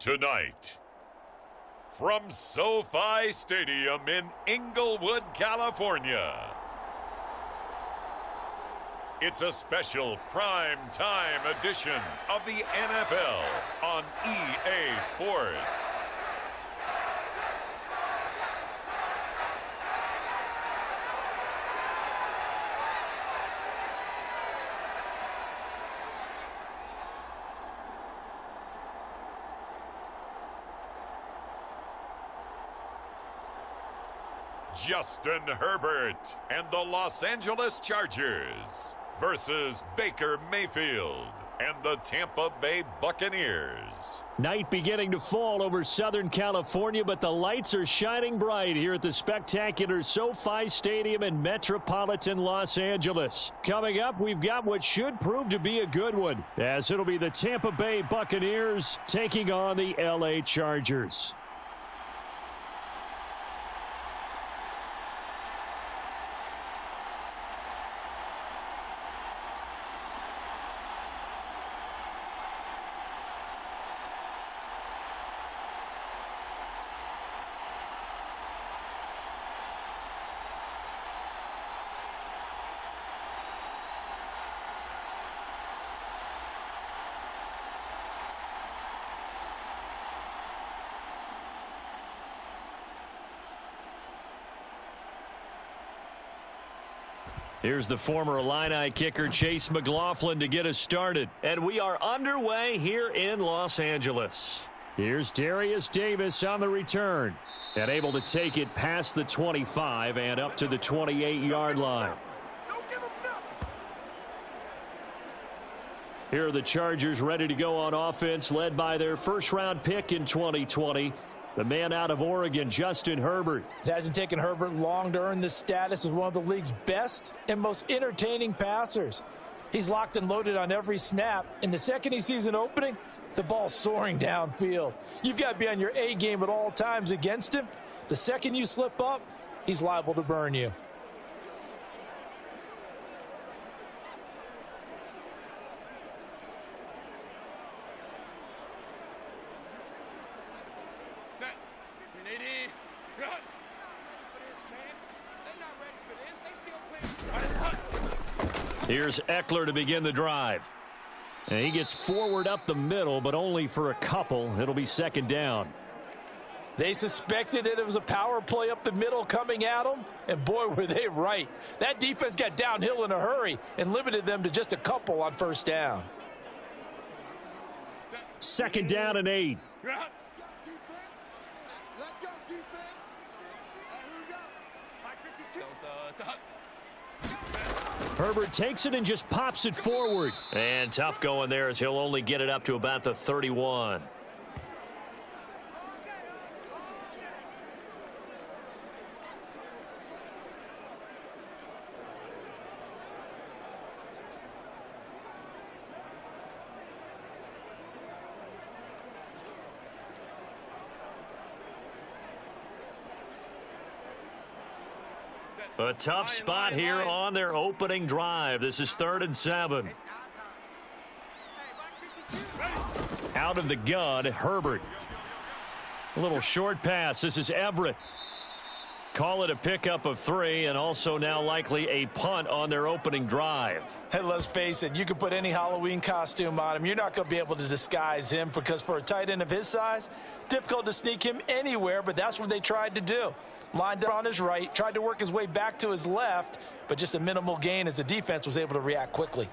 Tonight, from SoFi Stadium in Inglewood, California, it's a special prime time edition of the NFL on EA Sports. Justin Herbert and the Los Angeles Chargers versus Baker Mayfield and the Tampa Bay Buccaneers. Night beginning to fall over Southern California, but the lights are shining bright here at the spectacular SoFi Stadium in metropolitan Los Angeles. Coming up, we've got what should prove to be a good one, as it'll be the Tampa Bay Buccaneers taking on the LA Chargers. Here's the former Illini kicker Chase McLaughlin to get us started. And we are underway here in Los Angeles. Here's Darius Davis on the return. And able to take it past the 25 and up to the 28-yard line. Here are the Chargers ready to go on offense, led by their first-round pick in 2020. The man out of Oregon, Justin Herbert. It hasn't taken Herbert long to earn this status as one of the league's best and most entertaining passers. He's locked and loaded on every snap, and the second he sees an opening, the ball's soaring downfield. You've got to be on your A game at all times against him. The second you slip up, he's liable to burn you. Here's Eckler to begin the drive. And he gets forward up the middle, but only for a couple. It'll be second down. They suspected that it was a power play up the middle coming at them, and boy, were they right. That defense got downhill in a hurry and limited them to just a couple on first down. Second down and 8. Let's go, defense. Here we go. 552. Herbert takes it and just pops it forward. And tough going there as he'll only get it up to about the 31. A tough spot here on their opening drive. This is 3rd and 7. Out of the gun, Herbert. A little short pass. This is Everett. Call it a pickup of 3, and also now likely a punt on their opening drive. And let's face it, you can put any Halloween costume on him. You're not going to be able to disguise him, because for a tight end of his size, difficult to sneak him anywhere, but that's what they tried to do. Lined up on his right, tried to work his way back to his left, but just a minimal gain as the defense was able to react quickly.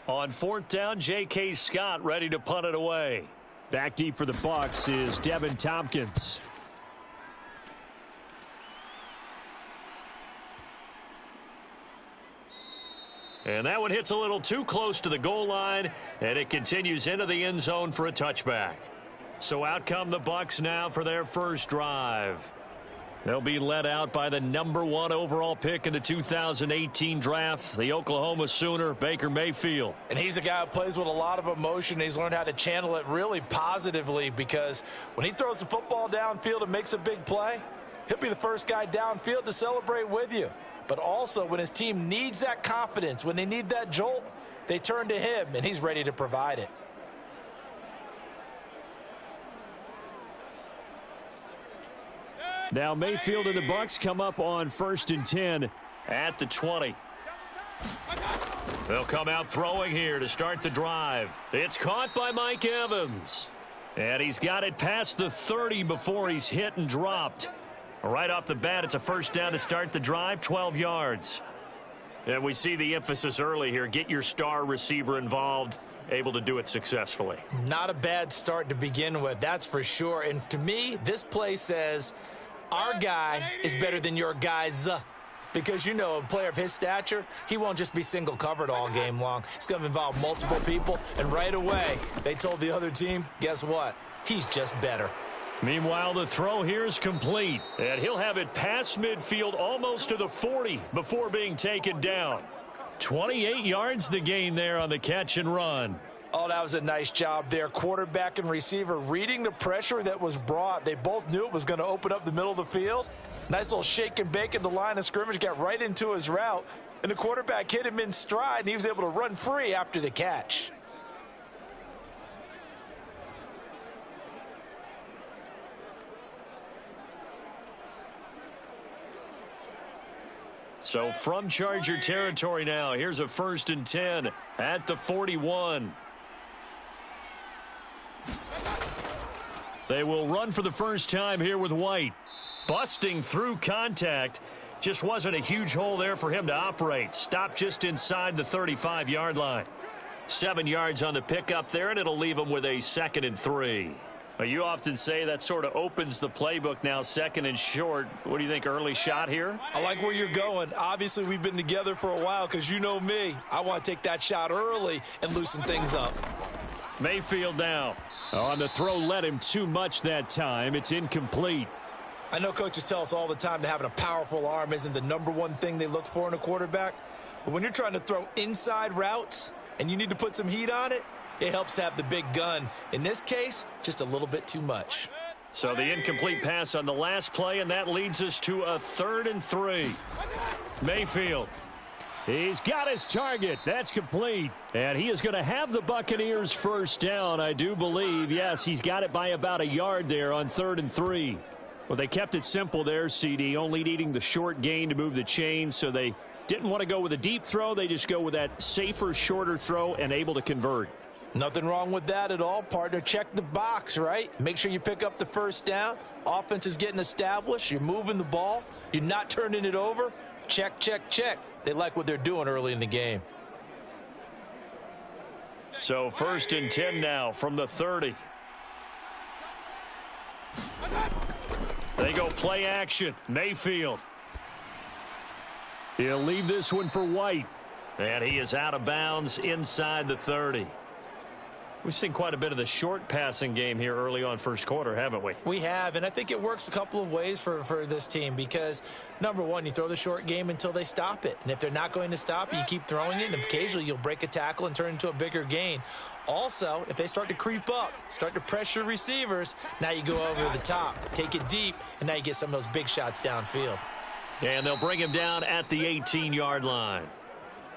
On 4th down, J.K. Scott ready to punt it away. Back deep for the Bucs is Devin Tompkins. And that one hits a little too close to the goal line, and it continues into the end zone for a touchback. So out come the Bucs now for their first drive. They'll be led out by the #1 overall pick in the 2018 draft, the Oklahoma Sooner, Baker Mayfield. And he's a guy who plays with a lot of emotion. He's learned how to channel it really positively, because when he throws the football downfield and makes a big play, he'll be the first guy downfield to celebrate with you. But also, when his team needs that confidence, when they need that jolt, they turn to him, and he's ready to provide it. Now Mayfield and the Bucks come up on 1st and 10 at the 20. They'll come out throwing here to start the drive. It's caught by Mike Evans. And he's got it past the 30 before he's hit and dropped. Right off the bat, it's a first down to start the drive, 12 yards. And we see the emphasis early here. Get your star receiver involved, able to do it successfully. Not a bad start to begin with, that's for sure. And to me, this play says our guy is better than your guys. Because, you know, a player of his stature, he won't just be single covered all game long. It's going to involve multiple people. And right away, they told the other team, guess what? He's just better. Meanwhile, the throw here is complete. And he'll have it past midfield almost to the 40 before being taken down. 28 yards the gain there on the catch and run. Oh, that was a nice job there. Quarterback and receiver reading the pressure that was brought. They both knew it was going to open up the middle of the field. Nice little shake and bake at the line of scrimmage, got right into his route. And the quarterback hit him in stride, and he was able to run free after the catch. So from Charger territory now, here's a 1st and 10 at the 41. They will run for the first time here with White. Busting through contact. Just wasn't a huge hole there for him to operate. Stopped just inside the 35-yard line. 7 yards on the pickup there, and it'll leave him with a 2nd and 3. You often say that sort of opens the playbook now, 2nd and short. What do you think, early shot here? I like where you're going. Obviously, we've been together for a while, because you know me. I want to take that shot early and loosen things up. Mayfield now. On the throw, led him too much that time. It's incomplete. I know coaches tell us all the time that having a powerful arm isn't the #1 thing they look for in a quarterback. But when you're trying to throw inside routes and you need to put some heat on it, it helps to have the big gun. In this case, just a little bit too much. So the incomplete pass on the last play, and that leads us to a 3rd and 3. Mayfield. He's got his target. That's complete. And he is going to have the Buccaneers first down, I do believe. Yes, he's got it by about a yard there on 3rd and 3. Well, they kept it simple there, CD, only needing the short gain to move the chain, so they didn't want to go with a deep throw. They just go with that safer, shorter throw and able to convert. Nothing wrong with that at all, partner. Check the box, right? Make sure you pick up the first down. Offense is getting established. You're moving the ball. You're not turning it over. Check, check, check. They like what they're doing early in the game. So 1st and 10 now from the 30. They go play action. Mayfield. He'll leave this one for White. And he is out of bounds inside the 30. We've seen quite a bit of the short passing game here early on first quarter, haven't we? We have, and I think it works a couple of ways for this team because, #1, you throw the short game until they stop it. And if they're not going to stop it, you keep throwing it, and occasionally you'll break a tackle and turn it into a bigger gain. Also, if they start to creep up, start to pressure receivers, now you go over the top, take it deep, and now you get some of those big shots downfield. And they'll bring him down at the 18-yard line.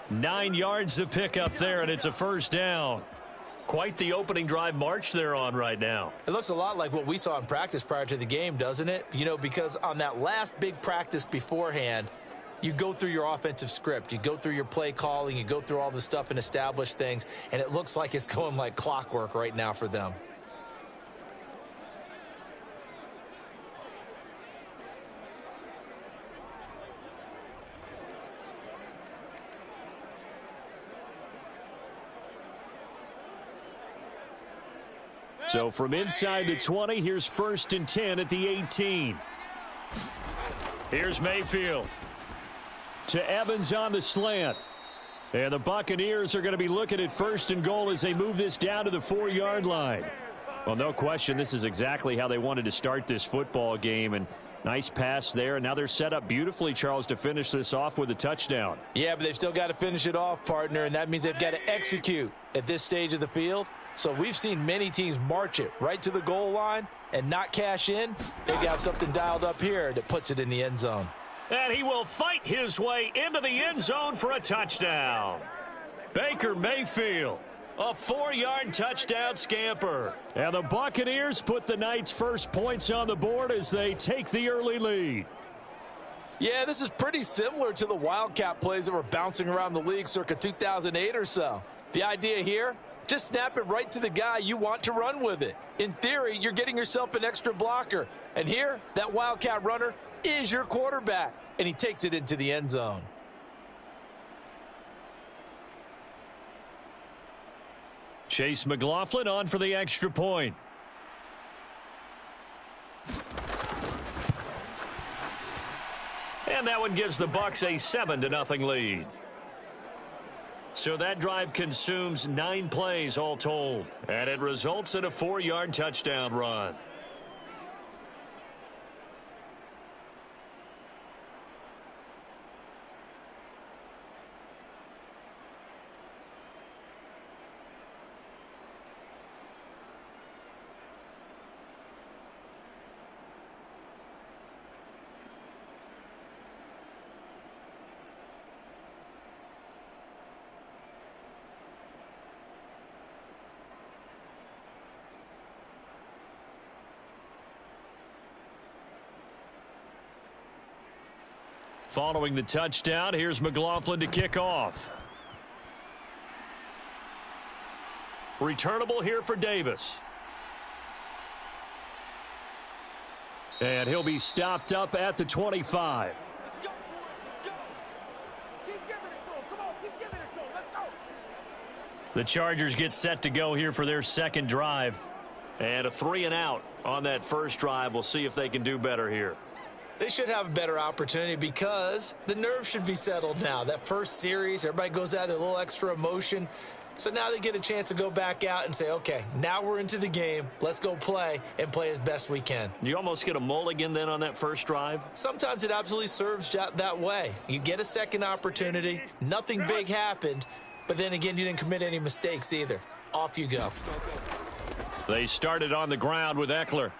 9 yards to pick up there, and it's a first down. Quite the opening drive march they're on right now. It looks a lot like what we saw in practice prior to the game, doesn't it? You know, because on that last big practice beforehand, you go through your offensive script. You go through your play calling. You go through all the stuff and establish things. And it looks like it's going like clockwork right now for them. So from inside the 20, here's 1st and 10 at the 18. Here's Mayfield. To Evans on the slant. And the Buccaneers are going to be looking at 1st and goal as they move this down to the 4-yard line. Well, no question, this is exactly how they wanted to start this football game. And Nice pass there. Now they're set up beautifully, Charles, to finish this off with a touchdown. Yeah, but they've still got to finish it off, partner, and that means they've got to execute at this stage of the field. So we've seen many teams march it right to the goal line and not cash in. They've got something dialed up here that puts it in the end zone. And he will fight his way into the end zone for a touchdown. Baker Mayfield, a 4-yard touchdown scamper. And the Buccaneers put the Knights' first points on the board as they take the early lead. Yeah, this is pretty similar to the Wildcat plays that were bouncing around the league circa 2008 or so. The idea here, just snap it right to the guy you want to run with it. In theory, you're getting yourself an extra blocker. And here, that Wildcat runner is your quarterback, and he takes it into the end zone. Chase McLaughlin on for the extra point. And that one gives the Bucs a 7-0 lead. So that drive consumes 9 plays all told, and it results in a 4-yard touchdown run. Following the touchdown, here's McLaughlin to kick off. Returnable here for Davis. And he'll be stopped up at the 25. Let's go, boys. Let's go. Keep giving it to him. Come on, keep giving it to him. Let's go. The Chargers get set to go here for their second drive. And a 3-and-out on that first drive. We'll see if they can do better here. They should have a better opportunity because the nerves should be settled now. That first series, everybody goes out with a little extra emotion. So now they get a chance to go back out and say, okay, now we're into the game. Let's go play and play as best we can. Do you almost get a mulligan then on that first drive? Sometimes it absolutely serves that way. You get a second opportunity. Nothing big happened. But then again, you didn't commit any mistakes either. Off you go. They started on the ground with Eckler.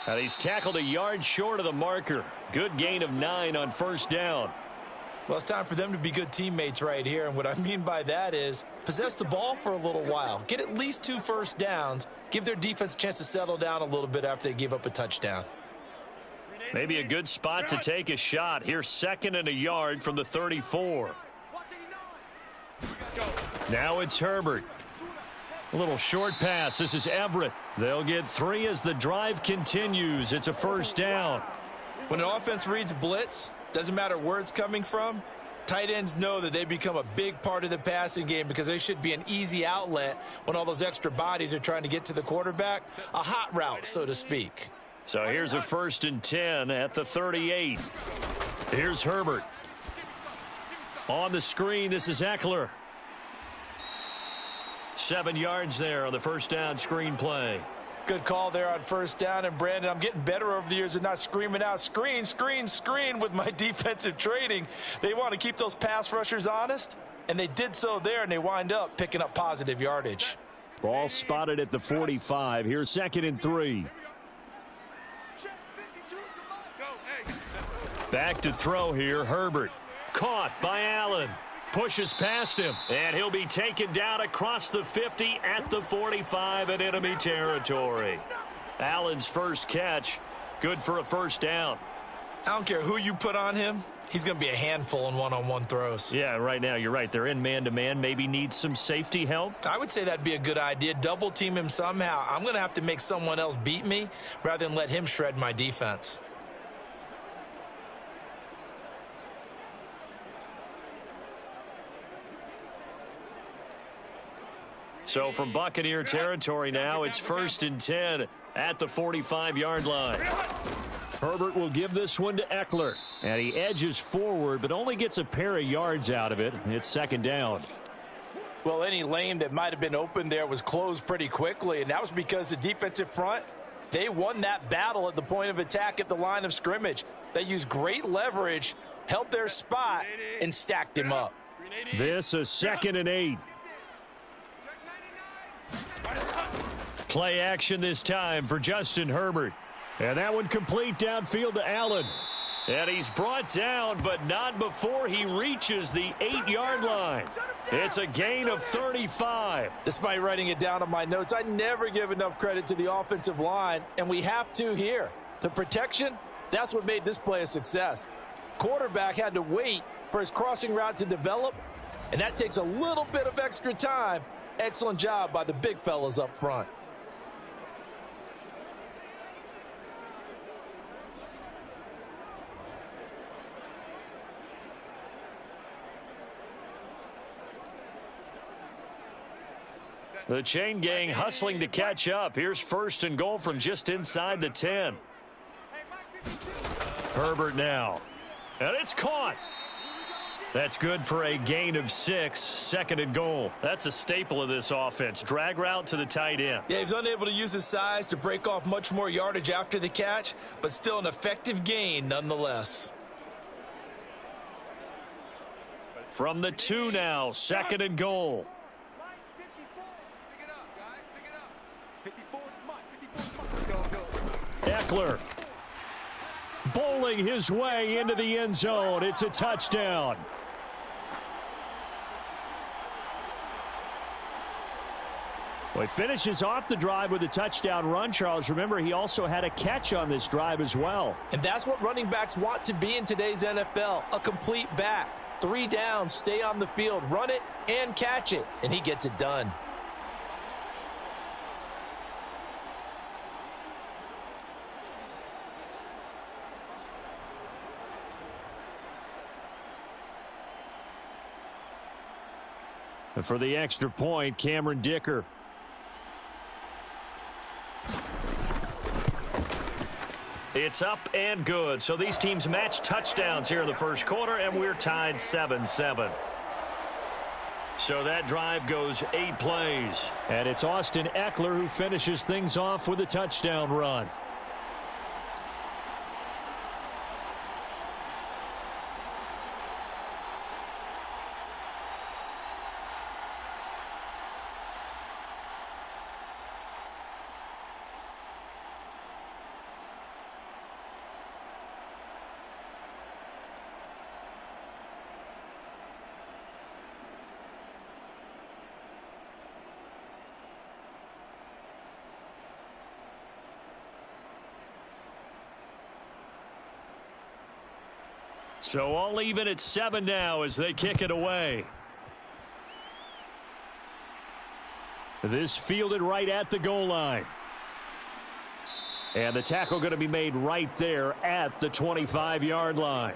And he's tackled a yard short of the marker. Good gain of 9 on first down. Well, it's time for them to be good teammates right here. And what I mean by that is possess the ball for a little while. Get at least 2 first downs. Give their defense a chance to settle down a little bit after they give up a touchdown. Maybe a good spot to take a shot. Here's 2nd and a yard from the 34. Now it's Herbert. A little short pass. This is Everett. They'll get 3 as the drive continues. It's a first down. When an offense reads blitz, doesn't matter where it's coming from, tight ends know that they become a big part of the passing game because they should be an easy outlet when all those extra bodies are trying to get to the quarterback. A hot route, so to speak. So here's a 1st and 10 at the 38. Here's Herbert. On the screen, this is Eckler. 7 yards there on the first down screen play. Good call there on first down. And, Brandon, I'm getting better over the years at not screaming out, screen, screen, screen with my defensive training. They want to keep those pass rushers honest, and they did so there, and they wind up picking up positive yardage. Ball spotted at the 45. Here's 2nd and 3. Back to throw here, Herbert. Caught by Allen. Pushes past him, and he'll be taken down across the 50 at the 45 in enemy territory. Allen's first catch, good for a first down. I don't care who you put on him. He's going to be a handful in one-on-one throws. Yeah, right now you're right. They're in man-to-man. Maybe need some safety help. I would say that'd be a good idea. Double team him somehow. I'm going to have to make someone else beat me rather than let him shred my defense. So from Buccaneer territory now, it's 1st and 10 at the 45-yard line. Herbert will give this one to Eckler. And he edges forward, but only gets a pair of yards out of it. It's 2nd down. Well, any lane that might have been open there was closed pretty quickly, and that was because the defensive front They won that battle at the point of attack at the line of scrimmage. They used great leverage, held their spot, and stacked him up. This is 2nd and 8. Play action this time for Justin Herbert. And that one complete downfield to Allen. And he's brought down, but not before he reaches the 8-yard line. It's a gain of 35. Despite writing it down on my notes, I never give enough credit to the offensive line, and we have to here. The protection, that's what made this play a success. Quarterback had to wait for his crossing route to develop, and that takes a little bit of extra time. Excellent job by the big fellas up front. The chain gang hustling to catch up. Here's 1st and goal from just inside the 10. Herbert now. And it's caught. That's good for a gain of 6. 2nd and goal. That's a staple of this offense. Drag route to the tight end. Yeah, he was unable to use his size to break off much more yardage after the catch, but still an effective gain nonetheless. From the 2 now. 2nd and goal. Eckler bowling his way into the end zone. It's a touchdown. Well, he finishes off the drive with a touchdown run, Charles. Remember, he also had a catch on this drive as well. And that's what running backs want to be in today's NFL, a complete back. 3 downs, stay on the field, run it, and catch it, and he gets it done. And for the extra point, Cameron Dicker. It's up and good. So these teams match touchdowns here in the first quarter, and we're tied 7-7. So that drive goes 8 plays. And it's Austin Eckler who finishes things off with a touchdown run. So all even at 7 now as they kick it away. This fielded right at the goal line. And the tackle going to be made right there at the 25-yard line.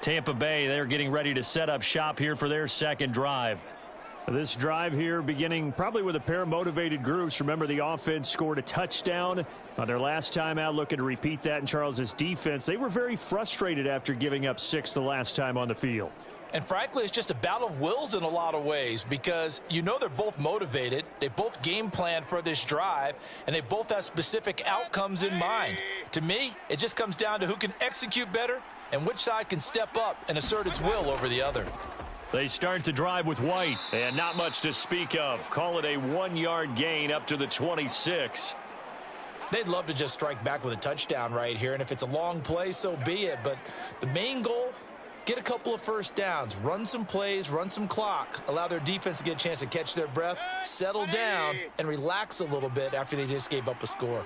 Tampa Bay, they're getting ready to set up shop here for their second drive. This drive here beginning probably with a pair of motivated groups. Remember, the offense scored a touchdown on their last time out, looking to repeat that in Charles's defense. They were very frustrated after giving up 6 the last time on the field. And frankly, it's just a battle of wills in a lot of ways because you know they're both motivated. They both game planned for this drive, and they both have specific outcomes in mind. To me, it just comes down to who can execute better and which side can step up and assert its will over the other. They start the drive with White, and not much to speak of. Call it a 1-yard gain up to the 26. They'd love to just strike back with a touchdown right here, and if it's a long play, so be it. But the main goal, get a couple of first downs, run some plays, run some clock, allow their defense to get a chance to catch their breath, settle down, and relax a little bit after they just gave up a score.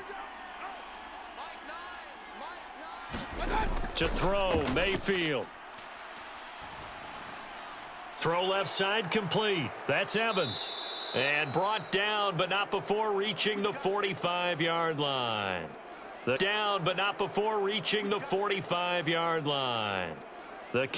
To throw, Mayfield. Throw left side complete. That's Evans. And brought down, but not before reaching the 45-yard line. Down, but not before reaching the 45-yard line. The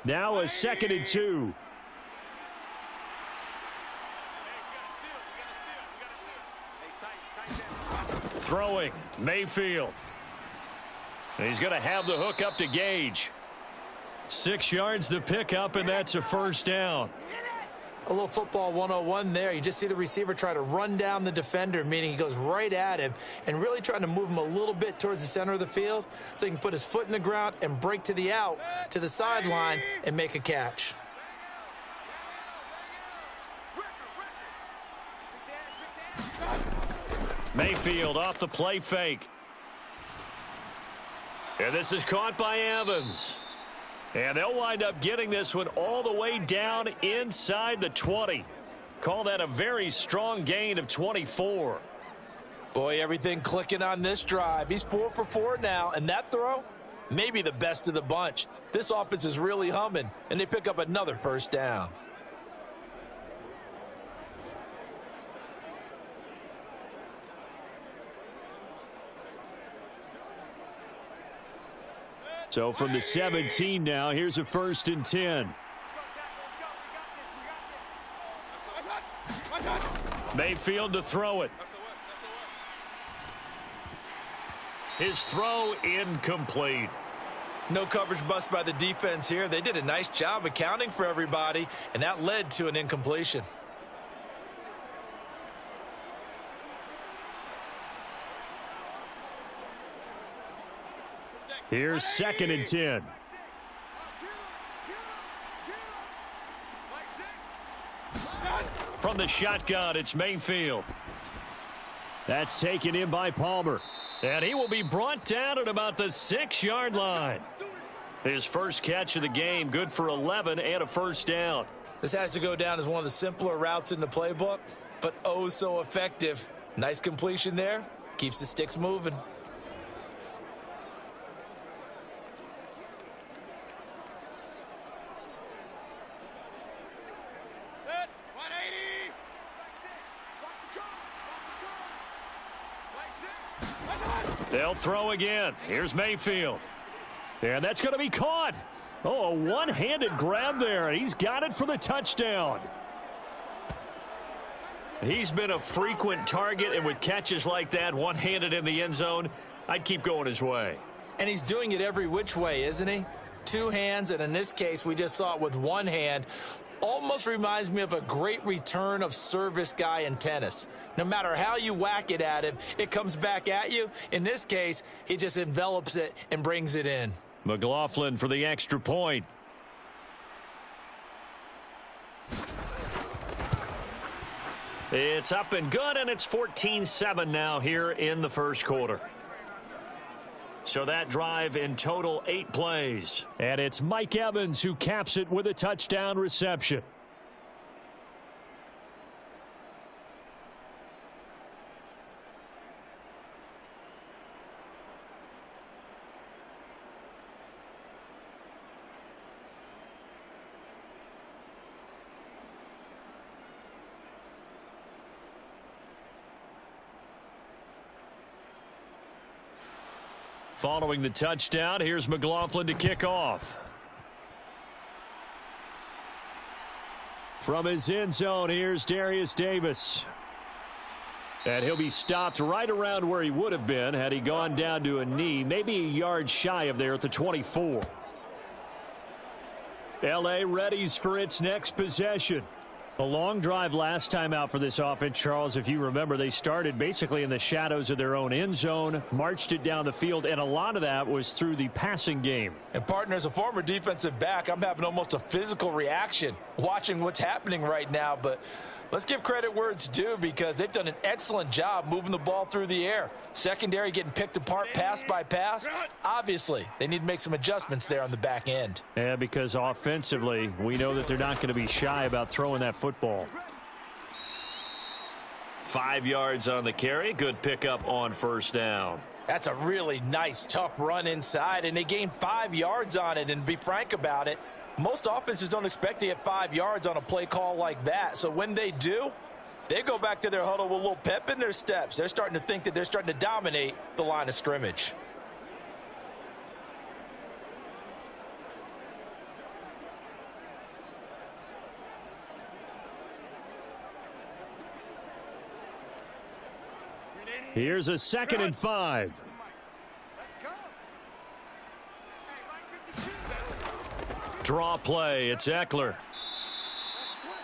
Now a 2nd and 2. Throwing, Mayfield. He's going to have the hook up to Gage. 6 yards the pickup, and that's a first down. A little football 101 there. You just see the receiver try to run down the defender, meaning he goes right at him and really trying to move him a little bit towards the center of the field so he can put his foot in the ground and break to the out, to the sideline, and make a catch. Mayfield off the play fake. And this is caught by Evans. And they'll wind up getting this one all the way down inside the 20. Call that a very strong gain of 24. Boy, everything clicking on this drive. He's 4 for 4 now, and that throw, maybe the best of the bunch. This offense is really humming, and they pick up another first down. So from the 17 now, here's a 1st and 10. Mayfield to throw it. His throw incomplete. No coverage bust by the defense here. They did a nice job accounting for everybody, and that led to an incompletion. Here's 2nd and 10. From the shotgun, it's Mayfield. That's taken in by Palmer. And he will be brought down at about the 6-yard line. His first catch of the game, good for 11 and a first down. This has to go down as one of the simpler routes in the playbook, but oh so effective. Nice completion there. Keeps the sticks moving. They'll throw again. Here's Mayfield. And that's going to be caught. Oh, a one-handed grab there. He's got it for the touchdown. He's been a frequent target, and with catches like that, one-handed in the end zone, I'd keep going his way. And he's doing it every which way, isn't he? 2 hands, and in this case, we just saw it with 1 hand. Almost reminds me of a great return of service guy in tennis. No matter how you whack it at him, it comes back at you. In this case, he just envelops it and brings it in. McLaughlin for the extra point. It's up and good, and it's 14-7 now here in the first quarter. So that drive in total 8 plays. And it's Mike Evans who caps it with a touchdown reception. Following the touchdown, here's McLaughlin to kick off. From his end zone, here's Darius Davis. And he'll be stopped right around where he would have been had he gone down to a knee, maybe a yard shy of there at the 24. L.A. readies for its next possession. A long drive last time out for this offense, Charles. If you remember, they started basically in the shadows of their own end zone, marched it down the field, and a lot of that was through the passing game. And partner, as a former defensive back, I'm having almost a physical reaction watching what's happening right now. But let's give credit where it's due, because they've done an excellent job moving the ball through the air. Secondary getting picked apart pass by pass. Obviously, they need to make some adjustments there on the back end. Yeah, because offensively, we know that they're not going to be shy about throwing that football. 5 yards on the carry. Good pickup on first down. That's a really nice, tough run inside, and they gained 5 yards on it. And to be frank about it, most offenses don't expect to get 5 yards on a play call like that. So when they do, they go back to their huddle with a little pep in their steps. They're starting to think that they're starting to dominate the line of scrimmage. Here's a 2nd and 5. Let's go. Hey, line 52. Draw play. It's Eckler.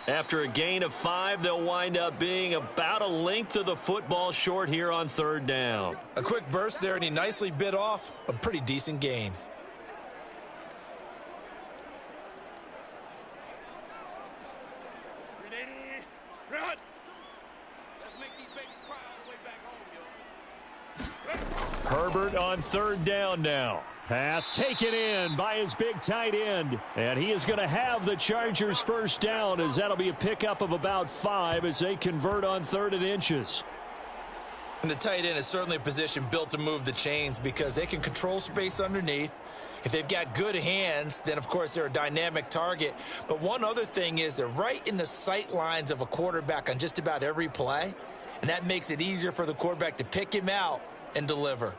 After a gain of 5, they'll wind up being about a length of the football short here on 3rd down. A quick burst there, and he nicely bit off a pretty decent gain. Run. Let's make these babies cry all the way back home, yo. Herbert on 3rd down now. Pass taken in by his big tight end. And he is going to have the Chargers' 1st down, as that'll be a pickup of about 5 as they convert on 3rd and inches. And the tight end is certainly a position built to move the chains because they can control space underneath. If they've got good hands, then, of course, they're a dynamic target. But one other thing is they're right in the sight lines of a quarterback on just about every play, and that makes it easier for the quarterback to pick him out and deliver.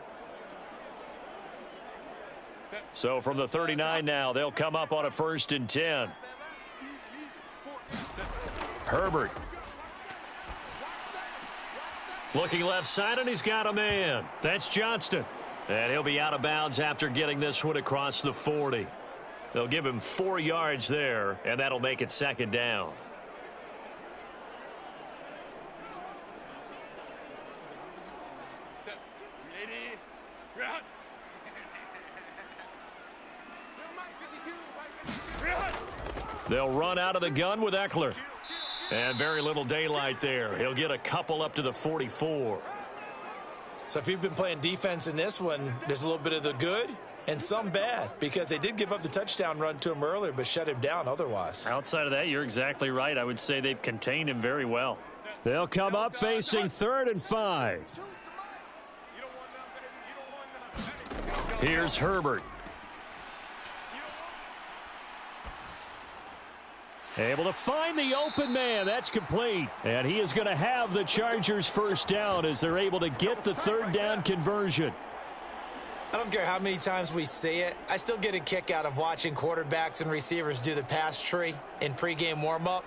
So from the 39 now, they'll come up on a 1st and 10. Herbert. Looking left side, and he's got a man. That's Johnston. And he'll be out of bounds after getting this one across the 40. They'll give him 4 yards there, and that'll make it 2nd down. They'll run out of the gun with Eckler. And very little daylight there. He'll get a couple up to the 44. So if you've been playing defense in this one, there's a little bit of the good and some bad, because they did give up the touchdown run to him earlier but shut him down otherwise. Outside of that, you're exactly right. I would say they've contained him very well. They'll come up facing 3rd and 5. Here's Herbert. Able to find the open man. That's complete. And he is going to have the Chargers' 1st down as they're able to get the 3rd down conversion. I don't care how many times we see it. I still get a kick out of watching quarterbacks and receivers do the pass tree in pregame warm-up.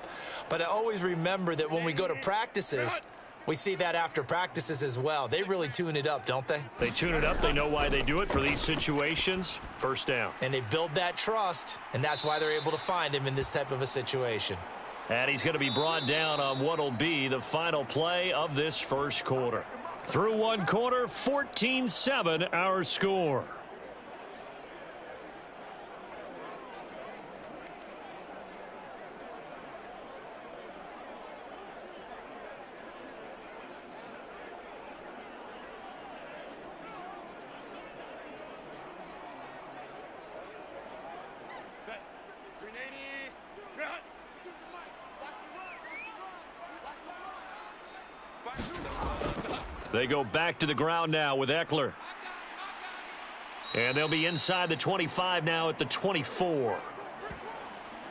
But I always remember that when we go to practices, we see that after practices as well. They really tune it up, don't they? They tune it up. They know why they do it for these situations. 1st down. And they build that trust, and that's why they're able to find him in this type of a situation. And he's going to be brought down on what will be the final play of this 1st quarter. Through 1 quarter, 14-7 our score. They go back to the ground now with Eckler. And they'll be inside the 25 now at the 24.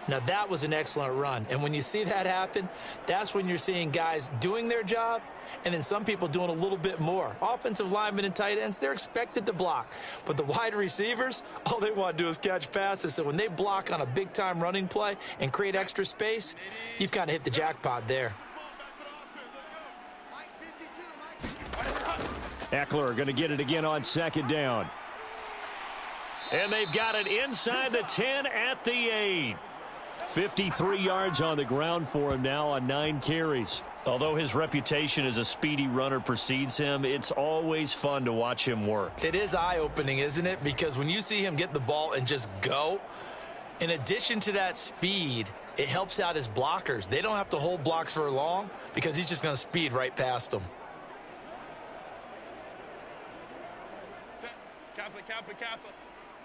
Now, that was an excellent run. And when you see that happen, that's when you're seeing guys doing their job and then some people doing a little bit more. Offensive linemen and tight ends, they're expected to block. But the wide receivers, all they want to do is catch passes. So when they block on a big-time running play and create extra space, you've kind of hit the jackpot there. Eckler going to get it again on 2nd down. And they've got it inside the 10 at the 8. 53 yards on the ground for him now on 9 carries. Although his reputation as a speedy runner precedes him, it's always fun to watch him work. It is eye-opening, isn't it? Because when you see him get the ball and just go, in addition to that speed, it helps out his blockers. They don't have to hold blocks for long because he's just going to speed right past them. Kappa.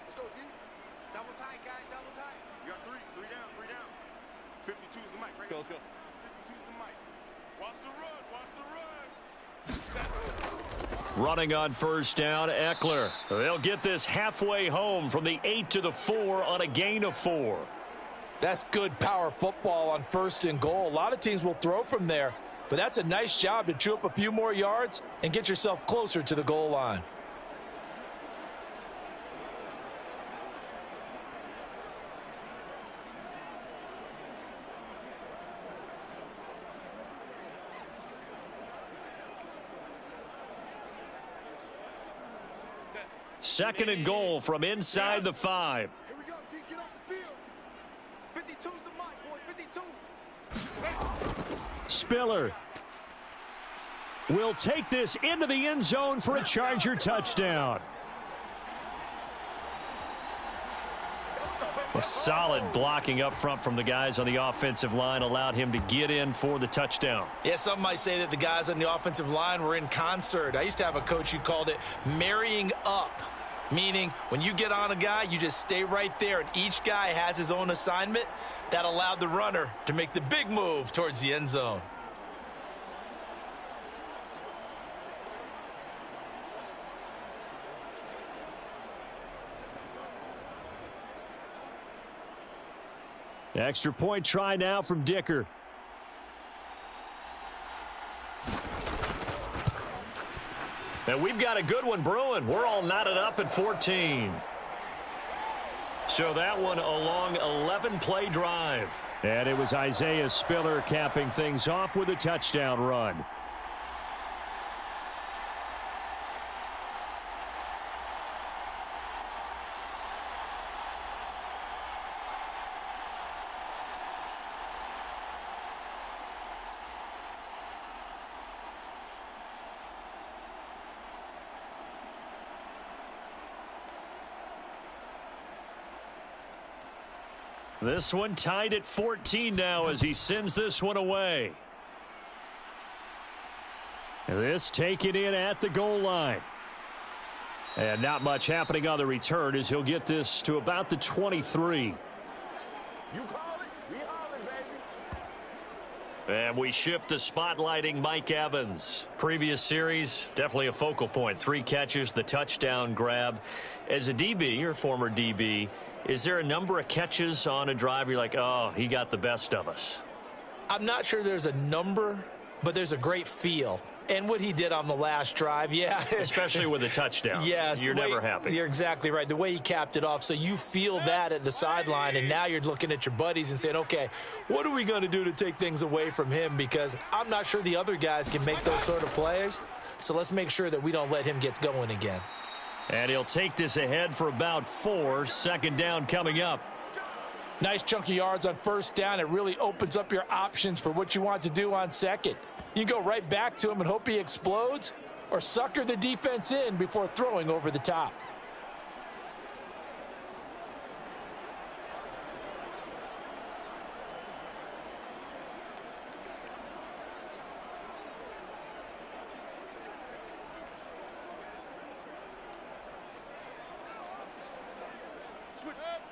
Let's go, D. Double tight, guys, double tight. You got 3 down. 52 is the mic, right? Go. 52 is the mic. Watch the run. Running on 1st down, Eckler. They'll get this halfway home from the 8 to the 4 on a gain of 4. That's good power football on 1st and goal. A lot of teams will throw from there, but that's a nice job to chew up a few more yards and get yourself closer to the goal line. 2nd and goal from inside the 5. Here we go, T. Get off the field. 52's the mic, boys. 52. Spiller will take this into the end zone for a Charger touchdown. A solid blocking up front from the guys on the offensive line allowed him to get in for the touchdown. Yeah, some might say that the guys on the offensive line were in concert. I used to have a coach who called it marrying up, meaning when you get on a guy, you just stay right there, and each guy has his own assignment. That allowed the runner to make the big move towards the end zone. Extra point try now from Dicker. And we've got a good one brewing. We're all knotted up at 14. So that one a long 11-play drive. And it was Isaiah Spiller capping things off with a touchdown run. This one tied at 14 now as he sends this one away. This taken in at the goal line. And not much happening on the return as he'll get this to about the 23. You call it, we holler, baby. And we shift to spotlighting Mike Evans. Previous series, definitely a focal point. 3 catches, the touchdown grab. As a DB, or former DB, is there a number of catches on a drive you're like, oh, he got the best of us? I'm not sure there's a number, but there's a great feel. And what he did on the last drive, yeah. Especially with a touchdown. Yes. You're never happy. You're exactly right. The way he capped it off, so you feel that at the sideline, and now you're looking at your buddies and saying, okay, what are we going to do to take things away from him? Because I'm not sure the other guys can make those sort of plays. So let's make sure that we don't let him get going again. And he'll take this ahead for about 4. 2nd down coming up. Nice chunky yards on 1st down. It really opens up your options for what you want to do on 2nd. You go right back to him and hope he explodes, or sucker the defense in before throwing over the top.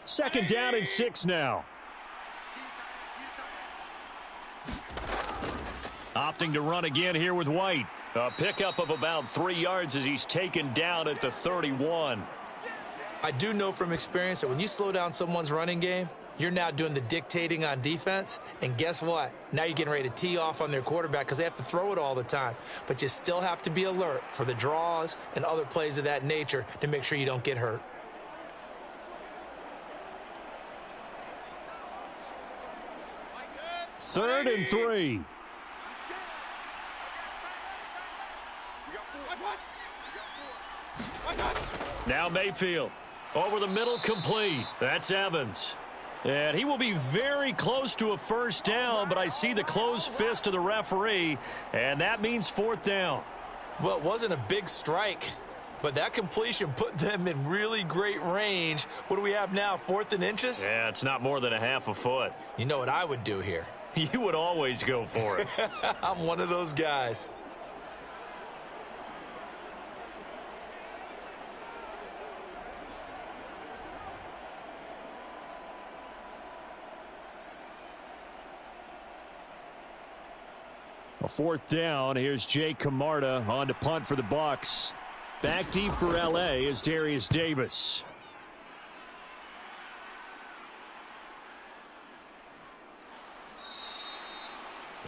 Second down and 6 now. Opting to run again here with White. A pickup of about 3 yards as he's taken down at the 31. I do know from experience that when you slow down someone's running game, you're now doing the dictating on defense. And guess what? Now you're getting ready to tee off on their quarterback because they have to throw it all the time. But you still have to be alert for the draws and other plays of that nature to make sure you don't get hurt. Third and 3. Now Mayfield. Over the middle, complete. That's Evans. And he will be very close to a 1st down, but I see the closed fist of the referee, and that means 4th down. Well, it wasn't a big strike, but that completion put them in really great range. What do we have now, 4th and inches? Yeah, it's not more than a half a foot. You know what I would do here? You would always go for it. I'm one of those guys. A 4th down. Here's Jake Camarda on to punt for the Bucs. Back deep for L.A. is Darius Davis.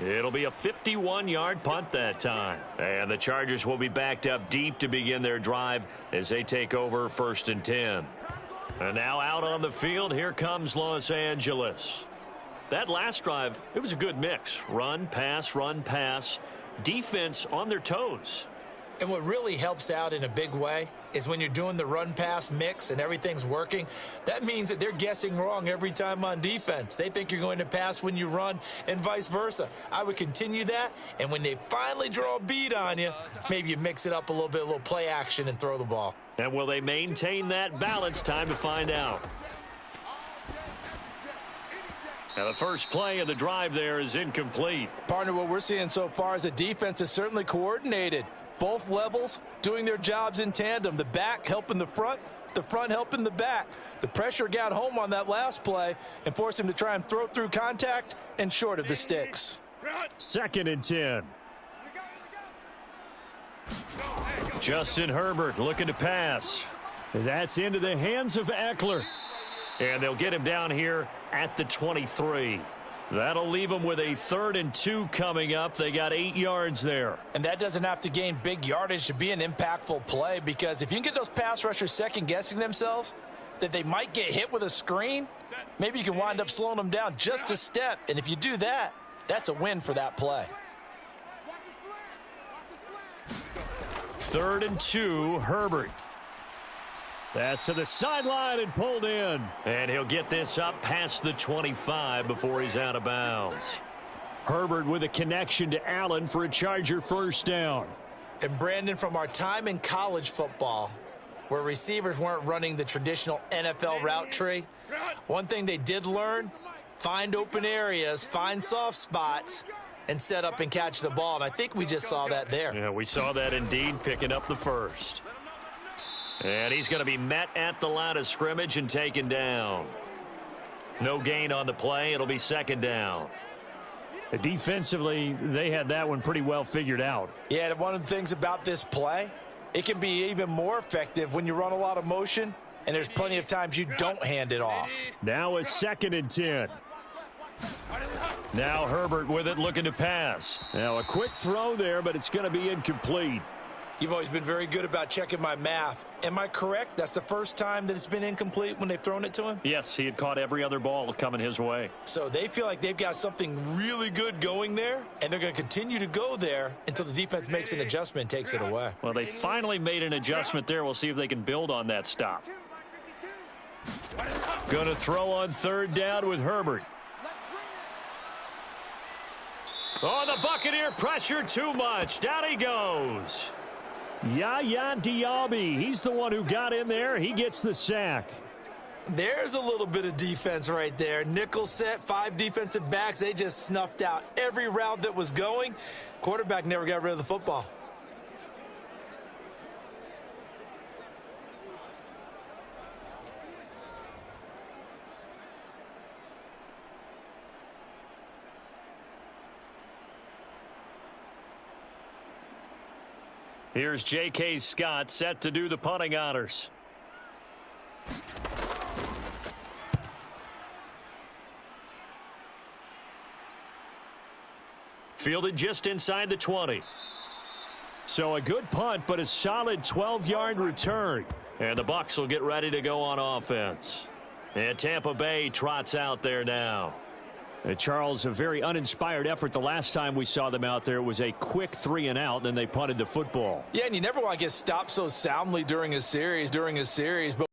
It'll be a 51-yard punt that time. And the Chargers will be backed up deep to begin their drive as they take over 1st and 10. And now out on the field, here comes Los Angeles. That last drive, it was a good mix. Run, pass, defense on their toes. And what really helps out in a big way is when you're doing the run-pass mix and everything's working, that means that they're guessing wrong every time on defense. They think you're going to pass when you run and vice versa. I would continue that, and when they finally draw a beat on you, maybe you mix it up a little play action and throw the ball. And will they maintain that balance? Time to find out. Now the first play of the drive there is incomplete. Partner, what we're seeing so far is the defense is certainly coordinated. Both levels doing their jobs in tandem. The back helping the front helping the back. The pressure got home on that last play and forced him to try and throw through contact and short of the sticks. 2nd and 10. Justin Herbert looking to pass. That's into the hands of Eckler. And they'll get him down here at the 23. That'll leave them with a 3rd and 2 coming up. They got 8 yards there. And that doesn't have to gain big yardage to be an impactful play, because if you can get those pass rushers second-guessing themselves that they might get hit with a screen, maybe you can wind up slowing them down just a step. And if you do that, that's a win for that play. 3rd and 2, Herbert. Pass to the sideline and pulled in. And he'll get this up past the 25 before he's out of bounds. Herbert with a connection to Allen for a Charger first down. And Brandon, from our time in college football, where receivers weren't running the traditional NFL route tree, one thing they did learn, find open areas, find soft spots, and set up and catch the ball. And I think we just saw that there. Yeah, we saw that indeed, picking up the first. And he's going to be met at the line of scrimmage and taken down. No gain on the play. It'll be 2nd down. Defensively, they had that one pretty well figured out. Yeah, and one of the things about this play, it can be even more effective when you run a lot of motion, and there's plenty of times you don't hand it off. Now a 2nd and 10. Now Herbert with it, looking to pass. Now a quick throw there, but it's going to be incomplete. You've always been very good about checking my math. Am I correct? That's the first time that it's been incomplete when they've thrown it to him? Yes, he had caught every other ball coming his way. So they feel like they've got something really good going there, and they're going to continue to go there until the defense makes an adjustment and takes it away. Well, they finally made an adjustment there. We'll see if they can build on that stop. Going to throw on 3rd down with Herbert. Oh, the Buccaneer pressure too much. Down he goes. Yaya Diaby, he's the one who got in there. He gets the sack. There's a little bit of defense right there. Nickel set, 5 defensive backs. They just snuffed out every route that was going. Quarterback never got rid of the football. Here's J.K. Scott set to do the punting honors. Fielded just inside the 20. So a good punt, but a solid 12-yard return. And the Bucs will get ready to go on offense. And Tampa Bay trots out there now. Charles, a very uninspired effort. The last time we saw them out there was a quick 3 and out, then they punted the football. Yeah, and you never want to get stopped so soundly during a series, but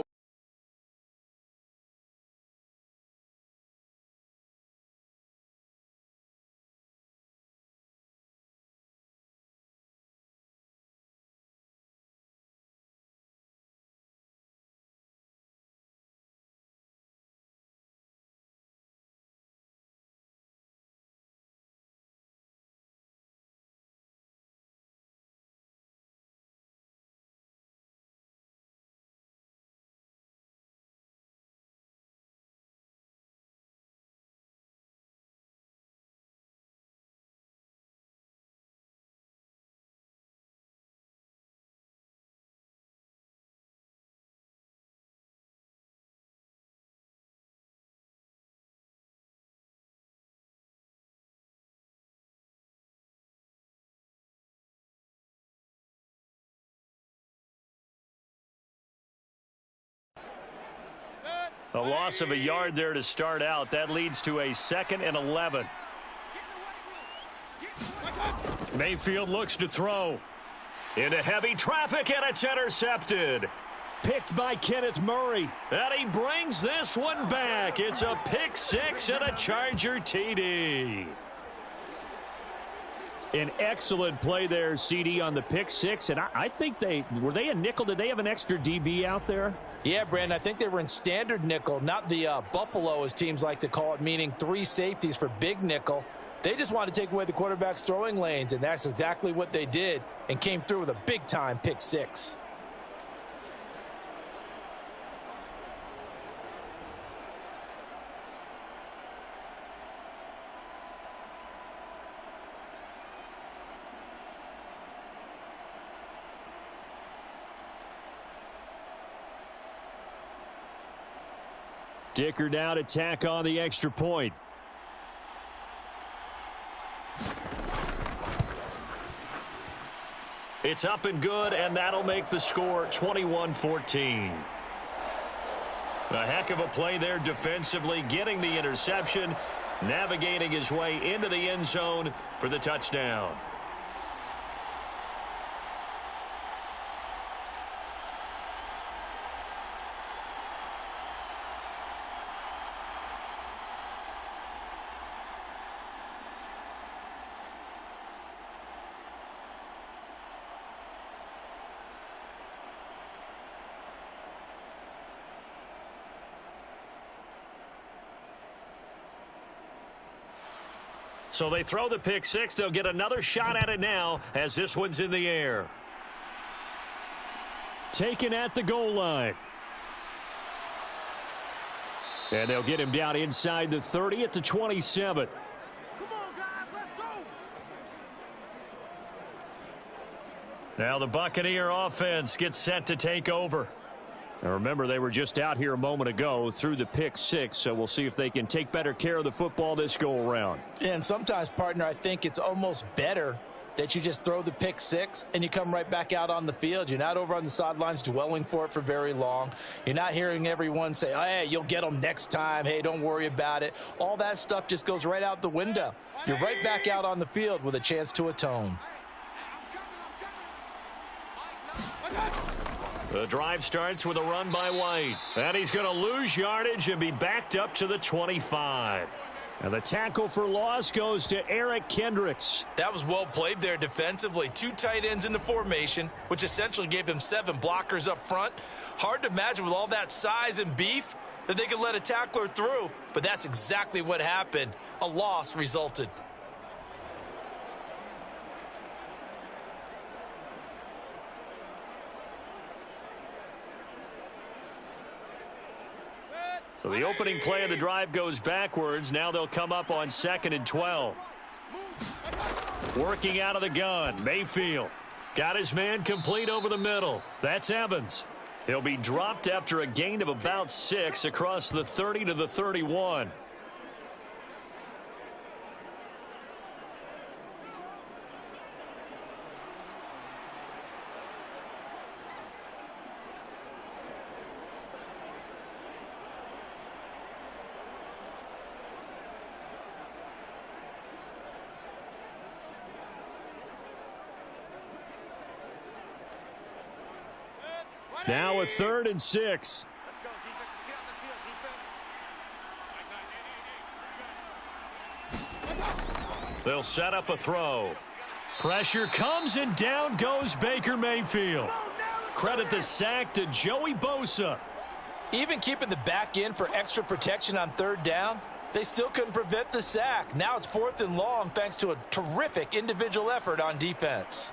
A loss of a yard there to start out. That leads to a 2nd and 11. Mayfield looks to throw. Into heavy traffic, and it's intercepted. Picked by Kenneth Murray. And he brings this one back. It's a pick six and a Charger TD. An excellent play there, CD, on the pick six. And I think were they a nickel? Did they have an extra DB out there? Yeah, Brandon, I think they were in standard nickel, not the Buffalo, as teams like to call it, meaning 3 safeties for big nickel. They just wanted to take away the quarterback's throwing lanes, and that's exactly what they did and came through with a big-time pick six. Dicker now to tack on the extra point. It's up and good, and that'll make the score 21-14. A heck of a play there defensively, getting the interception, navigating his way into the end zone for the touchdown. So they throw the pick six. They'll get another shot at it now as this one's in the air. Taken at the goal line. And they'll get him down inside the 30 at the 27. Come on, guys, let's go. Now the Buccaneer offense gets set to take over. Now remember, they were just out here a moment ago through the pick six, so we'll see if they can take better care of the football this go around. And sometimes, partner, I think it's almost better that you just throw the pick six and you come right back out on the field. You're not over on the sidelines dwelling for it for very long. You're not hearing everyone say, oh, hey, you'll get them next time. Hey, don't worry about it. All that stuff just goes right out the window. You're right back out on the field with a chance to atone. The drive starts with a run by White. And he's going to lose yardage and be backed up to the 25. And the tackle for loss goes to Eric Kendricks. That was well played there defensively. 2 tight ends in the formation, which essentially gave them 7 blockers up front. Hard to imagine with all that size and beef that they could let a tackler through. But that's exactly what happened. A loss resulted. So the opening play of the drive goes backwards. Now they'll come up on 2nd and 12. Working out of the gun, Mayfield. Got his man complete over the middle. That's Evans. He'll be dropped after a gain of about 6 across the 30 to the 31. Now a 3rd and 6. Let's go, defense. Let's get on the field, defense. They'll set up a throw. Pressure comes and down goes Baker Mayfield. Credit the sack to Joey Bosa. Even keeping the back in for extra protection on 3rd down, they still couldn't prevent the sack. Now it's 4th and long thanks to a terrific individual effort on defense.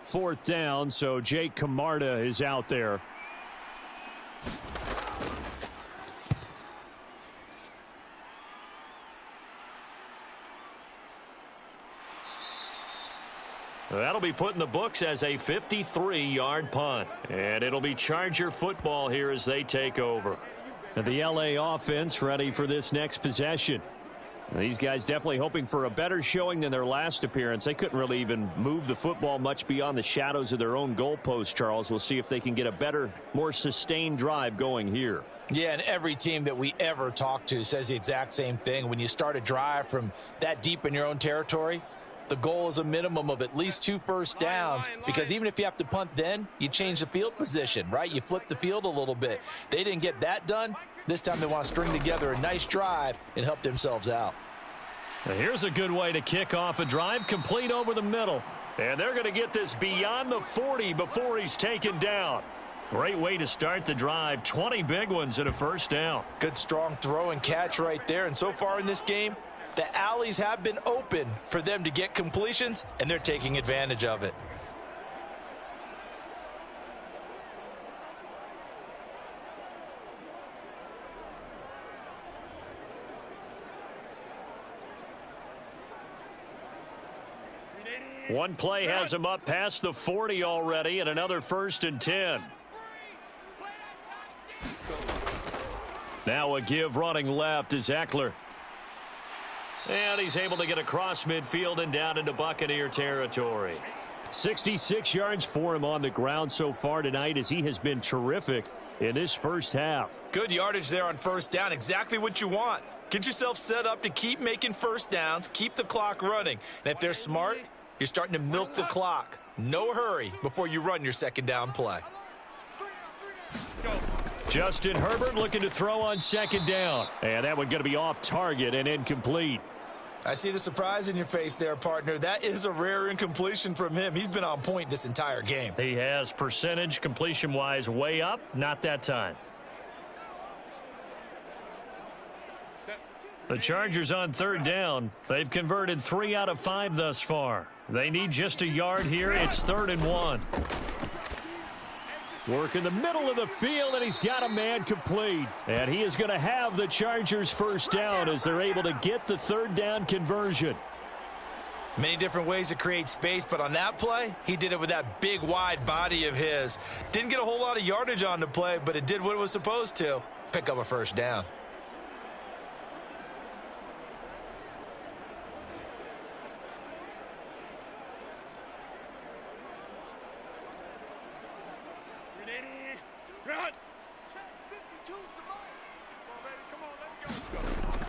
Fourth down, so Jake Camarda is out there. That'll be put in the books as a 53-yard punt. And it'll be Charger football here as they take over. And the LA offense ready for this next possession. These guys definitely hoping for a better showing than their last appearance. They couldn't really even move the football much beyond the shadows of their own goalpost, Charles. We'll see if they can get a better, more sustained drive going here. Yeah, and every team that we ever talk to says the exact same thing. When you start a drive from that deep in your own territory, the goal is a minimum of at least 2 first downs, because even if you have to punt then, you change the field position, right? You flip the field a little bit. They didn't get that done. This time they want to string together a nice drive and help themselves out. Now here's a good way to kick off a drive, complete over the middle. And they're going to get this beyond the 40 before he's taken down. Great way to start the drive. 20 big ones and a first down. Good strong throw and catch right there. And so far in this game, the alleys have been open for them to get completions, and they're taking advantage of it. One play has him up past the 40 already, and another 1st and 10. Now a give running left is Eckler. And he's able to get across midfield and down into Buccaneer territory. 66 yards for him on the ground so far tonight, as he has been terrific in this first half. Good yardage there on first down. Exactly what you want. Get yourself set up to keep making first downs, keep the clock running. And if they're smart, you're starting to milk the clock. No hurry before you run your second down play. Justin Herbert looking to throw on second down. And that one going to be off target and incomplete. I see the surprise in your face there, partner. That is a rare incompletion from him. He's been on point this entire game. He has percentage completion-wise way up. Not that time. The Chargers on third down. They've converted 3 out of 5 thus far. They need just a yard here. It's 3rd and 1. Work in the middle of the field, and he's got a man complete. And he is going to have the Chargers first down as they're able to get the 3rd down conversion. Many different ways to create space, but on that play, he did it with that big, wide body of his. Didn't get a whole lot of yardage on the play, but it did what it was supposed to. Pick up a first down.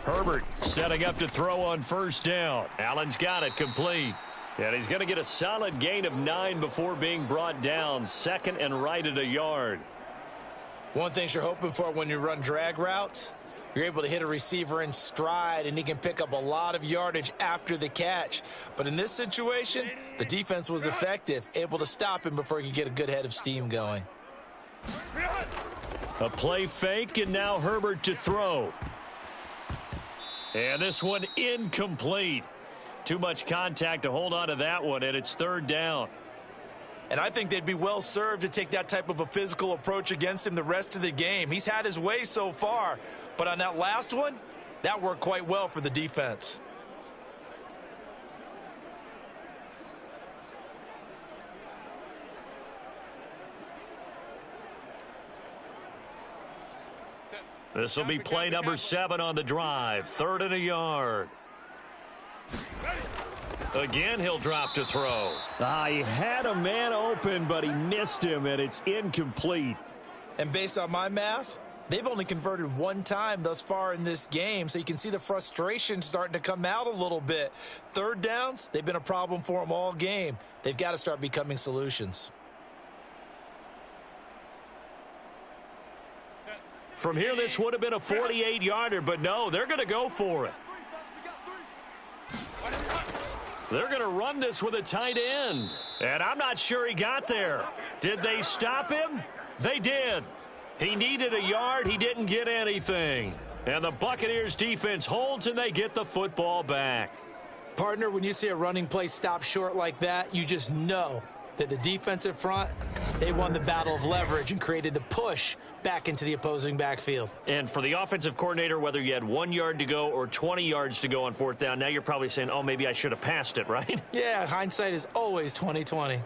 Herbert setting up to throw on first down. Allen's got it complete. And he's going to get a solid gain of 9 before being brought down. Second and right at a yard. One thing you're hoping for when you run drag routes, you're able to hit a receiver in stride, and he can pick up a lot of yardage after the catch. But in this situation, the defense was effective, able to stop him before he could get a good head of steam going. A play fake, and now Herbert to throw. And this one incomplete. Too much contact to hold on to that one, and it's 3rd down. And I think they'd be well served to take that type of a physical approach against him the rest of the game. He's had his way so far, but on that last one, that worked quite well for the defense. This will be play number 7 on the drive. 3rd and a yard. Again, he'll drop to throw. He had a man open, but he missed him, and it's incomplete. And based on my math, they've only converted 1 time thus far in this game, so you can see the frustration starting to come out a little bit. 3rd downs, they've been a problem for them all game. They've got to start becoming solutions. From here, this would have been a 48-yarder, but no, they're going to go for it. They're going to run this with a tight end. And I'm not sure he got there. Did they stop him? They did. He needed a yard. He didn't get anything. And the Buccaneers defense holds, and they get the football back. Partner, when you see a running play stop short like that, you just know that the defensive front, they won the battle of leverage and created the push back into the opposing backfield. And for the offensive coordinator, whether you had 1 yard to go or 20 yards to go on 4th down, now you're probably saying, oh, maybe I should have passed it, right? Yeah, hindsight is always 20/20.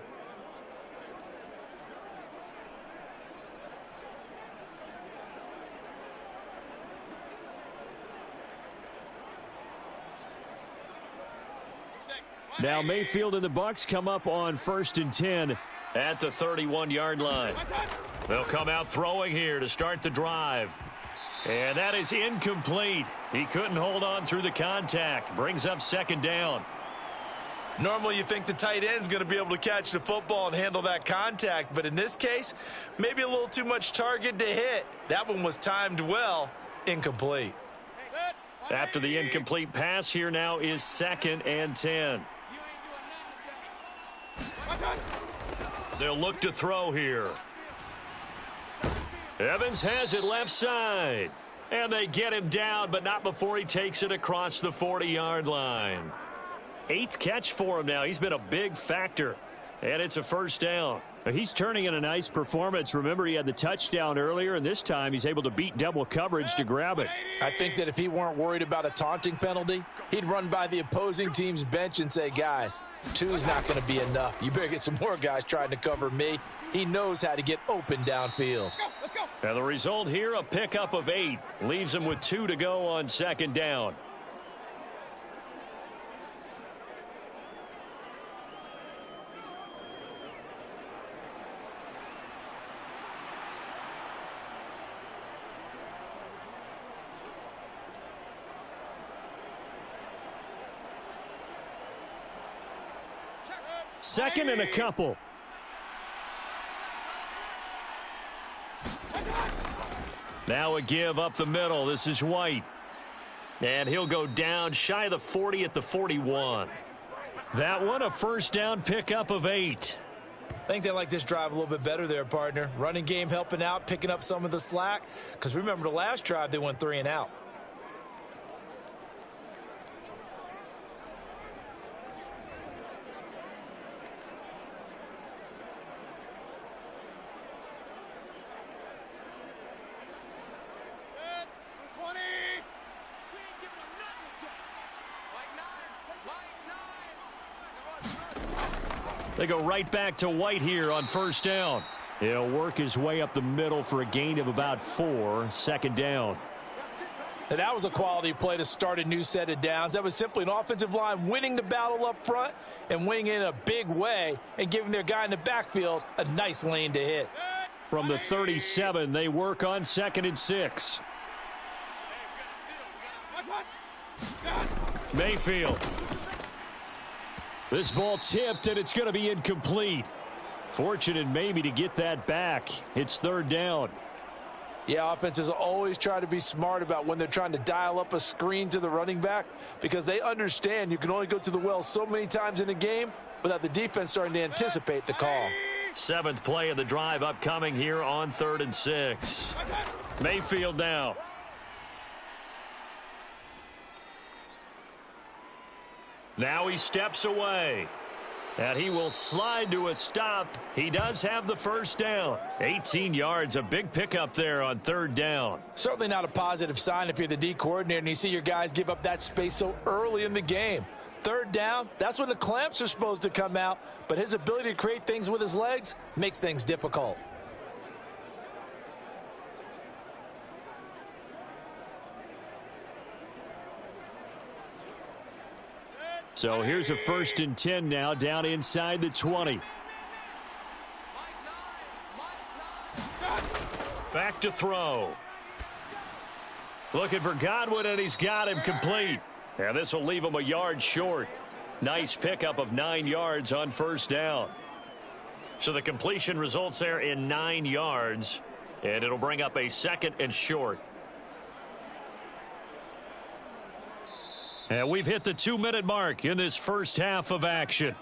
Now Mayfield and the Bucs come up on 1st and 10 at the 31-yard line. They'll come out throwing here to start the drive. And that is incomplete. He couldn't hold on through the contact. Brings up 2nd down. Normally you think the tight end's going to be able to catch the football and handle that contact, but in this case, maybe a little too much target to hit. That one was timed well, incomplete. After the incomplete pass, here now is 2nd and 10. They'll look to throw here. Evans has it left side. And they get him down, but not before he takes it across the 40-yard line. 8th catch for him now. He's been a big factor. And it's a 1st down. He's turning in a nice performance. Remember, he had the touchdown earlier, and this time he's able to beat double coverage to grab it. I think that if he weren't worried about a taunting penalty, he'd run by the opposing team's bench and say, guys, 2's not going to be enough. You better get some more guys trying to cover me. He knows how to get open downfield. Now the result here, a pickup of 8. Leaves him with 2 to go on 2nd down. Second and a couple. Now a give up the middle. This is White. And he'll go down shy of the 40 at the 41. That one a 1st down pickup of 8. I think they like this drive a little bit better there, partner. Running game helping out, picking up some of the slack. Because remember the last drive, they went 3 and out. They go right back to White here on 1st down. He'll work his way up the middle for a gain of about 4. 2nd down. And that was a quality play to start a new set of downs. That was simply an offensive line winning the battle up front and winning in a big way and giving their guy in the backfield a nice lane to hit. From the 37, they work on 2nd and 6. Mayfield. This ball tipped, and it's going to be incomplete. Fortunate maybe to get that back. It's 3rd down. Yeah, offenses always try to be smart about when they're trying to dial up a screen to the running back because they understand you can only go to the well so many times in a game without the defense starting to anticipate the call. 7th play of the drive upcoming here on 3rd and 6. Mayfield now. Now he steps away. And he will slide to a stop. He does have the 1st down. 18 yards, a big pickup there on 3rd down. Certainly not a positive sign if you're the D coordinator and you see your guys give up that space so early in the game. 3rd down, that's when the clamps are supposed to come out. But his ability to create things with his legs makes things difficult. So here's a 1st and 10 now down inside the 20. Back to throw. Looking for Godwin, and he's got him complete. And this will leave him a yard short. Nice pickup of 9 yards on 1st down. So the completion results there in 9 yards. And it'll bring up a 2nd and short. And we've hit the 2-minute mark in this first half of action.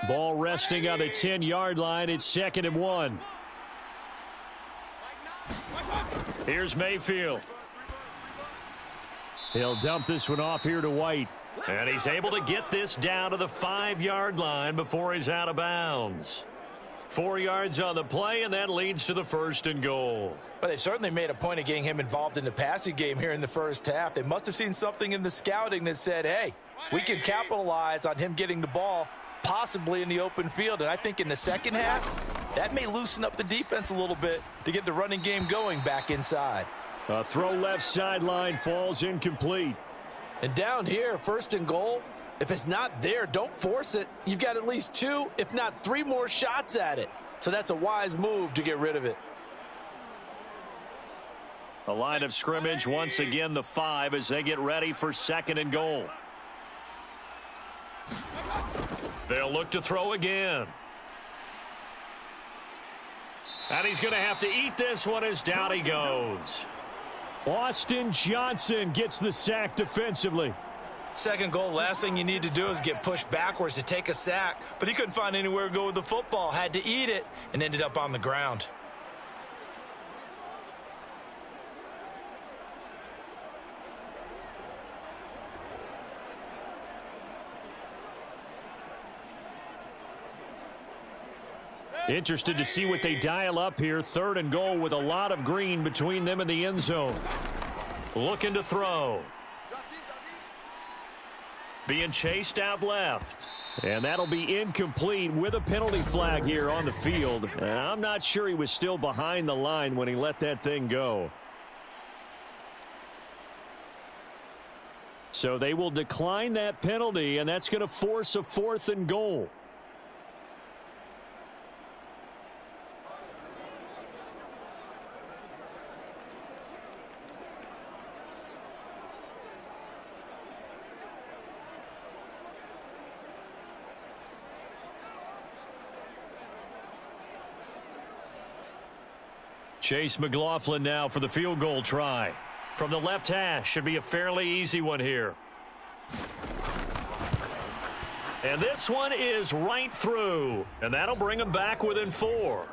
Ball resting on the 10-yard line. It's 2nd and 1. Here's Mayfield. He'll dump this one off here to White. And he's able to get this down to the 5-yard line before he's out of bounds. 4 yards on the play, and that leads to the 1st and goal. Well, they certainly made a point of getting him involved in the passing game here in the first half. They must have seen something in the scouting that said, hey, we can capitalize on him getting the ball possibly in the open field. And I think in the second half, that may loosen up the defense a little bit to get the running game going back inside. A throw left sideline falls incomplete. And down here, 1st and goal, if it's not there, don't force it. You've got at least 2, if not 3 more shots at it. So that's a wise move to get rid of it. The line of scrimmage once again the 5 as they get ready for 2nd and goal. They'll look to throw again. And he's going to have to eat this one as down he goes. Austin Johnson gets the sack defensively. 2nd goal, last thing you need to do is get pushed backwards to take a sack. But he couldn't find anywhere to go with the football. Had to eat it and ended up on the ground. Interested to see what they dial up here. 3rd and goal with a lot of green between them and the end zone. Looking to throw. Being chased out left. And that'll be incomplete with a penalty flag here on the field. And I'm not sure he was still behind the line when he let that thing go. So they will decline that penalty, and that's going to force a 4th and goal. Chase McLaughlin now for the field goal try. From the left hash, should be a fairly easy one here. And this one is right through. And that'll bring them back within 4.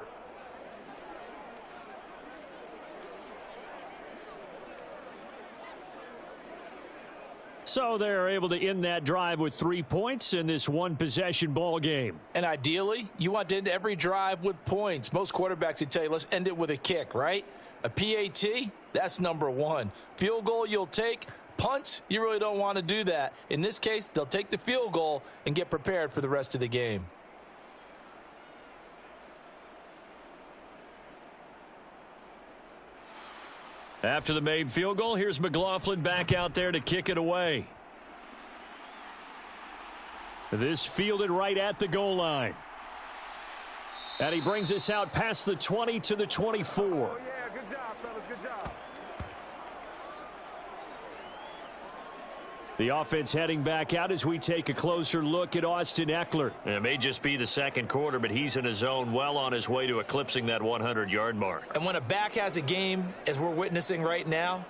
So they're able to end that drive with 3 points in this one-possession ball game. And ideally, you want to end every drive with points. Most quarterbacks would tell you, let's end it with a kick, right? A PAT, that's number 1. Field goal you'll take. Punts, you really don't want to do that. In this case, they'll take the field goal and get prepared for the rest of the game. After the made field goal, here's McLaughlin back out there to kick it away. This fielded right at the goal line. And he brings us out past the 20 to the 24. Oh, yeah, good job, fellas, good job. The offense heading back out as we take a closer look at Austin Eckler. It may just be the 2nd quarter, but he's in his zone, well on his way to eclipsing that 100-yard mark. And when a back has a game, as we're witnessing right now,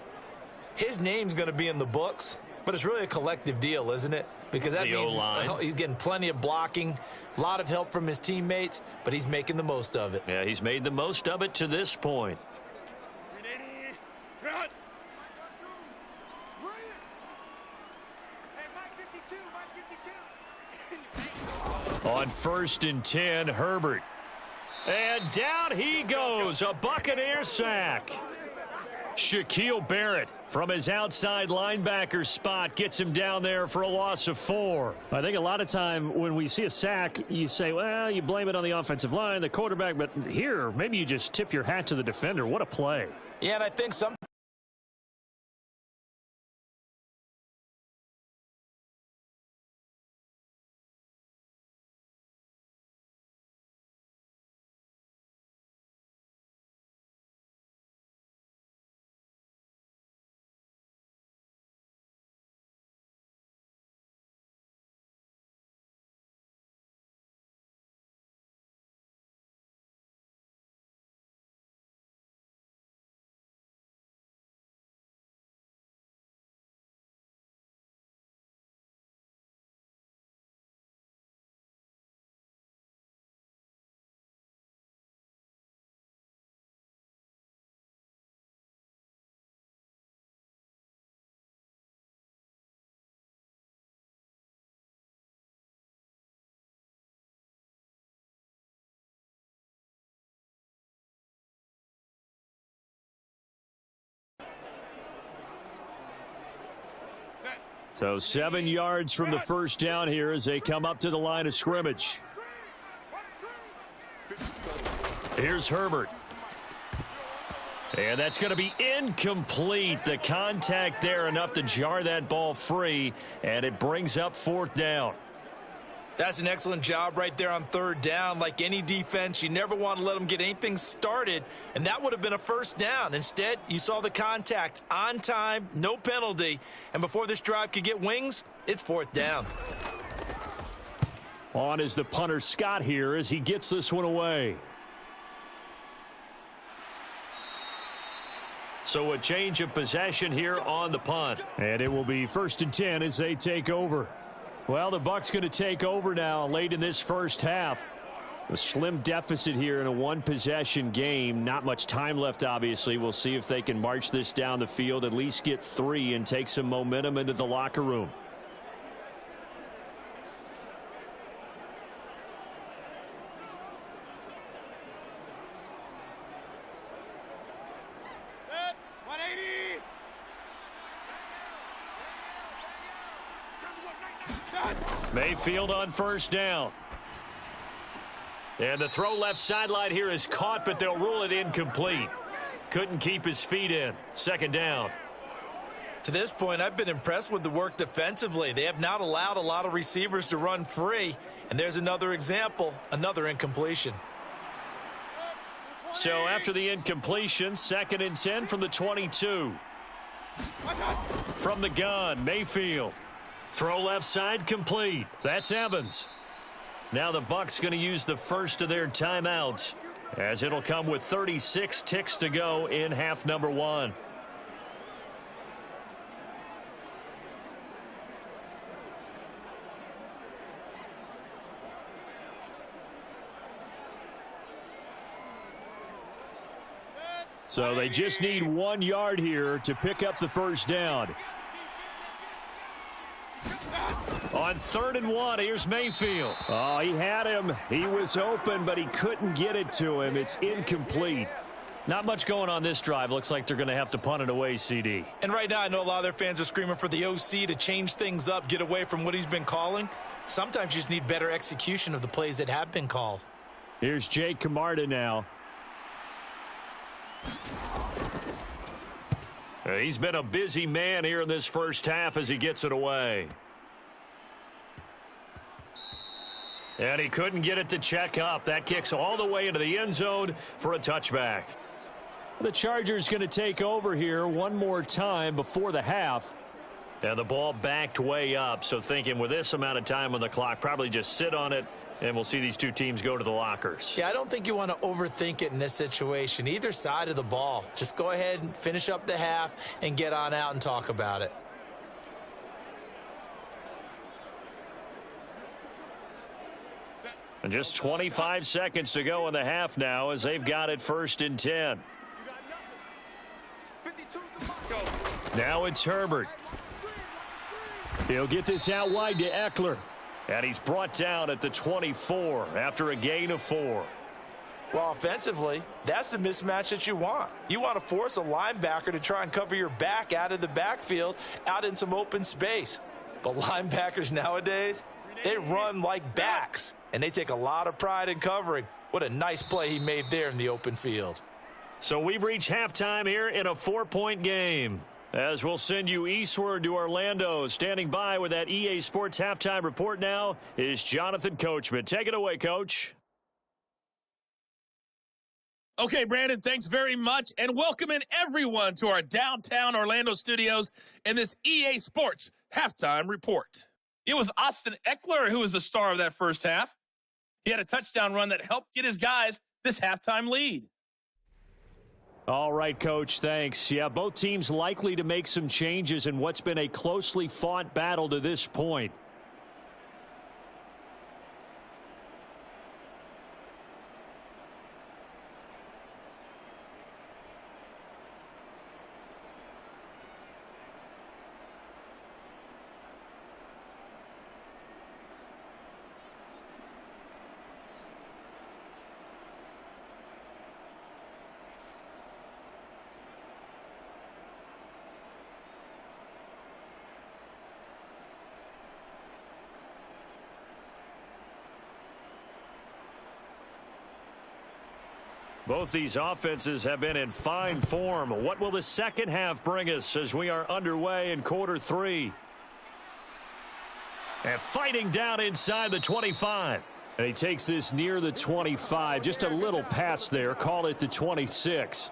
his name's going to be in the books, but it's really a collective deal, isn't it? Because that means he's getting plenty of blocking, a lot of help from his teammates, but he's making the most of it. Yeah, he's made the most of it to this point. On 1st and 10, Herbert. And down he goes, a Buccaneer sack. Shaquille Barrett from his outside linebacker spot gets him down there for a loss of 4. I think a lot of time when we see a sack, you say, well, you blame it on the offensive line, the quarterback, but here, maybe you just tip your hat to the defender. What a play. Yeah, and I think some So 7 yards from the first down here as they come up to the line of scrimmage. Here's Herbert. And that's going to be incomplete. The contact there enough to jar that ball free, and it brings up 4th down. That's an excellent job right there on 3rd down. Like any defense, you never want to let them get anything started, and that would have been a 1st down. Instead, you saw the contact on time, no penalty, and before this drive could get wings, it's 4th down. On is the punter Scott here as he gets this one away. So a change of possession here on the punt. And it will be 1st and 10 as they take over. Well, the Bucs going to take over now late in this first half. A slim deficit here in a 1-possession game. Not much time left, obviously. We'll see if they can march this down the field, at least get 3 and take some momentum into the locker room. Mayfield on 1st down. And the throw left sideline here is caught, but they'll rule it incomplete. Couldn't keep his feet in. 2nd down. To this point, I've been impressed with the work defensively. They have not allowed a lot of receivers to run free. And there's another example, another incompletion. So after the incompletion, 2nd and 10 from the 22. From the gun, Mayfield. Throw left side complete. That's Evans. Now the Bucs going to use the first of their timeouts, as it'll come with 36 ticks to go in half number 1. So they just need 1 yard here to pick up the 1st down. On 3rd and 1, here's Mayfield. Oh, he had him. He was open, but he couldn't get it to him. It's incomplete. Not much going on this drive. Looks like they're going to have to punt it away, CD. And right now, I know a lot of their fans are screaming for the OC to change things up, get away from what he's been calling. Sometimes you just need better execution of the plays that have been called. Here's Jake Camarda now. He's been a busy man here in this first half as he gets it away. And he couldn't get it to check up. That kicks all the way into the end zone for a touchback. The Chargers going to take over here one more time before the half. And the ball backed way up. So thinking with this amount of time on the clock, probably just sit on it, and we'll see these two teams go to the lockers. Yeah, I don't think you want to overthink it in this situation. Either side of the ball. Just go ahead and finish up the half and get on out and talk about it. And just 25 seconds to go in the half now as they've got it 1st and 10. Now it's Herbert. He'll get this out wide to Eckler. And he's brought down at the 24 after a gain of 4. Well, offensively, that's the mismatch that you want. You want to force a linebacker to try and cover your back out of the backfield, out in some open space. But linebackers nowadays, they run like backs, and they take a lot of pride in covering. What a nice play he made there in the open field. So we've reached halftime here in a 4-point game. As we'll send you eastward to Orlando. Standing by with that EA Sports halftime report now is Jonathan Coachman. Take it away, Coach. Okay, Brandon, thanks very much, and welcome in everyone to our downtown Orlando studios in this EA Sports halftime report. It was Austin Eckler who was the star of that first half. He had a touchdown run that helped get his guys this halftime lead. All right, Coach, thanks. Yeah, both teams likely to make some changes in what's been a closely fought battle to this point. Both these offenses have been in fine form. What will the second half bring us as we are underway in quarter 3? And fighting down inside the 25. And he takes this near the 25. Just a little pass there. Call it the 26.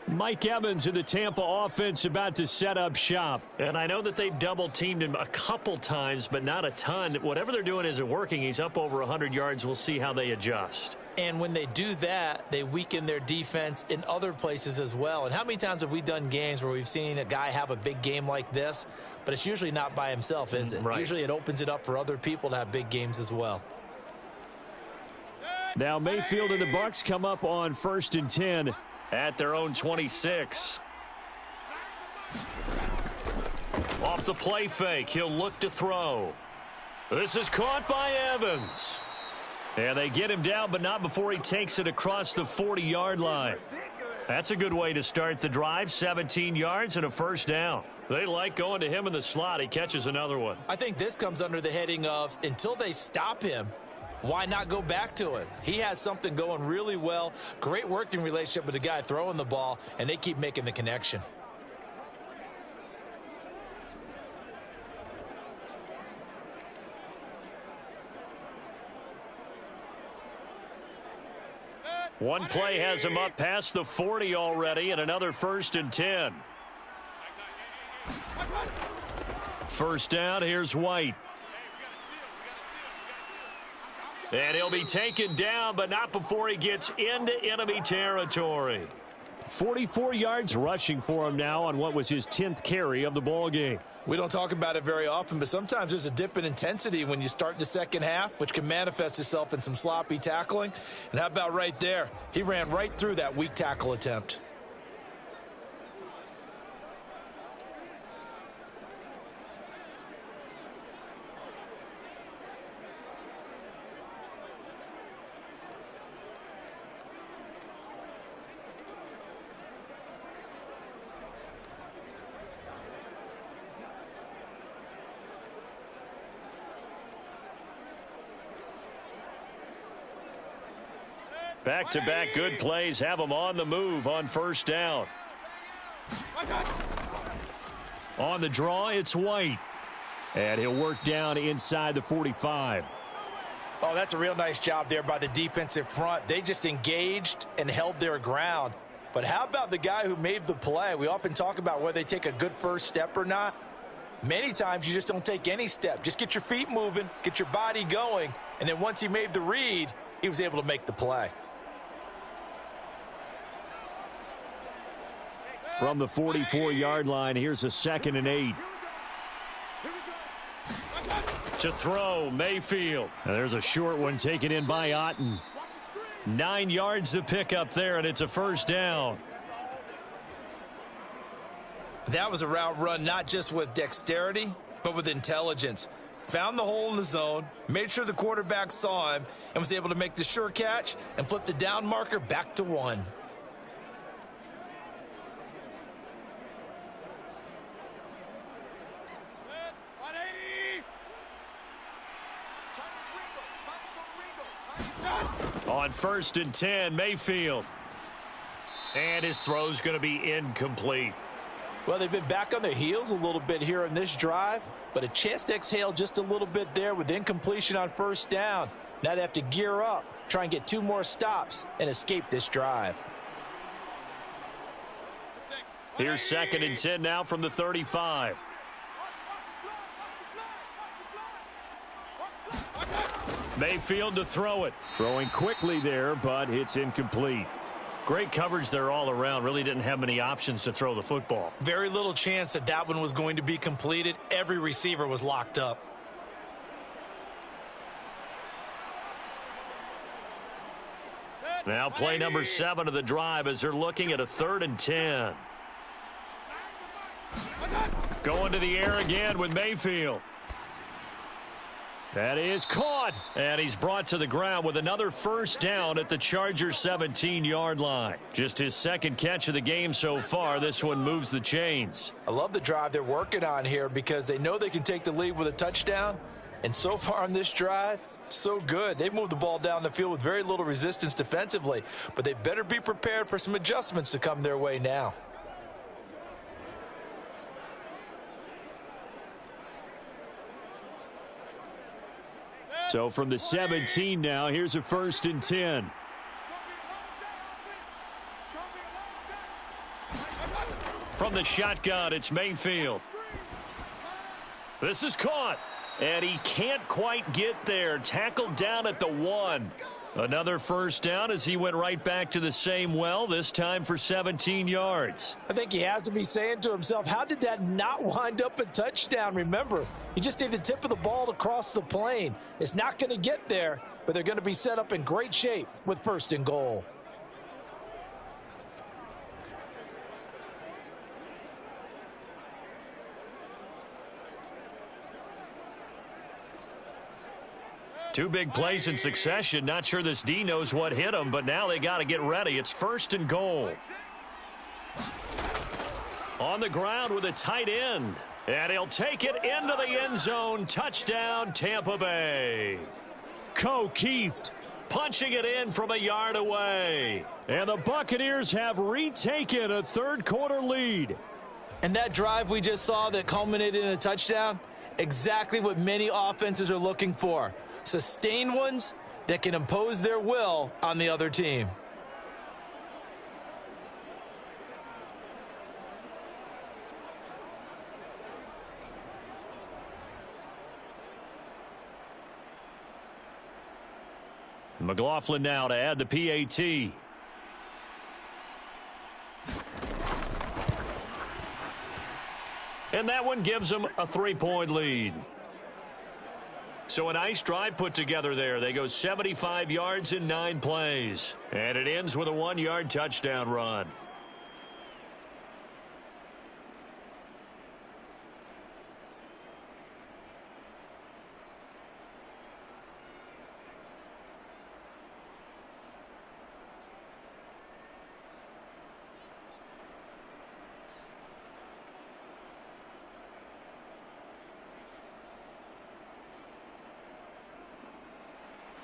Mike Evans in the Tampa offense about to set up shop. And I know that they've double-teamed him a couple times, but not a ton. Whatever they're doing isn't working. He's up over 100 yards. We'll see how they adjust. And when they do that, they weaken their defense in other places as well. And how many times have we done games where we've seen a guy have a big game like this, but it's usually not by himself, is it? Right. Usually it opens it up for other people to have big games as well. Now Mayfield and the Bucs come up on 1st and 10 at their own 26. Off the play fake, he'll look to throw. This is caught by Evans. And they get him down, but not before he takes it across the 40-yard line. That's a good way to start the drive. 17 yards and a first down. They like going to him in the slot. He catches another one. I think this comes under the heading of until they stop him, why not go back to it? He has something going really well. Great working relationship with the guy throwing the ball, and they keep making the connection. One play has him up past the 40 already, and another 1st and 10. First down, here's White. And he'll be taken down, but not before he gets into enemy territory. 44 yards rushing for him now on what was his 10th carry of the ball game. We don't talk about it very often, but sometimes there's a dip in intensity when you start the second half, which can manifest itself in some sloppy tackling. And how about right there? He ran right through that weak tackle attempt. Back-to-back good plays have him on the move on first down. On the draw, it's White. And he'll work down inside the 45. Oh, that's a real nice job there by the defensive front. They just engaged and held their ground. But how about the guy who made the play? We often talk about whether they take a good first step or not. Many times you just don't take any step. Just get your feet moving, get your body going, and then once he made the read, he was able to make the play. From the 44-yard line, here's a 2nd and 8. To throw, Mayfield. And there's a short one taken in by Otten. 9 yards to pick up there, and it's a first down. That was a route run not just with dexterity, but with intelligence. Found the hole in the zone, made sure the quarterback saw him, and was able to make the sure catch and flip the down marker back to 1. On 1st and 10, Mayfield. And his throw's going to be incomplete. Well, they've been back on their heels a little bit here in this drive, but a chance to exhale just a little bit there with incompletion on first down. Now they have to gear up, try and get 2 more stops, and escape this drive. Here's 2nd and 10 now from the 35. Mayfield to throw it. Throwing quickly there, but it's incomplete. Great coverage there all around. Really didn't have many options to throw the football. Very little chance that that one was going to be completed. Every receiver was locked up. Now play number 7 of the drive as they're looking at a 3rd and 10. Going to the air again with Mayfield. That is caught, and he's brought to the ground with another first down at the Chargers' 17-yard line. Just his 2nd catch of the game so far. This one moves the chains. I love the drive they're working on here because they know they can take the lead with a touchdown. And so far on this drive, So good. They moved the ball down the field with very little resistance defensively, but they better be prepared for some adjustments to come their way now. So from the 17 now, here's a 1st and 10. From the shotgun, it's Mayfield. This is caught, and he can't quite get there. Tackled down at the 1. Another 1st down as he went right back to the same well, this time for 17 yards. I think he has to be saying to himself, how did that not wind up a touchdown? Remember, he just need the tip of the ball to cross the plane. It's not going to get there, but they're going to be set up in great shape with 1st and goal. Two big plays in succession. Not sure this D knows what hit him, but now they got to get ready. It's 1st and goal. On the ground with a tight end. And he'll take it into the end zone. Touchdown, Tampa Bay. O'Keefe punching it in from a yard away. And the Buccaneers have retaken a 3rd quarter lead. And that drive we just saw that culminated in a touchdown, exactly what many offenses are looking for. Sustained ones that can impose their will on the other team. McLaughlin now to add the PAT. And that one gives them a 3-point lead. So a nice drive put together there. They go 75 yards in 9 plays. And it ends with a 1-yard touchdown run.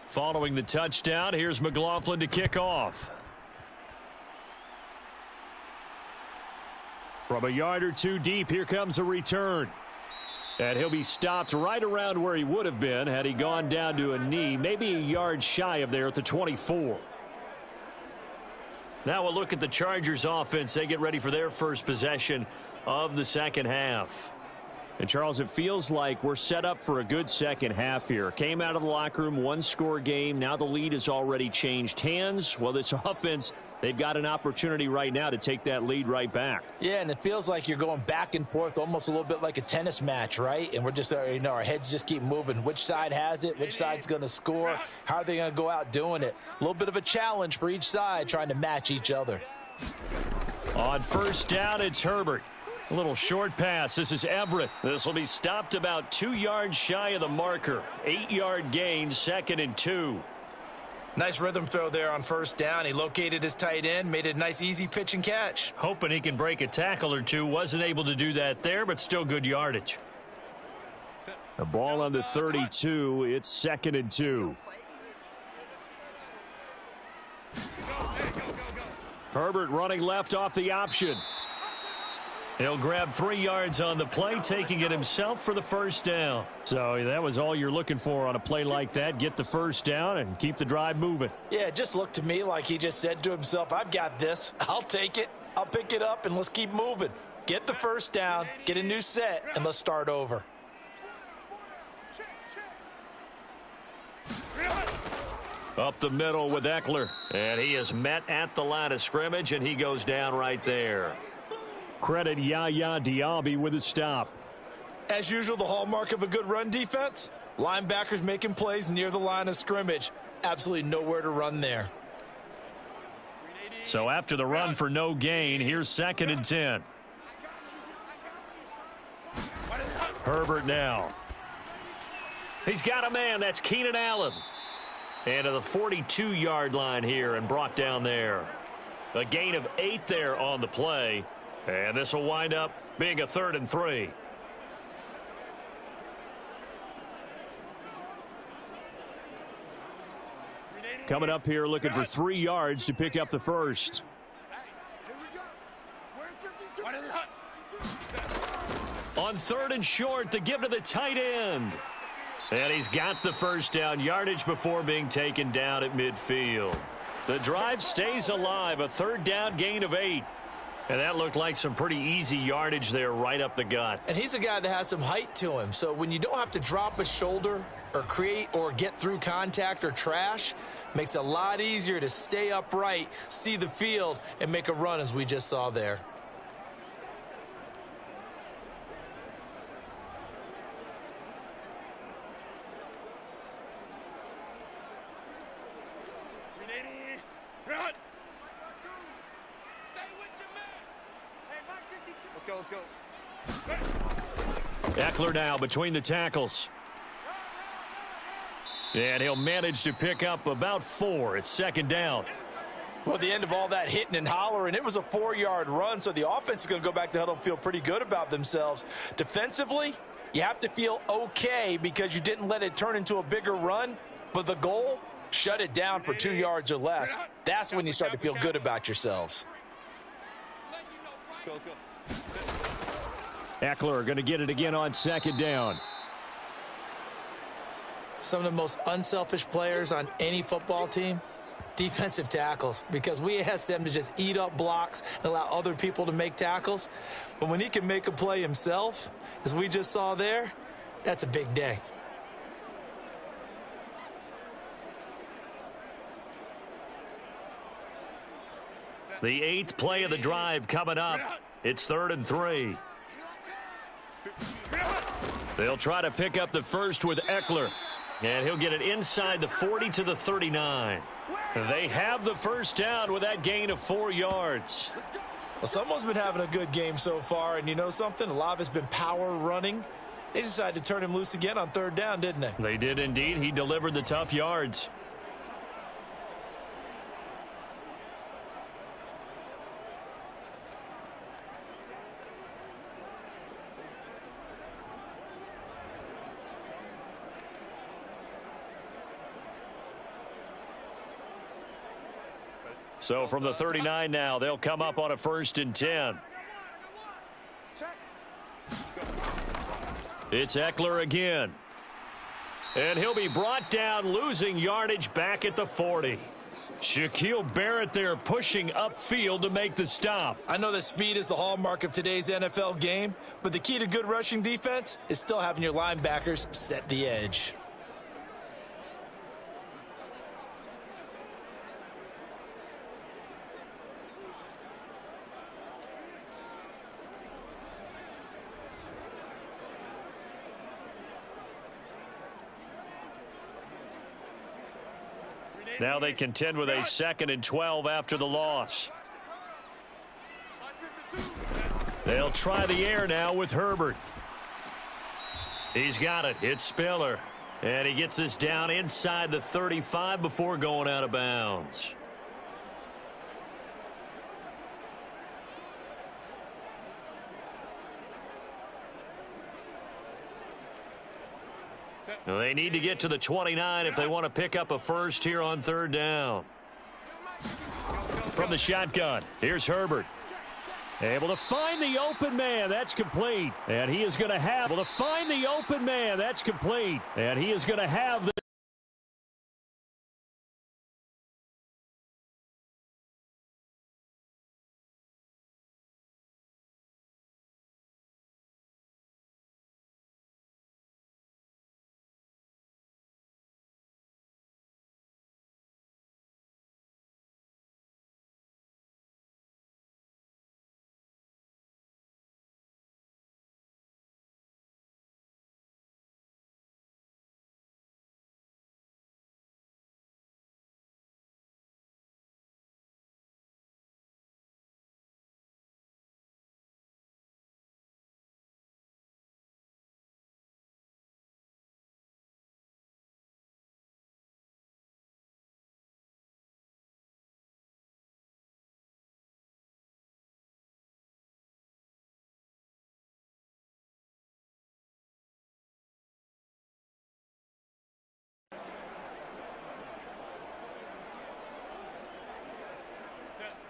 Following the touchdown, here's McLaughlin to kick off. From a yard or two deep, here comes a return. And he'll be stopped right around where he would have been had he gone down to a knee, maybe a yard shy of there at the 24. Now we'll look at the Chargers offense. They get ready for their first possession of the second half. And, Charles, it feels like we're set up for a good second half here. Came out of the locker room, 1-score game. Now the lead has already changed hands. Well, this offense, they've got an opportunity right now to take that lead right back. Yeah, and it feels like you're going back and forth almost a little bit like a tennis match, right? And we're just, our heads just keep moving. Which side has it? Which side's going to score? How are they going to go out doing it? A little bit of a challenge for each side trying to match each other. On 1st down, it's Herbert. A little short pass. This is Everett. This will be stopped about 2 yards shy of the marker. 8-yard gain, 2nd and 2. Nice rhythm throw there on 1st down. He located his tight end, made it a nice easy pitch and catch. Hoping he can break a tackle or two. Wasn't able to do that there, but still good yardage. The ball on the 32. It's 2nd and 2. Herbert running left off the option. He'll grab 3 yards on the play, taking it himself for the 1st down. So that was all you're looking for on a play like that. Get the 1st down and keep the drive moving. Yeah, it just looked to me like he just said to himself, I've got this. I'll take it. I'll pick it up, and let's keep moving. Get the 1st down, get a new set, and let's start over. Up the middle with Eckler. And he is met at the line of scrimmage, and he goes down right there. Credit Yaya Diaby with a stop. As usual, the hallmark of a good run defense, linebackers making plays near the line of scrimmage. Absolutely nowhere to run there. So after the run for no gain, here's 2nd and 10. Herbert now. He's got a man. That's Keenan Allen. And to the 42-yard line here and brought down there. A gain of 8 there on the play. And this will wind up being a 3rd and 3. Coming up here looking for 3 yards to pick up the first. Hey, here we go. Where's 52? On 3rd and short, the give to the tight end. And he's got the first down, yardage before being taken down at midfield. The drive stays alive, a 3rd down gain of 8. And that looked like some pretty easy yardage there right up the gut. And he's a guy that has some height to him. So when you don't have to drop a shoulder or create or get through contact or trash, makes it a lot easier to stay upright, see the field, and make a run as we just saw there. Eckler now between the tackles. And he'll manage to pick up about 4. It's 2nd down. Well, at the end of all that hitting and hollering, it was a 4-yard run, so the offense is going to go back to huddle and feel pretty good about themselves. Defensively, you have to feel okay because you didn't let it turn into a bigger run, but the goal, shut it down for 2 yards or less. That's when you start to feel good about yourselves. Eckler going to get it again on 2nd down. Some of the most unselfish players on any football team, defensive tackles, because we ask them to just eat up blocks and allow other people to make tackles. But when he can make a play himself, as we just saw there, that's a big day. The 8th play of the drive coming up. It's 3rd and 3. They'll try to pick up the first with Eckler. And he'll get it inside the 40 to the 39. They have the first down with that gain of 4 yards. Well, someone's been having a good game so far, and you know something? A lot of it's been power running. They decided to turn him loose again on 3rd down, didn't they? They did indeed. He delivered the tough yards. So from the 39 now, they'll come up on a 1st and 10. It's Eckler again. And he'll be brought down, losing yardage back at the 40. Shaquille Barrett there pushing upfield to make the stop. I know that speed is the hallmark of today's NFL game, but the key to good rushing defense is still having your linebackers set the edge. Now they contend with a 2nd and 12 after the loss. They'll try the air now with Herbert. He's got it. It's Spiller. And he gets this down inside the 35 before going out of bounds. They need to get to the 29 if they want to pick up a first here on 3rd down. From the shotgun, here's Herbert. Able to find the open man. That's complete. And he is going to have the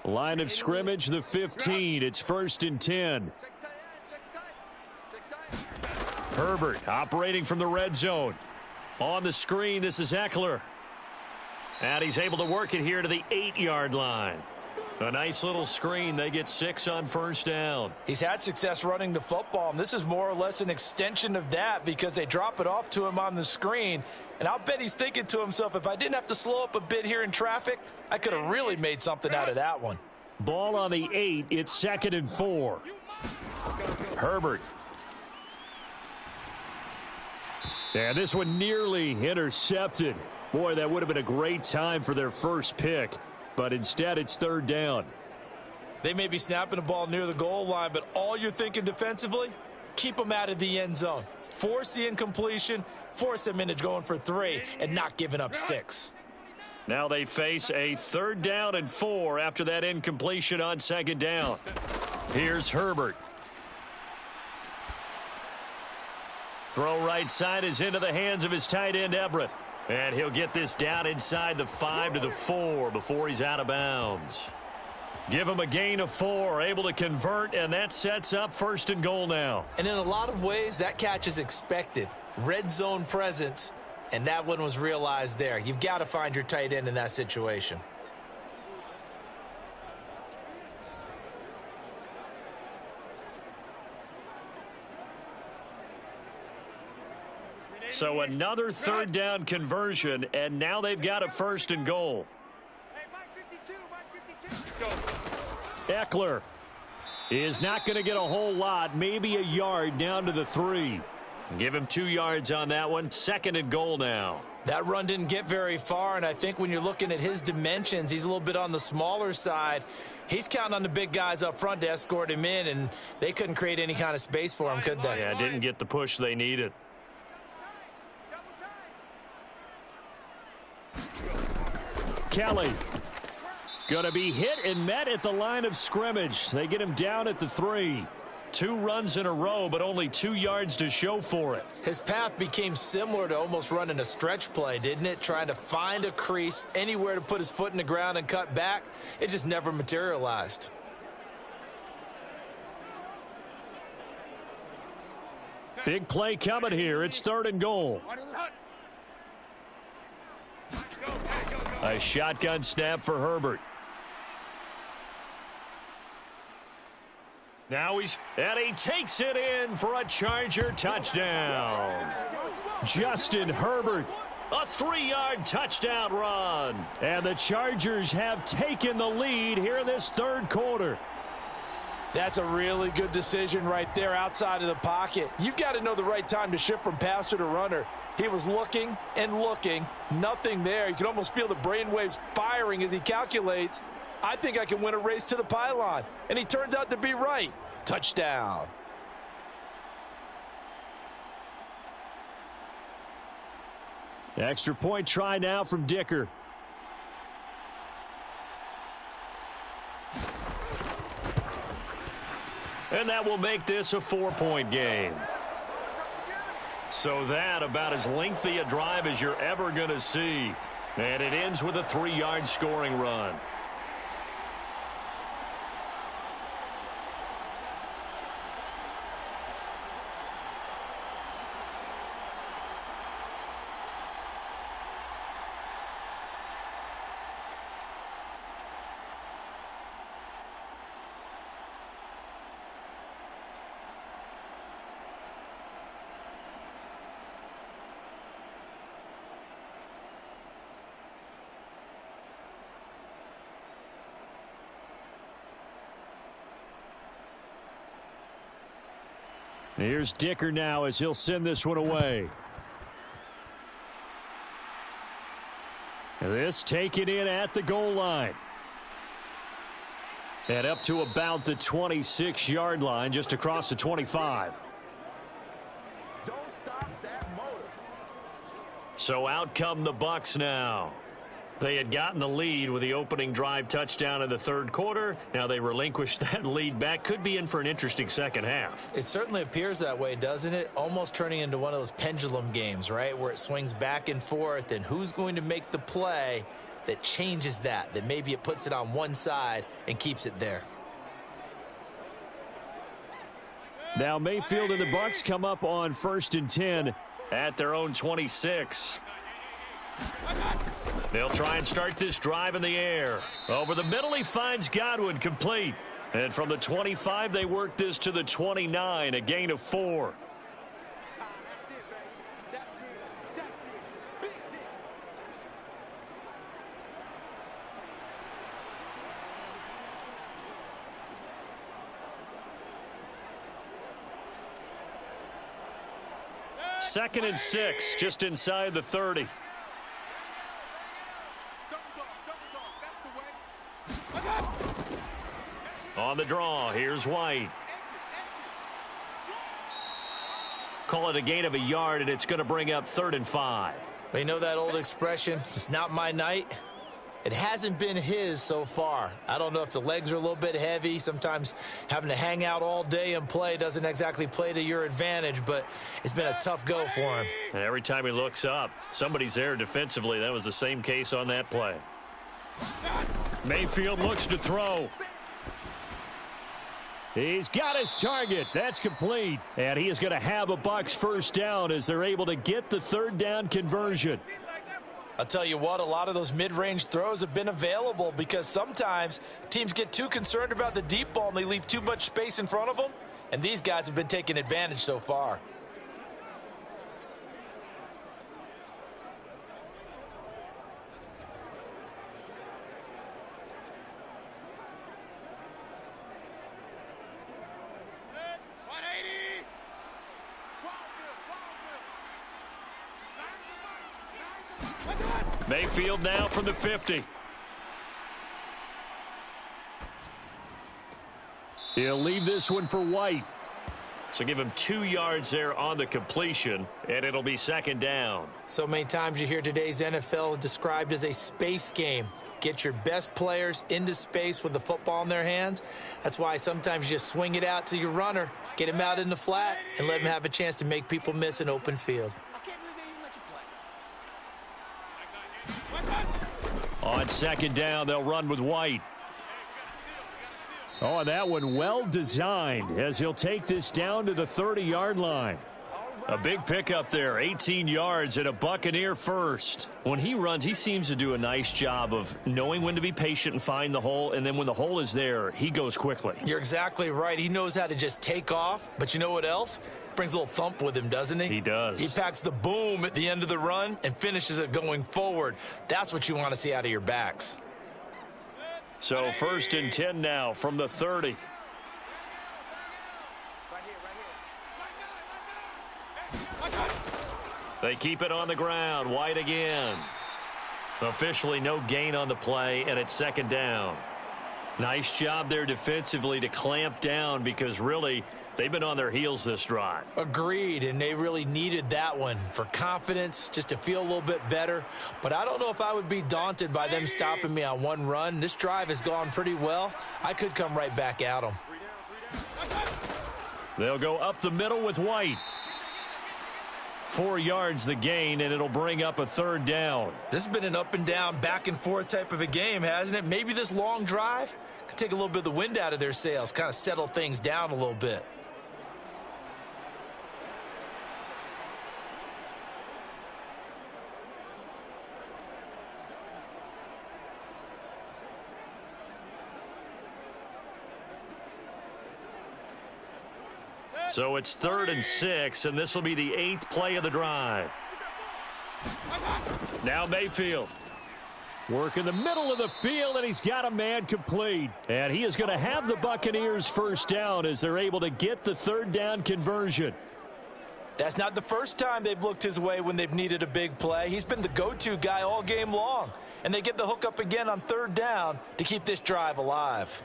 Line of scrimmage, the 15. It's 1st and 10. Herbert operating from the red zone. On the screen, this is Eckler. And he's able to work it here to the 8-yard line. A nice little screen. They get 6 on 1st down. He's had success running the football, and this is more or less an extension of that because they drop it off to him on the screen. And I'll bet he's thinking to himself, if I didn't have to slow up a bit here in traffic, I could have really made something out of that one. Ball on the 8. It's 2nd and 4. Herbert. And this one nearly intercepted. Boy, that would have been a great time for their first pick. But instead, it's 3rd down. They may be snapping the ball near the goal line, but all you're thinking defensively, keep them out of the end zone. Force the incompletion, force them into going for 3, and not giving up 6. Now they face a 3rd down and 4 after that incompletion on 2nd down. Here's Herbert. Throw right side is into the hands of his tight end, Everett. And he'll get this down inside the 5 to the 4 before he's out of bounds. Give him a gain of 4, able to convert, and that sets up 1st and goal now. And in a lot of ways, that catch is expected. Red zone presence, and that one was realized there. You've got to find your tight end in that situation. So another 3rd down conversion, and now they've got a 1st and goal. Eckler is not going to get a whole lot, maybe a yard down to the 3. Give him 2 yards on that one. 2nd and goal now. That run didn't get very far, and I think when you're looking at his dimensions, he's a little bit on the smaller side. He's counting on the big guys up front to escort him in, and they couldn't create any kind of space for him, could they? Yeah, didn't get the push they needed. Kelly going to be hit and met at the line of scrimmage. They get him down at the 3. 2 runs in a row, but only 2 yards to show for it. His path became similar to almost running a stretch play, didn't it? Trying to find a crease, anywhere to put his foot in the ground and cut back. It just never materialized. Big play coming here. It's 3rd and goal. A shotgun snap for Herbert. Now he takes it in for a Charger touchdown. Justin Herbert, a 3-yard touchdown run. And the Chargers have taken the lead here in this 3rd quarter. That's a really good decision right there outside of the pocket. You've got to know the right time to shift from passer to runner. He was looking and looking, nothing there. You can almost feel the brainwaves firing as he calculates, I think I can win a race to the pylon. And he turns out to be right. Touchdown. Extra point try now from Dicker. And that will make this a 4-point game. So that about as lengthy a drive as you're ever going to see. And it ends with a 3-yard scoring run. Here's Dicker now as he'll send this one away. This taken in at the goal line. And up to about the 26-yard line, just across the 25. Don't stop that motor. So out come the Bucs now. They had gotten the lead with the opening drive touchdown in the 3rd quarter. Now they relinquished that lead back. Could be in for an interesting second half. It certainly appears that way, doesn't it? Almost turning into one of those pendulum games, right? Where it swings back and forth, and who's going to make the play that changes that maybe it puts it on one side and keeps it there. Now Mayfield and the Bucs come up on 1st and 10 at their own 26. They'll try and start this drive in the air. Over the middle, he finds Godwin, complete. And from the 25, they work this to the 29, a gain of 4. Second and 6, just inside the 30. On the draw, here's White. Call it a gain of a yard, and it's going to bring up 3rd and 5. Well, you know that old expression, it's not my night? It hasn't been his so far. I don't know if the legs are a little bit heavy. Sometimes having to hang out all day and play doesn't exactly play to your advantage, but it's been a tough go for him. And every time he looks up, somebody's there defensively. That was the same case on that play. Mayfield looks to throw. He's got his target. That's complete. And he is going to have a Bucs first down as they're able to get the 3rd down conversion. I'll tell you what, a lot of those mid-range throws have been available because sometimes teams get too concerned about the deep ball and they leave too much space in front of them. And these guys have been taking advantage so far. Mayfield now from the 50. He'll leave this one for White. So give him 2 yards there on the completion, and it'll be 2nd down. So many times you hear today's NFL described as a space game. Get your best players into space with the football in their hands. That's why sometimes you just swing it out to your runner, get him out in the flat, and let him have a chance to make people miss an open field. On 2nd down, they'll run with White. Oh, and that one well designed as he'll take this down to the 30-yard line. A big pickup there, 18 yards and a Buccaneer first. When he runs, he seems to do a nice job of knowing when to be patient and find the hole, and then when the hole is there, he goes quickly. You're exactly right. He knows how to just take off, but you know what else? Brings a little thump with him, doesn't he? He does. He packs the boom at the end of the run and finishes it going forward. That's what you want to see out of your backs. So 1st and 10 now from the 30. They keep it on the ground. White again. Officially no gain on the play, and it's 2nd down. Nice job there defensively to clamp down because really they've been on their heels this drive. Agreed, and they really needed that one for confidence, just to feel a little bit better. But I don't know if I would be daunted by them stopping me on one run. This drive has gone pretty well. I could come right back at them. They'll go up the middle with White. 4 yards the gain, and it'll bring up a 3rd down. This has been an up and down, back and forth type of a game, hasn't it? Maybe this long drive could take a little bit of the wind out of their sails, kind of settle things down a little bit. So it's 3rd and 6, and this will be the 8th play of the drive. Now Mayfield. Work in the middle of the field, and he's got a man complete. And he is going to have the Buccaneers first down as they're able to get the 3rd down conversion. That's not the first time they've looked his way when they've needed a big play. He's been the go-to guy all game long. And they get the hook up again on 3rd down to keep this drive alive.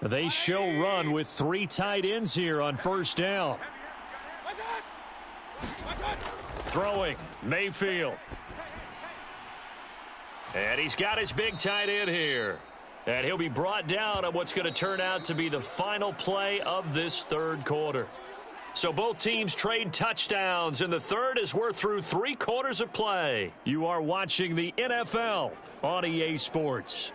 They show run with 3 tight ends here on 1st down. Throwing, Mayfield. And he's got his big tight end here. And he'll be brought down on what's going to turn out to be the final play of this third quarter. So both teams trade touchdowns in the third as we're through 3 quarters of play. You are watching the NFL on EA Sports.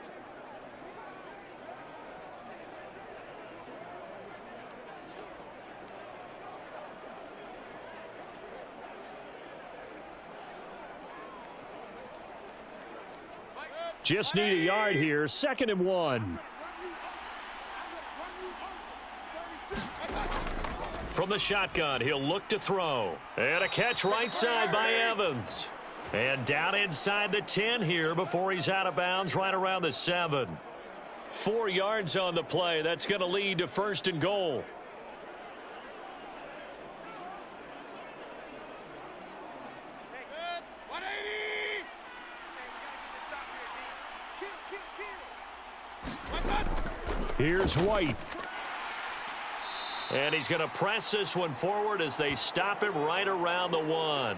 Just need a yard here. 2nd and 1. From the shotgun, he'll look to throw. And a catch right side by Evans. And down inside the 10 here before he's out of bounds right around the 7. 4 yards on the play. That's going to lead to 1st and goal. Here's White. And he's going to press this one forward as they stop him right around the 1.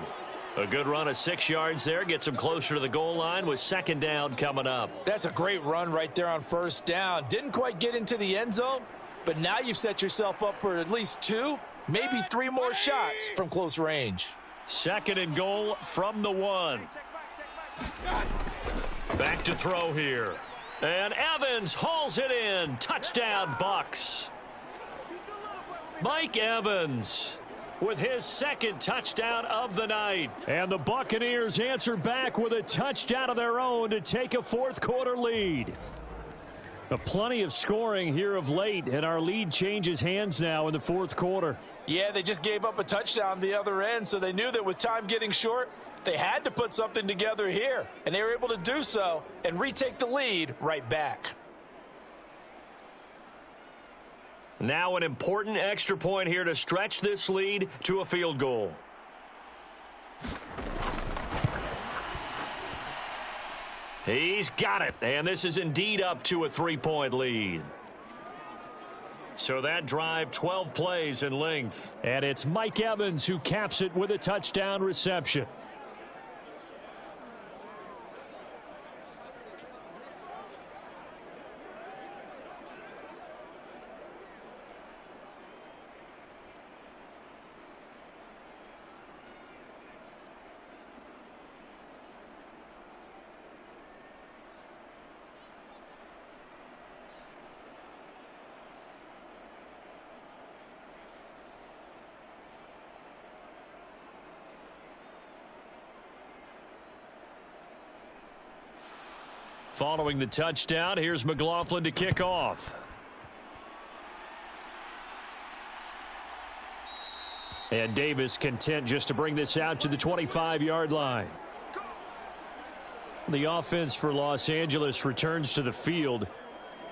A good run of 6 yards there. Gets him closer to the goal line with 2nd down coming up. That's a great run right there on 1st down. Didn't quite get into the end zone, but now you've set yourself up for at least 2, maybe 3 more shots from close range. 2nd and goal from the 1. Back to throw here. And Evans hauls it in. Touchdown, Bucks. Mike Evans with his 2nd touchdown of the night. And the Buccaneers answer back with a touchdown of their own to take a 4th quarter lead. Plenty of scoring here of late, and our lead changes hands now in the 4th quarter. Yeah, they just gave up a touchdown the other end, so they knew that with time getting short, they had to put something together here, and they were able to do so and retake the lead right back. Now an important extra point here to stretch this lead to a field goal. He's got it, and this is indeed up to a 3-point lead. So that drive, 12 plays in length. And it's Mike Evans who caps it with a touchdown reception. Following the touchdown, here's McLaughlin to kick off. And Davis content just to bring this out to the 25-yard line. The offense for Los Angeles returns to the field,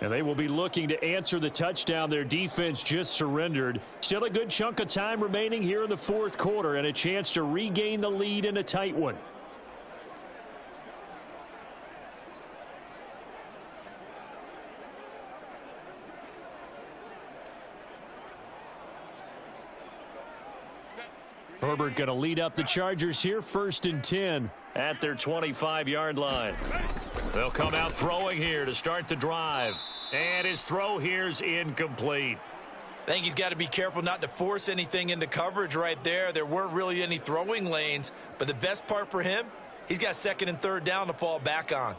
and they will be looking to answer the touchdown their defense just surrendered. Still a good chunk of time remaining here in the 4th quarter and a chance to regain the lead in a tight one. Herbert going to lead up the Chargers here, 1st and 10 at their 25-yard line. They'll come out throwing here to start the drive. And his throw here's incomplete. I think he's got to be careful not to force anything into coverage right there. There weren't really any throwing lanes, but the best part for him, he's got 2nd and 3rd down to fall back on.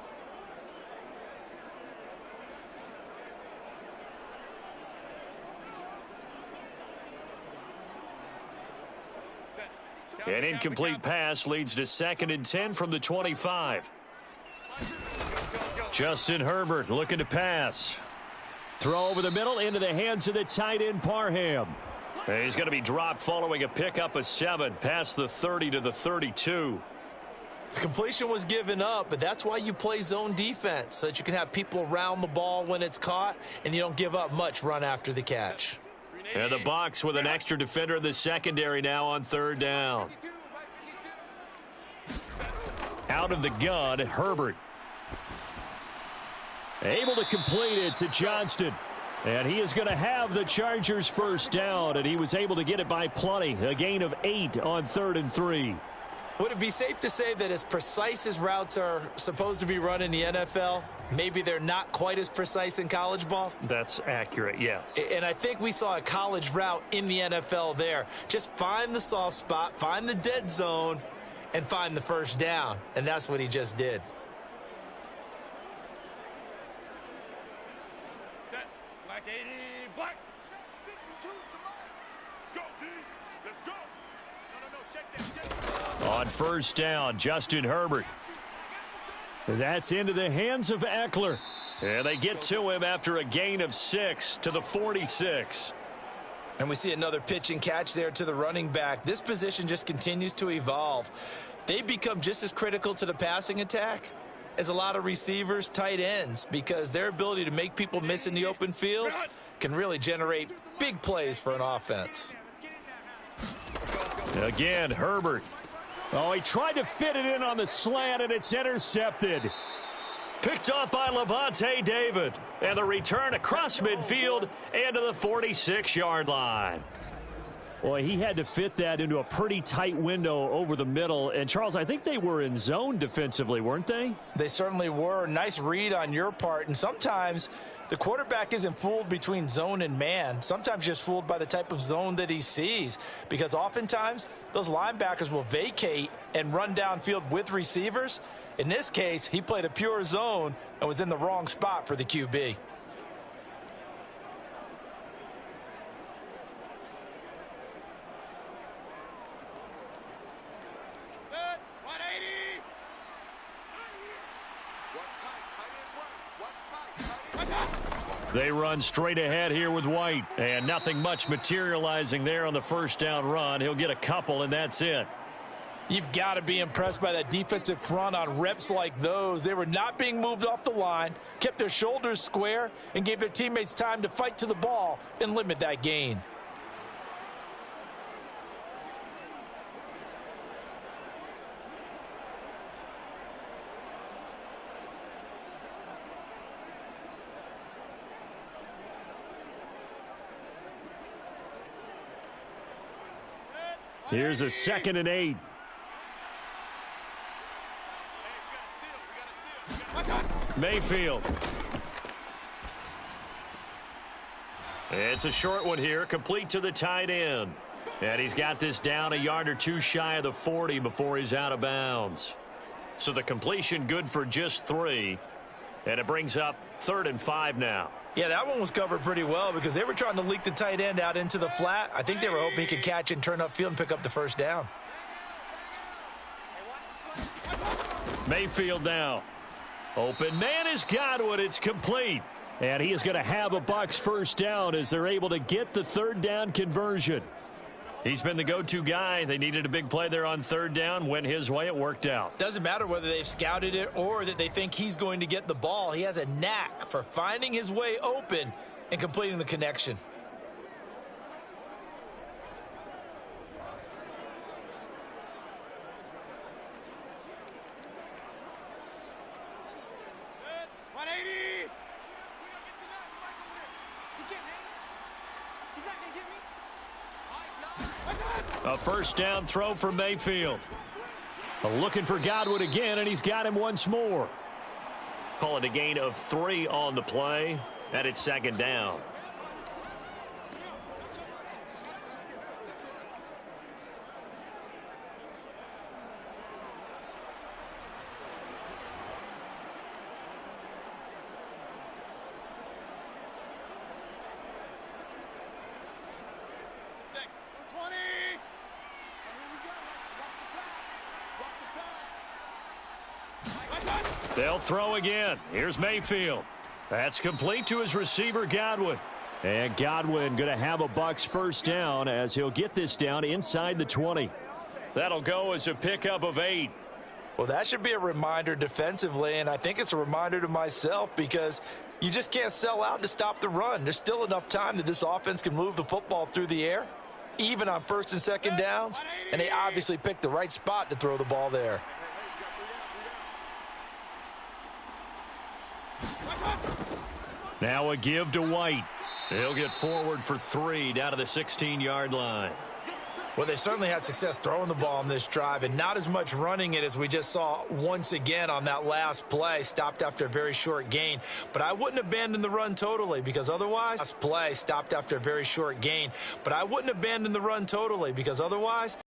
An incomplete pass leads to 2nd and 10 from the 25. Justin Herbert looking to pass. Throw over the middle into the hands of the tight end Parham. He's going to be dropped following a pickup of 7 past the 30 to the 32. The completion was given up, but that's why you play zone defense, so that you can have people around the ball when it's caught and you don't give up much run after the catch. And the Bucs with an extra defender in the secondary now on 3rd down. Out of the gun, Herbert. Able to complete it to Johnston. And he is going to have the Chargers 1st down, and he was able to get it by plenty. A gain of 8 on 3rd and 3. Would it be safe to say that as precise as routes are supposed to be run in the NFL, maybe they're not quite as precise in college ball? That's accurate, yes. And I think we saw a college route in the NFL there. Just find the soft spot, find the dead zone, and find the first down. And that's what he just did. Set. Black 80. Black. Check 52's the mark. Let's go, D. Let's go. No. Check that. On first down, Justin Herbert. That's into the hands of Eckler. And they get to him after a gain of 6 to the 46. And we see another pitch and catch there to the running back. This position just continues to evolve. They become just as critical to the passing attack as a lot of receivers, tight ends, because their ability to make people miss in the open field can really generate big plays for an offense. Again, Herbert. Oh, he tried to fit it in on the slant, and it's intercepted. Picked up by Levante David. And the return across midfield and to the 46-yard line. Boy, he had to fit that into a pretty tight window over the middle. And, Charles, I think they were in zone defensively, weren't they? They certainly were. Nice read on your part. And sometimes the quarterback isn't fooled between zone and man. Sometimes just fooled by the type of zone that he sees. Because oftentimes those linebackers will vacate and run downfield with receivers. In this case, he played a pure zone and was in the wrong spot for the QB. They run straight ahead here with White. And nothing much materializing there on the first down run. He'll get a couple, and that's it. You've got to be impressed by that defensive front on reps like those. They were not being moved off the line, kept their shoulders square, and gave their teammates time to fight to the ball and limit that gain. Here's a 2nd and 8. Mayfield. It's a short one here, complete to the tight end. And he's got this down a yard or two shy of the 40 before he's out of bounds. So the completion good for just 3. And it brings up 3rd and 5 now. Yeah, that one was covered pretty well because they were trying to leak the tight end out into the flat. I think they were hoping he could catch and turn upfield and pick up the first down. Mayfield now. Open man is Godwin. It's complete. And he is going to have a Bucs first down as they're able to get the 3rd down conversion. He's been the go-to guy. They needed a big play there on 3rd down. Went his way. It worked out. Doesn't matter whether they've scouted it or that they think he's going to get the ball. He has a knack for finding his way open and completing the connection. A first down throw for Mayfield. Looking for Godwin again, and he's got him once more. Call it a gain of 3 on the play, and it's 2nd down. They'll throw again. Here's Mayfield. That's complete to his receiver, Godwin. And Godwin going to have a Bucs first down as he'll get this down inside the 20. That'll go as a pickup of 8. Well, that should be a reminder defensively, and I think it's a reminder to myself because you just can't sell out to stop the run. There's still enough time that this offense can move the football through the air, even on 1st and 2nd downs, and they obviously picked the right spot to throw the ball there. Now a give to White. He'll get forward for 3 down to the 16-yard line. Well, they certainly had success throwing the ball on this drive and not as much running it as we just saw once again on that last play. Stopped after a very short gain. But I wouldn't abandon the run totally because otherwise, last play stopped after a very short gain. But I wouldn't abandon the run totally because otherwise,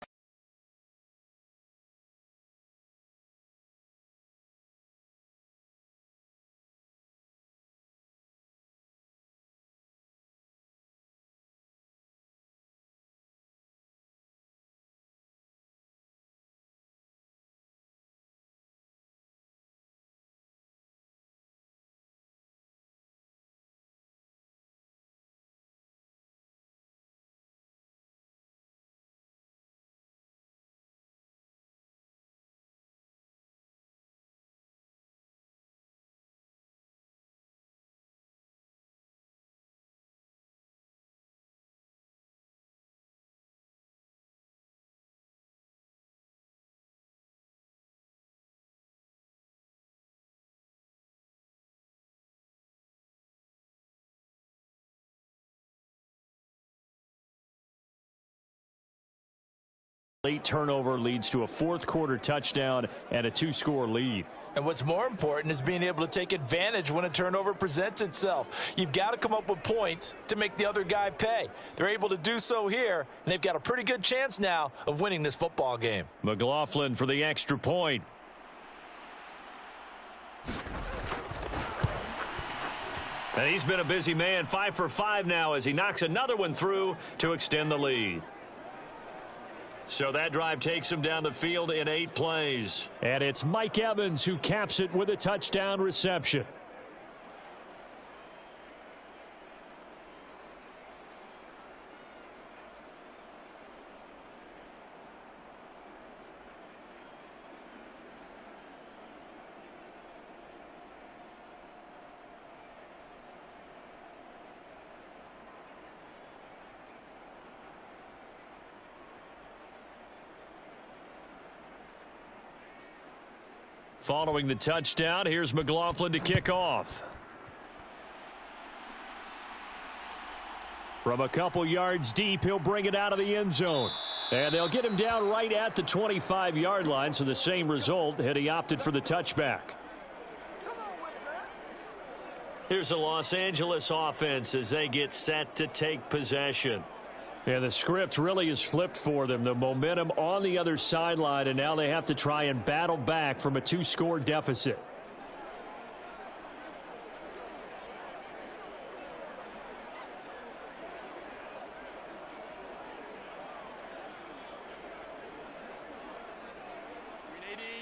late turnover leads to a fourth quarter touchdown and a 2-score lead. and what's more important is being able to take advantage when a turnover presents itself. You've got to come up with points to make the other guy pay. They're able to do so here, and they've got a pretty good chance now of winning this football game. McLaughlin for the extra point. And he's been a busy man, 5 for 5 now as he knocks another one through to extend the lead. So that drive takes him down the field in 8 plays. And it's Mike Evans who caps it with a touchdown reception. Following the touchdown, here's McLaughlin to kick off. From a couple yards deep, he'll bring it out of the end zone. And they'll get him down right at the 25-yard line, so the same result had he opted for the touchback. Here's the Los Angeles offense as they get set to take possession. And the script really is flipped for them. The momentum on the other sideline, and now they have to try and battle back from a 2-score deficit.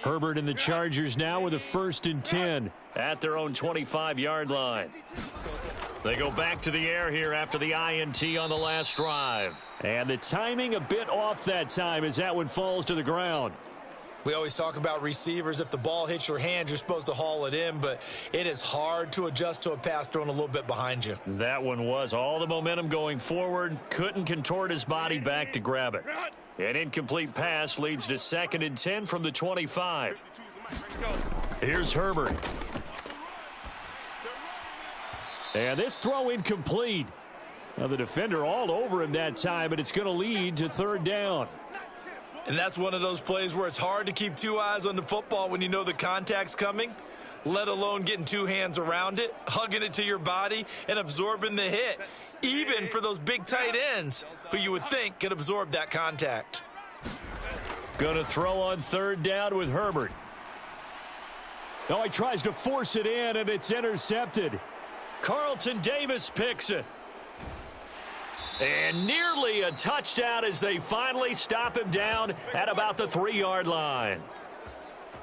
Herbert and the Chargers now with a 1st and 10 at their own 25-yard line. They go back to the air here after the INT on the last drive. And the timing a bit off that time as that one falls to the ground. We always talk about receivers. If the ball hits your hand, you're supposed to haul it in, but it is hard to adjust to a pass thrown a little bit behind you. That one was all the momentum going forward. Couldn't contort his body back to grab it. An incomplete pass leads to 2nd and 10 from the 25. Here's Herbert. And this throw incomplete. Now the defender all over him that time, but it's going to lead to 3rd down. And that's one of those plays where it's hard to keep 2 eyes on the football when you know the contact's coming, let alone getting 2 hands around it, hugging it to your body, and absorbing the hit, even for those big tight ends who you would think could absorb that contact. Going to throw on 3rd down with Herbert. Oh, he tries to force it in, and it's intercepted. Carlton Davis picks it. And nearly a touchdown as they finally stop him down at about the 3-yard line.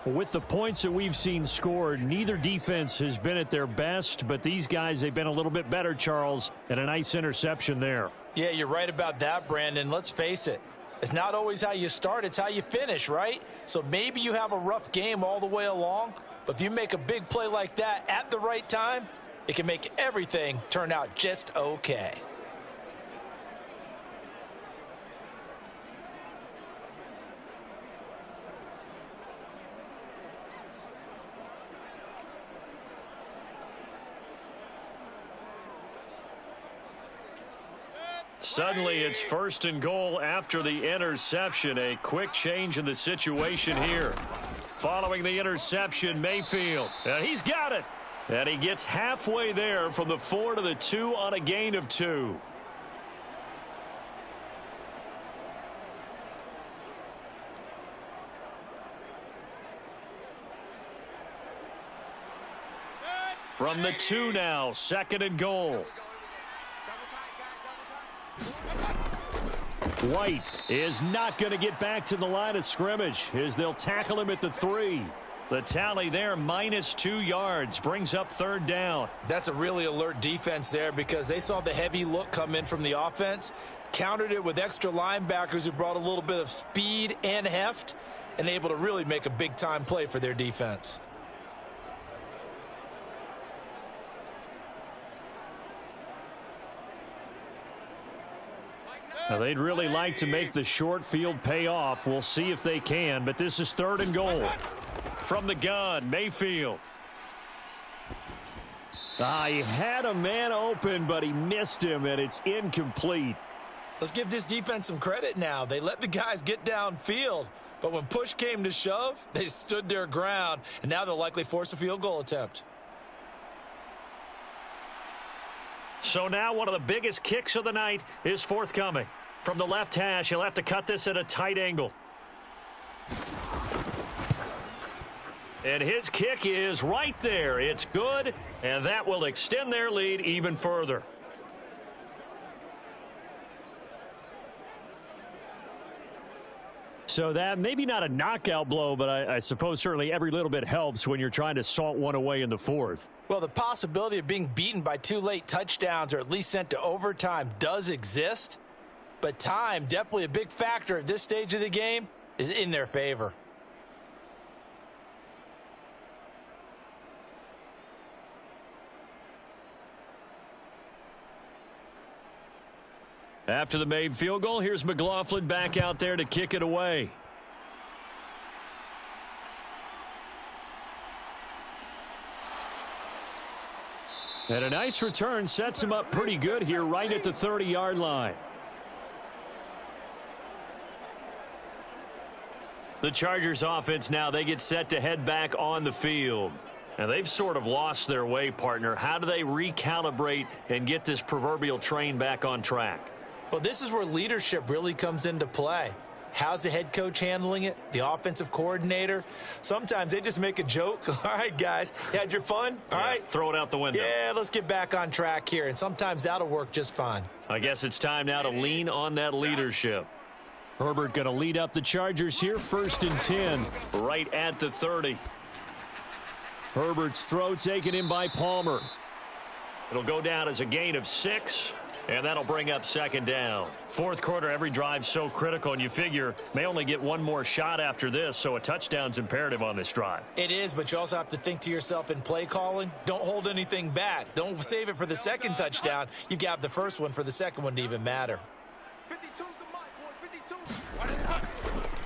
With the points that we've seen scored, neither defense has been at their best, but these guys, they've been a little bit better, Charles, and a nice interception there. Yeah, you're right about that, Brandon. Let's face it. It's not always how you start, it's how you finish, right? So maybe you have a rough game all the way along, but if you make a big play like that at the right time, it can make everything turn out just okay. Suddenly it's 1st and goal after the interception. A quick change in the situation here. Following the interception, Mayfield. And he's got it. And he gets halfway there from the 4 to the 2 on a gain of 2. From the 2 now, 2nd and goal. White is not going to get back to the line of scrimmage as they'll tackle him at the 3. The tally there, -2 yards, brings up 3rd down. That's a really alert defense there because they saw the heavy look come in from the offense, countered it with extra linebackers who brought a little bit of speed and heft, and able to really make a big-time play for their defense. Now, they'd really like to make the short field pay off. We'll see if they can, but this is 3rd and goal. From the gun, Mayfield. He had a man open, but he missed him, and it's incomplete. Let's give this defense some credit now. They let the guys get downfield, but when push came to shove, they stood their ground, and now they'll likely force a field goal attempt. So now one of the biggest kicks of the night is forthcoming. From the left hash, he'll have to cut this at a tight angle. And his kick is right there. It's good, and that will extend their lead even further. So that maybe not a knockout blow, but I suppose certainly every little bit helps when you're trying to salt one away in the 4th. Well, the possibility of being beaten by 2 late touchdowns or at least sent to overtime does exist, but time, definitely a big factor at this stage of the game, is in their favor. After the made field goal, here's McLaughlin back out there to kick it away. And a nice return sets him up pretty good here right at the 30-yard line. The Chargers offense now, they get set to head back on the field. And they've sort of lost their way, partner. How do they recalibrate and get this proverbial train back on track? Well, this is where leadership really comes into play. How's the head coach handling it? The offensive coordinator? Sometimes they just make a joke. All right, guys, you had your fun? All right. Throw it out the window. Yeah, let's get back on track here. And sometimes that'll work just fine. I guess it's time now to lean on that leadership. Herbert going to lead up the Chargers here, 1st and 10. Right at the 30. Herbert's throw taken in by Palmer. It'll go down as a gain of 6. And that'll bring up 2nd down. 4th quarter, every drive's so critical, and you figure may only get one more shot after this, so a touchdown's imperative on this drive. It is, but you also have to think to yourself in play calling, don't hold anything back. Don't save it for the second touchdown. You've got the first one for the second one to even matter. 52's the mic, boys.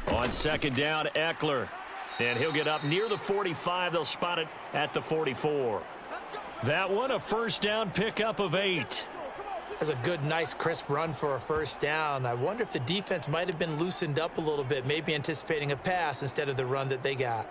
52. On 2nd down, Eckler. And he'll get up near the 45. They'll spot it at the 44. That one, a 1st down pickup of 8. That's a good, nice, crisp run for a 1st down. I wonder if the defense might have been loosened up a little bit, maybe anticipating a pass instead of the run that they got.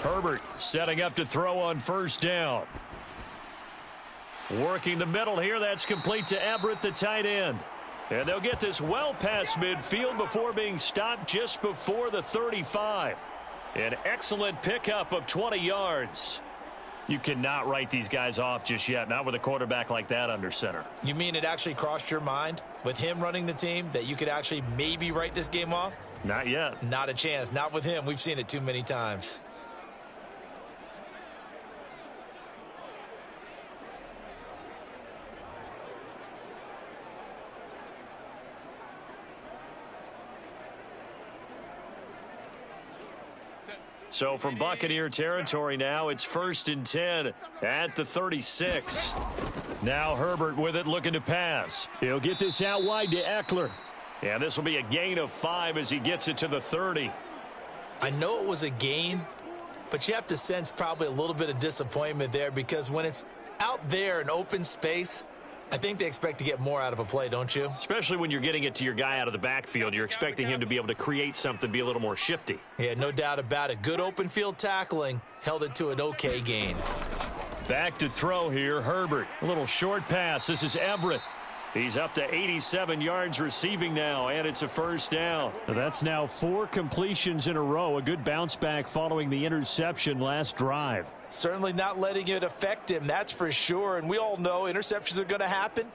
Herbert setting up to throw on 1st down. Working the middle here. That's complete to Everett, the tight end. And they'll get this well past midfield before being stopped just before the 35. An excellent pickup of 20 yards. You cannot write these guys off just yet, not with a quarterback like that under center. You mean it actually crossed your mind with him running the team that you could actually maybe write this game off? Not yet. Not a chance. Not with him. We've seen it too many times. So from Buccaneer territory now, it's 1st and 10 at the 36. Now Herbert with it, looking to pass. He'll get this out wide to Eckler. And this will be a gain of 5 as he gets it to the 30. I know it was a gain, but you have to sense probably a little bit of disappointment there because when it's out there in open space, I think they expect to get more out of a play, don't you? Especially when you're getting it to your guy out of the backfield. You're expecting him to be able to create something, be a little more shifty. Yeah, no doubt about it. Good open field tackling held it to an okay gain. Back to throw here, Herbert. A little short pass. This is Everett. He's up to 87 yards receiving now, and it's a first down. That's now 4 completions in a row. A good bounce back following the interception last drive. Certainly not letting it affect him, that's for sure. And we all know interceptions are going to happen.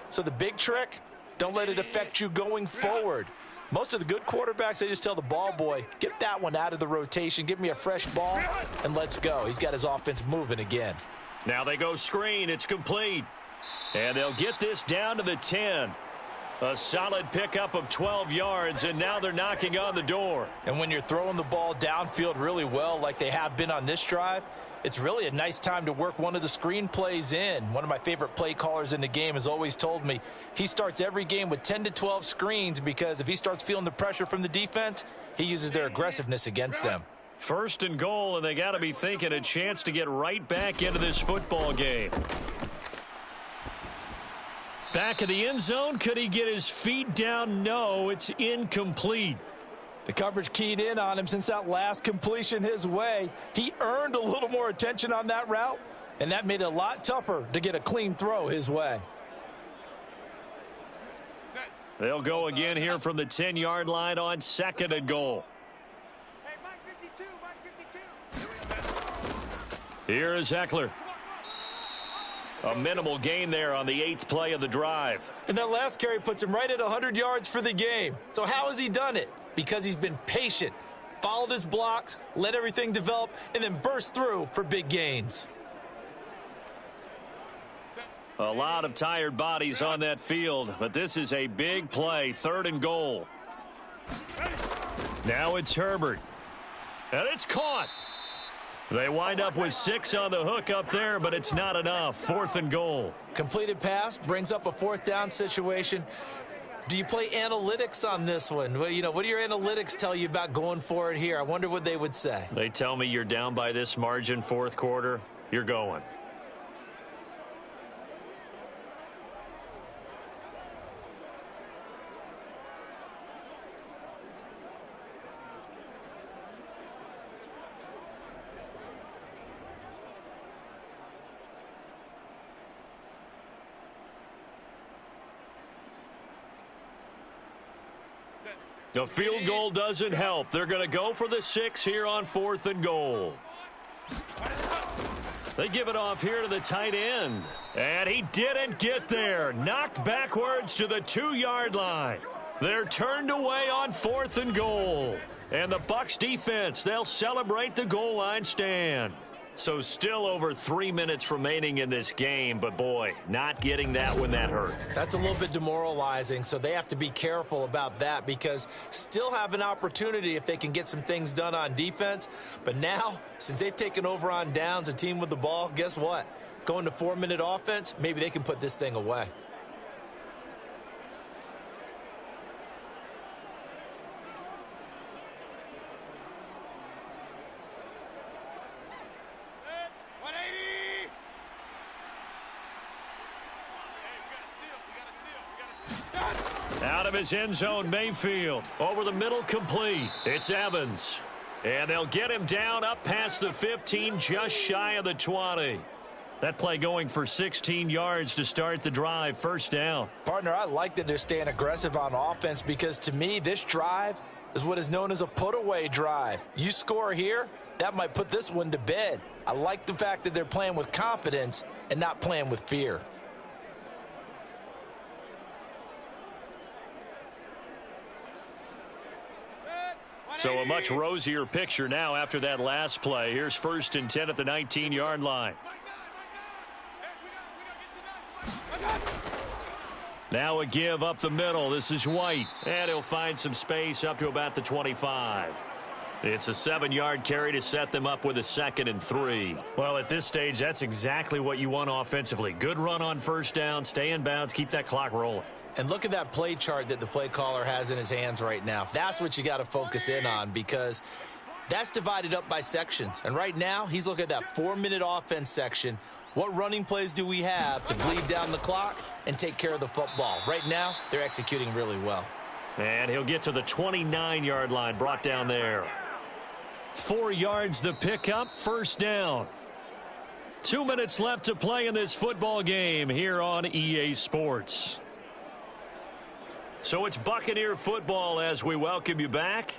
So the big trick, don't let it affect you going forward. Most of the good quarterbacks, they just tell the ball boy, get that one out of the rotation, give me a fresh ball, and let's go. He's got his offense moving again. Now they go screen. It's complete. And they'll get this down to the 10. A solid pickup of 12 yards, and now they're knocking on the door. And when you're throwing the ball downfield really well like they have been on this drive, it's really a nice time to work one of the screen plays in. One of my favorite play callers in the game has always told me he starts every game with 10 to 12 screens because if he starts feeling the pressure from the defense, he uses their aggressiveness against them. First and goal, and they got to be thinking a chance to get right back into this football game. Back of the end zone. Could he get his feet down? No, it's incomplete. The coverage keyed in on him since that last completion his way. He earned a little more attention on that route, and that made it a lot tougher to get a clean throw his way. They'll go again here from the 10-yard line on second and goal. Hey, Mike 52. Here is Eckler. A minimal gain there on the 8th play of the drive. And that last carry puts him right at 100 yards for the game. So how has he done it? Because he's been patient, followed his blocks, let everything develop, and then burst through for big gains. A lot of tired bodies on that field, but this is a big play, 3rd and goal. Now it's Herbert. And it's caught. They wind up with 6 on the hook up there, but it's not enough. 4th and goal. Completed pass brings up a 4th down situation. Do you play analytics on this one? Well, you know, what do your analytics tell you about going for it here? I wonder what they would say. They tell me you're down by this margin 4th quarter, you're going. The field goal doesn't help. They're going to go for the 6 here on 4th and goal. They give it off here to the tight end. And he didn't get there. Knocked backwards to the 2-yard line. They're turned away on 4th and goal. And the Bucs defense, they'll celebrate the goal line stand. So still over 3 minutes remaining in this game, but boy, not getting that when that hurt. That's a little bit demoralizing, so they have to be careful about that because still have an opportunity if they can get some things done on defense. But now, since they've taken over on downs, a team with the ball, guess what? Going to 4-minute offense, maybe they can put this thing away. Out of his end zone, Mayfield. Over the middle, complete. It's Evans. And they'll get him down up past the 15, just shy of the 20. That play going for 16 yards to start the drive. First down. Partner, I like that they're staying aggressive on offense because to me, this drive is what is known as a put-away drive. You score here, that might put this one to bed. I like the fact that they're playing with confidence and not playing with fear. So a much rosier picture now after that last play. Here's 1st and 10 at the 19-yard line. Now a give up the middle. This is White. And he'll find some space up to about the 25. It's a 7-yard carry to set them up with a 2nd and 3. Well, at this stage, that's exactly what you want offensively. Good run on first down, stay in bounds, keep that clock rolling. And look at that play chart that the play caller has in his hands right now. That's what you got to focus in on, because that's divided up by sections. And right now, he's looking at that 4-minute offense section. What running plays do we have to bleed down the clock and take care of the football? Right now, they're executing really well. And he'll get to the 29-yard line, brought down there. 4 yards the pickup, first down. 2 minutes left to play in this football game here on EA Sports. So it's Buccaneer football as we welcome you back.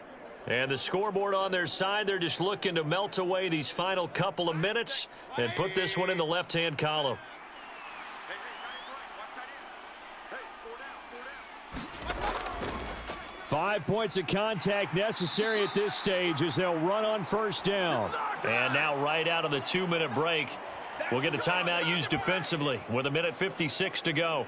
And the scoreboard on their side, they're just looking to melt away these final couple of minutes and put this one in the left-hand column. 5 points of contact necessary at this stage as they'll run on first down. And now right out of the 2-minute break, we'll get a timeout used defensively with 1:56 to go.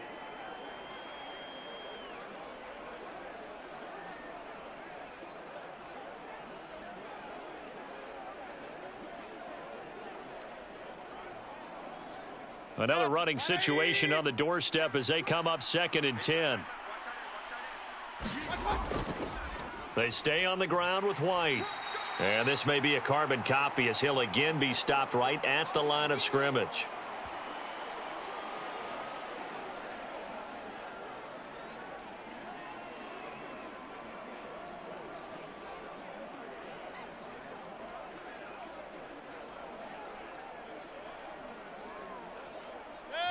Another running situation on the doorstep as they come up 2nd and 10. They stay on the ground with White. And this may be a carbon copy as he'll again be stopped right at the line of scrimmage.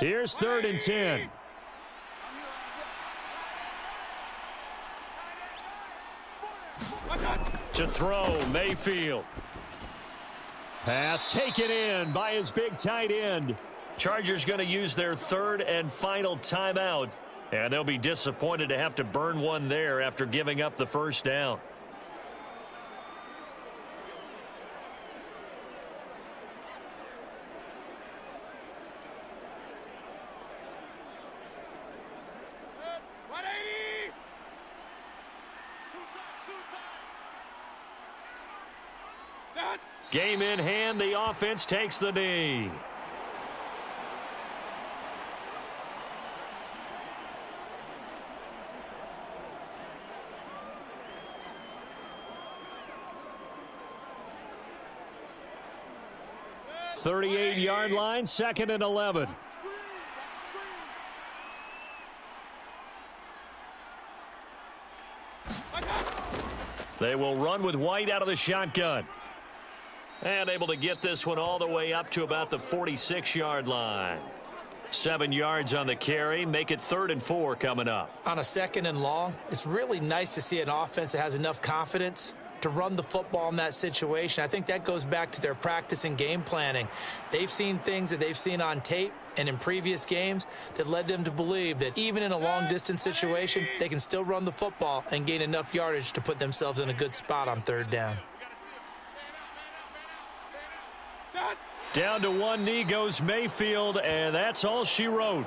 Here's 3rd and 10. To throw, Mayfield. Pass taken in by his big tight end. Chargers going to use their 3rd and final timeout. And they'll be disappointed to have to burn one there after giving up the first down. Game in hand, the offense takes the knee. .38-yard line, 2nd and 11. They will run with White out of the shotgun. And able to get this one all the way up to about the 46-yard line. 7 yards on the carry, make it 3rd and 4 coming up. On a 2nd and long, it's really nice to see an offense that has enough confidence to run the football in that situation. I think that goes back to their practice and game planning. They've seen things that they've seen on tape and in previous games that led them to believe that even in a long-distance situation, they can still run the football and gain enough yardage to put themselves in a good spot on 3rd down. Down to one knee goes Mayfield, and that's all she wrote.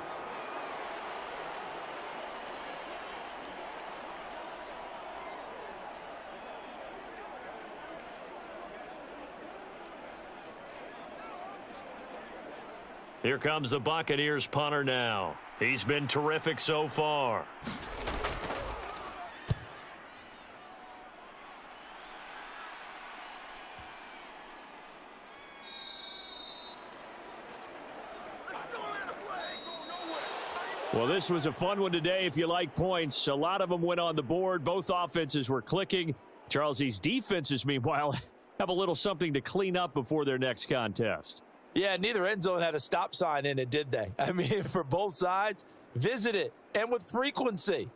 Here comes the Buccaneers punter now. He's been terrific so far. Well, this was a fun one today if you like points. A lot of them went on the board. Both offenses were clicking. Charles, these defenses, meanwhile, have a little something to clean up before their next contest. Yeah, neither end zone had a stop sign in it, did they? I mean, for both sides, visit it, and with frequency.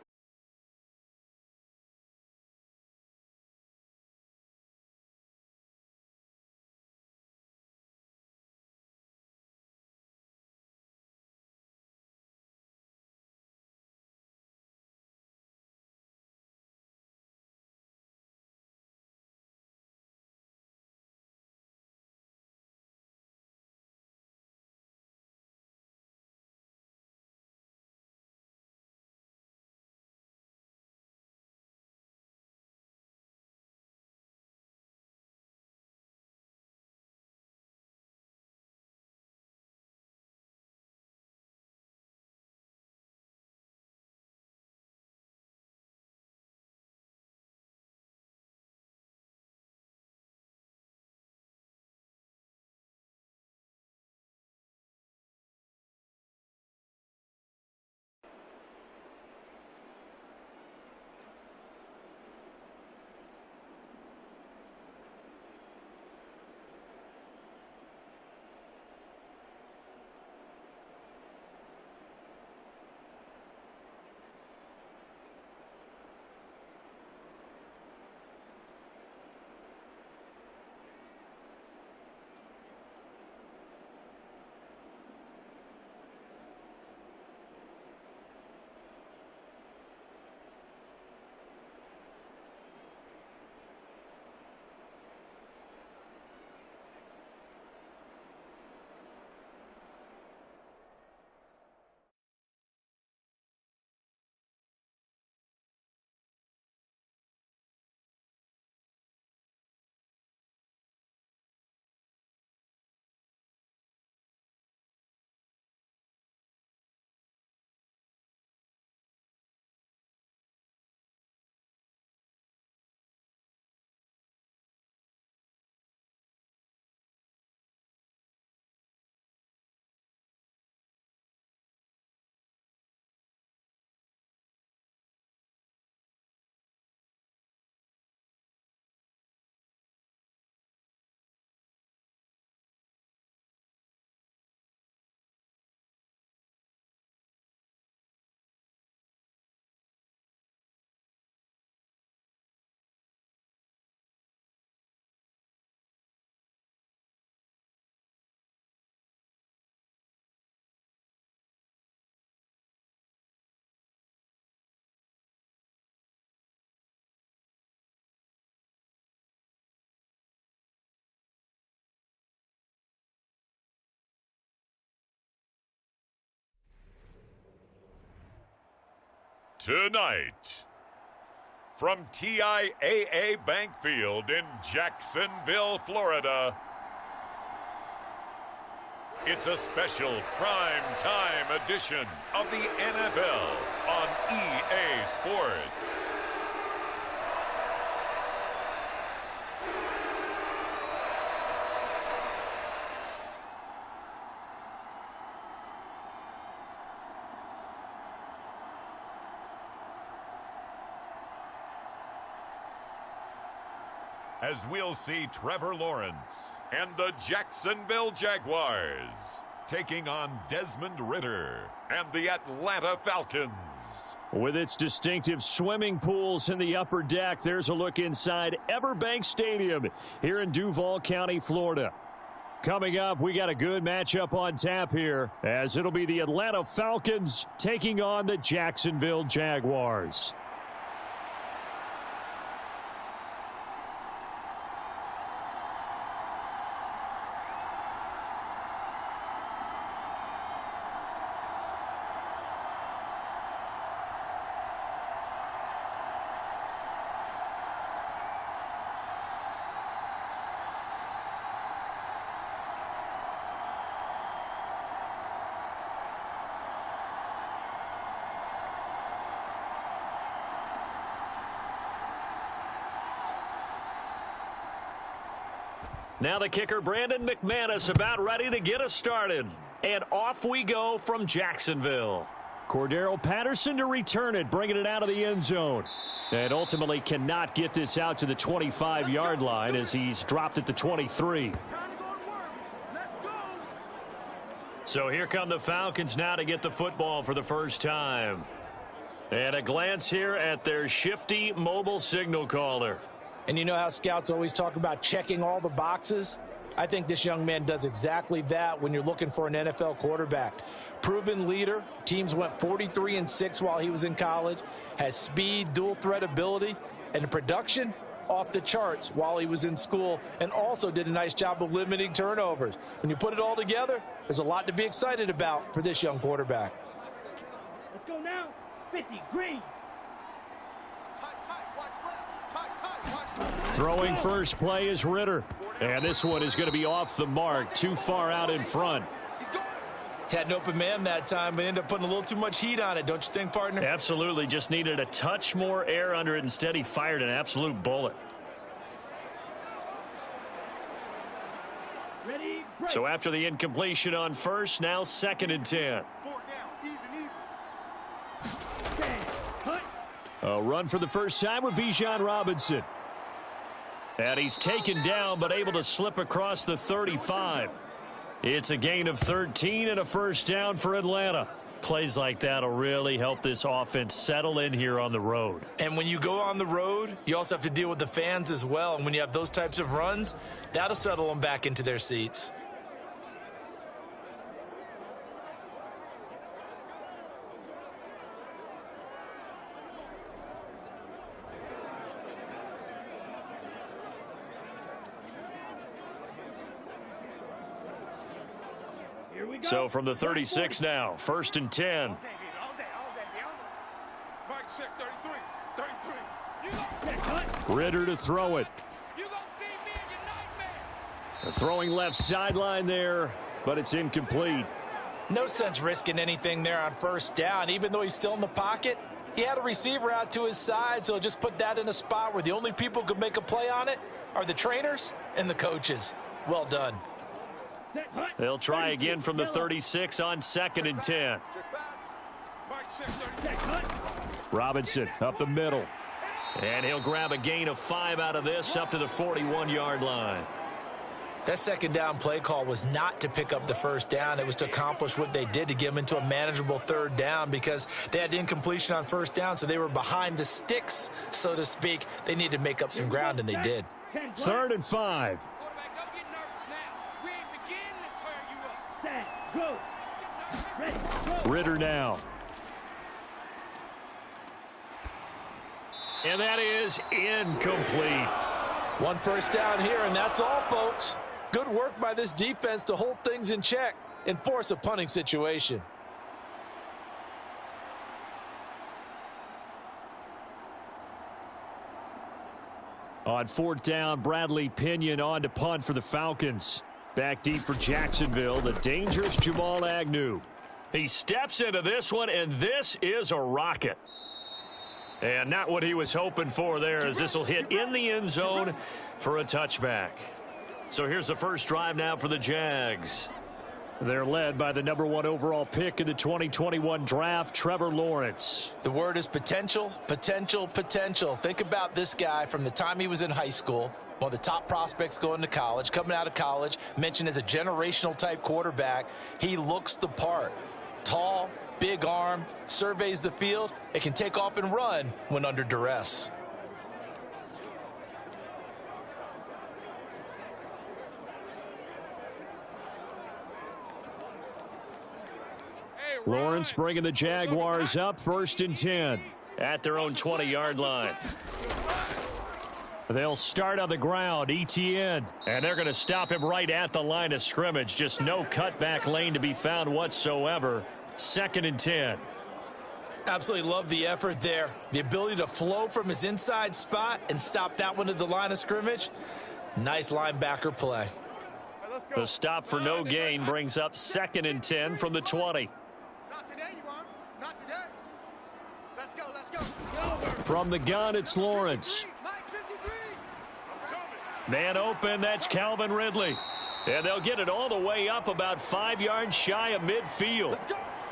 Tonight, from TIAA Bank Field in Jacksonville, Florida, it's a special prime time edition of the NFL on EA Sports. As we'll see Trevor Lawrence and the Jacksonville Jaguars taking on Desmond Ridder and the Atlanta Falcons. With its distinctive swimming pools in the upper deck, there's a look inside Everbank Stadium here in Duval County, Florida. Coming up, we got a good matchup on tap here, as it'll be the Atlanta Falcons taking on the Jacksonville Jaguars. Now the kicker, Brandon McManus, about ready to get us started. And off we go from Jacksonville. Cordero Patterson to return it, bringing it out of the end zone. And ultimately cannot get this out to the 25-yard line as he's dropped at the 23. So here come the Falcons now to get the football for the first time. And a glance here at their shifty mobile signal caller. And you know how scouts always talk about checking all the boxes? I think this young man does exactly that when you're looking for an NFL quarterback. Proven leader. Teams went 43-6 while he was in college. Has speed, dual threat ability, and the production off the charts while he was in school, and also did a nice job of limiting turnovers. When you put it all together, there's a lot to be excited about for this young quarterback. Let's go now. 50, green. Throwing first play is Ridder. And this one is going to be off the mark, too far out in front. Had an open man that time, but ended up putting a little too much heat on it, don't you think, partner? Absolutely. Just needed a touch more air under it. Instead, he fired an absolute bullet. Ready, break. So after the incompletion on first, now 2nd and 10. A run for the first time with Bijan Robinson. And he's taken down, but able to slip across the 35. It's a gain of 13 and a first down for Atlanta. Plays like that will really help this offense settle in here on the road. And when you go on the road, you also have to deal with the fans as well. And when you have those types of runs, that'll settle them back into their seats. So from the 36 now, 1st and 10. Ridder to throw it. Throwing left sideline there, but it's incomplete. No sense risking anything there on first down. Even though he's still in the pocket, he had a receiver out to his side, so just put that in a spot where the only people who could make a play on it are the trainers and the coaches. Well done. They'll try again from the 36 on 2nd and 10. Robinson up the middle. And he'll grab a gain of 5 out of this up to the 41-yard line. That second down play call was not to pick up the first down. It was to accomplish what they did, to get them into a manageable 3rd down, because they had incompletion on first down, so they were behind the sticks, so to speak. They needed to make up some ground, and they did. 3rd and 5. Ridder now. And that is incomplete. One first down here, and that's all, folks. Good work by this defense to hold things in check and force a punting situation. On fourth down, Bradley Pinion on to punt for the Falcons. Back deep for Jacksonville, the dangerous Jamal Agnew. He steps into this one, and this is a rocket. And not what he was hoping for there, as this will hit in the end zone for a touchback. So here's the first drive now for the Jags. They're led by the #1 overall pick in the 2021 draft, Trevor Lawrence. The word is potential, potential, potential. Think about this guy from the time he was in high school, one of the top prospects going to college, coming out of college, mentioned as a generational type quarterback. He looks the part. Tall, big arm, surveys the field, and can take off and run when under duress. Lawrence bringing the Jaguars up, 1st and 10. At their own 20-yard line. They'll start on the ground, ETN. And they're going to stop him right at the line of scrimmage. Just no cutback lane to be found whatsoever. 2nd and 10. Absolutely love the effort there. The ability to flow from his inside spot and stop that one at the line of scrimmage. Nice linebacker play. The stop for no gain brings up 2nd and 10 from the 20. Not today, you aren't. Not today. Let's go, let's go. From the gun, it's Lawrence. Mike 53. Man open, that's Calvin Ridley. And they'll get it all the way up about 5 yards shy of midfield.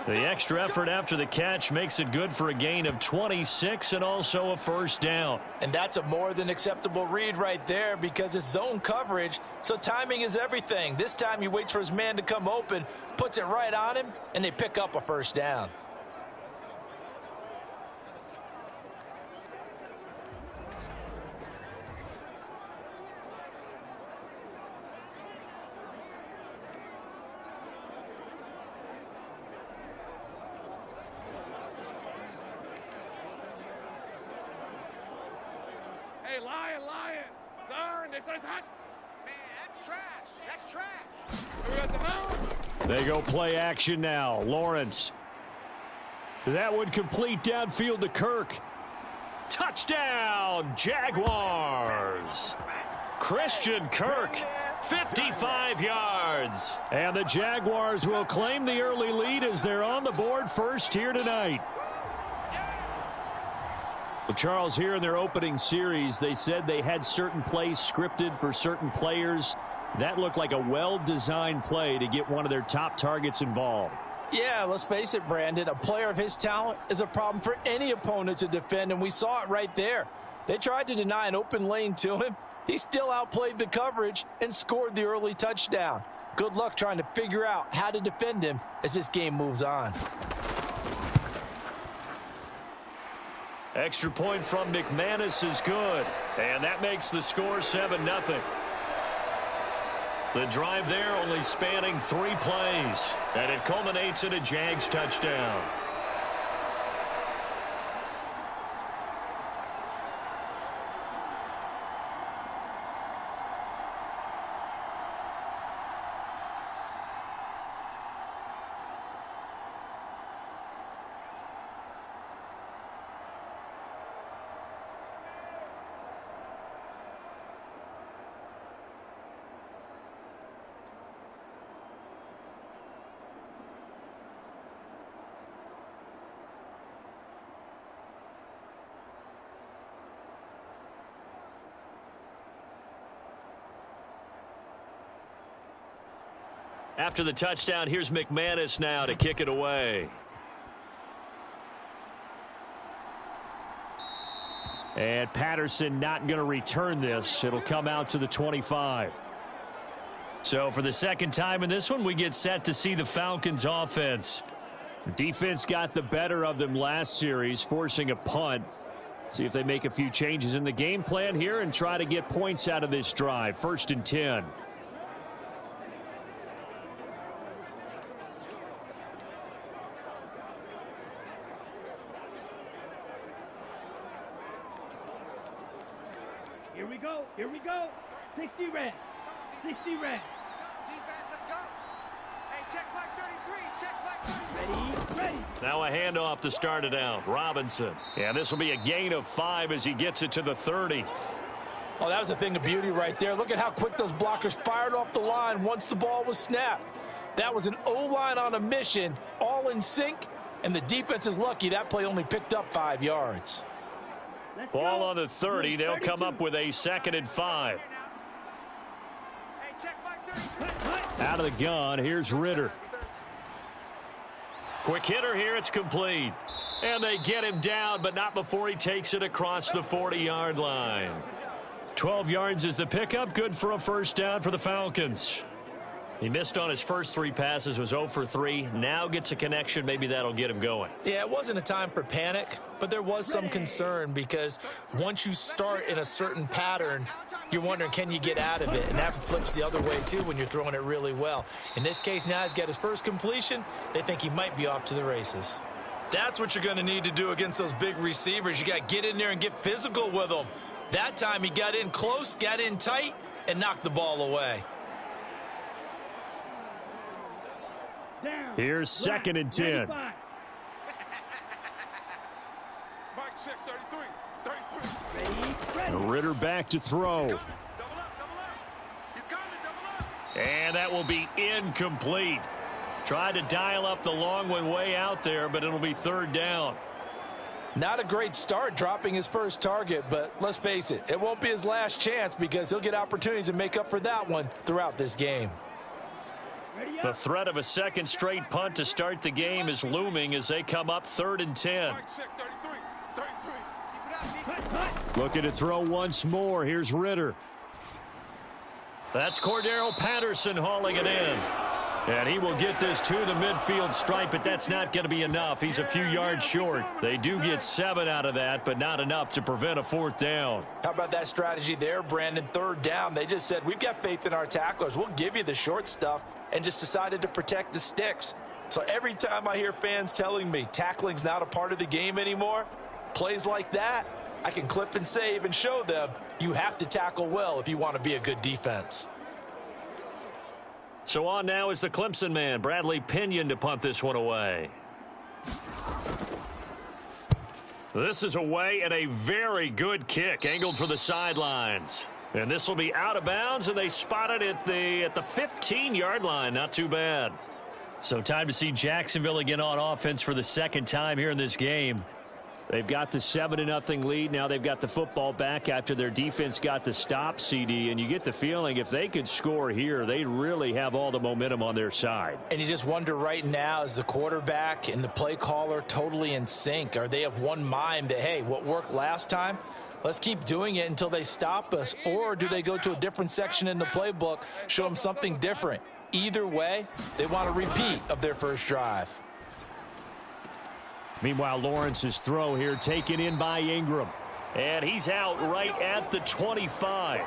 The extra effort after the catch makes it good for a gain of 26 and also a first down. And that's a more than acceptable read right there because it's zone coverage, so timing is everything. This time he waits for his man to come open, puts it right on him, and they pick up a first down. Hey, Lion. Turn. This is hot. Man, that's trash. That's trash. Who has the ball? They go play action now. Lawrence. That would complete downfield to Kirk. Touchdown, Jaguars. Christian Kirk, 55 yards. And the Jaguars will claim the early lead as they're on the board first here tonight. Well, Charles, here in their opening series, they said they had certain plays scripted for certain players. That looked like a well-designed play to get one of their top targets involved. Yeah, let's face it, Brandon. A player of his talent is a problem for any opponent to defend, and we saw it right there. They tried to deny an open lane to him. He still outplayed the coverage and scored the early touchdown. Good luck trying to figure out how to defend him as this game moves on. Extra point from McManus is good. And that makes the score 7-0. The drive there only spanning 3 plays. And it culminates in a Jags touchdown. After the touchdown, here's McManus now to kick it away. And Patterson not going to return this. It'll come out to the 25. So for the second time in this one, we get set to see the Falcons offense. Defense got the better of them last series, forcing a punt. See if they make a few changes in the game plan here and try to get points out of this drive. 1st and 10. Here we go. 60 red. 60 red. Defense, let's go. Hey, check flag 33. Check flag 33. Ready. Now a handoff to start it out. Robinson. And this will be a gain of 5 as he gets it to the 30. Oh, that was a thing of beauty right there. Look at how quick those blockers fired off the line once the ball was snapped. That was an O-line on a mission, all in sync, and the defense is lucky that play only picked up 5 yards. Ball on the 30. They'll come up with a 2nd and 5. Out of the gun, here's Ritter. Quick hitter here, it's complete. And they get him down, but not before he takes it across the 40-yard line. 12 yards is the pickup, good for a first down for the Falcons. He missed on his first 3 passes, was 0 for 3. Now gets a connection. Maybe that'll get him going. Yeah, it wasn't a time for panic, but there was some concern because once you start in a certain pattern, you're wondering, can you get out of it? And that flips the other way, too, when you're throwing it really well. In this case, now he's got his first completion. They think he might be off to the races. That's what you're going to need to do against those big receivers. You got to get in there and get physical with them. That time he got in close, got in tight, and knocked the ball away. Here's 2nd and 10. Mike, check 33. Ritter back to throw. Double up. He's got it, double up. And that will be incomplete. Tried to dial up the long one way out there, but it'll be 3rd down. Not a great start dropping his first target, but let's face it, it won't be his last chance because he'll get opportunities to make up for that one throughout this game. The threat of a 2nd straight punt to start the game is looming as they come up 3rd and 10. Mike, check 33. Looking to throw once more. Here's Ritter. That's Cordero Patterson hauling it in. And he will get this to the midfield stripe, but that's not going to be enough. He's a few yards short. They do get 7 out of that, but not enough to prevent a 4th down. How about that strategy there, Brandon? 3rd down. They just said, we've got faith in our tacklers. We'll give you the short stuff, and just decided to protect the sticks. So every time I hear fans telling me tackling's not a part of the game anymore, plays like that, I can clip and save and show them you have to tackle well if you want to be a good defense. So on now is the Clemson man, Bradley Pinion, to punt this one away. This is away and a very good kick, angled for the sidelines. And this will be out of bounds, and they spot it at the 15-yard line. Not too bad. So time to see Jacksonville again on offense for the 2nd time here in this game. They've got the 7-0 lead. Now they've got the football back after their defense got the stop, CD. And you get the feeling if they could score here, they'd really have all the momentum on their side. And you just wonder right now, is the quarterback and the play caller totally in sync? Are they of one mind that, hey, what worked last time, let's keep doing it until they stop us? Or do they go to a different section in the playbook, show them something different? Either way, they want a repeat of their first drive. Meanwhile, Lawrence's throw here taken in by Ingram. And he's out right at the 25.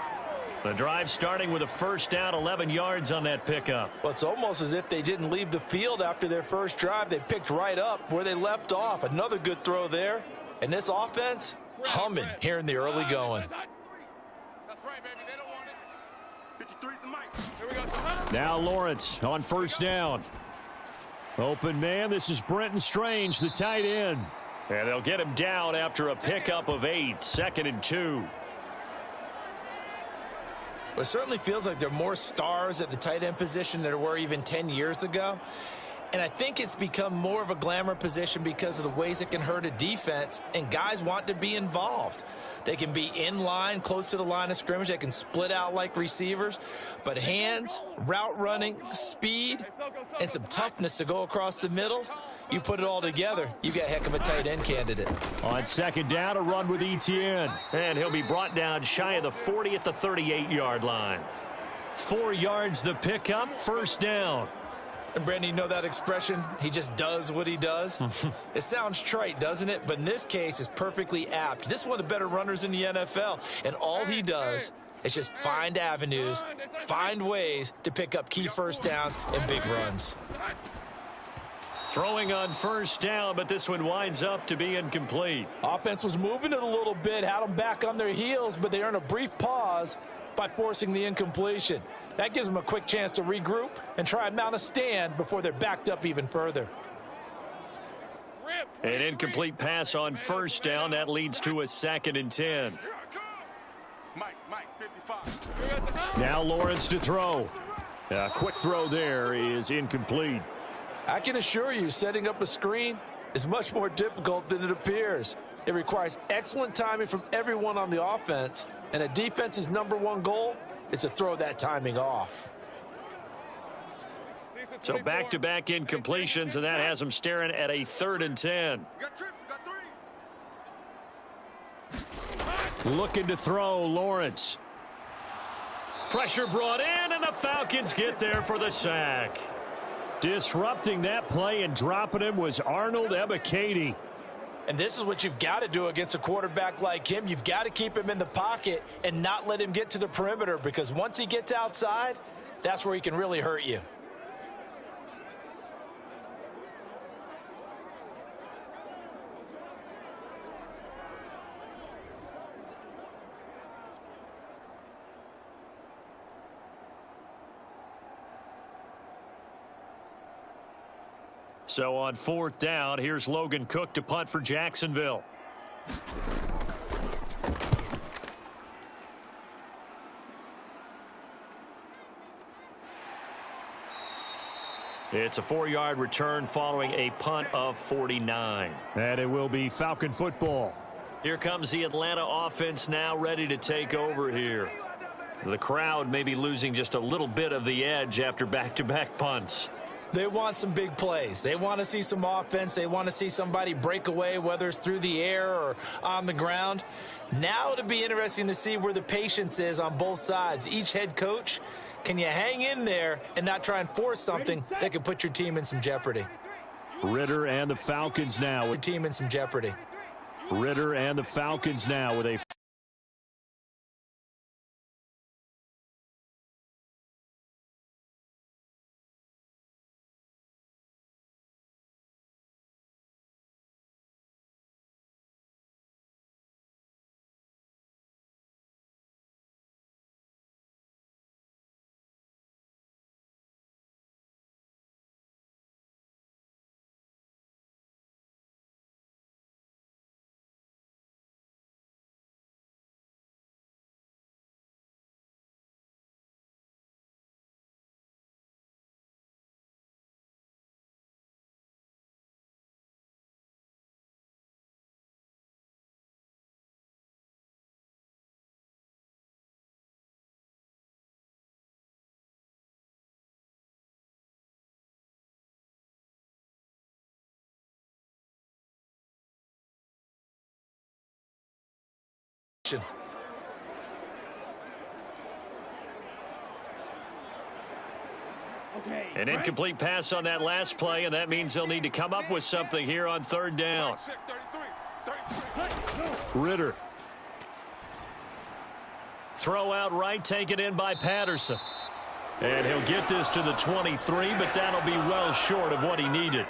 The drive starting with a first down, 11 yards on that pickup. Well, it's almost as if they didn't leave the field after their first drive. They picked right up where they left off. Another good throw there. And this offense, humming here in the early going. That's right, baby. They don't want it. 53's the mic. Here we go. Now Lawrence on first down. Open man, this is Brenton Strange, the tight end. And they'll get him down after a pickup of 8, 2nd and 2. It certainly feels like there are more stars at the tight end position than there were even 10 years ago. And I think it's become more of a glamour position because of the ways it can hurt a defense, and guys want to be involved. They can be in line, close to the line of scrimmage. They can split out like receivers. But hands, route running, speed, and some toughness to go across the middle, you put it all together, you got a heck of a tight end candidate. On 2nd down, a run with Etienne. And he'll be brought down shy of the 40 at the 38-yard line. 4 yards the pickup, first down. And Brandon, you know that expression? He just does what he does. It sounds trite, doesn't it? But in this case, it's perfectly apt. This is one of the better runners in the NFL. And all he does is just find avenues, find ways to pick up key first downs and big runs. Throwing on first down, but this one winds up to be incomplete. Offense was moving it a little bit, had them back on their heels, but they earned a brief pause by forcing the incompletion. That gives them a quick chance to regroup and try and mount a stand before they're backed up even further. An incomplete pass on first down. That leads to a 2nd and 10. Mike, Now Lawrence to throw. A quick throw there is incomplete. I can assure you, setting up a screen is much more difficult than it appears. It requires excellent timing from everyone on the offense, and a defense's #1 goal is to throw that timing off. So back-to-back incompletions, and that has them staring at a 3rd and 10. You got trips, you got 3. Looking to throw, Lawrence. Pressure brought in, and the Falcons get there for the sack. Disrupting that play and dropping him was Arnold Ybtv. And this is what you've got to do against a quarterback like him. You've got to keep him in the pocket and not let him get to the perimeter, because once he gets outside, that's where he can really hurt you. So on 4th down, here's Logan Cook to punt for Jacksonville. It's a 4-yard return following a punt of 49. And it will be Falcon football. Here comes the Atlanta offense now ready to take over here. The crowd may be losing just a little bit of the edge after back-to-back punts. They want some big plays. They want to see some offense. They want to see somebody break away, whether it's through the air or on the ground. Now it'll be interesting to see where the patience is on both sides. Each head coach, can you hang in there and not try and force something that could put your team in some jeopardy? Ritter and the Falcons now. Your team in some jeopardy. Ritter and the Falcons now with a An incomplete pass on that last play, and that means they'll need to come up with something here on 3rd down. Ritter. Throw out right, taken in by Patterson. And he'll get this to the 23, but that'll be well short of what he needed.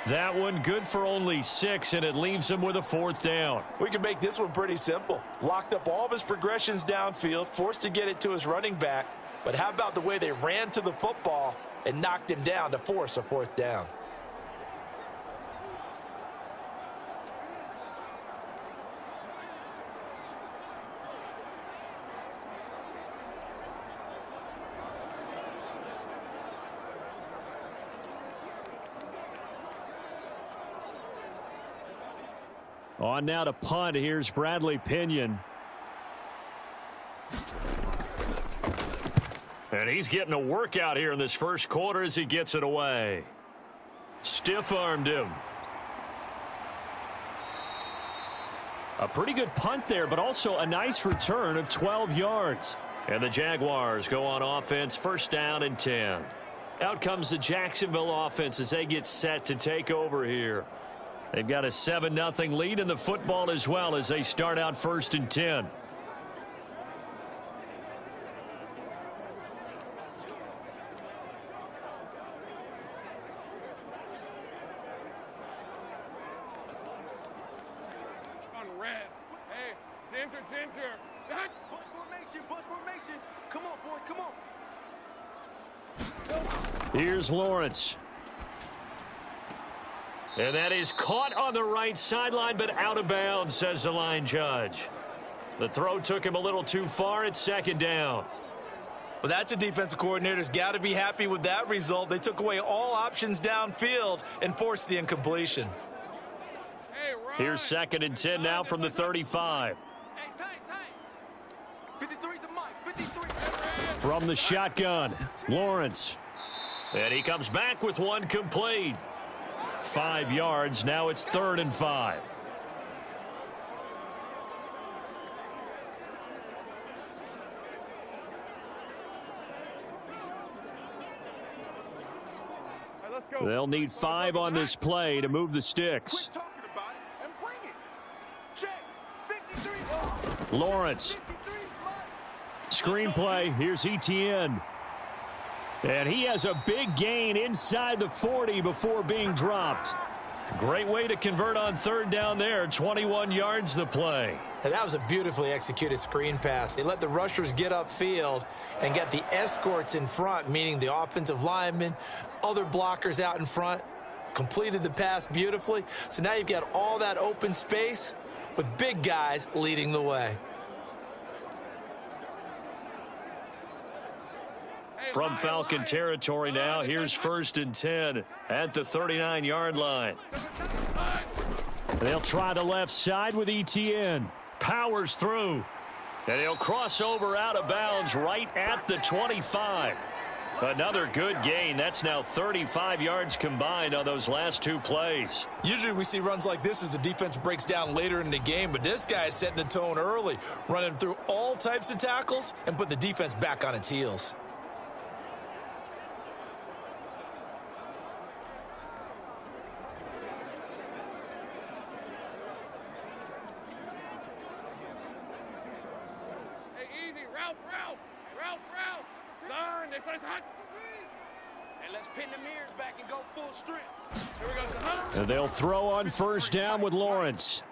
That one good for only 6, and it leaves him with a 4th down. We can make this one pretty simple. Locked up all of his progressions downfield, forced to get it to his running back. But how about the way they ran to the football and knocked him down to force a 4th down? On now to punt. Here's Bradley Pinion. And he's getting a workout here in this first quarter as he gets it away. Stiff-armed him. A pretty good punt there, but also a nice return of 12 yards. And the Jaguars go on offense, 1st down and 10. Out comes the Jacksonville offense as they get set to take over here. They've got a 7-0 lead in the football as well as they start out 1st and 10. Here's Lawrence. And that is caught on the right sideline, but out of bounds, says the line judge. The throw took him a little too far. It's 2nd down. Well, that's a defensive coordinator's got to be happy with that result. They took away all options downfield and forced the incompletion. Here's 2nd and 10 now from the 35. From the shotgun, Lawrence. And he comes back with one complete. 5 yards. Now it's 3rd and 5. They'll need 5 on this play to move the sticks. Lawrence. Screenplay. Here's Etienne. And he has a big gain inside the 40 before being dropped. Great way to convert on 3rd down there. 21 yards the play. And that was a beautifully executed screen pass. They let the rushers get upfield and get the escorts in front, meaning the offensive linemen, other blockers out in front, completed the pass beautifully. So now you've got all that open space with big guys leading the way. From Falcon territory now, here's 1st and 10 at the 39-yard line. They'll try the left side with Etienne. Powers through. And he'll cross over out of bounds right at the 25. Another good gain. That's now 35 yards combined on those last 2 plays. Usually we see runs like this as the defense breaks down later in the game, but this guy is setting the tone early, running through all types of tackles and putting the defense back on its heels. And they'll throw on 1st down with Lawrence.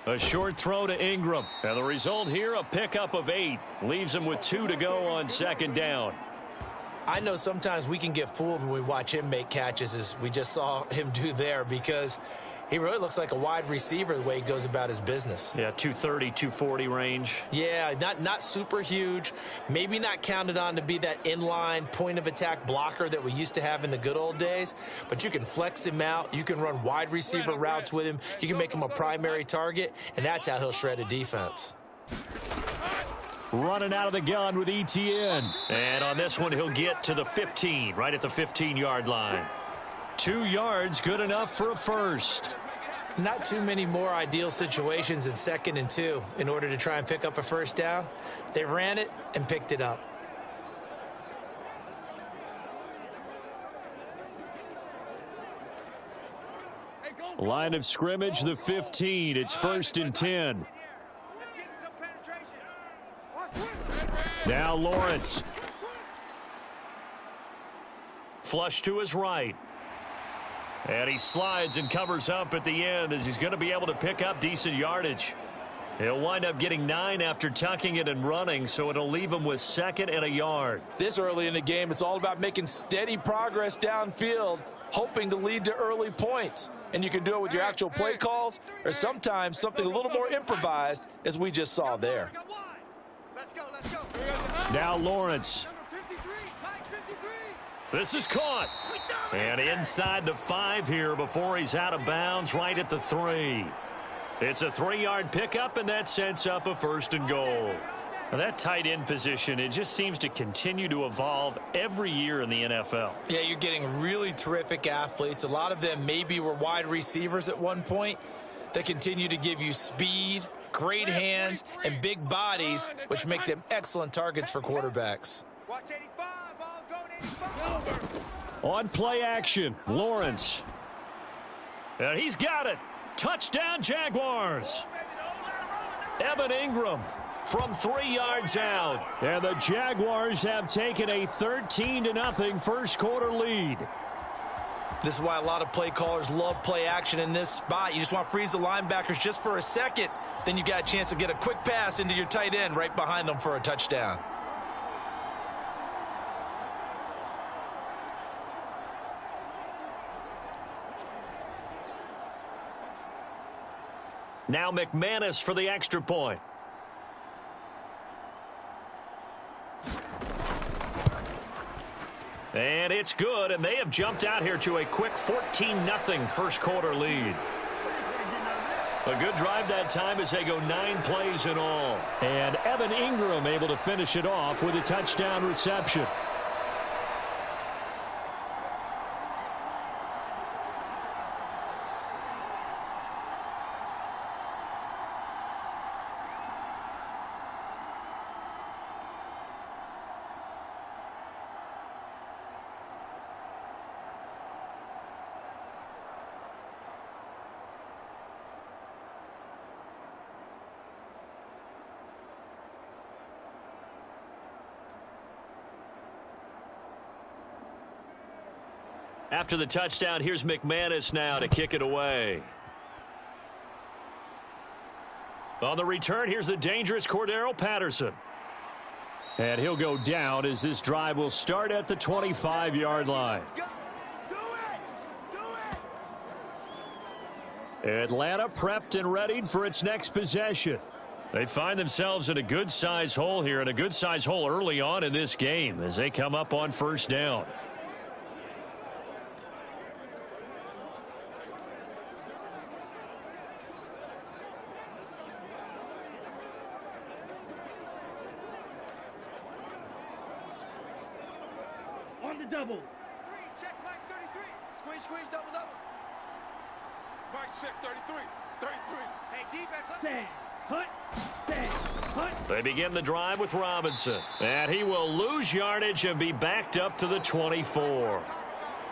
A short throw to Ingram. And the result here, a pickup of 8. Leaves him with 2 to go on 2nd down. I know sometimes we can get fooled when we watch him make catches, as we just saw him do there, because he really looks like a wide receiver the way he goes about his business. Yeah, 230, 240 range. Yeah, not super huge. Maybe not counted on to be that inline point-of-attack blocker that we used to have in the good old days. But you can flex him out. You can run wide receiver routes with him. You can make him a primary target, and that's how he'll shred a defense. Running out of the gun with Etienne. And on this one, he'll get to the 15, right at the 15-yard line. 2 yards, good enough for a first. Not too many more ideal situations in 2nd and 2 in order to try and pick up a 1st down. They ran it and picked it up. Line of scrimmage, the 15. It's 1st and 10. Now Lawrence. Flush to his right. And he slides and covers up at the end as he's going to be able to pick up decent yardage. He'll wind up getting 9 after tucking it and running, so it'll leave him with 2nd and a yard. This early in the game, it's all about making steady progress downfield, hoping to lead to early points. And you can do it with your actual play calls or sometimes something a little more improvised, as we just saw there. Now Lawrence. This is caught. And inside the 5 here before he's out of bounds, right at the 3. It's a 3-yard pickup, and that sets up a 1st and goal. Now that tight end position, it just seems to continue to evolve every year in the NFL. Yeah, you're getting really terrific athletes. A lot of them maybe were wide receivers at one point. They continue to give you speed, great hands, and big bodies, which make them excellent targets for quarterbacks. Watch 85, ball's going 85. On play action, Lawrence. And he's got it. Touchdown, Jaguars. Evan Ingram from 3 yards out. And the Jaguars have taken a 13-0 first quarter lead. This is why a lot of play callers love play action in this spot. You just want to freeze the linebackers just for a second. Then you got a chance to get a quick pass into your tight end right behind them for a touchdown. Now McManus for the extra point. And it's good, and they have jumped out here to a quick 14-0 first quarter lead. A good drive that time as they go 9 plays in all. And Evan Ingram able to finish it off with a touchdown reception. After the touchdown, here's McManus now to kick it away. On the return, here's the dangerous Cordero Patterson. And he'll go down as this drive will start at the 25-yard line. Atlanta prepped and readied for its next possession. They find themselves in a good-sized hole here, and a good-sized hole early on in this game as they come up on first down. On the double. Check Mike 33. Squeeze, double. Mike check 33. Hey, defense. Stand. Hut. Stand. Hut. They begin the drive with Robinson. And he will lose yardage and be backed up to the 24.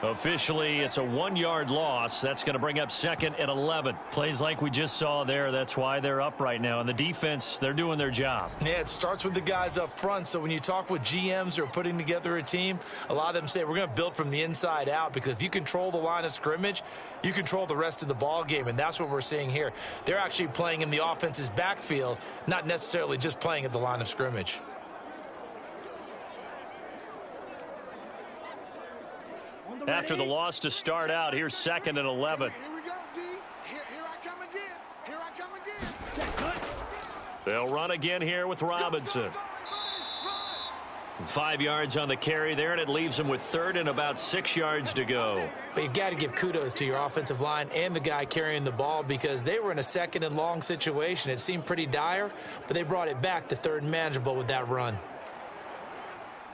Officially, it's a 1-yard loss. That's going to bring up 2nd and 11. Plays like we just saw there. That's why they're up right now. And the defense, they're doing their job. Yeah, it starts with the guys up front. So when you talk with GMs who are putting together a team, a lot of them say we're going to build from the inside out, because if you control the line of scrimmage, you control the rest of the ball game, and that's what we're seeing here. They're actually playing in the offense's backfield, not necessarily just playing at the line of scrimmage. After the loss to start out, here's 2nd and 11. Here we go, D. Here I come again. They'll run again here with Robinson. 5 yards on the carry there, and it leaves them with 3rd and about 6 yards to go. But you've got to give kudos to your offensive line and the guy carrying the ball, because they were in a 2nd and long situation. It seemed pretty dire, but they brought it back to 3rd and manageable with that run.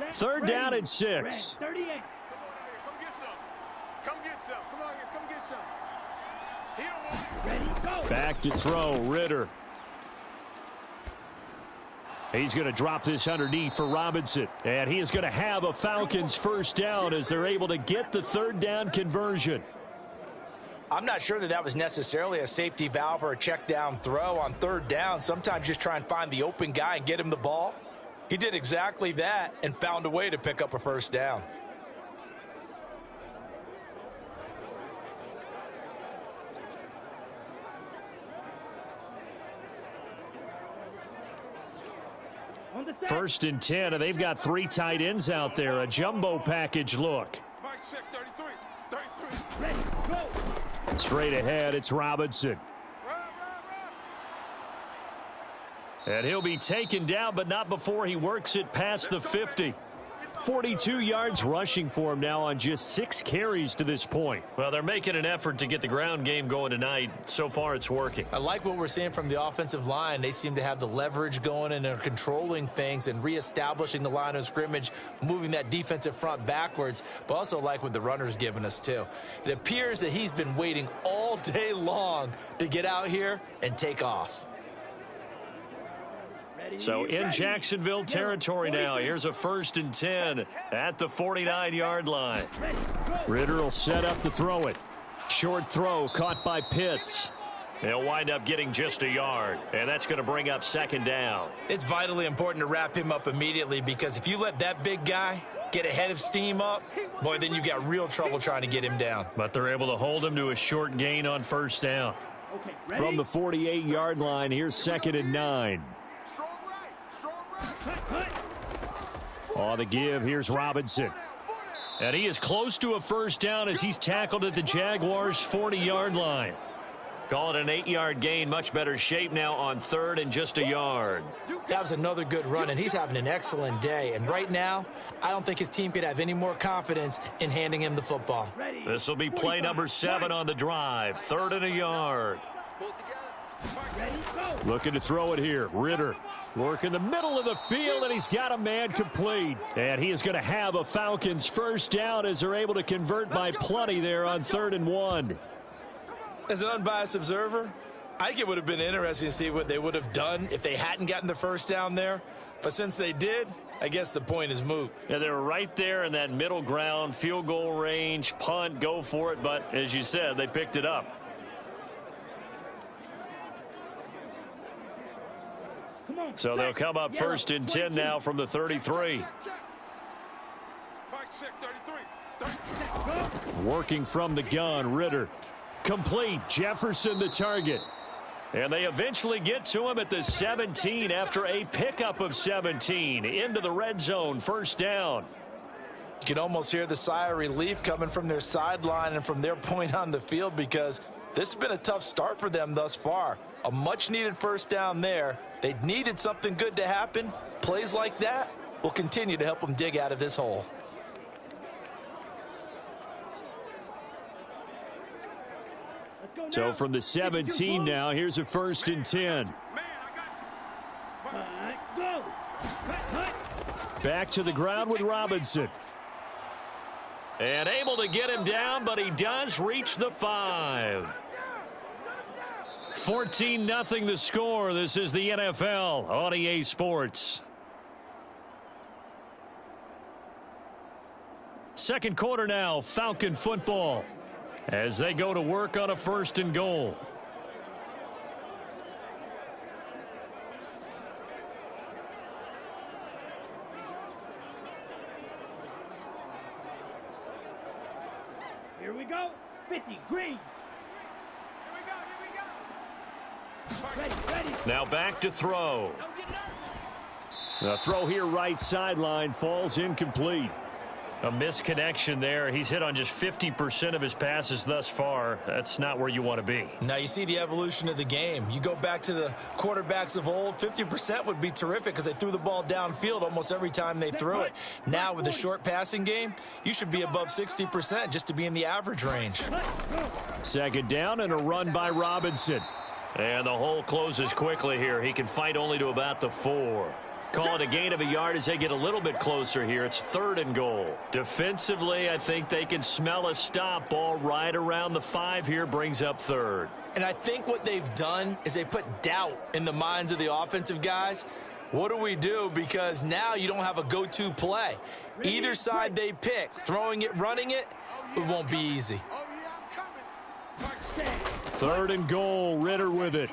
3rd down and 6. 38. Come get some. Come on here. Come get some. Here, Ready, go. Back to throw, Ritter. He's going to drop this underneath for Robinson. And he is going to have a Falcons first down as they're able to get the 3rd down conversion. I'm not sure that was necessarily a safety valve or a check down throw on 3rd down. Sometimes just try and find the open guy and get him the ball. He did exactly that and found a way to pick up a first down. First and 10, and they've got 3 tight ends out there. A jumbo package look. Mike check 33. Ready, go. Straight ahead, it's Robinson. And he'll be taken down, but not before he works it past the 50. 42 yards rushing for him now on just 6 carries to this point. Well, they're making an effort to get the ground game going tonight. So far, it's working. I like what we're seeing from the offensive line. They seem to have the leverage going and are controlling things and reestablishing the line of scrimmage, moving that defensive front backwards, but also like what the runner's giving us too. It appears that he's been waiting all day long to get out here and take off. So in Jacksonville territory now. Here's a 1st and 10 at the 49-yard line. Ritter will set up to throw it. Short throw caught by Pitts. They'll wind up getting just a yard, and that's going to bring up 2nd down. It's vitally important to wrap him up immediately, because if you let that big guy get ahead of steam up, boy, then you've got real trouble trying to get him down. But they're able to hold him to a short gain on 1st down. Okay, From the 48-yard line, here's 2nd and 9. On the give, here's Robinson. And he is close to a first down as he's tackled at the Jaguars' 40-yard line. Call it an 8-yard gain. Much better shape now on 3rd and just a yard. That was another good run, and he's having an excellent day. And right now, I don't think his team could have any more confidence in handing him the football. This will be play number 7 on the drive. 3rd and a yard. Looking to throw it here. Ritter working the middle of the field, and he's got a man complete. And he is going to have a Falcons first down as they're able to convert by plenty there on 3rd and 1. As an unbiased observer, I think it would have been interesting to see what they would have done if they hadn't gotten the first down there. But since they did, I guess the point is moot. Yeah, they were right there in that middle ground, field goal range, punt, go for it. But as you said, they picked it up. So they'll come up 1st and 10 now from the 33. Working from the gun, Ritter. Complete. Jefferson the target. And they eventually get to him at the 17 after a pickup of 17 into the red zone. First down. You can almost hear the sigh of relief coming from their sideline and from their point on the field, because this has been a tough start for them thus far. A much-needed first down there. They needed something good to happen. Plays like that will continue to help them dig out of this hole. So from the 17 now, here's a 1st and 10. Back to the ground with Robinson. And able to get him down, but he does reach the 5. 14-0 the score. This is the NFL on EA Sports. Second quarter now, Falcon football, as they go to work on a 1st and goal. Here we go. 50, green. Now back to throw. The throw here right sideline falls incomplete. A misconnection there. He's hit on just 50% of his passes thus far. That's not where you want to be. Now you see the evolution of the game. You go back to the quarterbacks of old, 50% would be terrific because they threw the ball downfield almost every time they threw it. Now with the short passing game, you should be above 60% just to be in the average range. Second down and a run by Robinson. And the hole closes quickly here. He can fight only to about the 4. Call it a gain of a yard as they get a little bit closer here. It's 3rd and goal. Defensively, I think they can smell a stop. Ball right around the 5 here, brings up 3rd. And I think what they've done is they put doubt in the minds of the offensive guys. What do we do? Because now you don't have a go-to play. Either side they pick, throwing it, running it, it won't be easy. 3rd and goal, Ritter with it.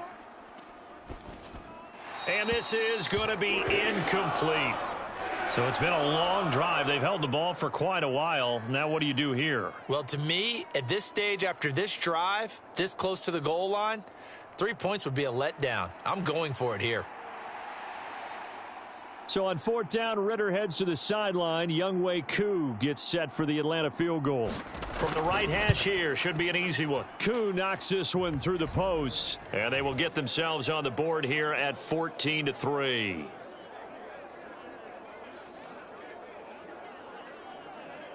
And this is going to be incomplete. So it's been a long drive. They've held the ball for quite a while. Now what do you do here? Well, to me, at this stage, after this drive, this close to the goal line, 3 points would be a letdown. I'm going for it here. So on 4th down, Ritter heads to the sideline. Younghoe Koo gets set for the Atlanta field goal. From the right hash here, should be an easy one. Koo knocks this one through the post. And they will get themselves on the board here at 14-3.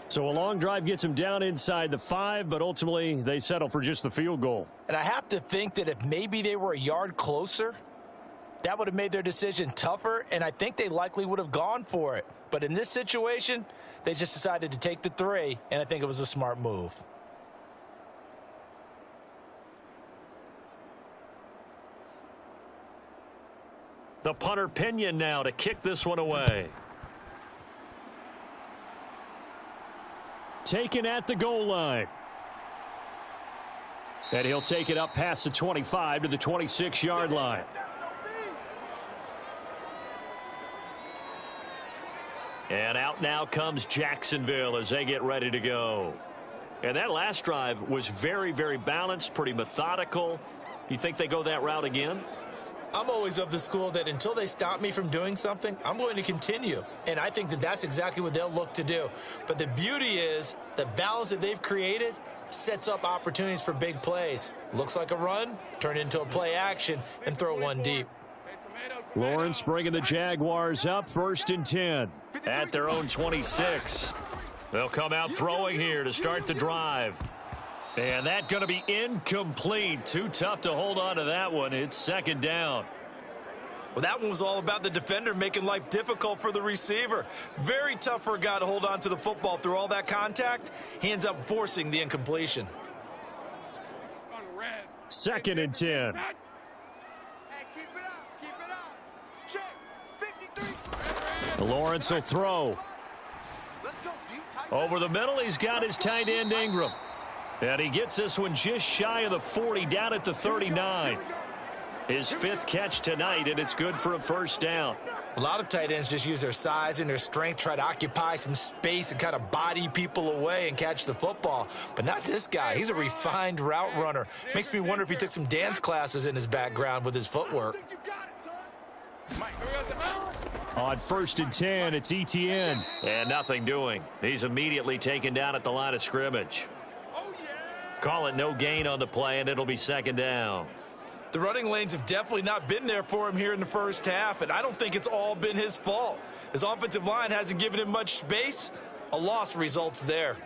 So a long drive gets them down inside the 5, but ultimately they settle for just the field goal. And I have to think that if maybe they were a yard closer, that would have made their decision tougher, and I think they likely would have gone for it. But in this situation, they just decided to take the 3, and I think it was a smart move. The punter Pinion now to kick this one away. Taken at the goal line. And he'll take it up past the 25 to the 26-yard line. And out now comes Jacksonville as they get ready to go. And that last drive was very, very balanced, pretty methodical. You think they go that route again? I'm always of the school that until they stop me from doing something, I'm going to continue. And I think that that's exactly what they'll look to do. But the beauty is the balance that they've created sets up opportunities for big plays. Looks like a run, turn into a play action, and throw one deep. Lawrence bringing the Jaguars up 1st and 10. At their own 26. They'll come out throwing here to start the drive. And that's going to be incomplete. Too tough to hold on to that one. It's 2nd down. Well, that one was all about the defender making life difficult for the receiver. Very tough for a guy to hold on to the football through all that contact. He ends up forcing the incompletion. 2nd and 10. Hey, keep it up. Keep it up. Check. 53. Lawrence will throw. Let's go, D. Tight Over the middle, he's got his tight end Ingram. And he gets this one just shy of the 40, down at the 39. His 5th catch tonight, and it's good for a 1st down. A lot of tight ends just use their size and their strength, try to occupy some space and kind of body people away and catch the football. But not this guy. He's a refined route runner. Makes me wonder if he took some dance classes in his background with his footwork. You got it, son. On 1st and 10, it's Etienne. And nothing doing. He's immediately taken down at the line of scrimmage. Call it no gain on the play, and it'll be 2nd down. The running lanes have definitely not been there for him here in the first half, and I don't think it's all been his fault. His offensive line hasn't given him much space. A loss results there.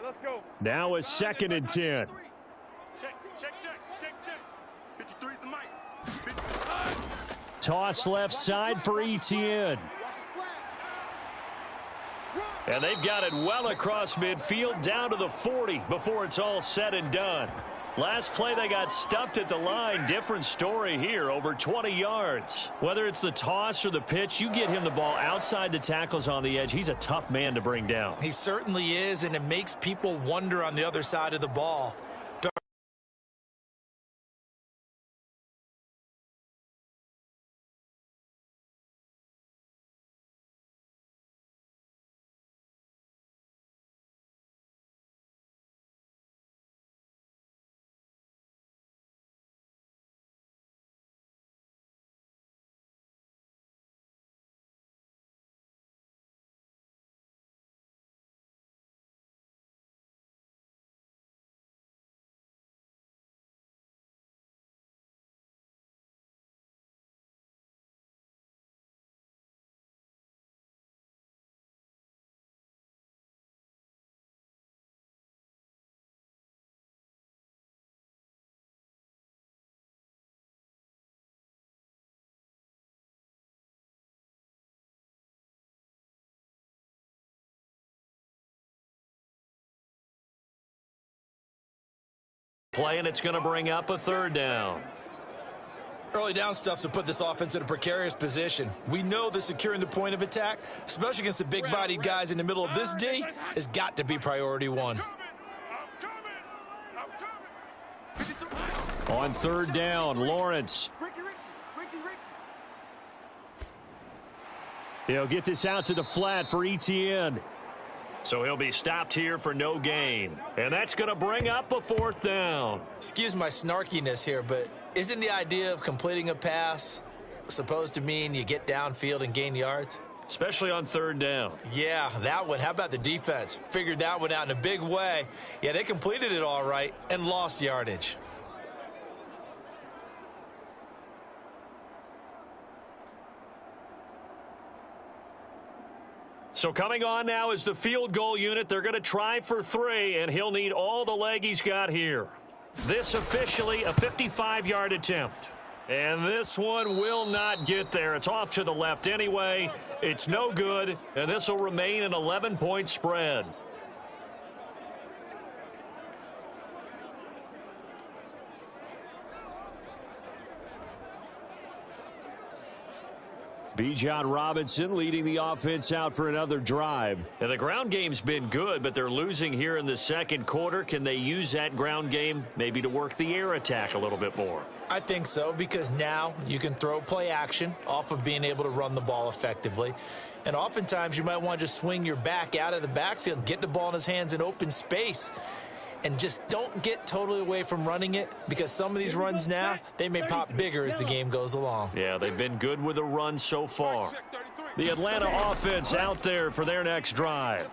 Let's go. Now a 2nd and 10. Check. 53's the mic. 55. Toss left side for Etienne. And they've got it well across midfield, down to the 40 before it's all said and done. Last play, they got stuffed at the line. Different story here, over 20 yards. Whether it's the toss or the pitch, you get him the ball outside the tackles on the edge. He's a tough man to bring down. He certainly is, and it makes people wonder on the other side of the ball. Play, and it's going to bring up a 3rd down. Early down stuff's to put this offense in a precarious position. We know that securing the point of attack, especially against the big-bodied guys in the middle of this D, has got to be priority one. On 3rd down, Lawrence. He'll get this out to the flat for Etienne. So he'll be stopped here for no gain. And that's going to bring up a 4th down. Excuse my snarkiness here, but isn't the idea of completing a pass supposed to mean you get downfield and gain yards? Especially on 3rd down. Yeah, that one. How about the defense? Figured that one out in a big way. Yeah, they completed it all right and lost yardage. So coming on now is the field goal unit. They're going to try for 3, and he'll need all the leg he's got here. This officially a 55-yard attempt. And this one will not get there. It's off to the left anyway. It's no good, and this will remain an 11-point spread. Bijan Robinson leading the offense out for another drive. And the ground game's been good, but they're losing here in the second quarter. Can they use that ground game maybe to work the air attack a little bit more? I think so, because now you can throw play action off of being able to run the ball effectively. And oftentimes you might want to just swing your back out of the backfield and get the ball in his hands in open space. And just don't get totally away from running it, because some of these runs now, they may pop bigger as the game goes along. Yeah, they've been good with the run so far. The Atlanta offense out there for their next drive.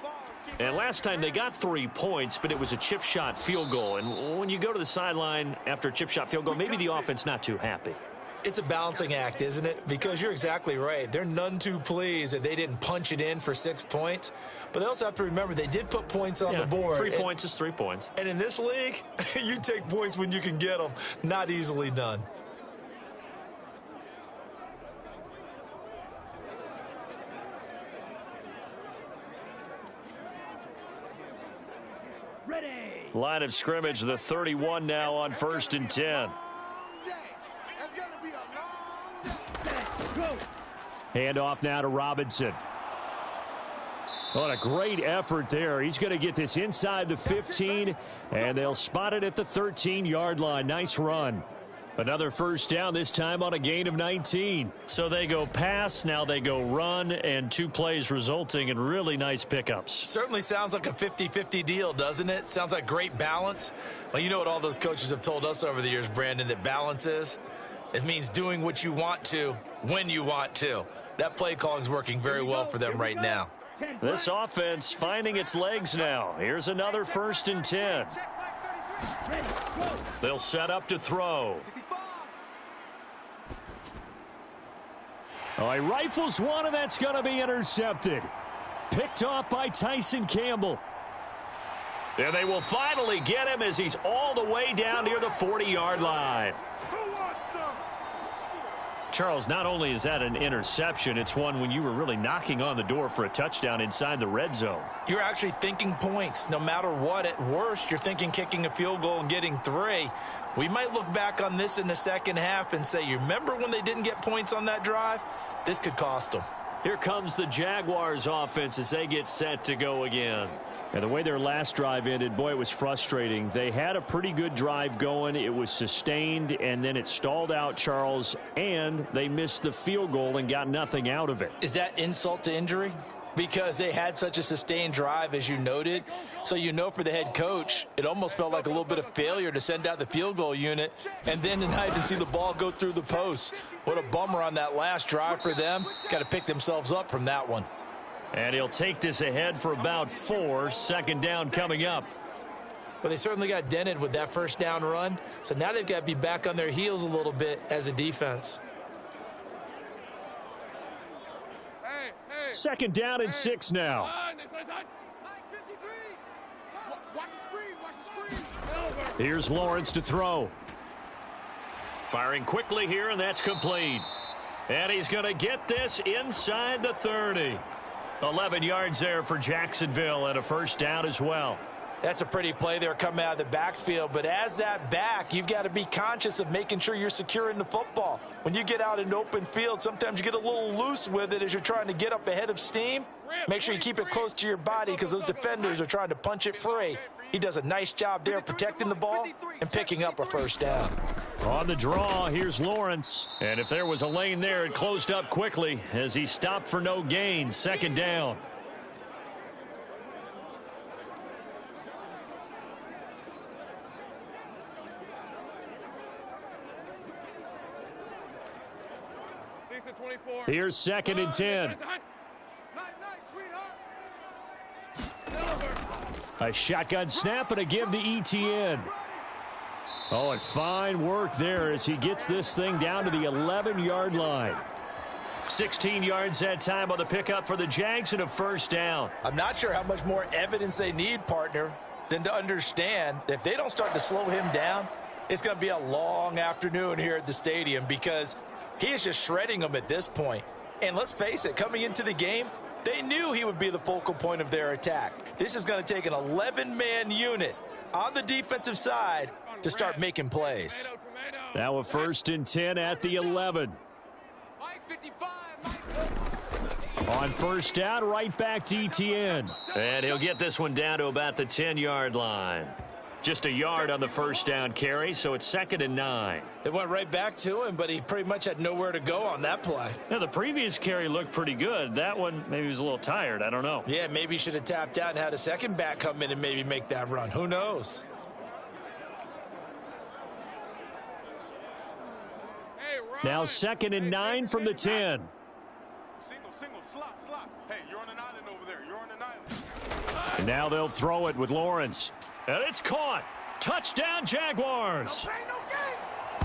And last time they got 3 points, but it was a chip shot field goal. And when you go to the sideline after a chip shot field goal, maybe the offense not too happy. It's a balancing act, isn't it? Because you're exactly right. They're none too pleased that they didn't punch it in for 6 points. But they also have to remember they did put points on the board. 3 points is 3 points. And in this league, you take points when you can get them. Not easily done. Ready. Line of scrimmage, the 31 now on 1st and 10. Handoff now to Robinson. What a great effort there. He's going to get this inside the 15, and they'll spot it at the 13-yard line. Nice run. Another first down, this time on a gain of 19. So they go pass, now they go run, and 2 plays resulting in really nice pickups. Certainly sounds like a 50-50 deal, doesn't it? Sounds like great balance. Well, you know what all those coaches have told us over the years, Brandon, that balance is? It means doing what you want to when you want to. That play calling is working very well for them right now. This offense finding its legs now. Here's another 1st and 10. They'll set up to throw. Oh, he rifles one, and that's going to be intercepted. Picked off by Tyson Campbell. And they will finally get him as he's all the way down near the 40-yard line. Charles, not only is that an interception, it's one when you were really knocking on the door for a touchdown inside the red zone. You're actually thinking points. No matter what, at worst, you're thinking kicking a field goal and getting 3. We might look back on this in the second half and say, you remember when they didn't get points on that drive? This could cost them. Here comes the Jaguars offense as they get set to go again. And the way their last drive ended, boy, it was frustrating. They had a pretty good drive going. It was sustained, and then it stalled out, Charles, and they missed the field goal and got nothing out of it. Is that insult to injury? Because they had such a sustained drive, as you noted. So you know for the head coach, it almost felt like a little bit of failure to send out the field goal unit and then tonight and see the ball go through the post. What a bummer on that last drive for them. Got to pick themselves up from that one. And he'll take this ahead for about 4. 2nd down coming up. Well, they certainly got dented with that first down run. So now they've got to be back on their heels a little bit as a defense. 2nd down and 6 now. Here's Lawrence to throw. Firing quickly here, and that's complete. And he's going to get this inside the 30. 11 yards there for Jacksonville and a first down as well. That's a pretty play there coming out of the backfield. But as that back, you've got to be conscious of making sure you're securing the football. When you get out in open field, sometimes you get a little loose with it as you're trying to get up ahead of steam. Make sure you keep it close to your body because those defenders are trying to punch it free. He does a nice job there protecting the ball and picking up a first down. On the draw, here's Lawrence. And if there was a lane there, it closed up quickly as he stopped for no gain. 2nd down. Here's 2nd and 10. A shotgun snap and a give to ETN. Oh, and fine work there as he gets this thing down to the 11-yard line. 16 yards that time on the pickup for the Jags and a first down. I'm not sure how much more evidence they need, partner, than to understand that if they don't start to slow him down, it's going to be a long afternoon here at the stadium because he is just shredding them at this point. And let's face it, coming into the game, they knew he would be the focal point of their attack. This is going to take an 11-man unit on the defensive side to start making plays. Now a 1st and 10 at the 11. On first down, right back to ETN. And he'll get this one down to about the 10-yard line. Just a yard on the first down carry, so it's 2nd and 9. They went right back to him, but he pretty much had nowhere to go on that play. Now, the previous carry looked pretty good. That one, maybe he was a little tired. I don't know. Yeah, maybe he should have tapped out and had a second back come in and maybe make that run. Who knows? Now 2nd and 9 from the 10. Single, slot. Hey, you're on an island over there. You're on an island. And now they'll throw it with Lawrence. And it's caught. Touchdown, Jaguars.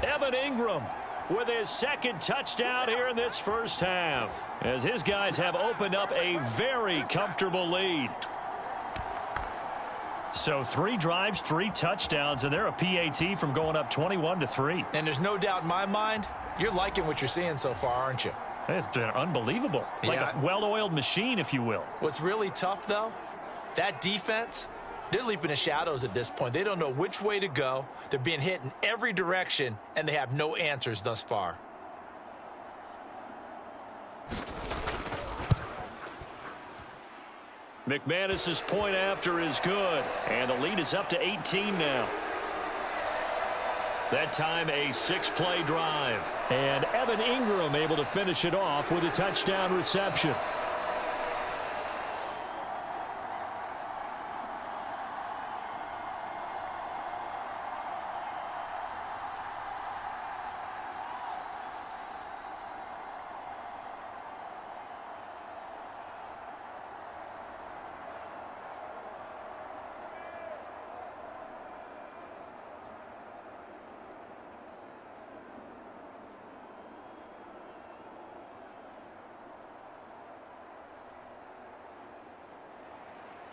Evan Ingram with his 2nd touchdown here in this first half, as his guys have opened up a very comfortable lead. So 3 drives, 3 touchdowns, and they're a PAT from going up 21-3. And there's no doubt in my mind, you're liking what you're seeing so far, aren't you? It's been unbelievable. Like a well-oiled machine, if you will. What's really tough, though, that defense, they're leaping the shadows at this point. They don't know which way to go. They're being hit in every direction, and they have no answers thus far. McManus's point after is good, and the lead is up to 18 now. That time a 6-play drive, and Evan Ingram able to finish it off with a touchdown reception.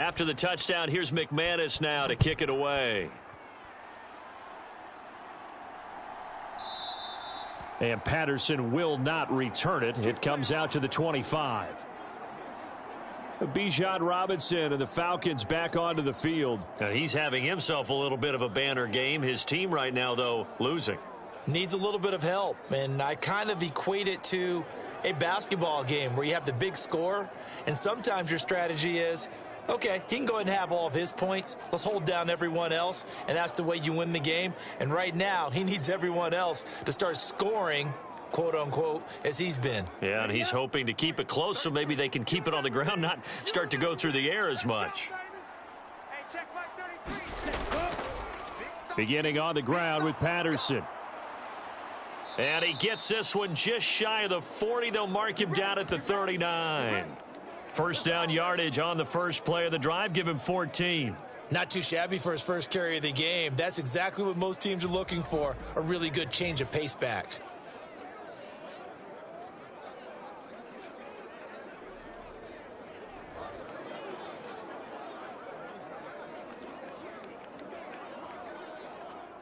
After the touchdown, here's McManus now to kick it away. And Patterson will not return it. It comes out to the 25. Bijan Robinson and the Falcons back onto the field. Now he's having himself a little bit of a banner game. His team right now, though, losing. Needs a little bit of help, and I kind of equate it to a basketball game where you have the big score, and sometimes your strategy is, okay, he can go ahead and have all of his points. Let's hold down everyone else, and that's the way you win the game. And right now, he needs everyone else to start scoring, quote-unquote, as he's been. Yeah, and he's hoping to keep it close so maybe they can keep it on the ground, not start to go through the air as much. Beginning on the ground with Patterson. And he gets this one just shy of the 40. They'll mark him down at the 39. First down yardage on the first play of the drive. Give him 14. Not too shabby for his first carry of the game. That's exactly what most teams are looking for, a really good change of pace back.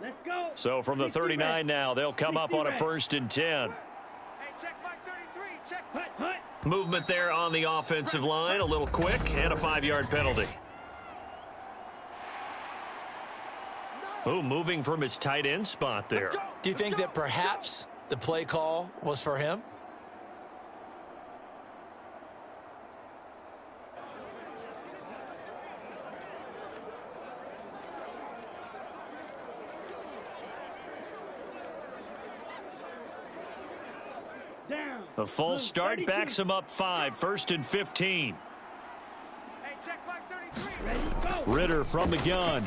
Let's go. So from the 39 now, they'll come up on a 1st and 10. Hey, check Mike 33. Check. Hut. Movement there on the offensive line, a little quick, and a 5-yard penalty. Oh, moving from his tight end spot there. Do you think that perhaps the play call was for him? Down. A false start backs him up 5. 1st and 15. Hey, check Mike 33. Ready, go. Ritter from the gun.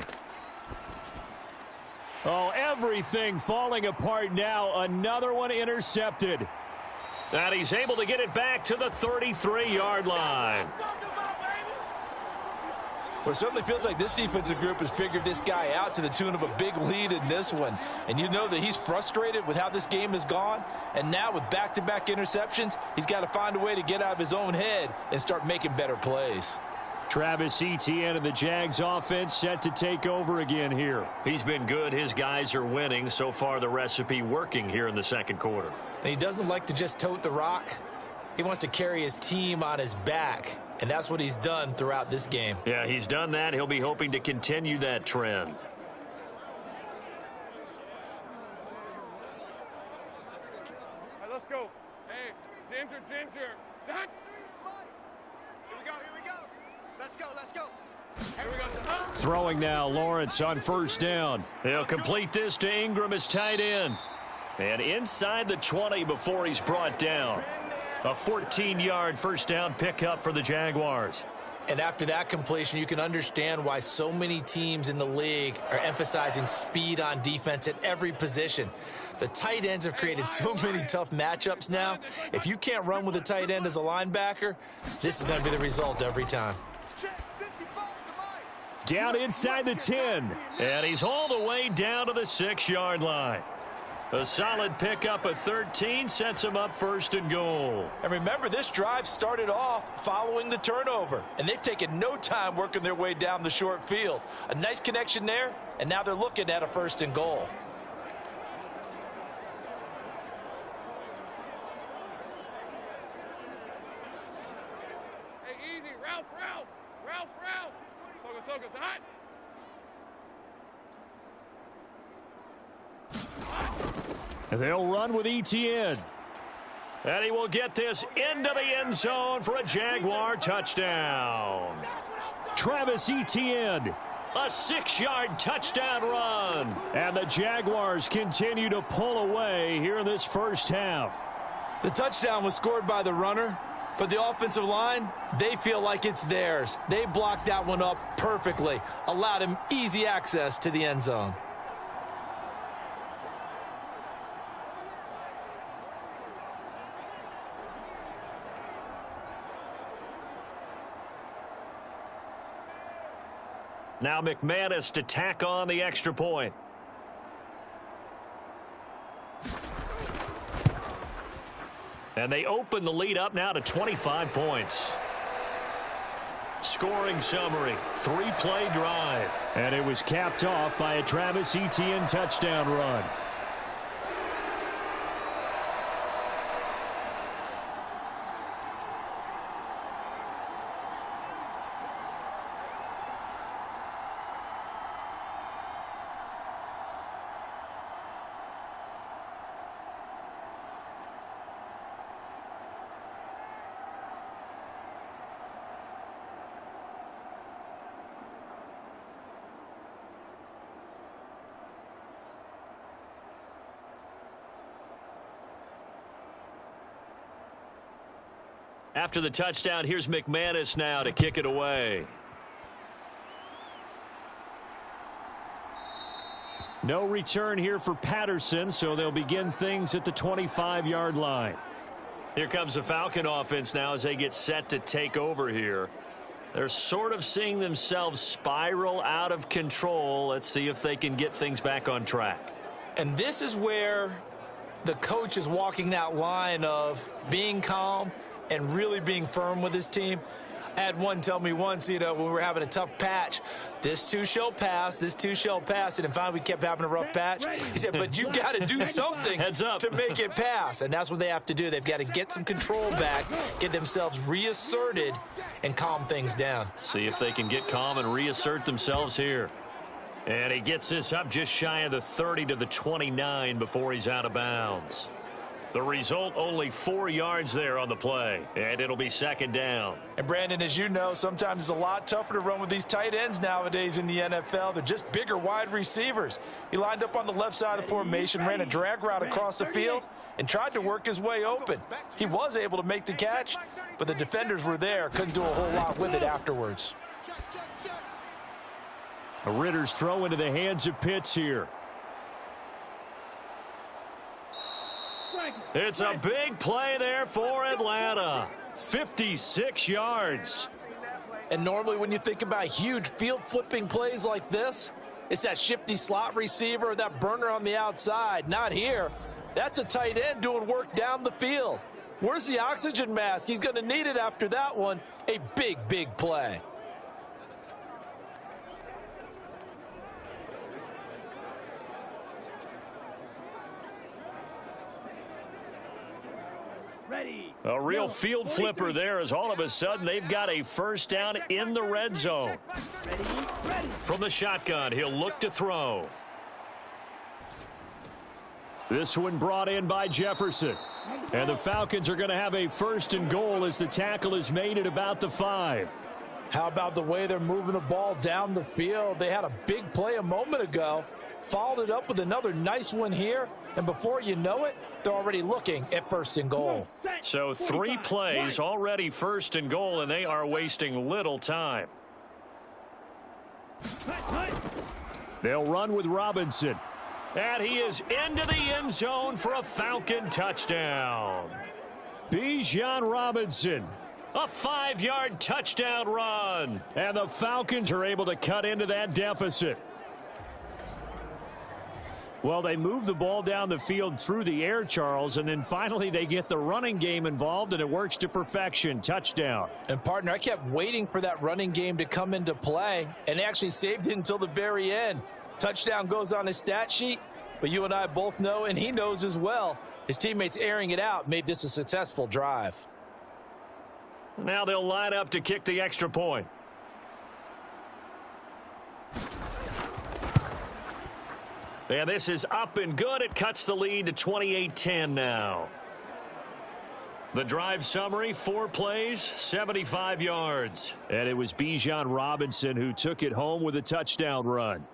Oh, everything falling apart now. Another one intercepted. And he's able to get it back to the 33-yard line. Well, it certainly feels like this defensive group has figured this guy out to the tune of a big lead in this one. And you know that he's frustrated with how this game has gone. And now with back-to-back interceptions, he's got to find a way to get out of his own head and start making better plays. Travis Etienne and the Jags offense set to take over again here. He's been good. His guys are winning. So far, the recipe working here in the second quarter. And he doesn't like to just tote the rock. He wants to carry his team on his back. And that's what he's done throughout this game. Yeah, he's done that. He'll be hoping to continue that trend. All right, let's go. Hey, ginger. Done. Here we go. Let's go. Here we go. Throwing now, Lawrence on first down. He'll complete this to Ingram as tight end. And inside the 20 before he's brought down. A 14-yard first down pickup for the Jaguars. And after that completion, you can understand why so many teams in the league are emphasizing speed on defense at every position. The tight ends have created so many tough matchups now. If you can't run with a tight end as a linebacker, this is going to be the result every time. Down inside the 10. And he's all the way down to the 6-yard line. A solid pickup of 13 sets him up first and goal. And remember, this drive started off following the turnover, and they've taken no time working their way down the short field. A nice connection there, and now they're looking at a first and goal. Hey, easy. Ralph. Soga's hot. And they'll run with ETN. And he will get this into the end zone for a Jaguar touchdown. Travis Etienne. A 6-yard touchdown run. And the Jaguars continue to pull away here in this first half. The touchdown was scored by the runner. For the offensive line, they feel like it's theirs. They blocked that one up perfectly, allowed him easy access to the end zone. Now McManus to tack on the extra point. And they open the lead up now to 25 points. Scoring summary, 3-play drive. And it was capped off by a Travis Etienne touchdown run. After the touchdown, here's McManus now to kick it away. No return here for Patterson, so they'll begin things at the 25-yard line. Here comes the Falcon offense now as they get set to take over here. They're sort of seeing themselves spiral out of control. Let's see if they can get things back on track. And this is where the coach is walking that line of being calm and really being firm with his team. I had one tell me once, when we were having a tough patch, this too shall pass, this too shall pass. And finally we kept having a rough patch. He said, but you got to do something to make it pass. And that's what they have to do. They've got to get some control back, get themselves reasserted, and calm things down. See if they can get calm and reassert themselves here. And he gets this up just shy of the 30 to the 29 before he's out of bounds. The result, only 4 yards there on the play, and it'll be second down. And Brandon, as you know, sometimes it's a lot tougher to run with these tight ends nowadays in the NFL. They're just bigger wide receivers. He lined up on the left side of the formation, ran a drag route across the field, and tried to work his way open. He was able to make the catch, but the defenders were there, couldn't do a whole lot with it afterwards. A Ritter's throw into the hands of Pitts here. It's a big play there for Atlanta. 56 yards. And normally when you think about huge field flipping plays like this, it's that shifty slot receiver or that burner on the outside. Not here. That's a tight end doing work down the field. Where's the oxygen mask? He's going to need it after that one. A big, big play. A real field flipper there as all of a sudden they've got a first down in the red zone. From the shotgun, he'll look to throw. This one brought in by Jefferson. And the Falcons are going to have a 1st and goal as the tackle is made at about the 5. How about the way they're moving the ball down the field? They had a big play a moment ago, followed it up with another nice one here, and before you know it, they're already looking at 1st and goal. So 3 plays already 1st and goal, and they are wasting little time. They'll run with Robinson. And he is into the end zone for a Falcon touchdown. Bijan Robinson. A 5-yard touchdown run. And the Falcons are able to cut into that deficit. Well, they move the ball down the field through the air, Charles, and then finally they get the running game involved, and it works to perfection. Touchdown. And, partner, I kept waiting for that running game to come into play, and they actually saved it until the very end. Touchdown goes on his stat sheet, but you and I both know, and he knows as well, his teammates airing it out made this a successful drive. Now they'll line up to kick the extra point. And this is up and good. It cuts the lead to 28-10 now. The drive summary, 4 plays, 75 yards. And it was Bijan Robinson who took it home with a touchdown run.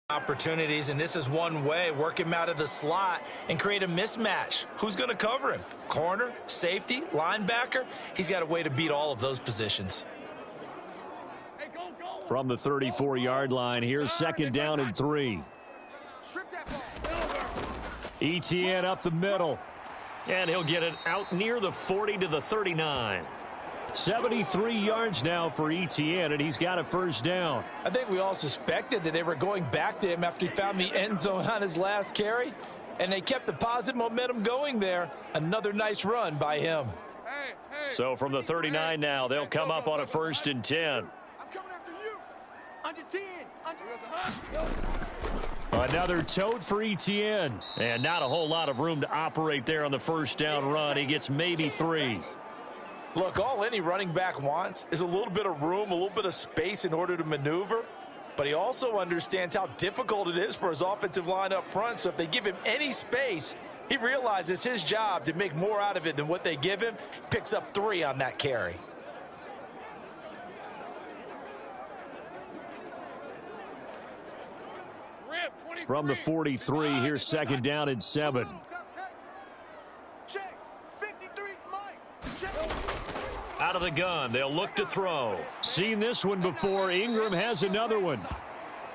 Opportunities, and this is one way. Work him out of the slot and create a mismatch. Who's going to cover him? Corner, safety, linebacker? He's got a way to beat all of those positions. From the 34-yard line, here's 2nd down and 3. ETN up the middle. And he'll get it out near the 40 to the 39. 73 yards now for ETN, and he's got a 1st down. I think we all suspected that they were going back to him after he found the end zone on his last carry, and they kept the positive momentum going there. Another nice run by him. So from the 39 now, they'll come up on a 1st and 10. I'm coming after you. Under 10. Another tote for ETN. And not a whole lot of room to operate there on the 1st down run. He gets maybe 3. Look, all any running back wants is a little bit of room, a little bit of space in order to maneuver. But he also understands how difficult it is for his offensive line up front. So if they give him any space, he realizes his job to make more out of it than what they give him. Picks up 3 on that carry. From the 43, here's 2nd down and 7. Check. 53's Mike. Check. Out of the gun, they'll look to throw. Seen this one before. Ingram has another one.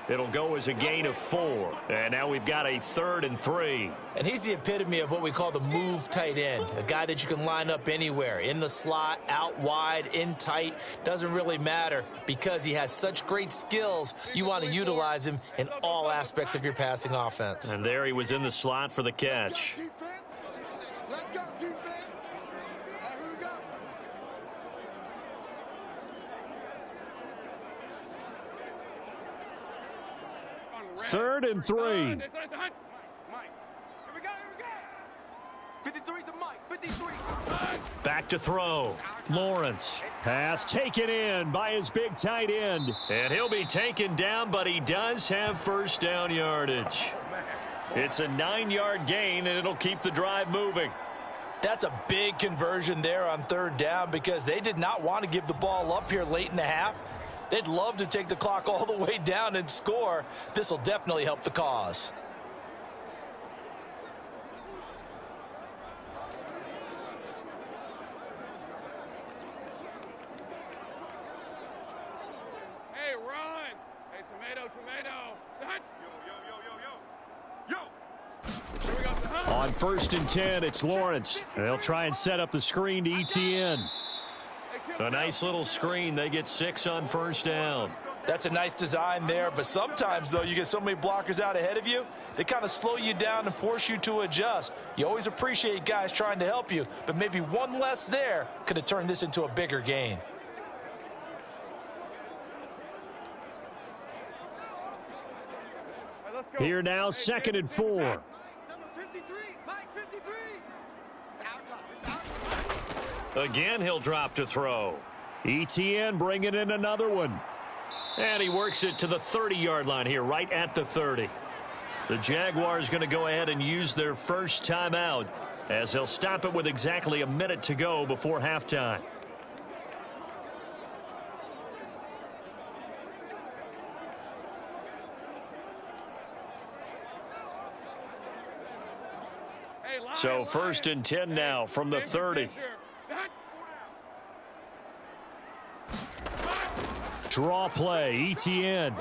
It'll go as a gain of 4. And now we've got a 3rd and 3. And he's the epitome of what we call the move tight end. A guy that you can line up anywhere. In the slot, out wide, in tight. Doesn't really matter because he has such great skills. You want to utilize him in all aspects of your passing offense. And there he was in the slot for the catch. Let's go, defense. Here we go. 3rd and 3. Mike. Here we go. 53's the Mike. 53. Back to throw. Lawrence. Pass taken in by his big tight end. And he'll be taken down, but he does have first down yardage. It's a 9-yard gain, and it'll keep the drive moving. That's a big conversion there on third down because they did not want to give the ball up here late in the half. They'd love to take the clock all the way down and score. This will definitely help the cause. Hey, run. Hey, tomato, tomato. Yo. Here we go. On 1st and 10, it's Lawrence. They'll try and set up the screen to ETN. A nice little screen. They get 6 on first down. That's a nice design there, but sometimes, though, you get so many blockers out ahead of you, they kind of slow you down and force you to adjust. You always appreciate guys trying to help you, but maybe one less there could have turned this into a bigger gain. Here now, 2nd and 4. Number 53, Mike 53. It's our time. It's our time. Again, he'll drop to throw. ETN bringing in another one. And he works it to the 30-yard line here, right at the 30. The Jaguars going to go ahead and use their first timeout as they'll stop it with exactly a minute to go before halftime. So 1st and 10 now from the 30. Draw play, ETN.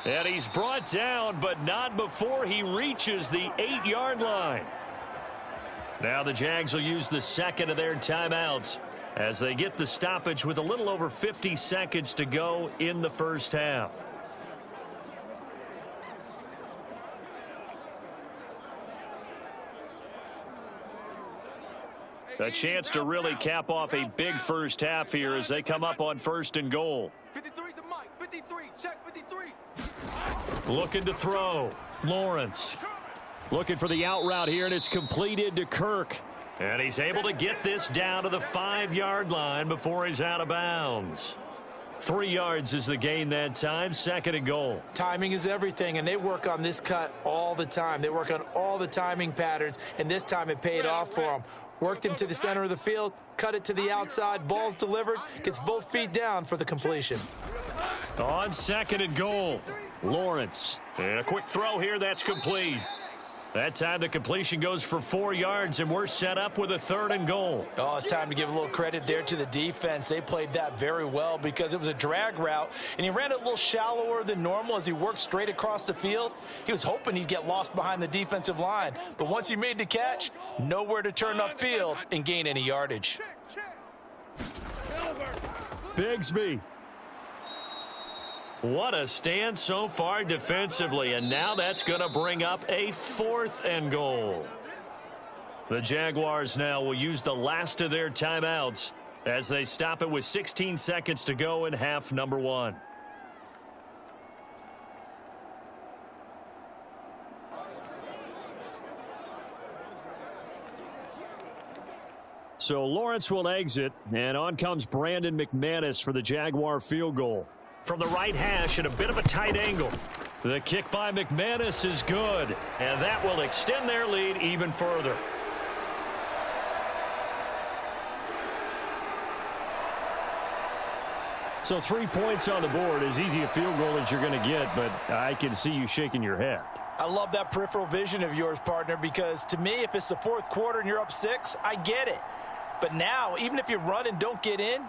And he's brought down, but not before he reaches the 8-yard line. Now the Jags will use the second of their timeouts as they get the stoppage with a little over 50 seconds to go in the first half. A chance to really cap off a big first half here as they come up on 1st and goal. 53's the mic. 53. Check 53. Looking to throw. Lawrence. Looking for the out route here, and it's completed to Kirk. And he's able to get this down to the 5-yard line before he's out of bounds. 3 yards is the gain that time. 2nd and goal. Timing is everything, and they work on this cut all the time. They work on all the timing patterns, and this time it paid off for them. Worked him to the center of the field, cut it to the outside, ball's delivered, gets both feet down for the completion. On 2nd and goal. Lawrence. And a quick throw here, that's complete. That time the completion goes for 4 yards, and we're set up with a 3rd and goal. Oh, it's time to give a little credit there to the defense. They played that very well because it was a drag route, and he ran it a little shallower than normal as he worked straight across the field. He was hoping he'd get lost behind the defensive line, but once he made the catch, nowhere to turn upfield and gain any yardage. Bigsby. What a stand so far defensively, and now that's going to bring up a 4th and goal. The Jaguars now will use the last of their timeouts as they stop it with 16 seconds to go in half number 1. So Lawrence will exit, and on comes Brandon McManus for the Jaguar field goal. From the right hash at a bit of a tight angle. The kick by McManus is good, and that will extend their lead even further. So 3 points on the board, as easy a field goal as you're going to get, but I can see you shaking your head. I love that peripheral vision of yours, partner, because to me, if it's the 4th quarter and you're up 6, I get it. But now, even if you run and don't get in,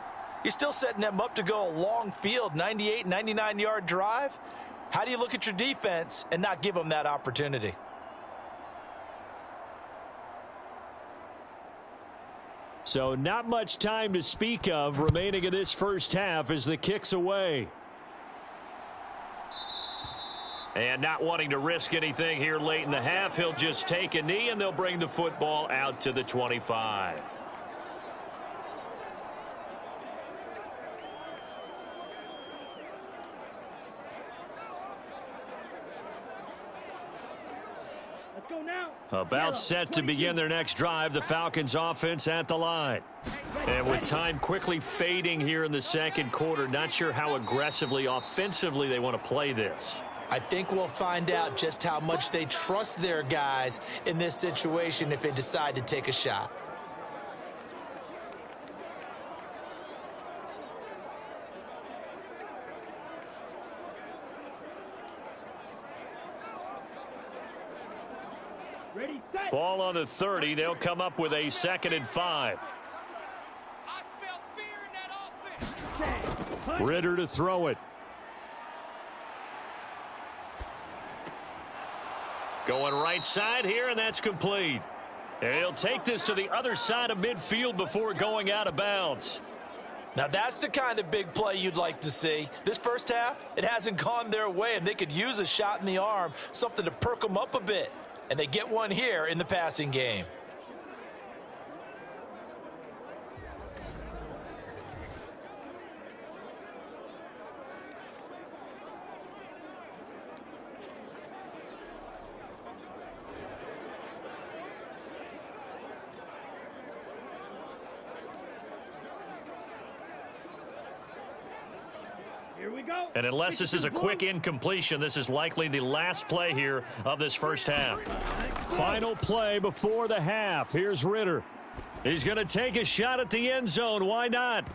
you're still setting them up to go a long field, 98, 99-yard drive. How do you look at your defense and not give them that opportunity? So not much time to speak of remaining in this first half as the kick's away. And not wanting to risk anything here late in the half, he'll just take a knee, and they'll bring the football out to the 25. go now. About set to begin their next drive, the Falcons offense at the line. And with time quickly fading here in the second quarter, not sure how aggressively, offensively they want to play this. I think we'll find out just how much they trust their guys in this situation if they decide to take a shot. Ready, set. Ball on the 30. They'll come up with a 2nd and 5. I smell fear in that offense. Ritter to throw it. Going right side here, and that's complete. And he'll take this to the other side of midfield before going out of bounds. Now, that's the kind of big play you'd like to see. This first half, it hasn't gone their way, and they could use a shot in the arm, something to perk them up a bit. And they get one here in the passing game. Here we go. And unless this is a quick incompletion, this is likely the last play here of this first half. Final play before the half. Here's Ritter. He's going to take a shot at the end zone. Why not?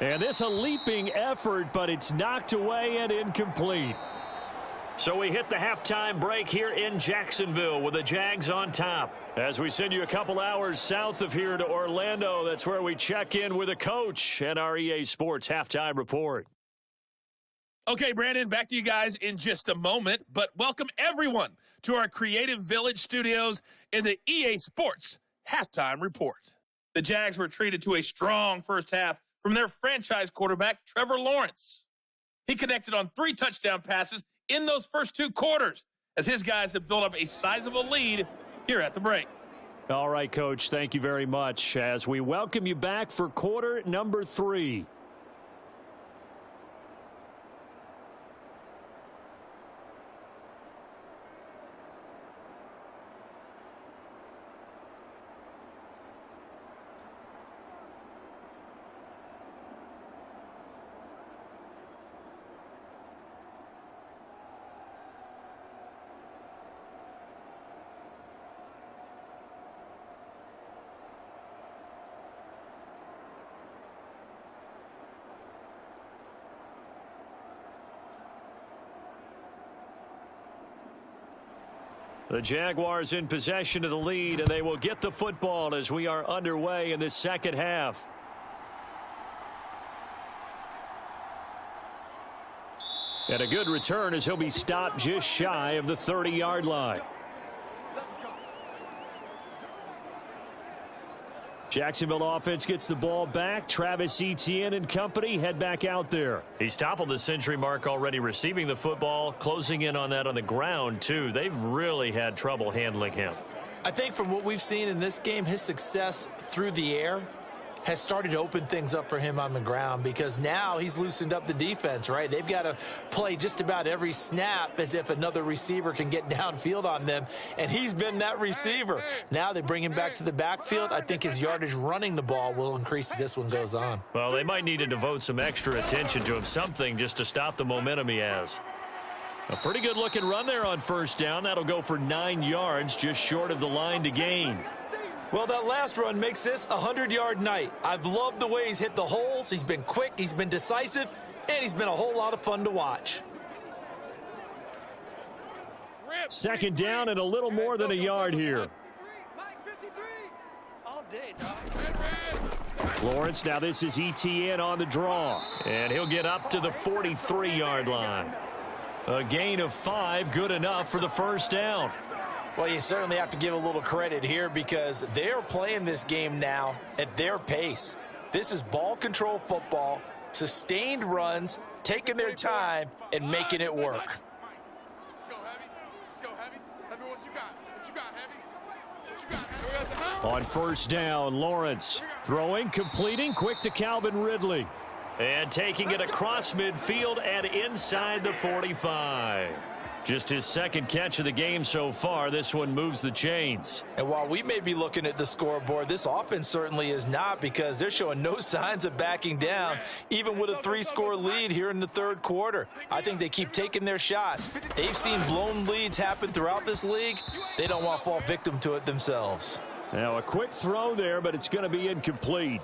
And this a leaping effort, but it's knocked away and incomplete. So we hit the halftime break here in Jacksonville with the Jags on top. As we send you a couple hours south of here to Orlando, that's where we check in with a coach and our EA Sports halftime report. Okay, Brandon, back to you guys in just a moment, but welcome everyone to our Creative Village studios in the EA Sports Halftime Report. The Jags were treated to a strong first half from their franchise quarterback, Trevor Lawrence. He connected on 3 touchdown passes in those first 2 quarters as his guys have built up a sizable lead here at the break. All right, Coach, thank you very much as we welcome you back for quarter number 3. The Jaguars in possession of the lead, and they will get the football as we are underway in the second half. And a good return as he'll be stopped just shy of the 30-yard line. Jacksonville offense gets the ball back. Travis Etienne and company head back out there. He's toppled the century mark already receiving the football, closing in on that on the ground, too. They've really had trouble handling him. I think from what we've seen in this game, his success through the air has started to open things up for him on the ground because now he's loosened up the defense, right? They've got to play just about every snap as if another receiver can get downfield on them, and he's been that receiver. Now they bring him back to the backfield. I think his yardage running the ball will increase as this one goes on. Well, they might need to devote some extra attention to him, something just to stop the momentum he has. A pretty good looking run there on first down. That'll go for 9 yards, just short of the line to gain. Well, that last run makes this a 100-yard night. I've loved the way he's hit the holes. He's been quick, he's been decisive, and he's been a whole lot of fun to watch. Second down and a little more than a yard here. Lawrence, now this is Etienne on the draw, and he'll get up to the 43-yard line. A gain of 5, good enough for the first down. Well, you certainly have to give a little credit here because they're playing this game now at their pace. This is ball control football, sustained runs, taking their time, and making it work. Let's go heavy. Let's go heavy. Heavy, what you got? What you got, heavy? What you got, heavy? On first down, Lawrence throwing, completing, quick to Calvin Ridley. And taking it across midfield and inside the 45. Just his second catch of the game so far. This one moves the chains. And while we may be looking at the scoreboard, this offense certainly is not, because they're showing no signs of backing down, even with a 3-score lead here in the third quarter. I think they keep taking their shots. They've seen blown leads happen throughout this league. They don't want to fall victim to it themselves. Now a quick throw there, but it's going to be incomplete.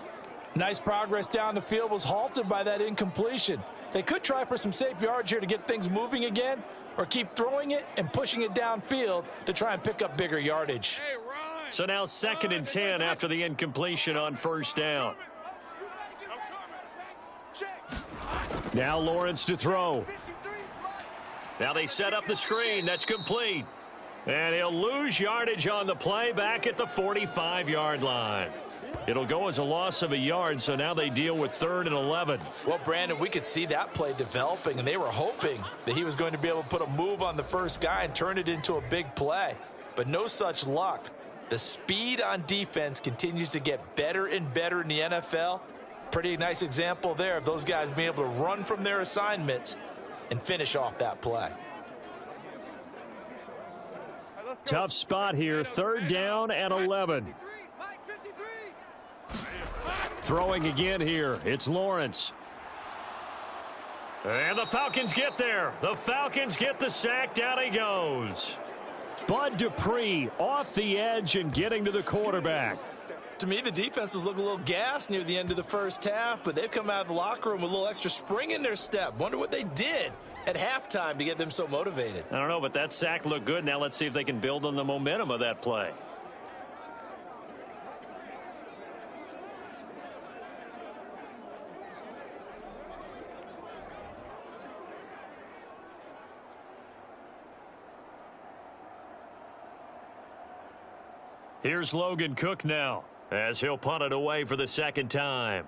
Nice progress down the field was halted by that incompletion. They could try for some safe yards here to get things moving again, or keep throwing it and pushing it downfield to try and pick up bigger yardage. So now 2nd and 10 after the incompletion on first down. Now Lawrence to throw. Now they set up the screen. That's complete. And he'll lose yardage on the play back at the 45-yard line. It'll go as a loss of a yard, so now they deal with 3rd and 11. Well, Brandon, we could see that play developing, and they were hoping that he was going to be able to put a move on the first guy and turn it into a big play. But no such luck. The speed on defense continues to get better and better in the NFL. Pretty nice example there of those guys being able to run from their assignments and finish off that play. Tough spot here, 3rd down and 11. Throwing again here, it's Lawrence. And the Falcons get there. The Falcons get the sack. Down he goes. Bud Dupree off the edge and getting to the quarterback. To me, the defense was looking a little gassed near the end of the first half, but they've come out of the locker room with a little extra spring in their step. Wonder what they did at halftime to get them so motivated. I don't know, but that sack looked good. Now let's see if they can build on the momentum of that play. Here's Logan Cook now, as he'll punt it away for the 2nd time.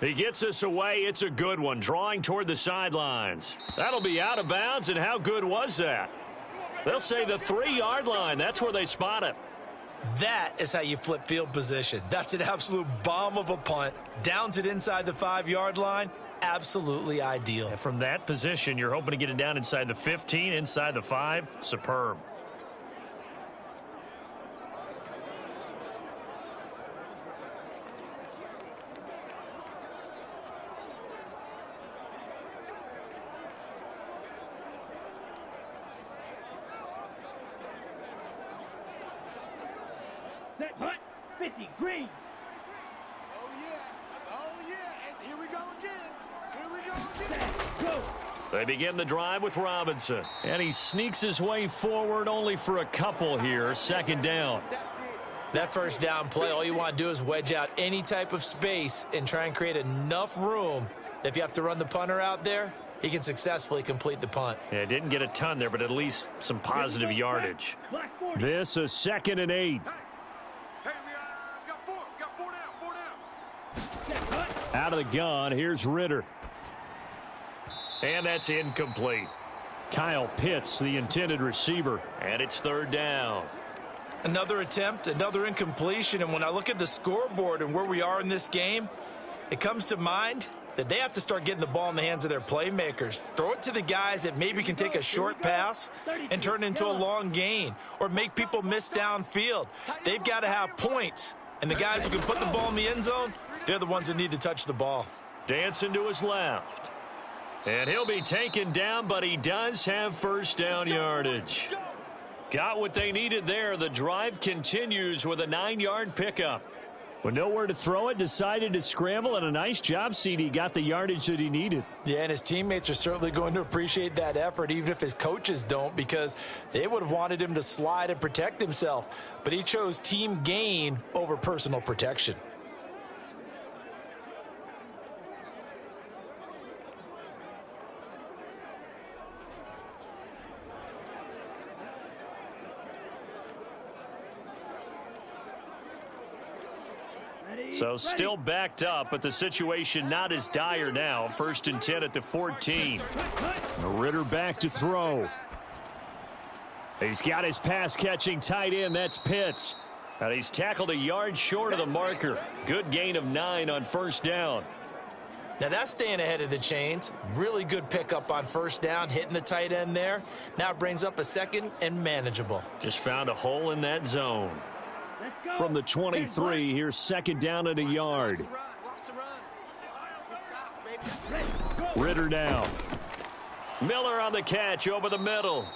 He gets us away. It's a good one, drawing toward the sidelines. That'll be out of bounds, and how good was that? They'll say the 3-yard line. That's where they spot it. That is how you flip field position. That's an absolute bomb of a punt. Downs it inside the 5-yard line. Absolutely ideal. And from that position, you're hoping to get it down inside the 15, inside the 5. Superb. Set, hunt, 50, green. Oh, yeah. Oh, yeah. And here we go again. Here we go again. Set, go. They begin the drive with Robinson. And he sneaks his way forward only for a couple here. 2nd down. That first down play, all you want to do is wedge out any type of space and try and create enough room that if you have to run the punter out there, he can successfully complete the punt. Yeah, didn't get a ton there, but at least some positive yardage. Black 40. This is 2nd and 8. Hey, we got 4. Got 4 down. 4 down. Set, hunt. Out of the gun, here's Ritter. And that's incomplete. Kyle Pitts, the intended receiver. And it's 3rd down. Another attempt, another incompletion, and when I look at the scoreboard and where we are in this game, it comes to mind that they have to start getting the ball in the hands of their playmakers. Throw it to the guys that maybe can take a short pass and turn it into a long gain, or make people miss downfield. They've got to have points, and the guys who can put the ball in the end zone, they're the ones that need to touch the ball. Dancing to his left. And he'll be taken down, but he does have 1st down yardage. Got what they needed there. The drive continues with a 9-yard pickup. With nowhere to throw it, decided to scramble, and a nice job, CD. Got the yardage that he needed. Yeah, and his teammates are certainly going to appreciate that effort, even if his coaches don't, because they would have wanted him to slide and protect himself. But he chose team gain over personal protection. So still backed up, but the situation not as dire now. 1st and 10 at the 14. Ritter back to throw. He's got his pass-catching tight end. That's Pitts. And he's tackled a yard short of the marker. Good gain of 9 on 1st down. Now that's staying ahead of the chains. Really good pickup on first down, hitting the tight end there. Now it brings up a second and manageable. Just found a hole in that zone. From the 23, here's second down and a yard. Ritter now. Miller on the catch over the middle.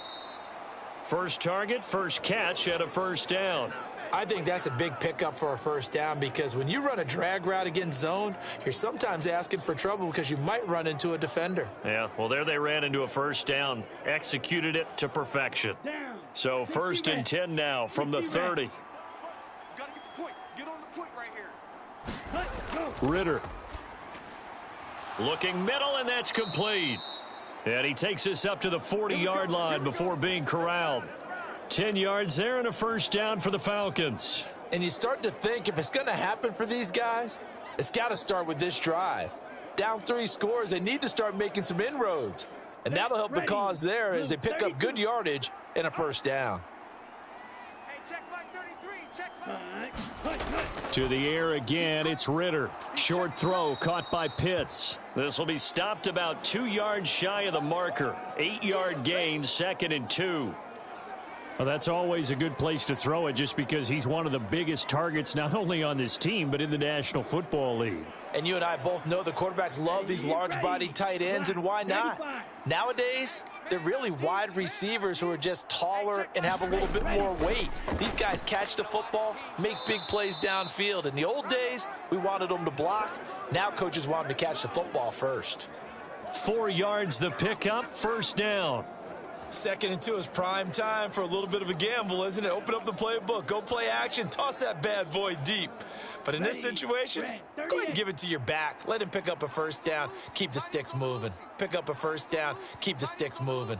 First target, first catch, and a first down. I think that's a big pickup for a first down because when you run a drag route against zone, you're sometimes asking for trouble because you might run into a defender. Yeah, well, there they ran into a first down. Executed it to perfection. So first and 10 now from the 30. Gotta get the point. Get on the point right here. Ritter. Looking middle, and that's complete. And he takes us up to the 40-yard line before being corralled. 10 yards there and a first down for the Falcons. And you start to think if it's going to happen for these guys, it's got to start with this drive. Down 3 scores, they need to start making some inroads. And that'll help the cause there as they pick up good yardage and a first down. Hey, check mark 33. Check mark. To the air again, it's Ritter. Short throw caught by Pitts. This will be stopped about 2 yards shy of the marker. 8-yard gain, 2nd and 2. Well, that's always a good place to throw it just because he's one of the biggest targets not only on this team but in the National Football League. And you and I both know the quarterbacks love these large-bodied tight ends, and why not? Nowadays, they're really wide receivers who are just taller and have a little bit more weight. These guys catch the football, make big plays downfield. In the old days, we wanted them to block. Now coaches want them to catch the football first. 4 yards the pickup, first down. 2nd and 2 is prime time for a little bit of a gamble, isn't it? Open up the playbook, go play action, toss that bad boy deep. But in this situation, go ahead and give it to your back. Let him pick up a first down, keep the sticks moving. Pick up a first down, keep the sticks moving.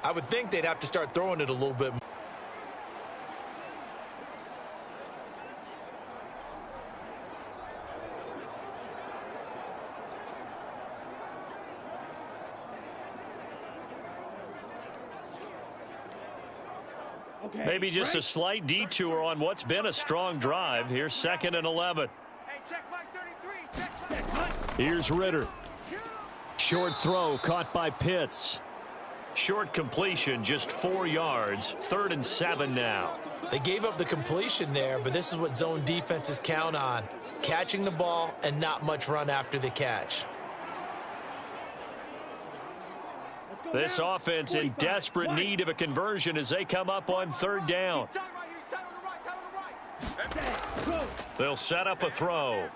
I would think they'd have to start throwing it a little bit more. Maybe just a slight detour on what's been a strong drive. Here's 2nd and 11. Hey, check mark 33. Check mark. Here's Ritter. Short throw caught by Pitts. Short completion, just 4 yards. 3rd and 7 now. They gave up the completion there, but this is what zone defenses count on. Catching the ball and not much run after the catch. This offense in desperate need of a conversion as they come up on 3rd down. They'll set up a throw.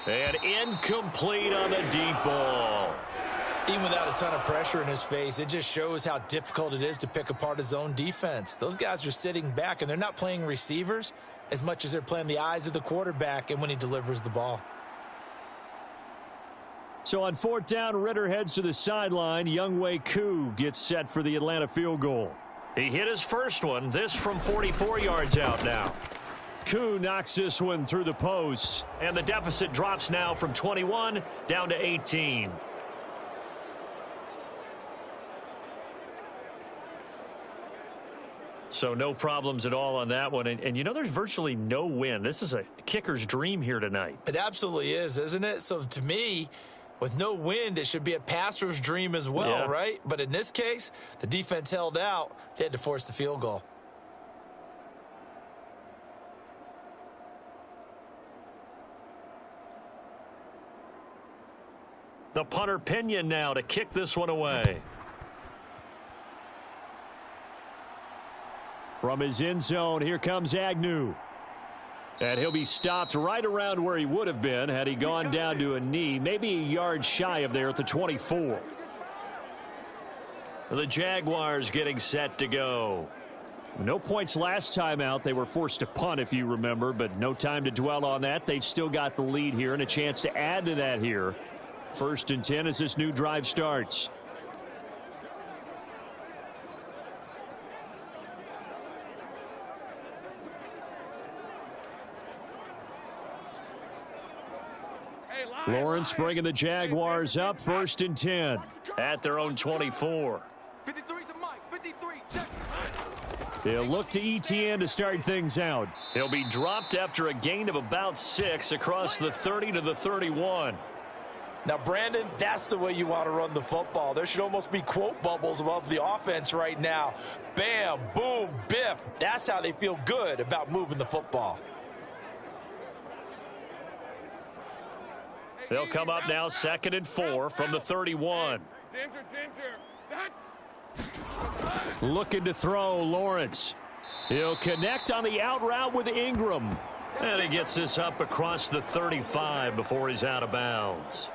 And incomplete on the deep ball. Even without a ton of pressure in his face, it just shows how difficult it is to pick apart a zone defense. Those guys are sitting back, and they're not playing receivers as much as they're playing the eyes of the quarterback and when he delivers the ball. So on 4th down, Ritter heads to the sideline. Younghoe Koo gets set for the Atlanta field goal. He hit his first one. This from 44 yards out now. Koo knocks this one through the posts. And the deficit drops now from 21 down to 18. So no problems at all on that one. And you know, there's virtually no wind. This is a kicker's dream here tonight. It absolutely is, isn't it? So to me, with no wind, it should be a passer's dream as well, right? But in this case, the defense held out. They had to force the field goal. The punter Pinion now to kick this one away. From his end zone, here comes Agnew. And he'll be stopped right around where he would have been had he gone down to a knee, maybe a yard shy of there at the 24. The Jaguars getting set to go. No points last time out. They were forced to punt, if you remember, but no time to dwell on that. They've still got the lead here and a chance to add to that here. 1st and 10 as this new drive starts. Lawrence bringing the Jaguars up, 1st and 10. At their own 24. 53's the mic. 53. Check. They'll look to ETN to start things out. He'll be dropped after a gain of about 6 across the 30 to the 31. Now, Brandon, that's the way you want to run the football. There should almost be quote bubbles above the offense right now. Bam, boom, biff. That's how they feel good about moving the football. They'll come up now 2nd and 4 from the 31. Looking to throw, Lawrence. He'll connect on the out route with Ingram. And he gets this up across the 35 before he's out of bounds.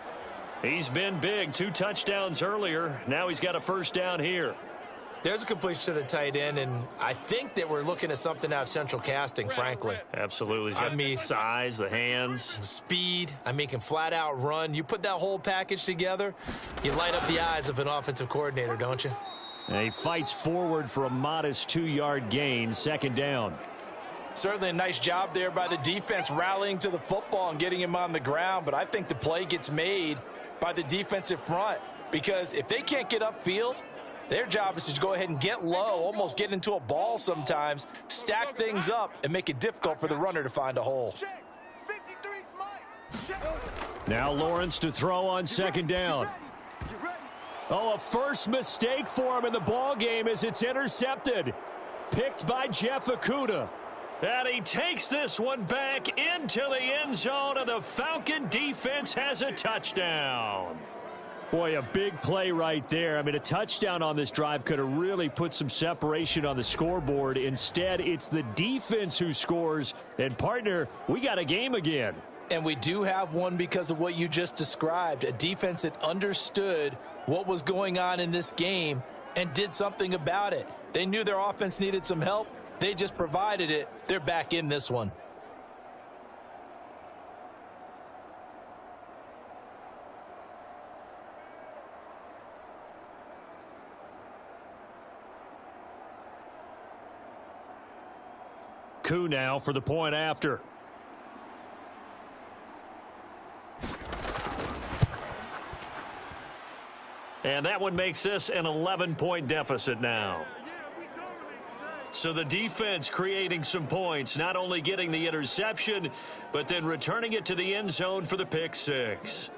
He's been big, 2 touchdowns earlier. Now he's got a 1st down here. There's a completion to the tight end, and I think that we're looking at something out of Central Casting, frankly. Absolutely. He's got the size, the hands. Speed. I mean, can flat out run. You put that whole package together, you light up the eyes of an offensive coordinator, don't you? And he fights forward for a modest 2-yard gain, 2nd down. Certainly a nice job there by the defense rallying to the football and getting him on the ground, but I think the play gets made by the defensive front because if they can't get upfield, their job is to go ahead and get low, almost get into a ball sometimes, stack things up, and make it difficult for the runner to find a hole. Now Lawrence to throw on 2nd down. Oh, a first mistake for him in the ball game as it's intercepted. Picked by Jeff Okudah. And he takes this one back into the end zone, and the Falcon defense has a touchdown. Boy, a big play right there. I mean, a touchdown on this drive could have really put some separation on the scoreboard. Instead, it's the defense who scores. And, partner, we got a game again. And we do have one because of what you just described. A defense that understood what was going on in this game and did something about it. They knew their offense needed some help. They just provided it. They're back in this one. Koo now for the point after. And that one makes this an 11-point deficit now. So the defense creating some points, not only getting the interception, but then returning it to the end zone for the pick 6.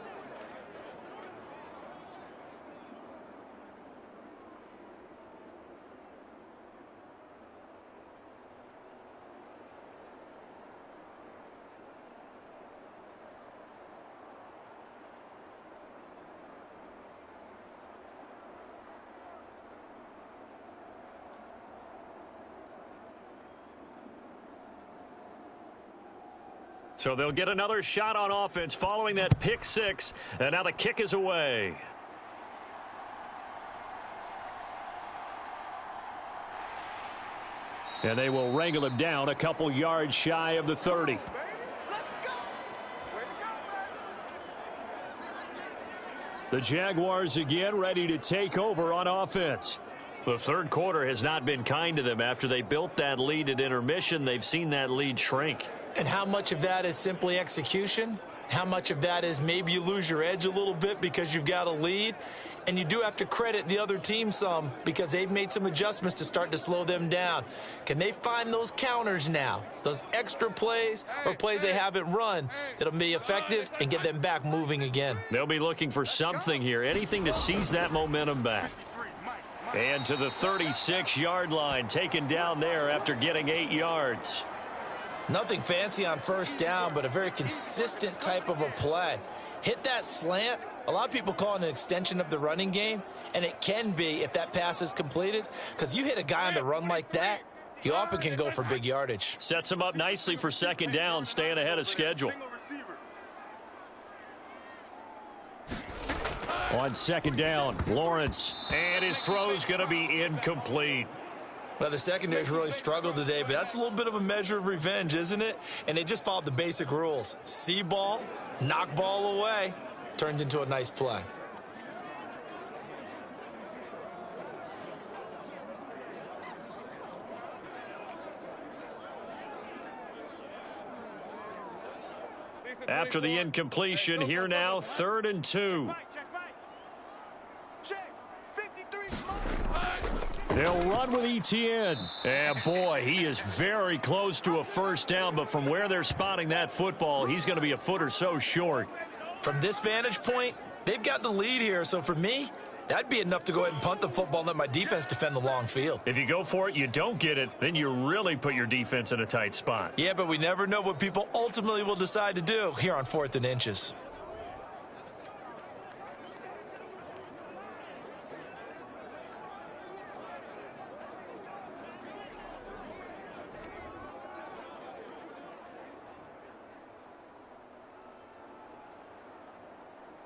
So they'll get another shot on offense following that pick 6, and now the kick is away. And they will wrangle him down a couple yards shy of the 30. The Jaguars again ready to take over on offense. The third quarter has not been kind to them. After they built that lead at intermission, they've seen that lead shrink. And how much of that is simply execution? How much of that is maybe you lose your edge a little bit because you've got a lead? And you do have to credit the other team some because they've made some adjustments to start to slow them down. Can they find those counters now, those extra plays or plays they haven't run that'll be effective and get them back moving again? They'll be looking for something here, anything to seize that momentum back. And to the 36-yard line, taken down there after getting 8 yards. Nothing fancy on first down, but a very consistent type of a play. Hit that slant, A lot of people call it an extension of the running game, and it can be if that pass is completed, because you hit a guy on the run like that, he often can go for big yardage. Sets him up nicely for second down, staying ahead of schedule. On second down, Lawrence. And his throw's going to be incomplete. Well, the secondary's really struggled today, but that's a little bit of a measure of revenge, isn't it? And they just followed the basic rules. See ball, knock ball away. Turns into a nice play. After the incompletion, here now, 3rd and 2. They'll run with Etienne. And boy, he is very close to a first down, but from where they're spotting that football, he's going to be a foot or so short. From this vantage point, they've got the lead here, so for me, that'd be enough to go ahead and punt the football and let my defense defend the long field. If you go for it, you don't get it, then you really put your defense in a tight spot. Yeah, but we never know what people ultimately will decide to do here on 4th and inches.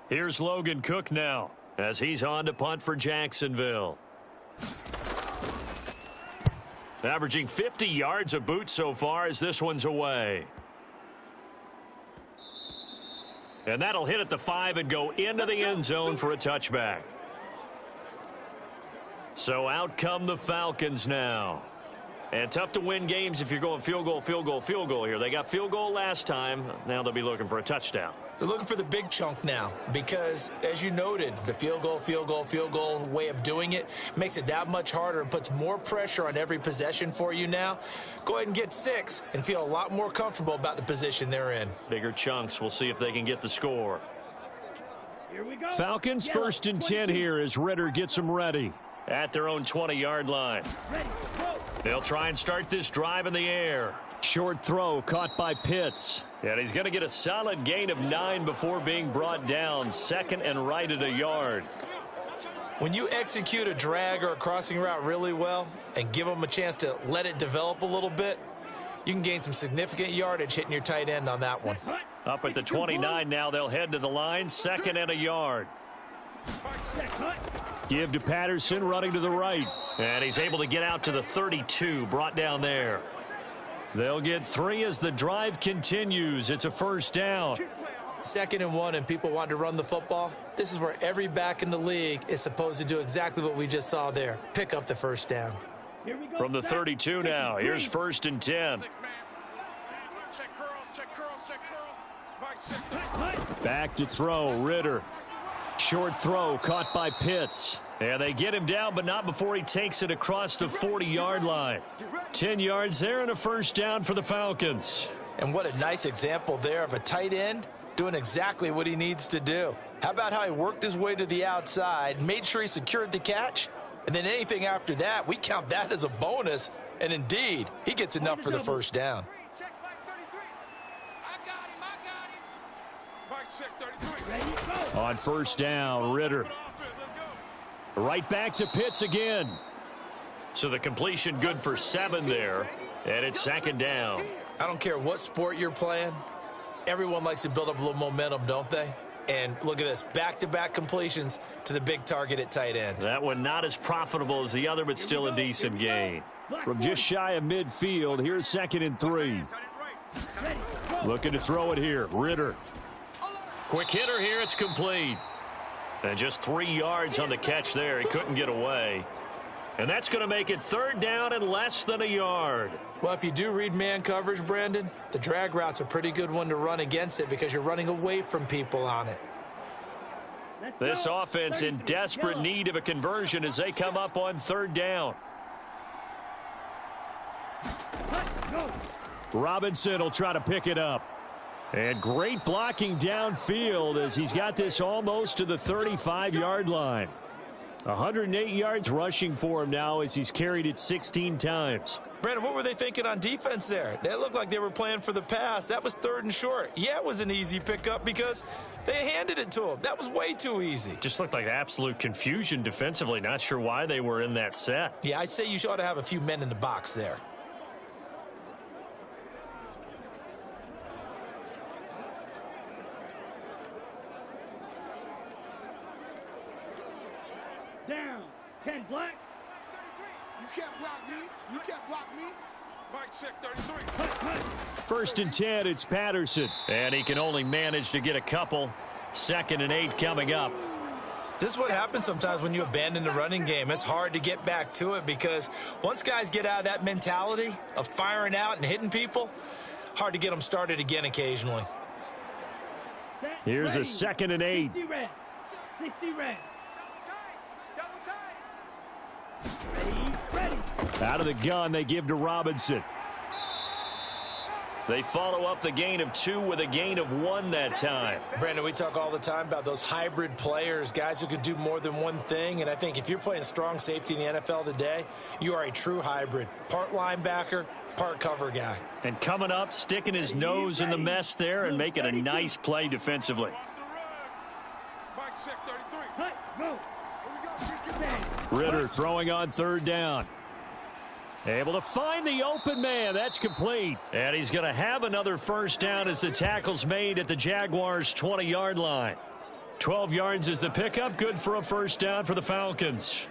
Here's Logan Cook now, as he's on to punt for Jacksonville. Averaging 50 yards a boot so far as this one's away. And that'll hit at the 5 and go into the end zone for a touchback. So out come the Falcons now. And tough to win games if you're going field goal, field goal, field goal here. They got field goal last time. Now they'll be looking for a touchdown. They're looking for the big chunk now because, as you noted, the field goal way of doing it makes it that much harder and puts more pressure on every possession for you now. Go ahead and get 6 and feel a lot more comfortable about the position they're in. Bigger chunks. We'll see if they can get the score. Here we go. Falcons 1st and 10 here as Ritter gets them ready. At their own 20-yard line. Ready, go. They'll try and start this drive in the air. Short throw caught by Pitts. And he's going to get a solid gain of 9 before being brought down. 2nd and right at a yard. When you execute a drag or a crossing route really well and give them a chance to let it develop a little bit, you can gain some significant yardage hitting your tight end on that one. Up at the 29 now, they'll head to the line. 2nd and a yard. Give to Patterson, running to the right. And he's able to get out to the 32, brought down there. They'll get 3 as the drive continues. It's a first down. 2nd and 1 and people want to run the football. This is where every back in the league is supposed to do exactly what we just saw there. Pick up the first down. Here we go. From the 32 now, here's 1st and 10. Back to throw, Ritter. Short throw caught by Pitts. And they get him down, but not before he takes it across the 40-yard line. 10 yards there and a first down for the Falcons. And what a nice example there of a tight end doing exactly what he needs to do. How about how he worked his way to the outside, made sure he secured the catch, and then anything after that, we count that as a bonus. And indeed, he gets enough for the first down. On first down, Ritter. Right back to Pitts again. So the completion good for 7 there. And it's 2nd down. I don't care what sport you're playing. Everyone likes to build up a little momentum, don't they? And look at this, back-to-back completions to the big target at tight end. That one not as profitable as the other, but still a decent gain. From just shy of midfield, here's 2nd and 3. Looking to throw it here, Ritter. Quick hitter here, it's complete. And just 3 yards on the catch there. He couldn't get away. And that's going to make it 3rd down and less than a yard. Well, if you do read man coverage, Brandon, the drag route's a pretty good one to run against it because you're running away from people on it. This offense in desperate need of a conversion as they come up on 3rd down. Robinson will try to pick it up. And great blocking downfield as he's got this almost to the 35-yard line. 108 yards rushing for him now as he's carried it 16 times. Brandon, what were they thinking on defense there? They looked like they were playing for the pass. That was 3rd and short. Yeah, it was an easy pickup because they handed it to him. That was way too easy. Just looked like absolute confusion defensively. Not sure why they were in that set. Yeah, I'd say you ought to have a few men in the box there. Down. 10 black. You can't block me. You can't block me. Mike check 33. 1st and 10, it's Patterson. And he can only manage to get a couple. 2nd and 8 coming up. This is what happens sometimes when you abandon the running game. It's hard to get back to it because once guys get out of that mentality of firing out and hitting people, hard to get them started again occasionally. Here's a 2nd and 8. 60 red. 60 red. Double tight. Ready. Out of the gun, they give to Robinson. They follow up the gain of 2 with a gain of 1 that time. Brandon, we talk all the time about those hybrid players, guys who could do more than one thing. And I think if you're playing strong safety in the NFL today, you are a true hybrid. Part linebacker, part cover guy. And coming up, sticking his nose in the mess there and making a nice play defensively. Mike check 33. Cut. Go. Here we go. Ritter throwing on 3rd down. Able to find the open man. That's complete. And he's going to have another 1st down as the tackle's made at the Jaguars' 20-yard line. 12 yards is the pickup. Good for a 1st down for the Falcons.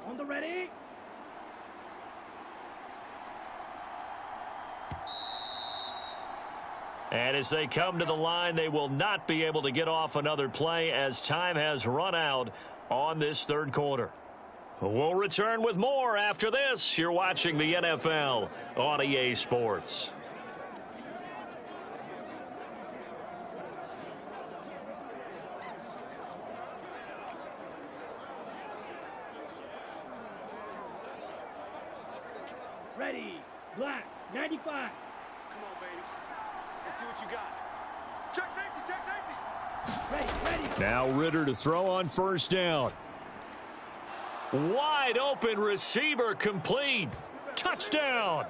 On the ready. And as they come to the line, they will not be able to get off another play as time has run out on this 3rd quarter. We'll return with more after this. You're watching the NFL on EA Sports. Ready. Black. 95. Come on, baby. Let's see what you got. Check safety. Check safety. Ready. Now Ritter to throw on 1st down. Wide open receiver complete. Touchdown.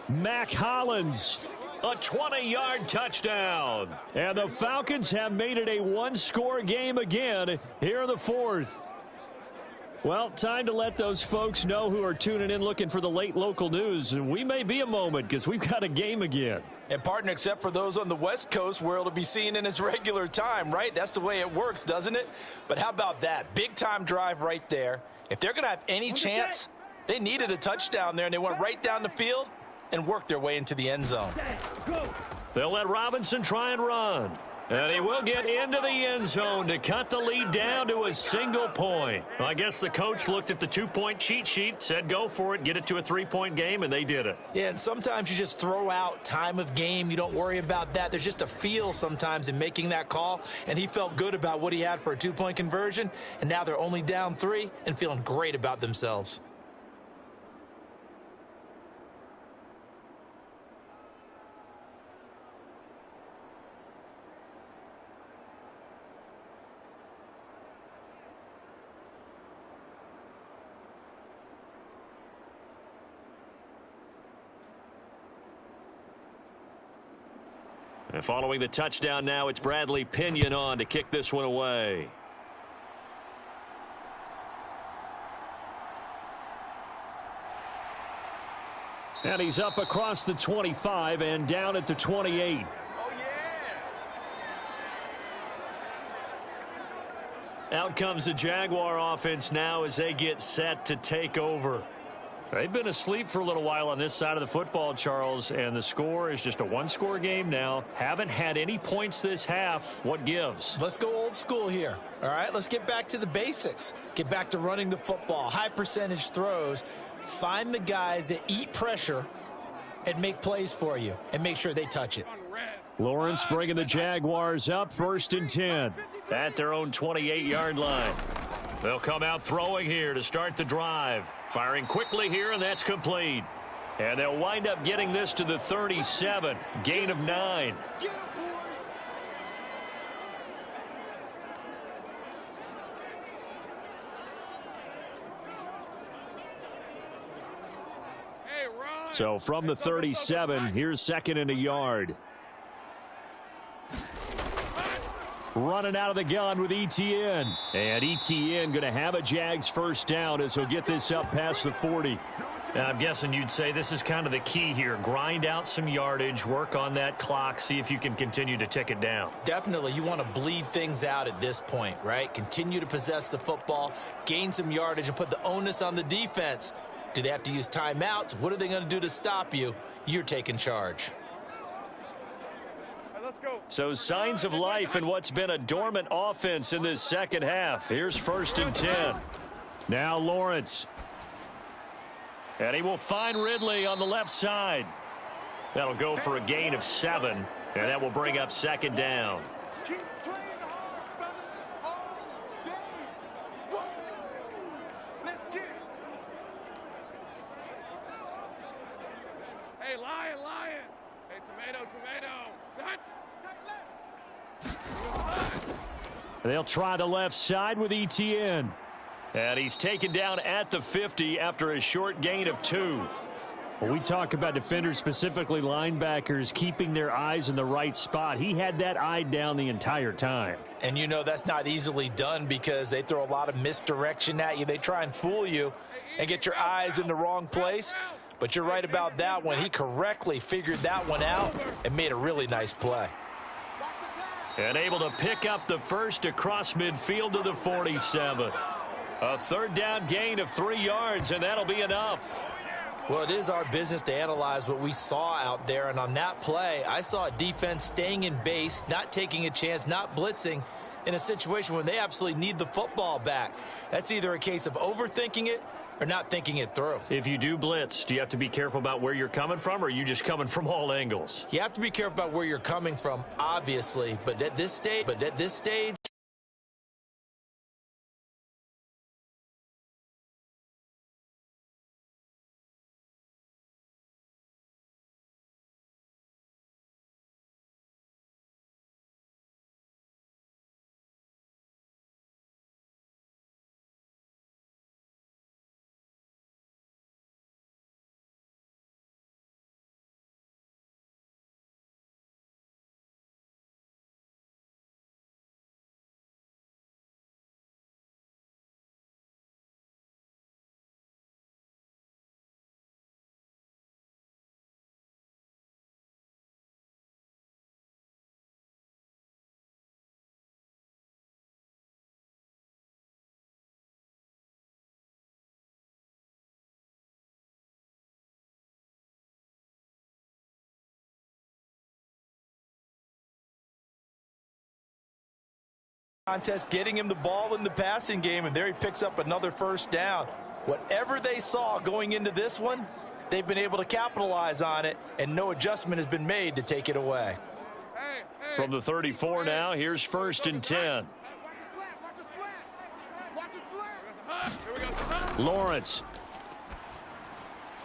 Mac Hollins. A 20-yard touchdown. And the Falcons have made it a 1-score game again here in the 4th. Well, time to let those folks know who are tuning in looking for the late local news. And we may be a moment because we've got a game again. And partner, except for those on the West Coast where it'll be seen in its regular time, right? That's the way it works, doesn't it? But how about that? Big time drive right there. If they're going to have any chance, they needed a touchdown there, and they went right down the field and worked their way into the end zone. Go. They'll let Robinson try and run. And he will get into the end zone to cut the lead down to a single point. I guess the coach looked at the 2-point cheat sheet, said go for it, get it to a 3-point game, and they did it. Yeah, and sometimes you just throw out time of game. You don't worry about that. There's just a feel sometimes in making that call, and he felt good about what he had for a 2-point conversion, and now they're only down 3 and feeling great about themselves. And following the touchdown now, it's Bradley Pinion on to kick this one away. And he's up across the 25 and down at the 28. Oh, yeah. Out comes the Jaguar offense now as they get set to take over. They've been asleep for a little while on this side of the football, Charles, and the score is just a 1-score game now. Haven't had any points this half. What gives? Let's go old school here. All right, let's get back to the basics. Get back to running the football, high percentage throws. Find the guys that eat pressure and make plays for you and make sure they touch it. Lawrence bringing the Jaguars up 1st and 10. At their own 28-yard line. They'll come out throwing here to start the drive. Firing quickly here, and that's complete. And they'll wind up getting this to the 37. Gain of 9. So from the 37, here's 2nd and a yard. Running out of the gun with Etienne. And Etienne going to have a Jags first down as he'll get this up past the 40. I'm guessing you'd say this is kind of the key here. Grind out some yardage, work on that clock, see if you can continue to tick it down. Definitely, you want to bleed things out at this point, right? Continue to possess the football, gain some yardage, and put the onus on the defense. Do they have to use timeouts? What are they going to do to stop you? You're taking charge. So signs of life in what's been a dormant offense in this second half. Here's 1st and 10. Now Lawrence. And he will find Ridley on the left side. That'll go for a gain of 7, and that will bring up 2nd down. Keep playing hard, brothers, all day. Whoa. Let's get it. Hey, lion. Hey, tomato. They'll try the left side with Etienne. And he's taken down at the 50 after a short gain of 2. Well, we talk about defenders, specifically linebackers, keeping their eyes in the right spot. He had that eye down the entire time. And you know that's not easily done because they throw a lot of misdirection at you. They try and fool you and get your eyes in the wrong place. But you're right about that one. He correctly figured that one out and made a really nice play. And able to pick up the first across midfield to the 47. A 3rd down gain of 3 yards, and that'll be enough. Well, it is our business to analyze what we saw out there, and on that play, I saw a defense staying in base, not taking a chance, not blitzing in a situation where they absolutely need the football back. That's either a case of overthinking it or not thinking it through. If you do blitz, do you have to be careful about where you're coming from, or are you just coming from all angles? You have to be careful about where you're coming from, obviously, but at this stage, contest, getting him the ball in the passing game, and there he picks up another first down. Whatever they saw going into this one, they've been able to capitalize on it, and no adjustment has been made to take it away. From the 34 now, here's 1st and 10. Lawrence.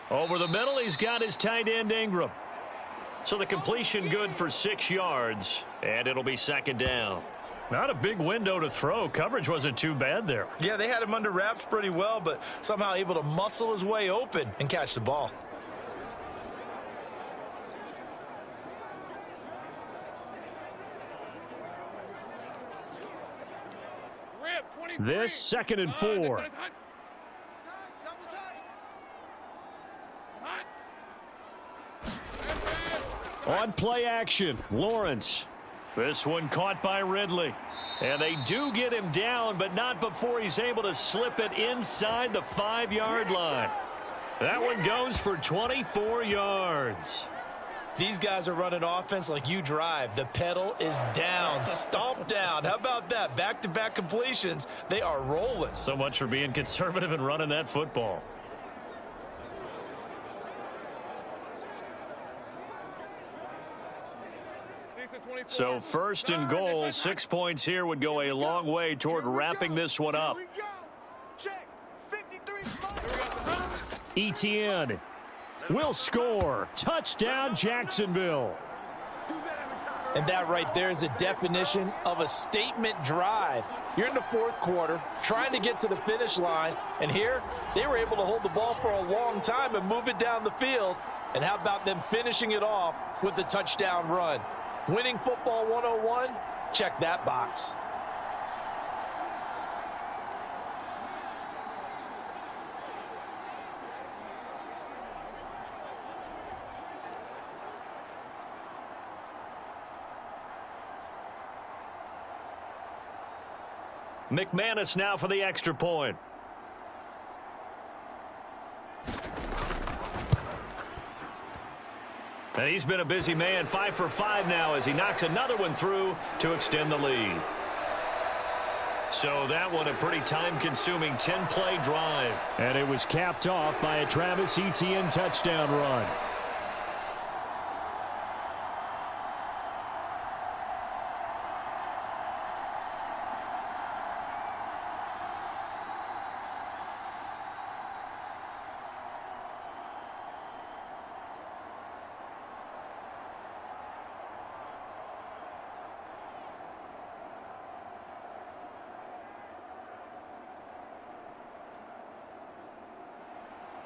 Over the middle, he's got his tight end Ingram. So the completion good for 6 yards, and it'll be 2nd down. Not a big window to throw. Coverage wasn't too bad there. Yeah, they had him under wraps pretty well, but somehow able to muscle his way open and catch the ball. This 2nd and 4. On play action, Lawrence. This one caught by Ridley. And they do get him down, but not before he's able to slip it inside the 5-yard line. That one goes for 24 yards. These guys are running offense like you drive. The pedal is down, stomp down. How about that? Back-to-back completions. They are rolling. So much for being conservative and running that football. So 1st and goal, 6 points here would go a long way toward wrapping this one up. Etienne will score. Touchdown, Jacksonville. And that right there is a definition of a statement drive. You're in the 4th quarter, trying to get to the finish line, and here they were able to hold the ball for a long time and move it down the field And how about them finishing it off with the touchdown run? Winning football 101, check that box. McManus now for the extra point. And he's been a busy man, 5 for 5 now as he knocks another one through to extend the lead. So that one a pretty time-consuming 10-play drive. And it was capped off by a Travis Etienne touchdown run.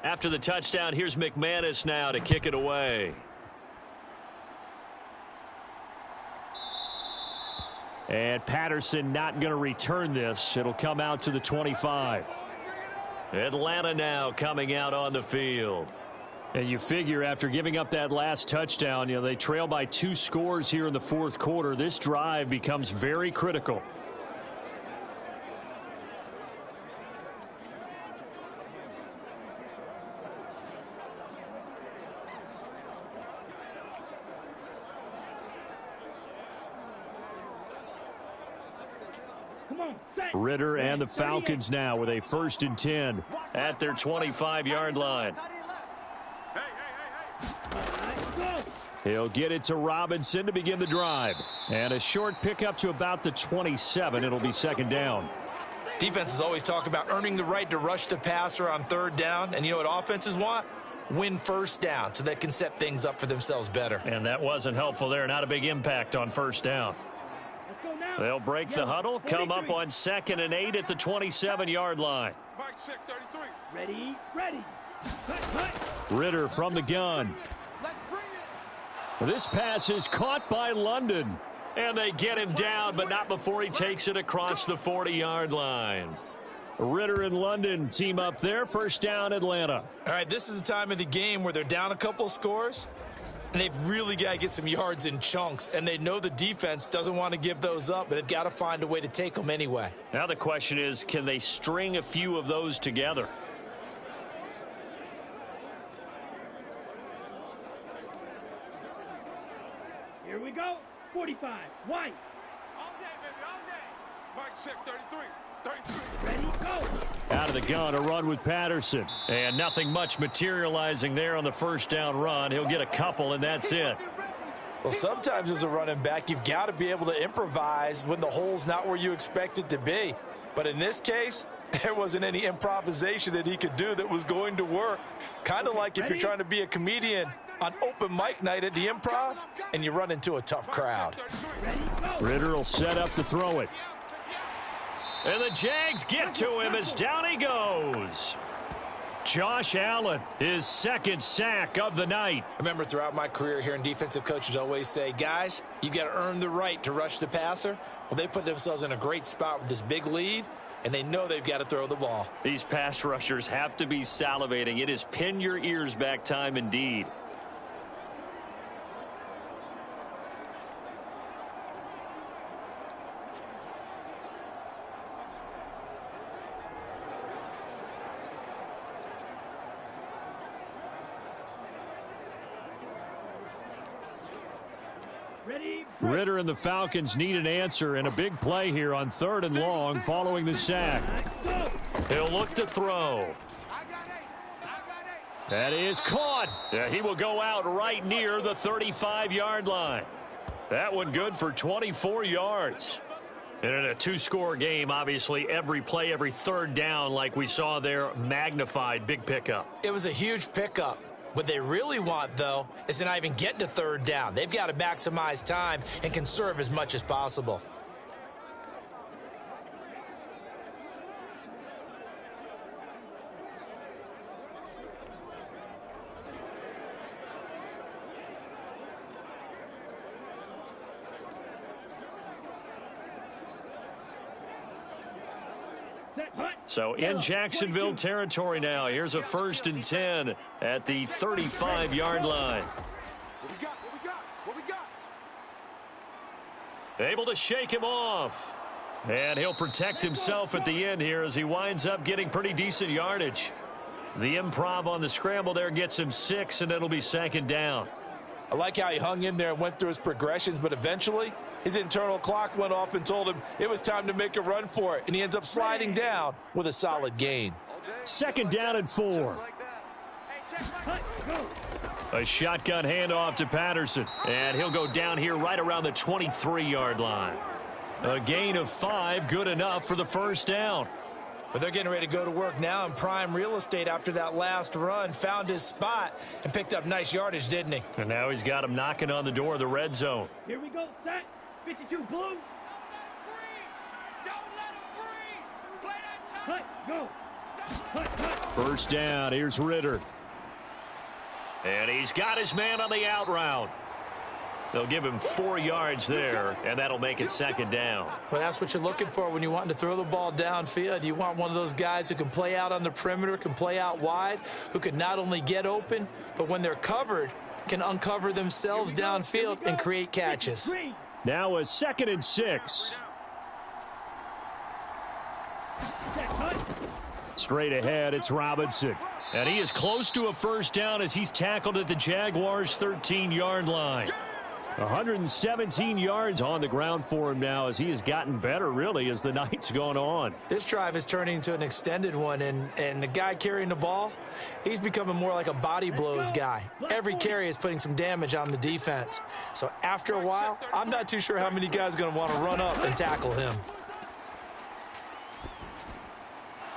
After the touchdown, here's McManus now to kick it away. And Patterson not going to return this. It'll come out to the 25. Atlanta now coming out on the field. And you figure after giving up that last touchdown, they trail by 2 scores here in the fourth quarter. This drive becomes very critical. Ritter and the Falcons now with a 1st and 10 at their 25-yard line. He'll get it to Robinson to begin the drive. And a short pickup to about the 27. It'll be 2nd down. Defenses always talk about earning the right to rush the passer on 3rd down. And you know what offenses want? Win 1st down so they can set things up for themselves better. And that wasn't helpful there. Not a big impact on 1st down. They'll break the huddle, come up on 2nd and 8 at the 27-yard line. Ready. Ritter from the gun. This pass is caught by London. And they get him down, but not before he takes it across the 40-yard line. Ritter and London team up there. 1st down, Atlanta. All right, this is the time of the game where they're down a couple of scores. And they've really got to get some yards in chunks. And they know the defense doesn't want to give those up, but they've got to find a way to take them anyway. Now the question is, can they string a few of those together? Here we go. 45. White. All day, baby, all day. Mike check 33. 33. Ready, go. Out of the gun, a run with Patterson. And nothing much materializing there on the 1st down run. He'll get a couple, and that's it. Well, sometimes as a running back, you've got to be able to improvise when the hole's not where you expect it to be. But in this case, there wasn't any improvisation that he could do that was going to work. Kind of like if you're trying to be a comedian on open mic night at the Improv and you run into a tough crowd. Ritter will set up to throw it. And the Jags get to him as down he goes. Josh Allen, his 2nd sack of the night. I remember throughout my career hearing defensive coaches always say, guys, you got to earn the right to rush the passer. Well, they put themselves in a great spot with this big lead, and they know they've got to throw the ball. These pass rushers have to be salivating. It is pin your ears back time indeed. Ritter and the Falcons need an answer and a big play here on 3rd and long following the sack. He'll look to throw. That is caught. Yeah, he will go out right near the 35-yard line. That one good for 24 yards. And in a 2-score game, obviously, every play, every 3rd down, like we saw there, magnified, big pickup. It was a huge pickup. What they really want, though, is to not even get to 3rd down. They've got to maximize time and conserve as much as possible. So in Jacksonville territory now. Here's a 1st and 10 at the 35-yard line. What we got? What we got? What we got? Able to shake him off. And he'll protect himself at the end here as he winds up getting pretty decent yardage. The improv on the scramble there gets him 6, and it'll be 2nd down. I like how he hung in there and went through his progressions, but eventually his internal clock went off and told him it was time to make a run for it, and he ends up sliding down with a solid gain. 2nd down and 4. A shotgun handoff to Patterson, and he'll go down here right around the 23-yard line. A gain of 5, good enough for the 1st down. But they're getting ready to go to work now in prime real estate after that last run. Found his spot and picked up nice yardage, didn't he? And now he's got him knocking on the door of the red zone. Here we go, set. 52 blue. Don't let him free. Play that time. Cut, go. Cut. 1st down. Here's Ritter. And he's got his man on the out route. They'll give him 4 yards there, and that'll make it 2nd down. Well, that's what you're looking for when you want to throw the ball downfield. You want one of those guys who can play out on the perimeter, can play out wide, who can not only get open, but when they're covered, can uncover themselves downfield and create catches. Now a 2nd and 6. Straight ahead, it's Robinson. And he is close to a 1st down as he's tackled at the Jaguars' 13-yard line. 117 yards on the ground for him now as he has gotten better, really, as the night's gone on. This drive is turning into an extended one, and the guy carrying the ball, he's becoming more like a body blows guy. Every carry is putting some damage on the defense. So after a while, I'm not too sure how many guys are going to want to run up and tackle him.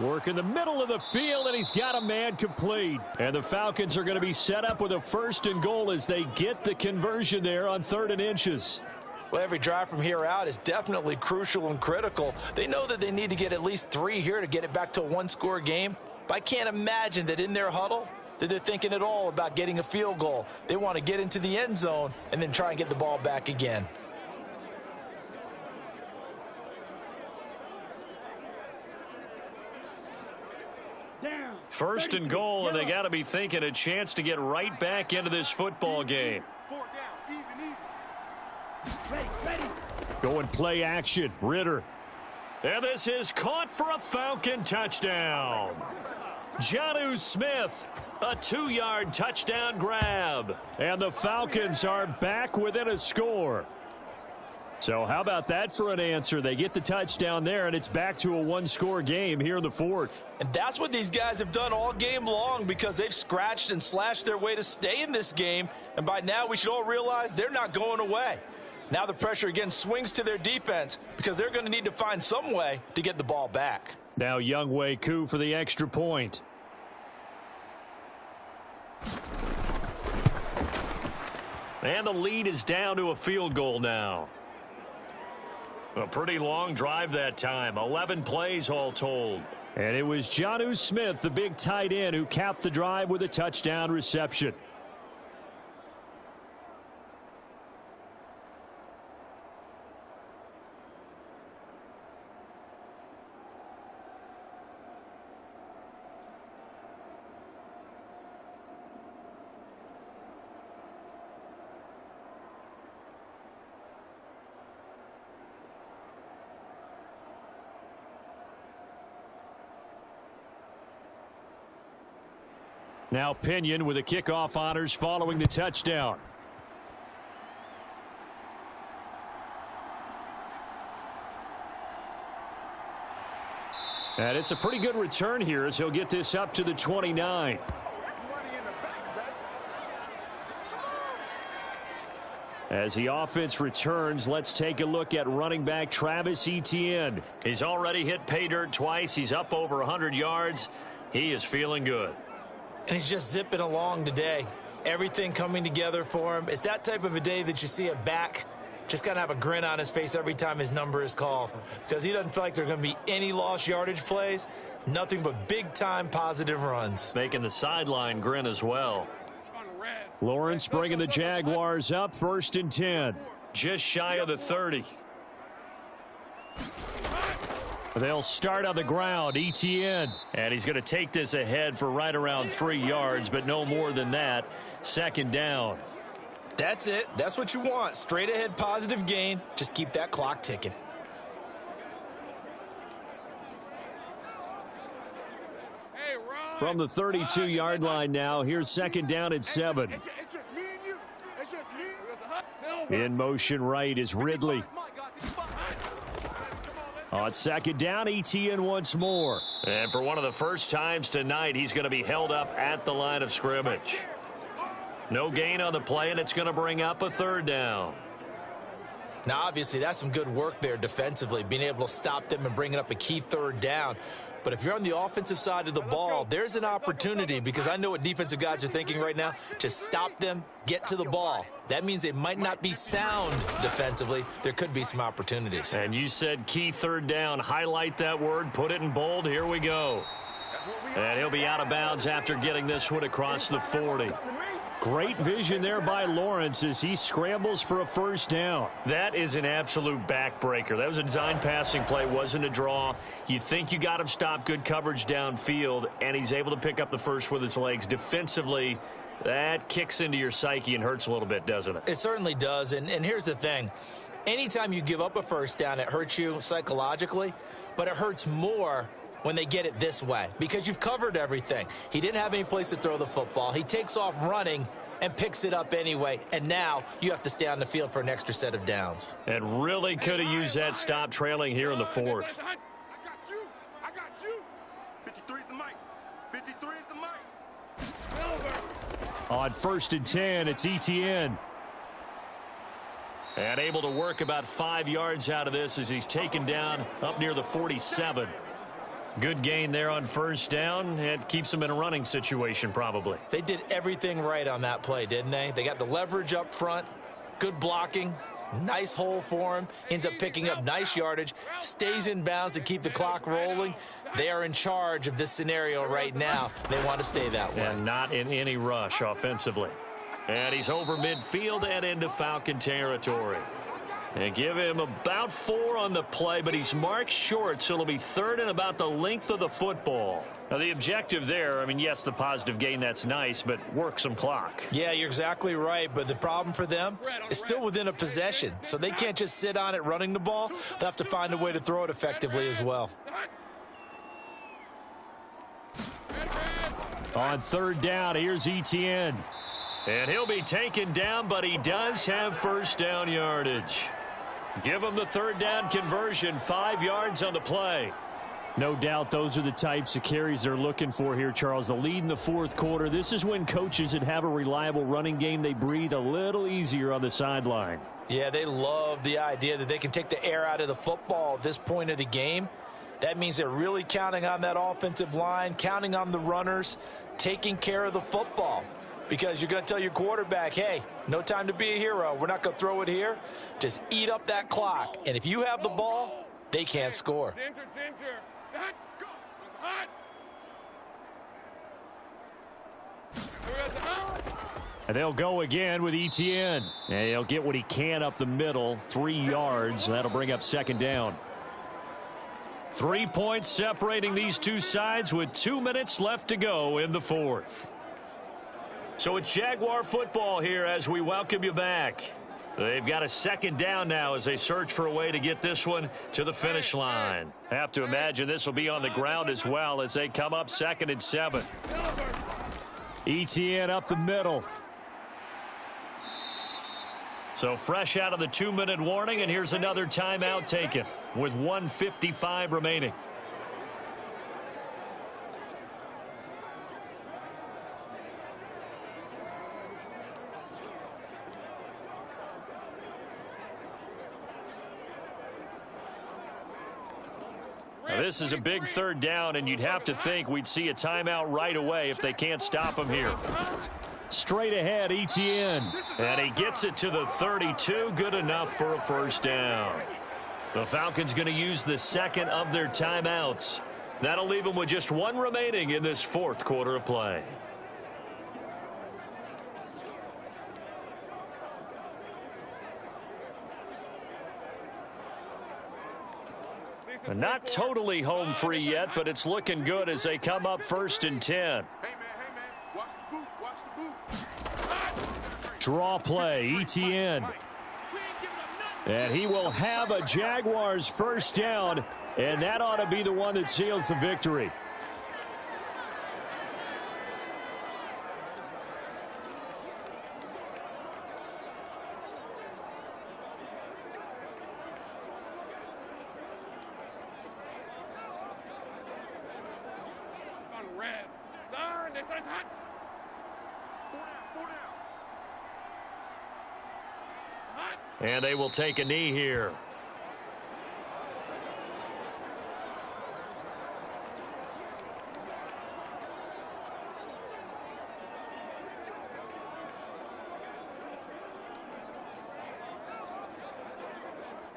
Work in the middle of the field, and he's got a man complete. And the Falcons are going to be set up with a 1st and goal as they get the conversion there on 3rd and inches. Well, every drive from here out is definitely crucial and critical. They know that they need to get at least 3 here to get it back to a 1-score game. But I can't imagine that in their huddle that they're thinking at all about getting a field goal. They want to get into the end zone and then try and get the ball back again. Down. 1st and goal, and they got to be thinking a chance to get right back into this football game. 4 down, even. Ready. Going play action. Ritter. And this is caught for a Falcon touchdown. Jonnu Smith, a 2-yard touchdown grab. And the Falcons are back within a score. So how about that for an answer? They get the touchdown there, and it's back to a 1-score game here in the 4th. And that's what these guys have done all game long because they've scratched and slashed their way to stay in this game. And by now, we should all realize they're not going away. Now the pressure again swings to their defense because they're going to need to find some way to get the ball back. Now Younghoe Koo for the extra point. And the lead is down to a field goal now. A pretty long drive that time. 11 plays all told. And it was Jonnu Smith, the big tight end, who capped the drive with a touchdown reception. Now Pinion with the kickoff honors following the touchdown. And it's a pretty good return here as he'll get this up to the 29. As the offense returns, let's take a look at running back Travis Etienne. He's already hit pay dirt twice. He's up over 100 yards. He is feeling good. And he's just zipping along today. Everything coming together for him. It's that type of a day that you see a back just kind of have a grin on his face every time his number is called because he doesn't feel like there are going to be any lost yardage plays, nothing but big-time positive runs. Making the sideline grin as well. Lawrence bringing the Jaguars up, 1st and 10. Just shy of the 30. They'll start on the ground. Etienne. And he's going to take this ahead for right around 3 yards, but no more than that. Second down. That's it. That's what you want. Straight ahead positive gain. Just keep that clock ticking. From the 32-yard line now, here's second down at 7. It's just me and you. It's just me. In motion right is Ridley. On second down, Etienne once more. And for one of the first times tonight, he's going to be held up at the line of scrimmage. No gain on the play, and it's going to bring up a third down. Now, obviously, that's some good work there defensively, being able to stop them and bringing up a key third down. But if you're on the offensive side of the ball, there's an opportunity, because I know what defensive guys are thinking right now. Just stop them, get to the ball. That means they might not be sound defensively. There could be some opportunities. And you said key third down. Highlight that word, put it in bold. Here we go. And he'll be out of bounds after getting this one across the 40. Great vision there by Lawrence as he scrambles for a first down. That is an absolute backbreaker. That was a design passing play, wasn't a draw. You think you got him stopped, good coverage downfield, and he's able to pick up the first with his legs. Defensively, that kicks into your psyche and hurts a little bit, doesn't it? It certainly does, and here's the thing. Anytime you give up a first down, it hurts you psychologically, but it hurts more when they get it this way, because you've covered everything. He didn't have any place to throw the football. He takes off running and picks it up anyway, and now you have to stay on the field for an extra set of downs. And really could have used that stop trailing here in the fourth. I got you. I got you. 53 is the mic. 53 is the mic. On first and 10, it's Etienne. And able to work about 5 yards out of this as he's taken down up near the 47. Good gain there on first down. It keeps him in a running situation probably. They did everything right on that play, didn't they? They got the leverage up front, good blocking, nice hole for him, ends up picking up nice yardage, stays in bounds to keep the clock rolling. They are in charge of this scenario right now. They want to stay that way. And not in any rush offensively. And he's over midfield and into Falcon territory. And give him about 4 on the play, but he's marked short, so it'll be third and about the length of the football. Now, the objective there, I mean, yes, the positive gain, that's nice, but work some clock. Yeah, you're exactly right, but the problem for them is still within a possession, so they can't just sit on it running the ball. They'll have to find a way to throw it effectively as well. On third down, here's Etienne. And he'll be taken down, but he does have first down yardage. Give him the third down conversion, 5 yards on the play. No doubt those are the types of carries they're looking for here, Charles. The lead in the fourth quarter. This is when coaches that have a reliable running game, they breathe a little easier on the sideline. Yeah, they love the idea that they can take the air out of the football at this point of the game. That means they're really counting on that offensive line, counting on the runners, taking care of the football. Because you're going to tell your quarterback, hey, no time to be a hero. We're not going to throw it here. Just eat up that clock. And if you have the ball, they can't score. And they'll go again with Etienne. And he'll get what he can up the middle, 3 yards. That'll bring up second down. 3 points separating these two sides with 2 minutes left to go in the fourth. So it's Jaguar football here as we welcome you back. They've got a second down now as they search for a way to get this one to the finish line. Have to imagine this will be on the ground as well as they come up second and 7. Etienne up the middle. So fresh out of the 2-minute warning, and here's another timeout taken with 1:55 remaining. Now, this is a big third down, and you'd have to think we'd see a timeout right away if they can't stop him here. Straight ahead, Etienne. And he gets it to the 32. Good enough for a first down. The Falcons going to use the second of their timeouts. That'll leave them with just 1 remaining in this fourth quarter of play. Not totally home free yet, but it's looking good as they come up 1st and 10. Hey, man, watch the boot, watch the boot. Draw play, ETN. And he will have a Jaguars first down, and that ought to be the one that seals the victory. And they will take a knee here.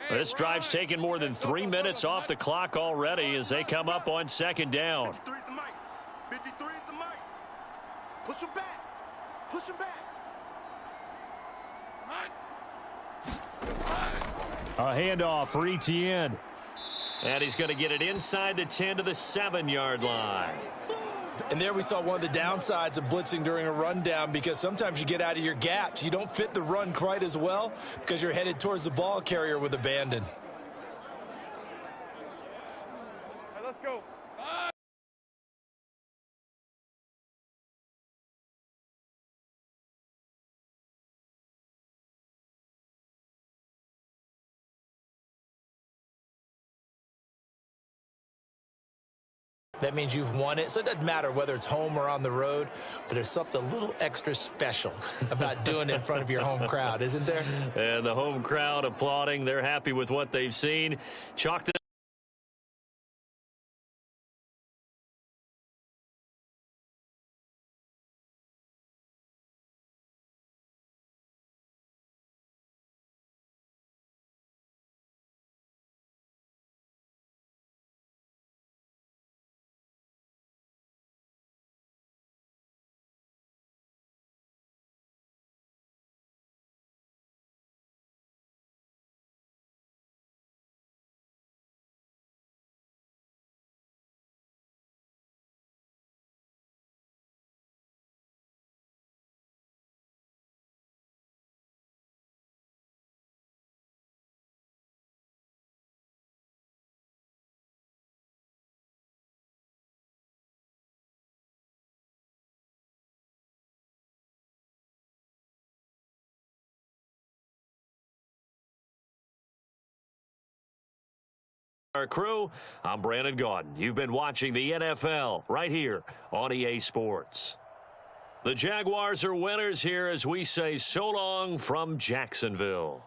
This drive's taken more than 3 minutes off the clock already as they come up on 2nd down. 53 is the mic. 53 is the mic. Push him back. Push him back. A handoff for ETN. And he's going to get it inside the 10 to the 7-yard line. And there we saw one of the downsides of blitzing during a rundown, because sometimes you get out of your gaps. You don't fit the run quite as well because you're headed towards the ball carrier with abandon. Let's go. That means you've won it. So it doesn't matter whether it's home or on the road, but there's something a little extra special about doing it in front of your home crowd, isn't there? And the home crowd applauding. They're happy with what they've seen. Chalked it. Our crew, I'm Brandon Gaudin. You've been watching the NFL right here on EA Sports. The Jaguars are winners here as we say so long from Jacksonville.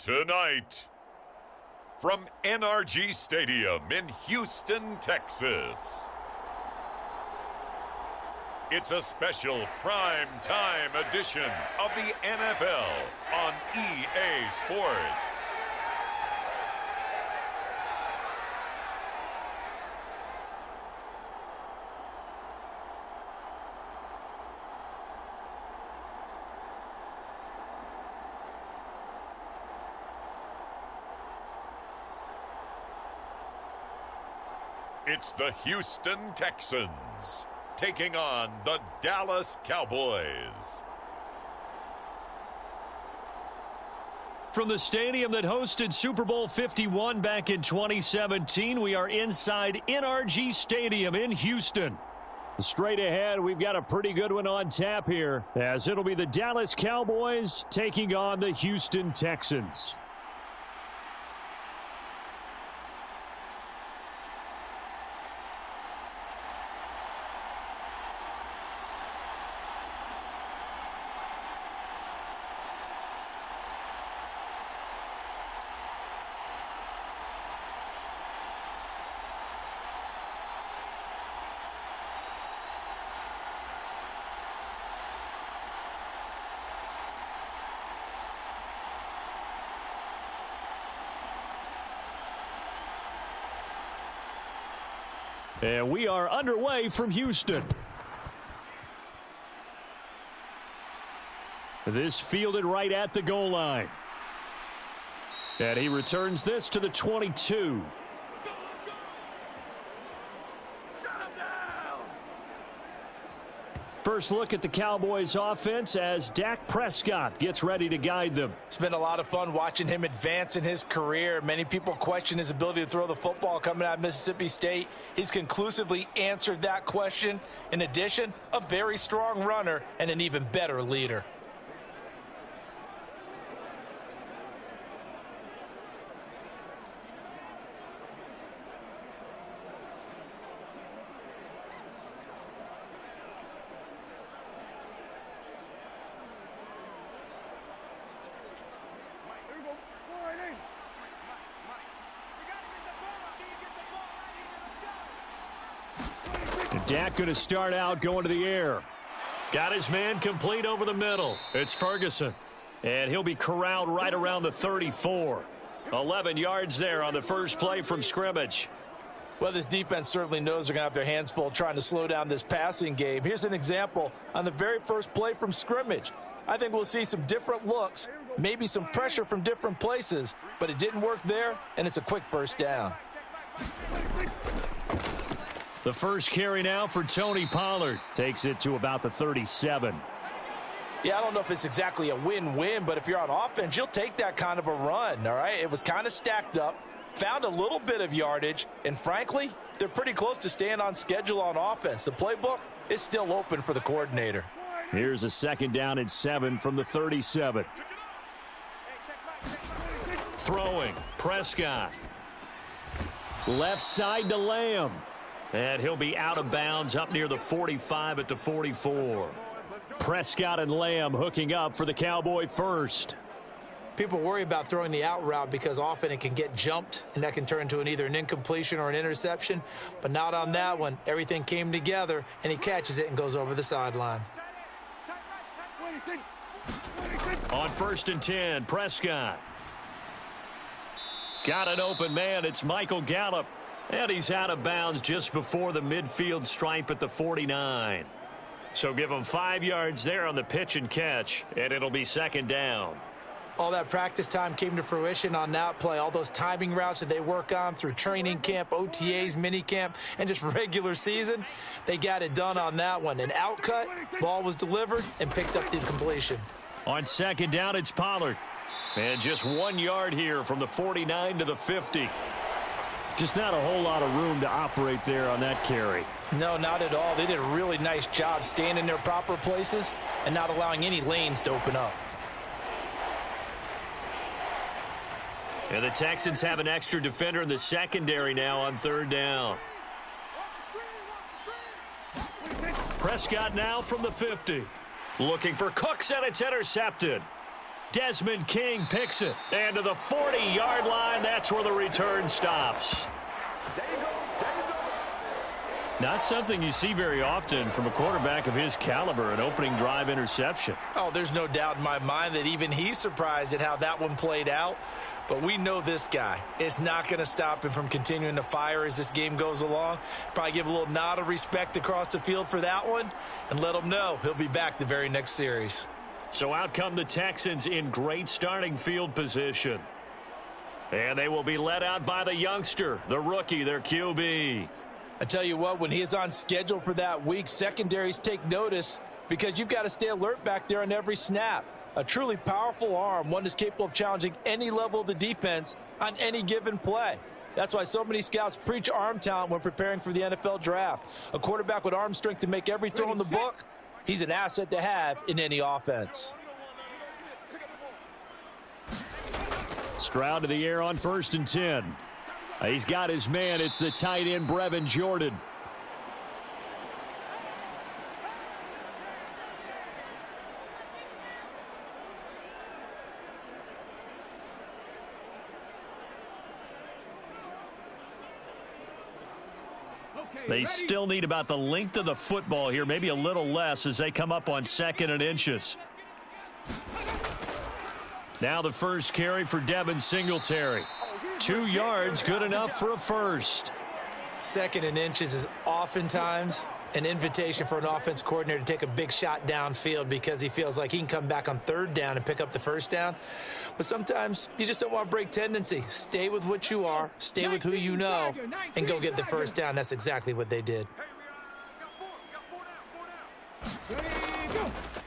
Tonight, from NRG Stadium in Houston, Texas, it's a special prime time edition of the NFL on EA Sports. It's the Houston Texans taking on the Dallas Cowboys. From the stadium that hosted Super Bowl 51 back in 2017, we are inside NRG Stadium in Houston. Straight ahead, we've got a pretty good one on tap here, as it'll be the Dallas Cowboys taking on the Houston Texans. And we are underway from Houston. This fielded right at the goal line. And he returns this to the 22. First look at the Cowboys offense as Dak Prescott gets ready to guide them. It's been a lot of fun watching him advance in his career. Many people question his ability to throw the football coming out of Mississippi State. He's conclusively answered that question. In addition, a very strong runner and an even better leader. Dak going to start out going to the air. Got his man complete over the middle. It's Ferguson. And he'll be corralled right around the 34. 11 yards there on the first play from scrimmage. Well, this defense certainly knows they're going to have their hands full trying to slow down this passing game. Here's an example on the very first play from scrimmage. I think we'll see some different looks, maybe some pressure from different places, but it didn't work there, and it's a quick first down. The first carry now for Tony Pollard. Takes it to about the 37. Yeah, I don't know if it's exactly a win-win, but if you're on offense, you'll take that kind of a run, all right? It was kind of stacked up, found a little bit of yardage, and frankly, they're pretty close to staying on schedule on offense. The playbook is still open for the coordinator. Here's a 2nd down and 7 from the 37. Throwing, Prescott. Left side to Lamb. And he'll be out of bounds up near the 45 at the 44. Prescott and Lamb hooking up for the Cowboy first. People worry about throwing the out route because often it can get jumped, and that can turn into either an incompletion or an interception. But not on that one. Everything came together, and he catches it and goes over the sideline. On 1st and 10, Prescott. Got an open man. It's Michael Gallup. And he's out of bounds just before the midfield stripe at the 49. So give him 5 yards there on the pitch and catch, and it'll be 2nd down. All that practice time came to fruition on that play. All those timing routes that they work on through training camp, OTAs, minicamp, and just regular season, they got it done on that one. An outcut, ball was delivered, and picked up the completion. On 2nd down, it's Pollard. And just 1 yard here from the 49 to the 50. Just not a whole lot of room to operate there on that carry. No, not at all. They did a really nice job staying in their proper places and not allowing any lanes to open up. And the Texans have an extra defender in the secondary now on 3rd down. Prescott now from the 50. Looking for Cooks, and it's intercepted. Desmond King picks it. And to the 40-yard line, that's where the return stops. Not something you see very often from a quarterback of his caliber, an opening drive interception. Oh, there's no doubt in my mind that even he's surprised at how that one played out. But we know this guy. It's not going to stop him from continuing to fire as this game goes along. Probably give a little nod of respect across the field for that one and let him know he'll be back the very next series. So out come the Texans in great starting field position. And they will be led out by the youngster, the rookie, their QB. I tell you what, when he is on schedule for that week, secondaries take notice because you've got to stay alert back there on every snap. A truly powerful arm, one that's capable of challenging any level of the defense on any given play. That's why so many scouts preach arm talent when preparing for the NFL draft. A quarterback with arm strength to make every throw in the book, he's an asset to have in any offense. Stroud to the air on 1st and 10. He's got his man. It's the tight end, Brevin Jordan. They still need about the length of the football here, maybe a little less as they come up on 2nd and inches. Now the first carry for Devin Singletary. 2 yards, good enough for a first. 2nd and inches is oftentimes an invitation for an offense coordinator to take a big shot downfield because he feels like he can come back on 3rd down and pick up the 1st down. But sometimes you just don't want to break tendency. Stay with what you are, stay with who you know, and go get the 1st down. That's exactly what they did.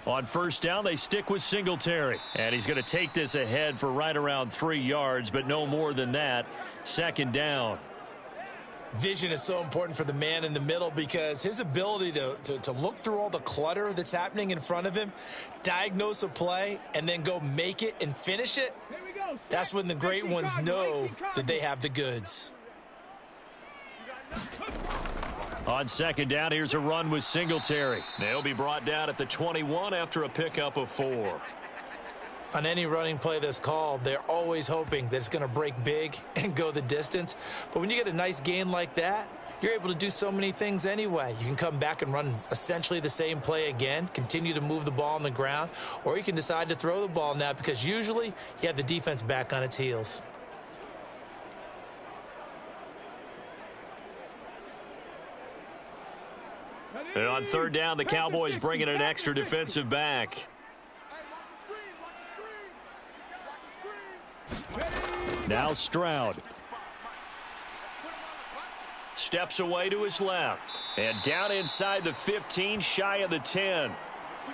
On 1st down, they stick with Singletary. And he's going to take this ahead for right around 3 yards, but no more than that. 2nd down. Vision is so important for the man in the middle because his ability to look through all the clutter that's happening in front of him, diagnose a play, and then go make it and finish it, that's when the great ones know that they have the goods. On 2nd down, here's a run with Singletary. They'll be brought down at the 21 after a pickup of 4. On any running play that's called, they're always hoping that it's going to break big and go the distance. But when you get a nice gain like that, you're able to do so many things anyway. You can come back and run essentially the same play again, continue to move the ball on the ground, or you can decide to throw the ball now because usually you have the defense back on its heels. And on 3rd down, the Cowboys bring in an extra defensive back. Now Stroud. Steps away to his left. And down inside the 15, shy of the 10.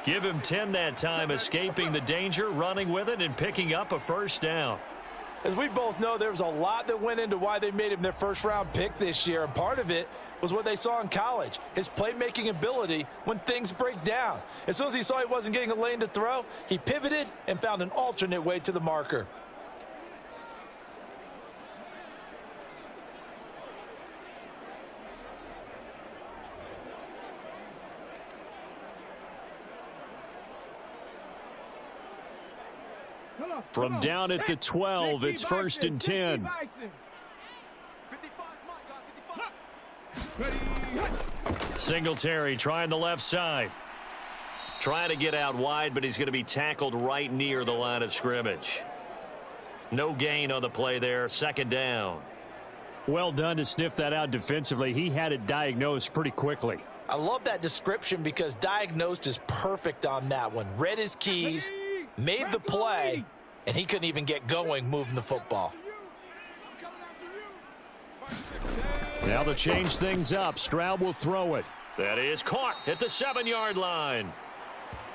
Give him 10 that time, escaping the danger, running with it, and picking up a 1st down. As we both know, there was a lot that went into why they made him their 1st-round pick this year, and part of it was what they saw in college, his playmaking ability when things break down. As soon as he saw he wasn't getting a lane to throw, he pivoted and found an alternate way to the marker. From down at the 12, it's 1st and 10. Singletary trying the left side. Trying to get out wide, but he's going to be tackled right near the line of scrimmage. No gain on the play there. 2nd down. Well done to sniff that out defensively. He had it diagnosed pretty quickly. I love that description because diagnosed is perfect on that one. Read his keys, made the play, and he couldn't even get going moving the football. Now to change things up, Stroud will throw it. That is caught at the 7-yard line.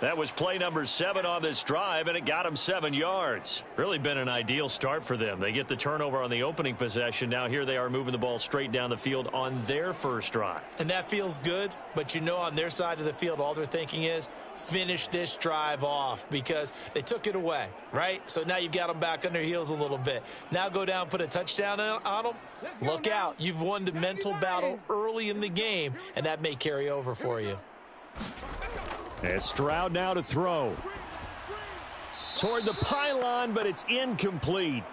That was play number 7 on this drive, and it got him 7 yards. Really been an ideal start for them. They get the turnover on the opening possession. Now here they are moving the ball straight down the field on their first drive. And that feels good, but you know on their side of the field, all they're thinking is finish this drive off because they took it away, right? So now you've got them back on their heels a little bit. Now go down, put a touchdown on them. Look out. You've won the mental battle early in the game, and that may carry over for you. And Stroud now to throw. toward the pylon, but it's incomplete.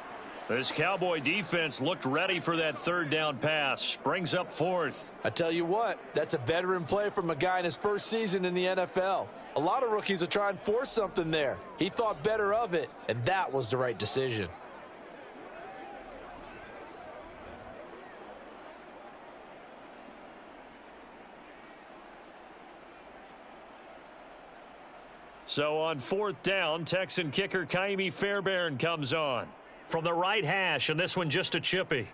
This Cowboy defense looked ready for that third down pass. Brings up fourth. I tell you what, that's a veteran play from a guy in his first season in the NFL. A lot of rookies are trying to force something there. He thought better of it, and that was the right decision. So on fourth down, Texan kicker Kaimi Fairbairn comes on. From the right hash, and this one just a chippy.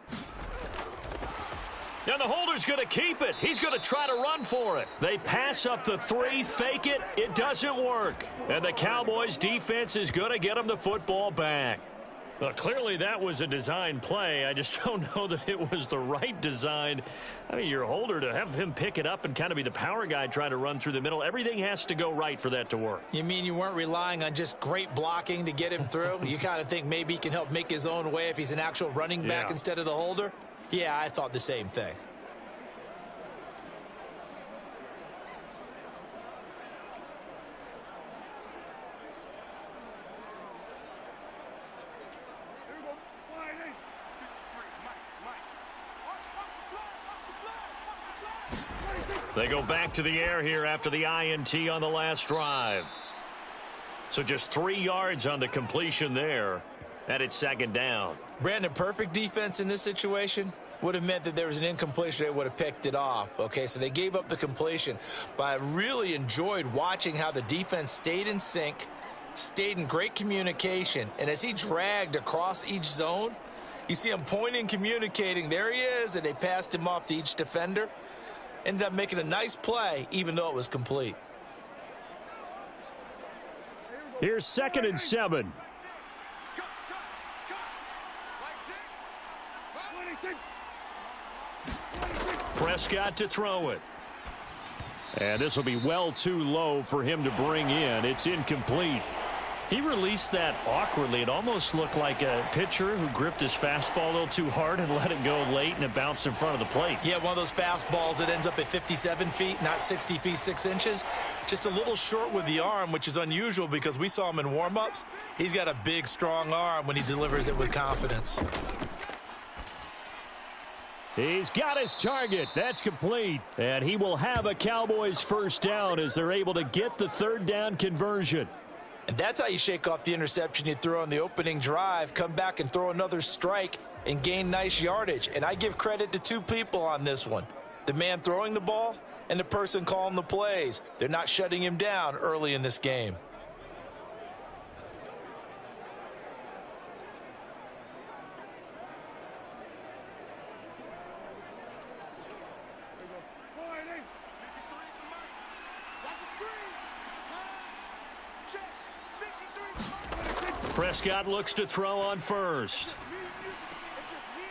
And the holder's going to keep it. He's going to try to run for it. They pass up the 3, fake it. It doesn't work. And the Cowboys defense is going to get them the football back. Well, clearly that was a design play. I just don't know that it was the right design. I mean, your holder, to have him pick it up and kind of be the power guy trying to run through the middle, everything has to go right for that to work. You mean you weren't relying on just great blocking to get him through? You kind of think maybe he can help make his own way if he's an actual running back instead of the holder? Yeah, I thought the same thing. They go back to the air here after the INT on the last drive. So just 3 yards on the completion there. And it's second down. Brandon, perfect defense in this situation would have meant that there was an incompletion. They would have picked it off. Okay, so they gave up the completion. But I really enjoyed watching how the defense stayed in sync, stayed in great communication. And as he dragged across each zone, you see him pointing, communicating. There he is, and they passed him off to each defender. Ended up making a nice play, even though it was complete. Here's 2nd and 7. Prescott to throw it. And this will be well too low for him to bring in. It's incomplete. He released that awkwardly. It almost looked like a pitcher who gripped his fastball a little too hard and let it go late, and it bounced in front of the plate. Yeah, one of those fastballs that ends up at 57 feet, not 60 feet 6 inches. Just a little short with the arm, which is unusual because we saw him in warm-ups. He's got a big, strong arm when he delivers it with confidence. He's got his target. That's complete. And he will have a Cowboys first down as they're able to get the third down conversion. And that's how you shake off the interception you threw on the opening drive, come back and throw another strike and gain nice yardage. And I give credit to 2 people on this one. The man throwing the ball and the person calling the plays. They're not shutting him down early in this game. Prescott looks to throw on first.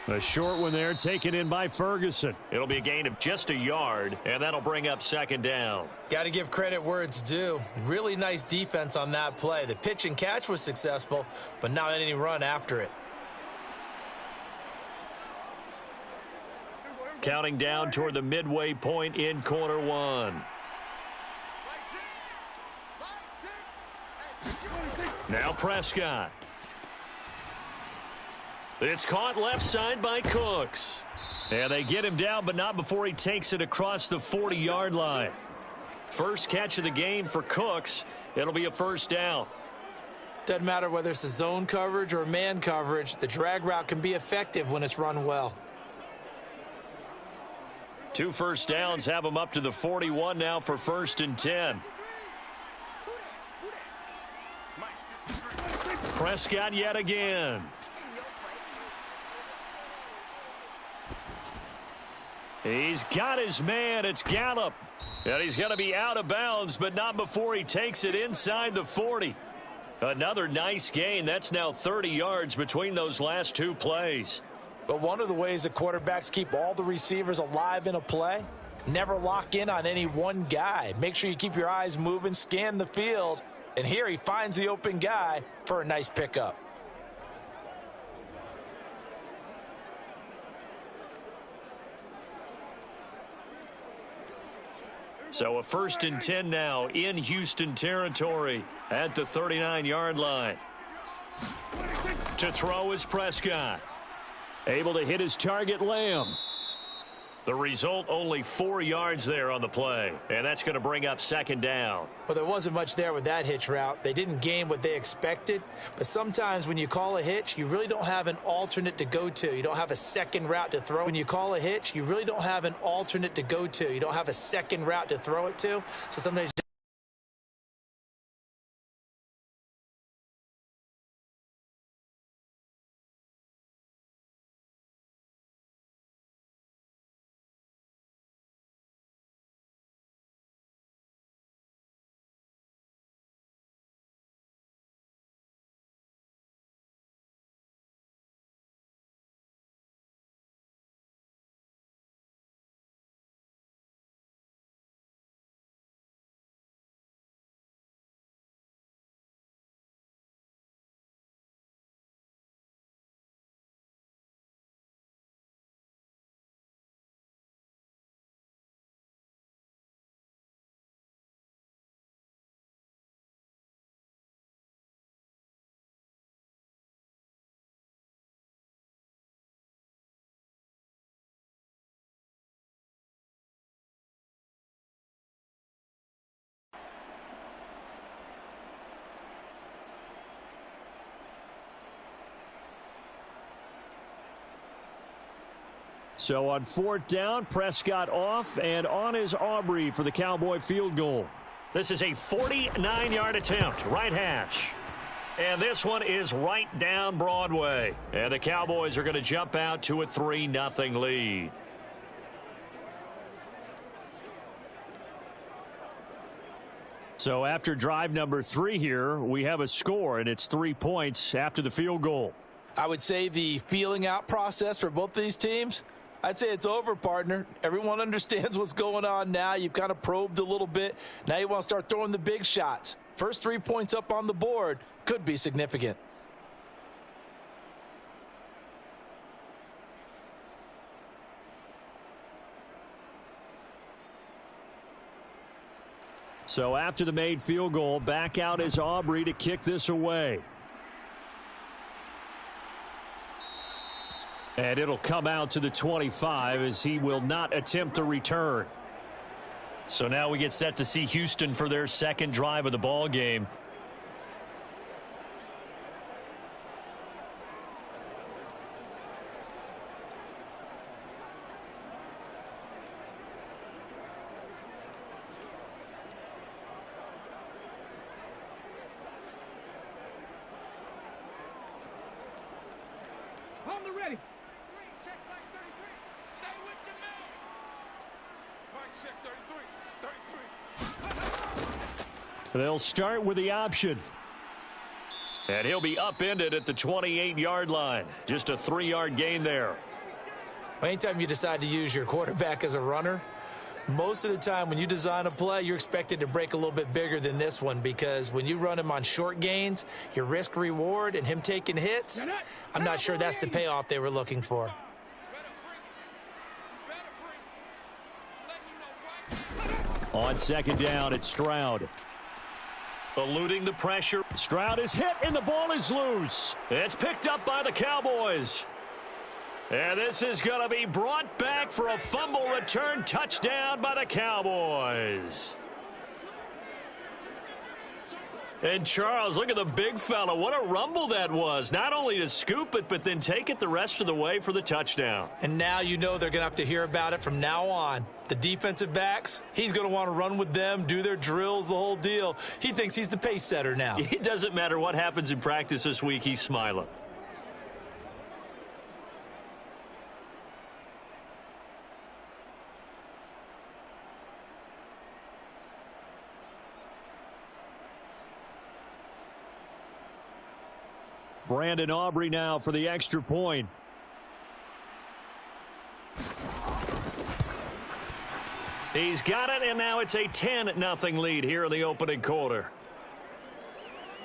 A short one there, taken in by Ferguson. It'll be a gain of just a yard, and that'll bring up second down. Got to give credit where it's due. Really nice defense on that play. The pitch and catch was successful, but not any run after it. Counting down toward the midway point in quarter 1. Now Prescott. It's caught left side by Cooks. And they get him down, but not before he takes it across the 40-yard line. First catch of the game for Cooks. It'll be a first down. Doesn't matter whether it's a zone coverage or man coverage. The drag route can be effective when it's run well. 2 first downs have him up to the 41 now for 1st and 10. Prescott yet again. He's got his man. It's Gallup. And he's going to be out of bounds, but not before he takes it inside the 40. Another nice gain. That's now 30 yards between those last 2 plays. But one of the ways that quarterbacks keep all the receivers alive in a play, never lock in on any one guy. Make sure you keep your eyes moving, scan the field. And here he finds the open guy for a nice pickup. So a 1st and 10 now in Houston territory at the 39-yard line. To throw is Prescott. Able to hit his target, Lamb. The result, only 4 yards there on the play, and that's going to bring up 2nd down. Well, there wasn't much there with that hitch route. They didn't gain what they expected, but sometimes when you call a hitch, you really don't have an alternate to go to. You don't have a second route to throw. When you call a hitch, you really don't have an alternate to go to. You don't have a second route to throw it to, so sometimes So on 4th down, Prescott off, and on is Aubrey for the Cowboy field goal. This is a 49-yard attempt, right hash. And this one is right down Broadway. And the Cowboys are going to jump out to a 3-0 lead. So after drive number 3 here, we have a score, and it's 3 points after the field goal. I would say the feeling out process for both of these teams, I'd say it's over, partner. Everyone understands what's going on now. You've kind of probed a little bit. Now you want to start throwing the big shots. First 3 points up on the board could be significant. So after the made field goal, back out is Aubrey to kick this away. And it'll come out to the 25 as he will not attempt to return. So now we get set to see Houston for their 2nd drive of the ball game. On the ready. Check back 33. Stay with your man. Mike, check 33. 33. They'll start with the option. And he'll be upended at the 28-yard line. Just a 3-yard gain there. Anytime you decide to use your quarterback as a runner, most of the time when you design a play, you're expected to break a little bit bigger than this one, because when you run him on short gains, your risk reward and him taking hits, I'm not sure that's the payoff they were looking for. On 2nd down, it's Stroud. Eluding the pressure. Stroud is hit, and the ball is loose. It's picked up by the Cowboys. And this is going to be brought back for a fumble return touchdown by the Cowboys. And Charles, look at the big fella. What a rumble that was. Not only to scoop it, but then take it the rest of the way for the touchdown. And now you know they're going to have to hear about it from now on. The defensive backs, he's going to want to run with them, do their drills, the whole deal. He thinks he's the pace setter now. It doesn't matter what happens in practice this week. He's smiling. Brandon Aubrey now for the extra point. He's got it, and now it's a 10-0 lead here in the opening quarter.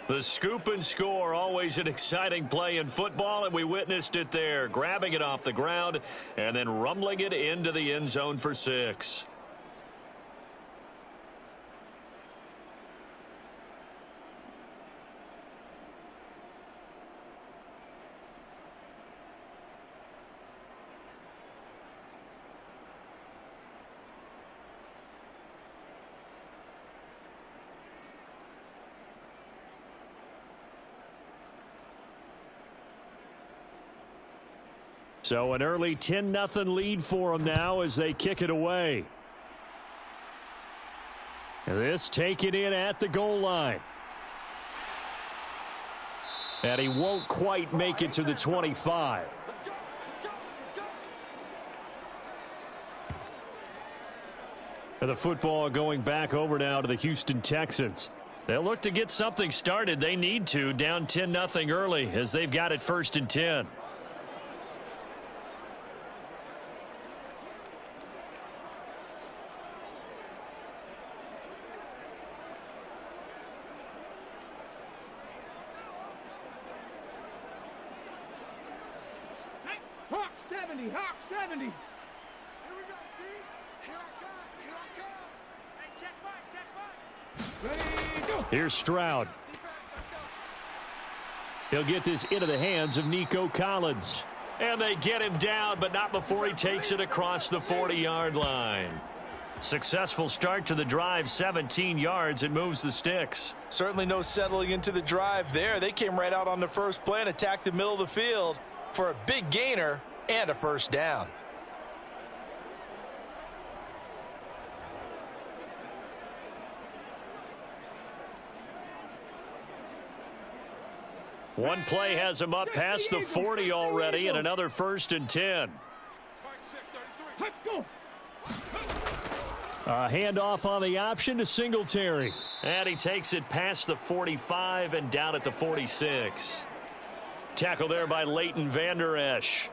The scoop and score, always an exciting play in football, and we witnessed it there, grabbing it off the ground and then rumbling it into the end zone for 6. So an early 10-0 lead for them now as they kick it away. And this taken in at the goal line. And he won't quite make it to the 25. And the football going back over now to the Houston Texans. They'll look to get something started. They need to, down 10-0 early as they've got it 1st and 10. Hawk 70, Hawk 70. Here we go, D. Here I come. Here I come. Hey, check back, check back. Ready, go. Here's Stroud. Defense, let's go. He'll get this into the hands of Nico Collins. And they get him down, but not before he takes it across the 40-yard line. Successful start to the drive, 17 yards, and moves the sticks. Certainly no settling into the drive there. They came right out on the first play and attacked the middle of the field for a big gainer and a first down. One play has him up past the 40 already, and another 1st and 10. Let's go. A handoff on the option to Singletary. And he takes it past the 45 and down at the 46. Tackle there by Leighton Vander Esch.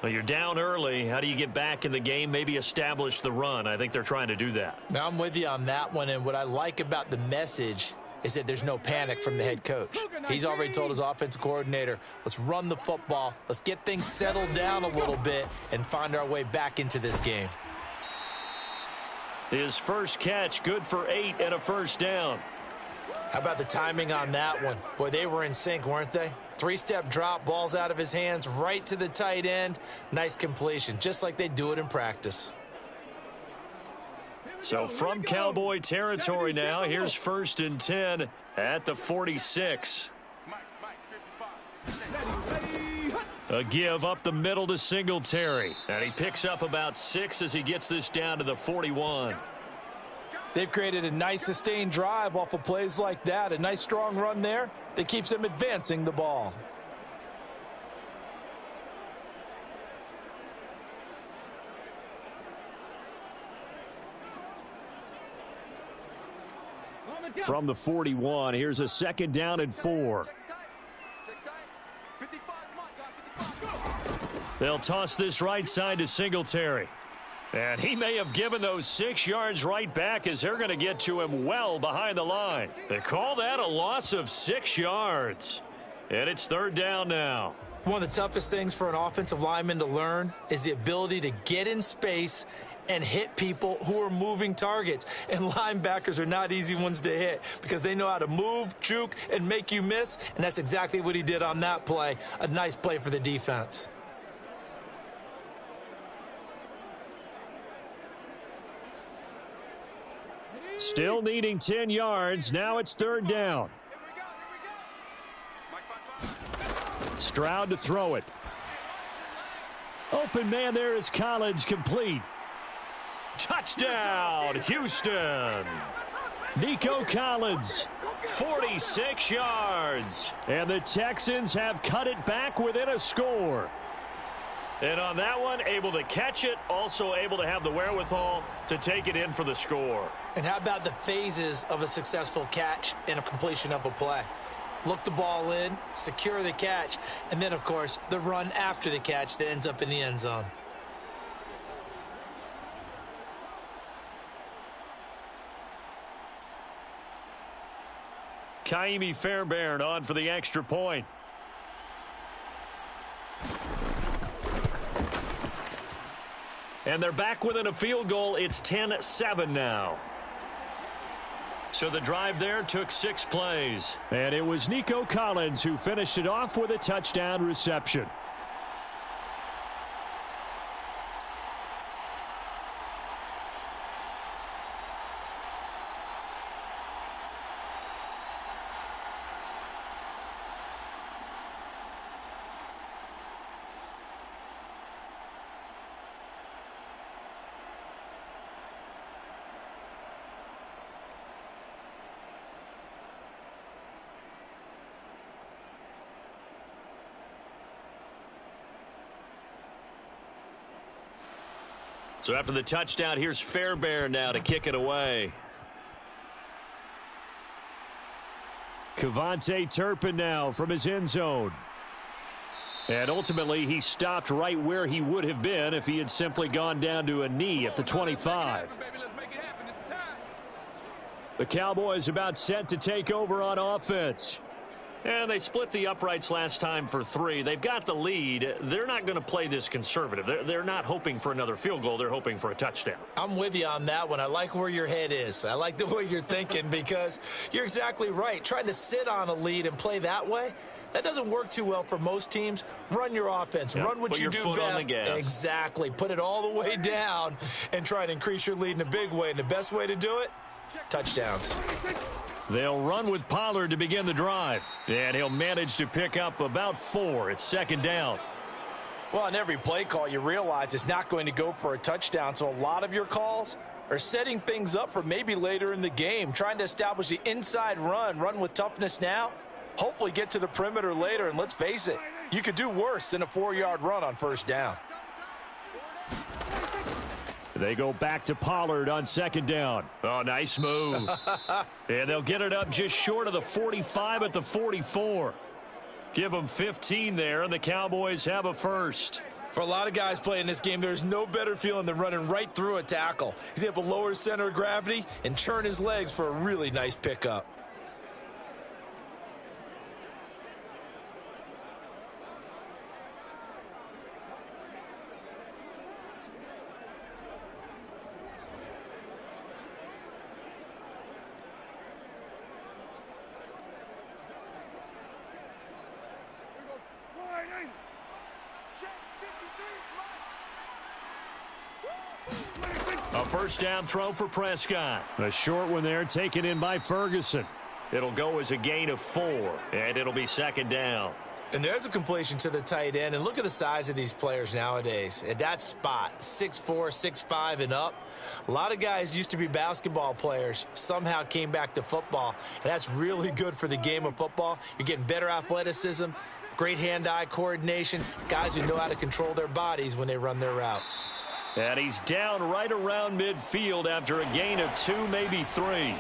Well, you're down early. How do you get back in the game? Maybe establish the run. I think they're trying to do that. Now, I'm with you on that one, and what I like about the message is that there's no panic from the head coach. He's already told his offensive coordinator, let's run the football, let's get things settled down a little bit and find our way back into this game. His first catch, good for 8 and a first down. How about the timing on that one? Boy, they were in sync, weren't they? 3-step drop, balls out of his hands, right to the tight end. Nice completion, just like they do it in practice. So from Cowboy territory now, here's 1st and 10 at the 46. A give up the middle to Singletary. And he picks up about 6 as he gets this down to the 41. They've created a nice sustained drive off of plays like that. A nice strong run there that keeps them advancing the ball. From the 41, here's a 2nd down and 4. They'll toss this right side to Singletary. And he may have given those 6 yards right back as they're going to get to him well behind the line. They call that a loss of 6 yards. And it's 3rd down now. One of the toughest things for an offensive lineman to learn is the ability to get in space and hit people who are moving targets. And linebackers are not easy ones to hit because they know how to move, juke, and make you miss. And that's exactly what he did on that play. A nice play for the defense. Still needing 10 yards. Now it's 3rd down. Stroud to throw it. Open man there is Collins, complete. Touchdown, Houston. Nico Collins. 46 yards. And the Texans have cut it back within a score. And on that one, able to catch it, also able to have the wherewithal to take it in for the score. And how about the phases of a successful catch and a completion of a play? Look the ball in, secure the catch, and then, of course, the run after the catch that ends up in the end zone. Kaimi Fairbairn on for the extra point. And they're back within a field goal. It's 10-7 now. So the drive there took 6 plays. And it was Nico Collins who finished it off with a touchdown reception. So after the touchdown, here's Fairbairn now to kick it away. Cavante Turpin now from his end zone. And ultimately, he stopped right where he would have been if he had simply gone down to a knee at the 25. The Cowboys about set to take over on offense. And they split the uprights last time for 3. They've got the lead. They're not going to play this conservative. They're not hoping for another field goal. They're hoping for a touchdown. I'm with you on that one. I like where your head is. I like the way you're thinking because you're exactly right. Trying to sit on a lead and play that way, that doesn't work too well for most teams. Run your offense. Yep. Run what Put you your do foot on best. the gas. Exactly. Put it all the way down and try to increase your lead in a big way. And the best way to do it, touchdowns. They'll run with Pollard to begin the drive. And he'll manage to pick up about 4. It's second down. Well, on every play call, you realize it's not going to go for a touchdown. So a lot of your calls are setting things up for maybe later in the game, trying to establish the inside run with toughness now, hopefully get to the perimeter later. And let's face it, you could do worse than a 4-yard run on first down. They go back to Pollard on second down. Oh, nice move. And they'll get it up just short of the 45 at the 44. Give them 15 there, and the Cowboys have a first. For a lot of guys playing this game, there's no better feeling than running right through a tackle. He's able to lower his center of gravity and churn his legs for a really nice pickup. A first down throw for Prescott. A short one there taken in by Ferguson. It'll go as a gain of 4, and it'll be second down. And there's a completion to the tight end. And look at the size of these players nowadays. At that spot, 6'4", 6'5", and up. A lot of guys used to be basketball players, somehow came back to football. And that's really good for the game of football. You're getting better athleticism, great hand-eye coordination, guys who know how to control their bodies when they run their routes. And he's down right around midfield after a gain of 2, maybe 3.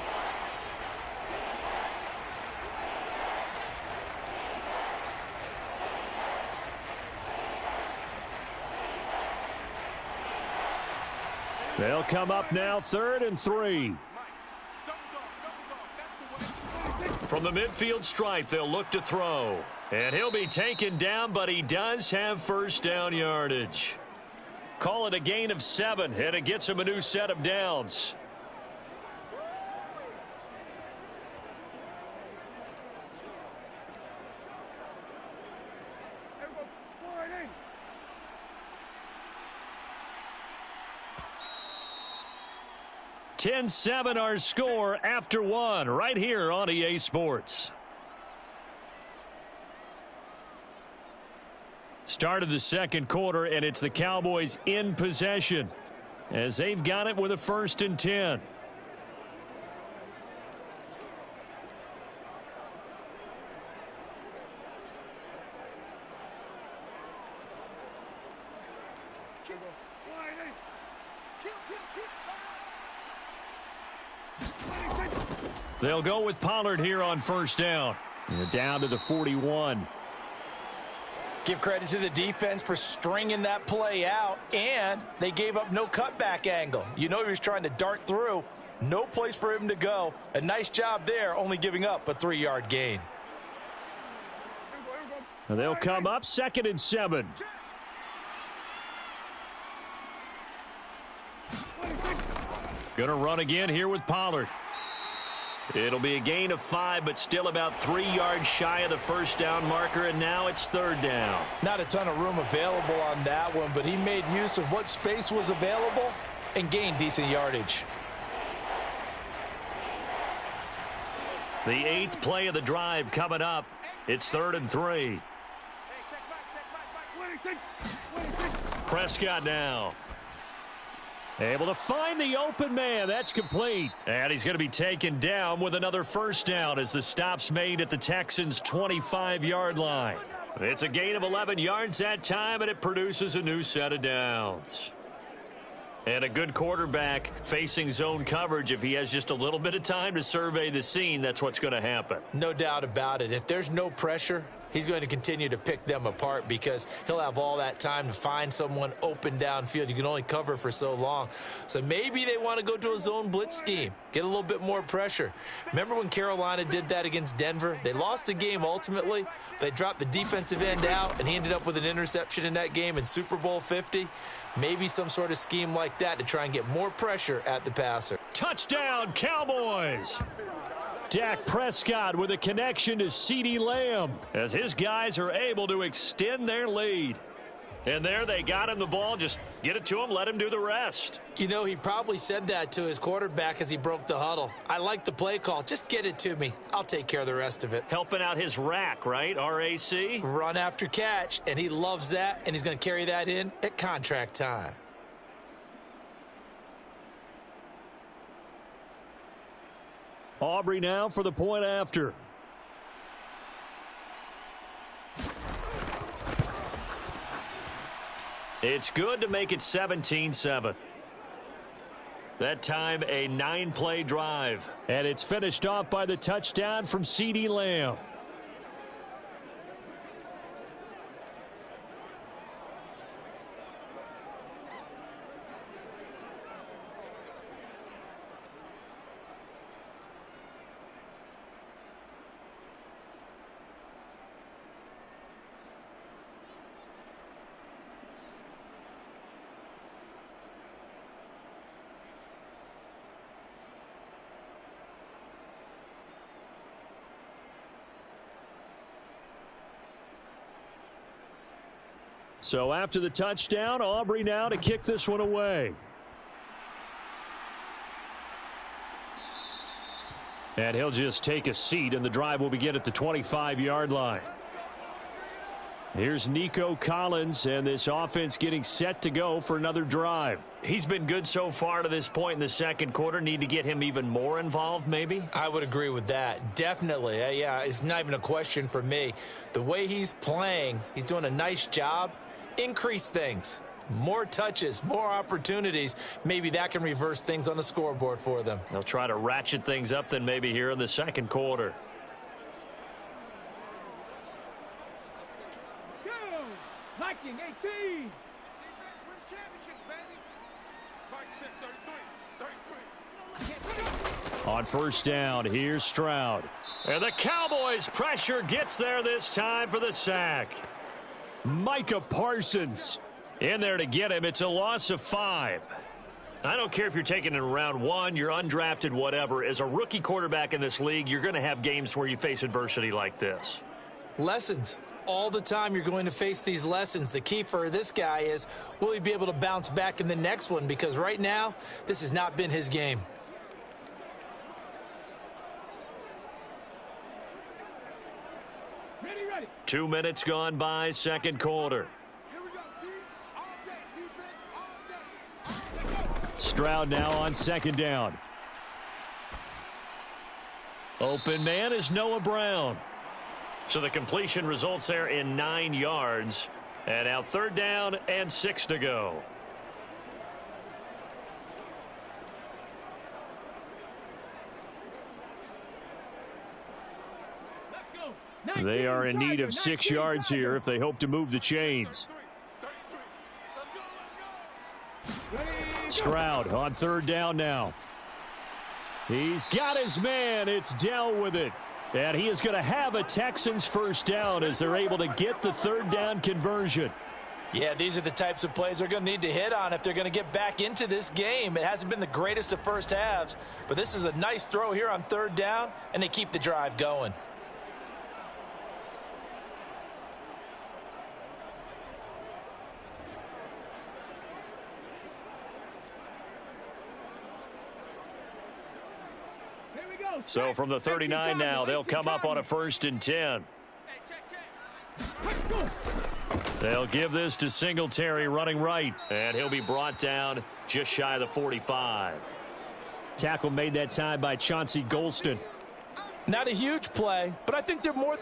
They'll come up now 3rd and 3. From the midfield stripe, they'll look to throw. And he'll be taken down, but he does have first down yardage. Call it a gain of 7, and it gets him a new set of downs. (10-7) our score after 1 right here on EA Sports. Start of the second quarter, and it's the Cowboys in possession as they've got it with a 1st and 10. They'll go with Pollard here on first down. And down to the 41. Give credit to the defense for stringing that play out, and they gave up no cutback angle. You know he was trying to dart through. No place for him to go. A nice job there, only giving up a 3-yard gain. And they'll come up 2nd and 7. Gonna run again here with Pollard. It'll be a gain of 5, but still about 3 yards shy of the first down marker, and now it's 3rd down. Not a ton of room available on that one, but he made use of what space was available and gained decent yardage. The 8th play of the drive coming up. It's 3rd and 3. Prescott now. Able to find the open man. That's complete. And he's going to be taken down with another first down as the stop's made at the Texans' 25-yard line. It's a gain of 11 yards that time, and it produces a new set of downs. And a good quarterback facing zone coverage, if he has just a little bit of time to survey the scene, that's what's going to happen. No doubt about it. If there's no pressure, he's going to continue to pick them apart because he'll have all that time to find someone open downfield. You can only cover for so long. So maybe they want to go to a zone blitz scheme, get a little bit more pressure. Remember when Carolina did that against Denver? They lost the game ultimately. They dropped the defensive end out, and he ended up with an interception in that game in Super Bowl 50. Maybe some sort of scheme like that to try and get more pressure at the passer. Touchdown, Cowboys! Dak Prescott with a connection to CeeDee Lamb as his guys are able to extend their lead. And there they got him the ball. Just get it to him, let him do the rest. You know, he probably said that to his quarterback as he broke the huddle. I like the play call. Just get it to me. I'll take care of the rest of it. Helping out his rack, right? R-A-C? Run after catch, and he loves that, and he's going to carry that in at contract time. Aubrey now for the point after. It's good to make it 17-7. That time, a 9-play drive. And it's finished off by the touchdown from CeeDee Lamb. So after the touchdown, Aubrey now to kick this one away. And he'll just take a seat, and the drive will begin at the 25-yard line. Here's Nico Collins, and this offense getting set to go for another drive. He's been good so far to this point in the second quarter. Need to get him even more involved, maybe? I would agree with that. Definitely. Yeah, it's not even a question for me. The way he's playing, he's doing a nice job. Increase things. More touches, more opportunities. Maybe that can reverse things on the scoreboard for them. They'll try to ratchet things up then maybe here in the second quarter. Go! Viking 18! Defense wins championships, baby. Mike 33. On first down, here's Stroud. And the Cowboys' pressure gets there this time for the sack. Micah Parsons In there to get him. It's a loss of 5. I don't care if you're taking it in round 1, you're undrafted, whatever. As a rookie quarterback in this league, you're going to have games where you face adversity like this. Lessons. All the time you're going to face these lessons. The key for this guy is, will he be able to bounce back in the next one? Because right now, this has not been his game. Ready, ready. 2 minutes gone by, second quarter. Here we go, D. All day, defense, all day. Stroud now on second down. Open man is Noah Brown. So the completion results there in 9 yards. And now third down and 6 to go. Let's go. They are in need of 6 yards here if they hope to move the chains. 33. Stroud on third down now. He's got his man. It's Dell with it. And he is going to have a Texans first down as they're able to get the third down conversion. Yeah, these are the types of plays they're going to need to hit on if they're going to get back into this game. It hasn't been the greatest of first halves, but this is a nice throw here on third down, and they keep the drive going. Here we go. So from the 39 now, they'll come up on a 1st and 10. Hey, check. Let's go. They'll give this to Singletary running right. And he'll be brought down just shy of the 45. Tackle made that time by Chauncey Golston. Not a huge play, but I think they're more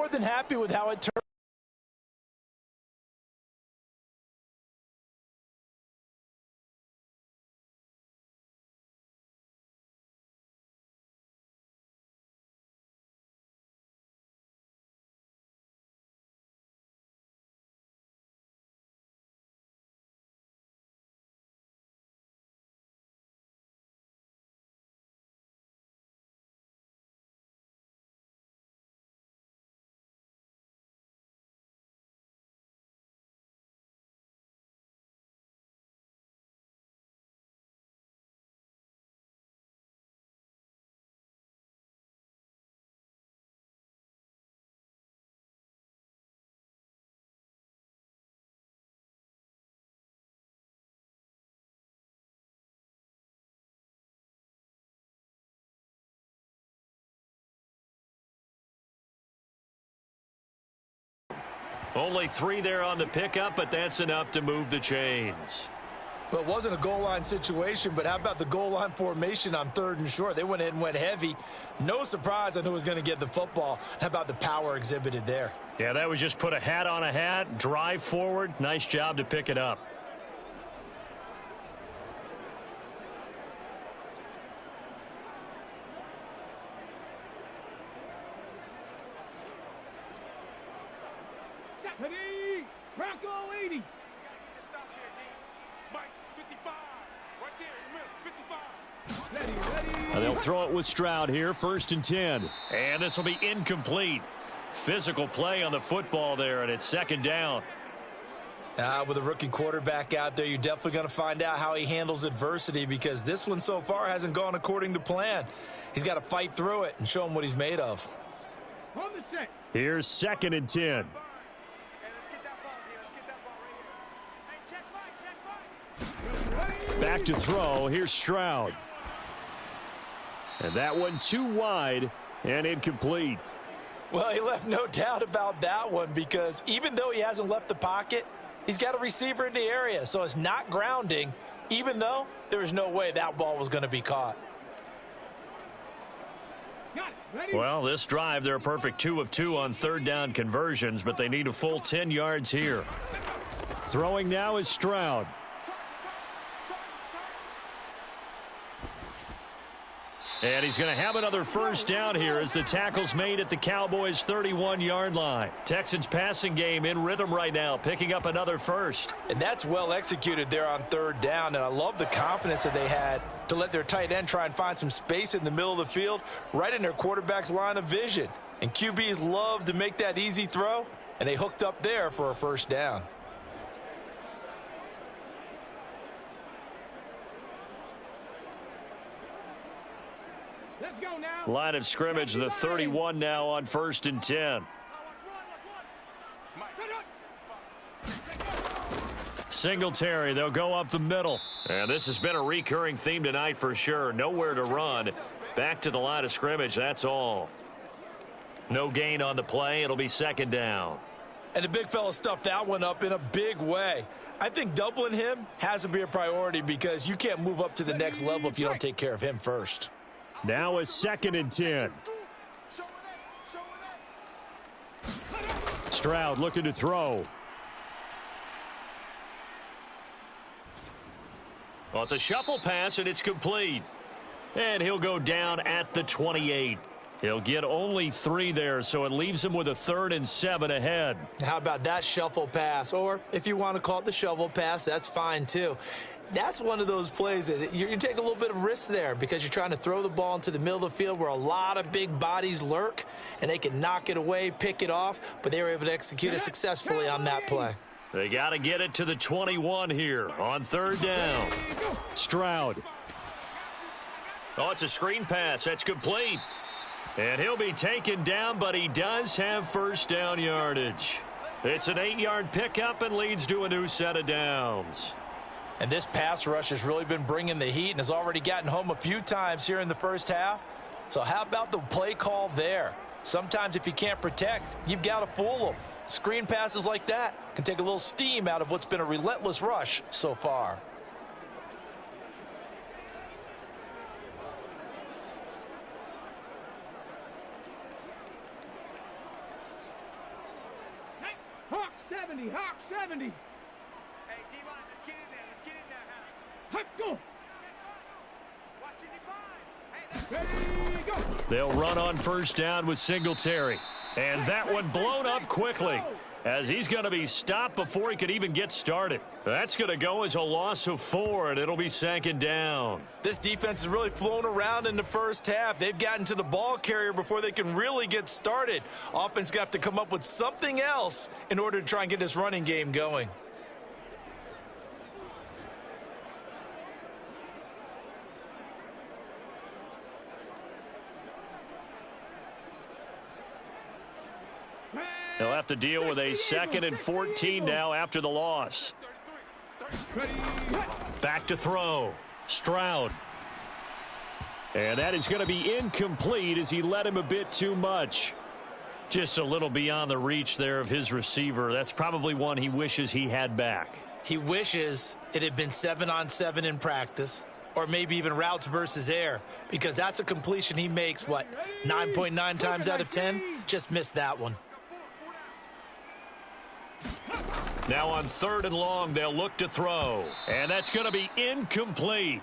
than happy with how it turned. Only 3 there on the pickup, but that's enough to move the chains. Well, it wasn't a goal line situation, but how about the goal line formation on 3rd and short? They went in and went heavy. No surprise on who was going to get the football. How about the power exhibited there? Yeah, that was just put a hat on a hat, drive forward. Nice job to pick it up. Ready, Bronco 80. Stop here, D. Mike, 55. Right there in the middle, 55. Ready. And they'll throw it with Stroud here, 1st and 10. And this will be incomplete. Physical play on the football there, and it's 2nd down. With a rookie quarterback out there, you're definitely going to find out how he handles adversity, because this one so far hasn't gone according to plan. He's got to fight through it and show him what he's made of. On the set. Here's 2nd and 10. Hey, let's get that ball here. Let's get that ball right here. Hey, check Mike, check Mike. Back to throw. Here's Stroud. And that one too wide and incomplete. Well, he left no doubt about that one, because even though he hasn't left the pocket, he's got a receiver in the area, so it's not grounding, even though there was no way that ball was going to be caught. Got it. Ready. Well, this drive, they're a perfect 2 of 2 on 3rd down conversions, but they need a full 10 yards here. Throwing now is Stroud. And he's going to have another 1st down here as the tackle's made at the Cowboys' 31-yard line. Texans passing game in rhythm right now, picking up another 1st. And that's well executed there on 3rd down, and I love the confidence that they had to let their tight end try and find some space in the middle of the field, right in their quarterback's line of vision. And QBs love to make that easy throw, and they hooked up there for a 1st down. Let's go now. Line of scrimmage, the 31 now on 1st and 10. Singletary, they'll go up the middle. And this has been a recurring theme tonight for sure. Nowhere to run. Back to the line of scrimmage, that's all. No gain on the play. It'll be 2nd down. And the big fella stuffed that one up in a big way. I think doubling him has to be a priority, because you can't move up to the next level if you don't take care of him first. Now a 2nd and 10. Stroud looking to throw. Well, it's a shuffle pass, and it's complete. And he'll go down at the 28. He'll get only 3 there, so it leaves him with a 3rd and 7 ahead. How about that shuffle pass? Or if you want to call it the shovel pass, that's fine too. That's one of those plays that you take a little bit of risk there, because you're trying to throw the ball into the middle of the field where a lot of big bodies lurk, and they can knock it away, pick it off, but they were able to execute it successfully on that play. They got to get it to the 21 here on 3rd down. Stroud. Oh, it's a screen pass. That's complete. And he'll be taken down, but he does have 1st down yardage. It's an 8-yard pickup and leads to a new set of downs. And this pass rush has really been bringing the heat and has already gotten home a few times here in the 1st half. So how about the play call there? Sometimes if you can't protect, you've got to fool them. Screen passes like that can take a little steam out of what's been a relentless rush so far. Hawk 70, Hawk 70. Hey, D-line, let's get in there. Let's get in there, huh? Hawk, go. Watch it, divide. Hey, Ready, go. They'll run on 1st down with Singletary. And that one blown up quickly, as he's going to be stopped before he could even get started. That's going to go as a loss of 4, and it'll be 2nd down. This defense has really flown around in the 1st half. They've gotten to the ball carrier before they can really get started. Offense going to have to come up with something else in order to try and get this running game going. They'll have to deal with a 2nd and 14 now after the loss. Back to throw. Stroud. And that is going to be incomplete as he led him a bit too much. Just a little beyond the reach there of his receiver. That's probably one he wishes he had back. He wishes it had been 7-on-7 in practice, or maybe even routes versus air, because that's a completion he makes, 9.9 times out of 10? Just missed that one. Now on 3rd and long, they'll look to throw. And that's going to be incomplete.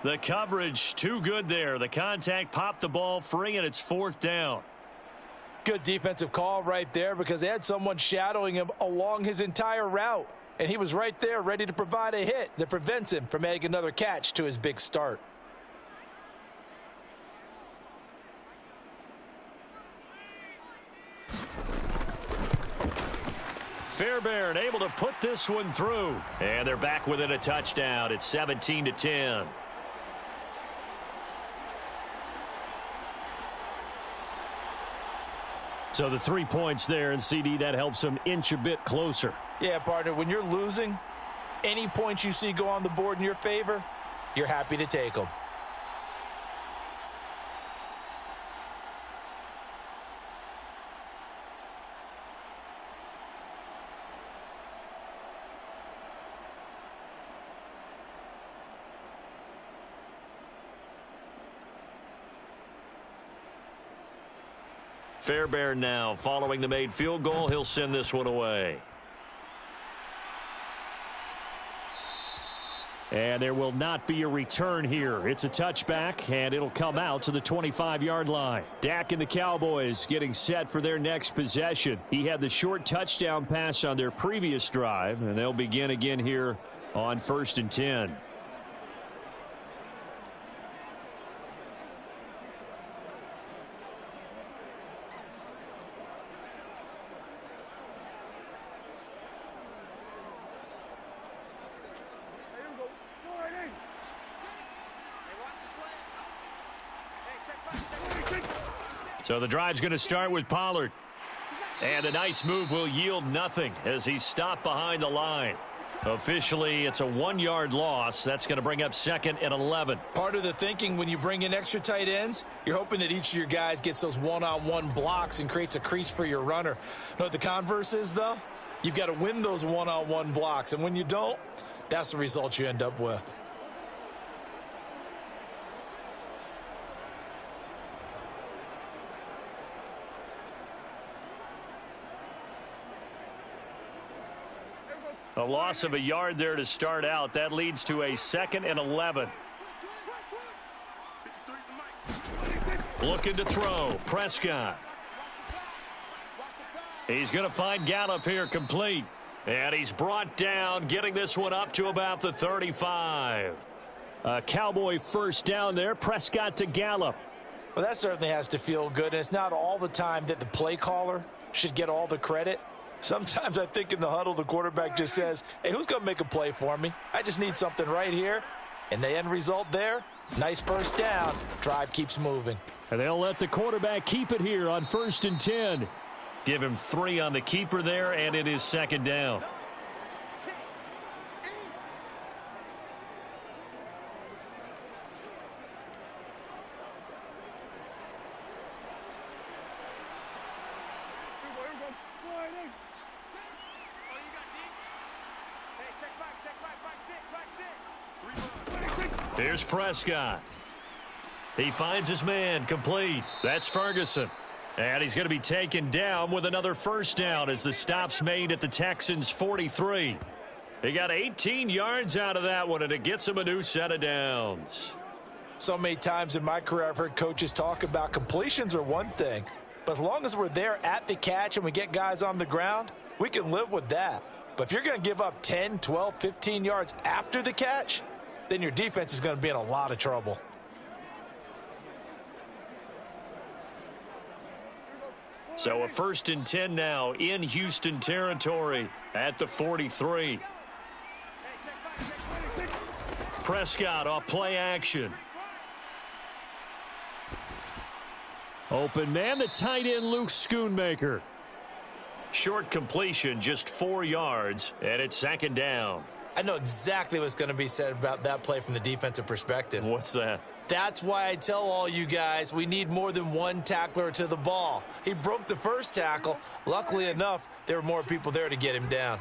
The coverage too good there. The contact popped the ball free, and it's 4th down. Good defensive call right there, because they had someone shadowing him along his entire route. And he was right there ready to provide a hit that prevents him from adding another catch to his big start. Fairbairn able to put this one through. And they're back within a touchdown. It's 17-10. So the 3 points there, and CD, that helps them inch a bit closer. Yeah, partner, when you're losing, any points you see go on the board in your favor, you're happy to take them. Fairbairn now following the made field goal. He'll send this one away. And there will not be a return here. It's a touchback, and it'll come out to the 25-yard line. Dak and the Cowboys getting set for their next possession. He had the short touchdown pass on their previous drive, and they'll begin again here on 1st and 10. So the drive's going to start with Pollard. And a nice move will yield nothing as he's stopped behind the line. Officially, it's a 1-yard loss. That's going to bring up 2nd and 11. Part of the thinking when you bring in extra tight ends, you're hoping that each of your guys gets those one-on-one blocks and creates a crease for your runner. You know what the converse is, though? You've got to win those one-on-one blocks. And when you don't, that's the result you end up with. A loss of a yard there to start out. That leads to a 2nd and 11. Looking to throw. Prescott. He's going to find Gallup here complete. And he's brought down, getting this one up to about the 35. A Cowboy first down there. Prescott to Gallup. Well, that certainly has to feel good. And it's not all the time that the play caller should get all the credit. Sometimes I think in the huddle, the quarterback just says, hey, who's going to make a play for me? I just need something right here. And the end result there, nice first down. Drive keeps moving. And they'll let the quarterback keep it here on 1st and 10. Give him 3 on the keeper there, and it is 2nd down. Here's Prescott. He finds his man complete. That's Ferguson. And he's going to be taken down with another first down as the stop's made at the Texans' 43. He got 18 yards out of that one, and it gets him a new set of downs. So many times in my career I've heard coaches talk about completions are one thing, but as long as we're there at the catch and we get guys on the ground, we can live with that. But if you're going to give up 10, 12, 15 yards after the catch, then your defense is going to be in a lot of trouble. So a 1st and 10 now in Houston territory at the 43. Prescott off play action. Open man, the tight end, Luke Schoonmaker. Short completion, just 4 yards, and it's 2nd down. I know exactly what's going to be said about that play from the defensive perspective. What's that? That's why I tell all you guys we need more than one tackler to the ball. He broke the first tackle. Luckily enough, there were more people there to get him down.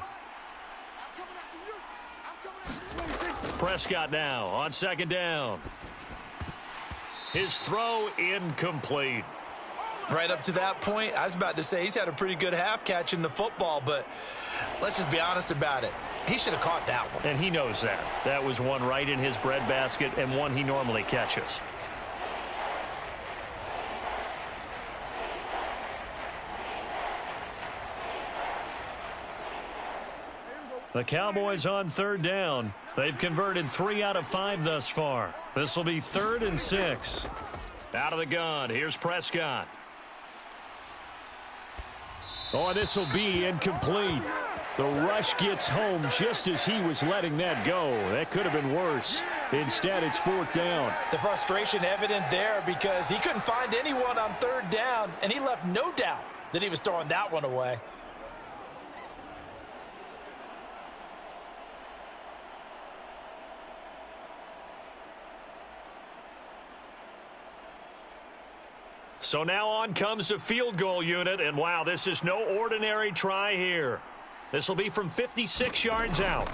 Prescott now on second down. His throw incomplete. Right up to that point, I was about to say he's had a pretty good half catching the football, but let's just be honest about it. He should have caught that one. And he knows that. That was one right in his breadbasket and one he normally catches. The Cowboys on third down. They've converted 3 out of 5 thus far. This will be 3rd and 6. Out of the gun. Here's Prescott. Oh, this will be incomplete. The rush gets home just as he was letting that go. That could have been worse. Instead, it's 4th down. The frustration evident there because he couldn't find anyone on 3rd down, and he left no doubt that he was throwing that one away. So now on comes the field goal unit, and wow, this is no ordinary try here. This will be from 56 yards out.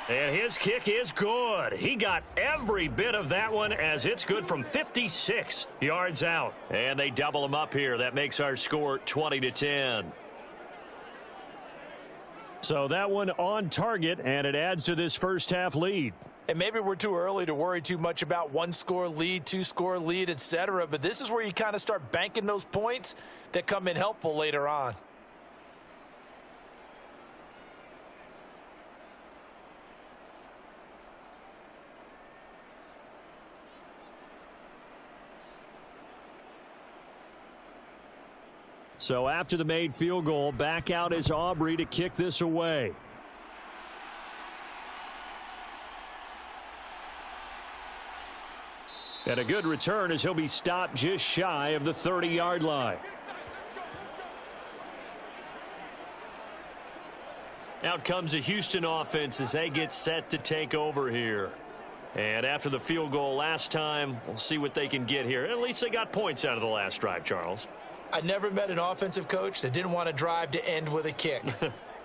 And his kick is good. He got every bit of that one as it's good from 56 yards out. And they double him up here. That makes our score 20-10. So that one on target, and it adds to this first half lead. And maybe we're too early to worry too much about 1-score lead, 2-score lead, etc. But this is where you kind of start banking those points that come in helpful later on. So after the made field goal, back out is Aubrey to kick this away. And a good return as he'll be stopped just shy of the 30-yard line. Out comes the Houston offense as they get set to take over here. And after the field goal last time, we'll see what they can get here. At least they got points out of the last drive, Charles. I never met an offensive coach that didn't want to drive to end with a kick.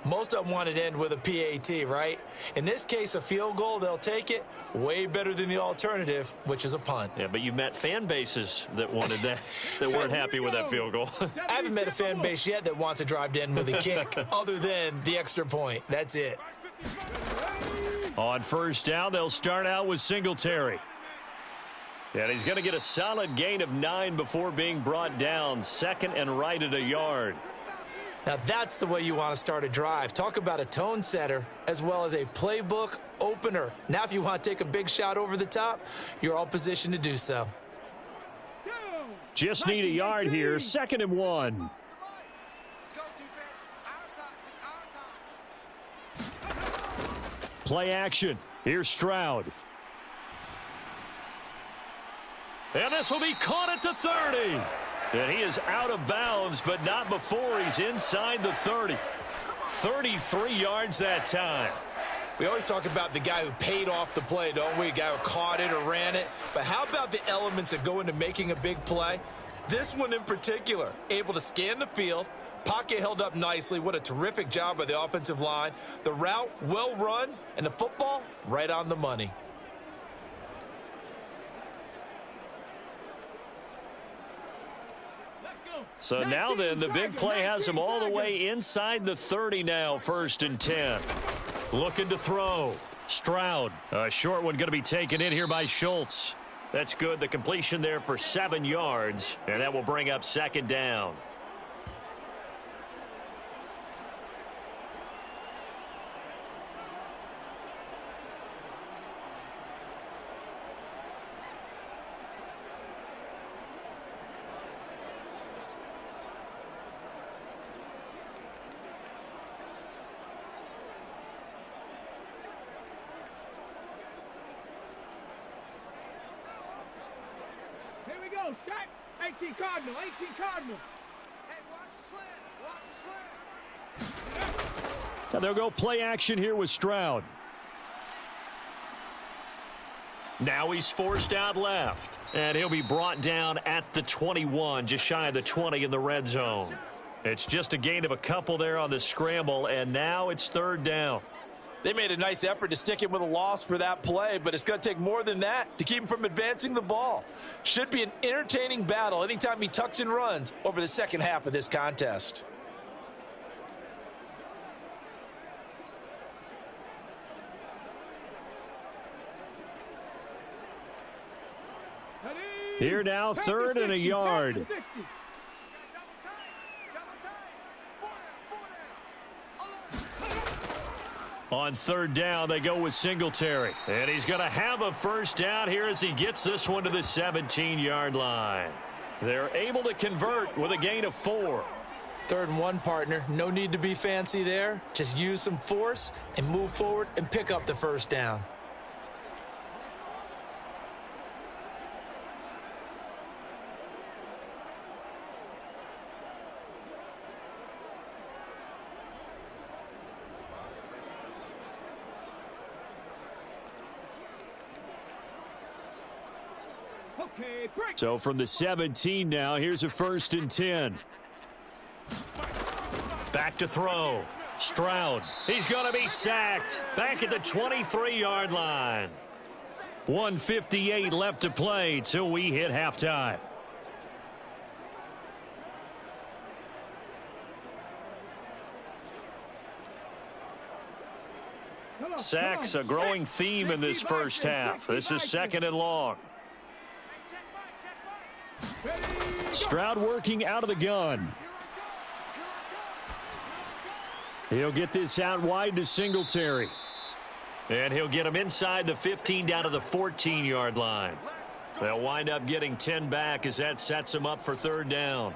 Most of them wanted to end with a PAT, right? In this case, a field goal, they'll take it. Way better than the alternative, which is a punt. Yeah, but you've met fan bases that wanted that, that weren't happy with that field goal. I haven't met a fan base yet that wants to drive to end with a kick, other than the extra point. That's it. On first down, they'll start out with Singletary. And he's going to get a solid gain of 9 before being brought down. 2nd and right at a yard. Now that's the way you want to start a drive. Talk about a tone setter as well as a playbook opener. Now if you want to take a big shot over the top, you're all positioned to do so. Just need a yard here. 2nd and 1. Let's go, defense. Our time. It's our time. Play action. Here's Stroud. And this will be caught at the 30. And he is out of bounds, but not before he's inside the 30. 33 yards that time. We always talk about the guy who paid off the play, don't we? A guy who caught it or ran it. But how about the elements that go into making a big play? This one in particular, able to scan the field, pocket held up nicely. What a terrific job by the offensive line. The route well run, and the football right on the money. So now then, the big play has him all the way inside the 30 now, 1st and 10. Looking to throw. Stroud. A short one going to be taken in here by Schultz. That's good. The completion there for 7 yards. And that will bring up 2nd down. Here we go, shot. 18 Cardinal, 18 Cardinal. Hey, watch the slant. Watch the slant. And they'll go play action here with Stroud. Now he's forced out left. And he'll be brought down at the 21, just shy of the 20 in the red zone. It's just a gain of a couple there on the scramble, and now it's third down. They made a nice effort to stick him with a loss for that play, but it's going to take more than that to keep him from advancing the ball. Should be an entertaining battle anytime he tucks and runs over the second half of this contest. Here now, third and a yard. On third down, they go with Singletary. And he's going to have a first down here as he gets this one to the 17-yard line. They're able to convert with a gain of 4. 3rd and 1, partner. No need to be fancy there. Just use some force and move forward and pick up the first down. So from the 17 now, here's a 1st and 10. Back to throw. Stroud. He's going to be sacked. Back at the 23-yard line. 1:58 left to play till we hit halftime. Sacks a growing theme in this first half. This is 2nd and long. Stroud working out of the gun. He'll get this out wide to Singletary. And he'll get him inside the 15 down to the 14-yard line. They'll wind up getting 10 back as that sets him up for third down.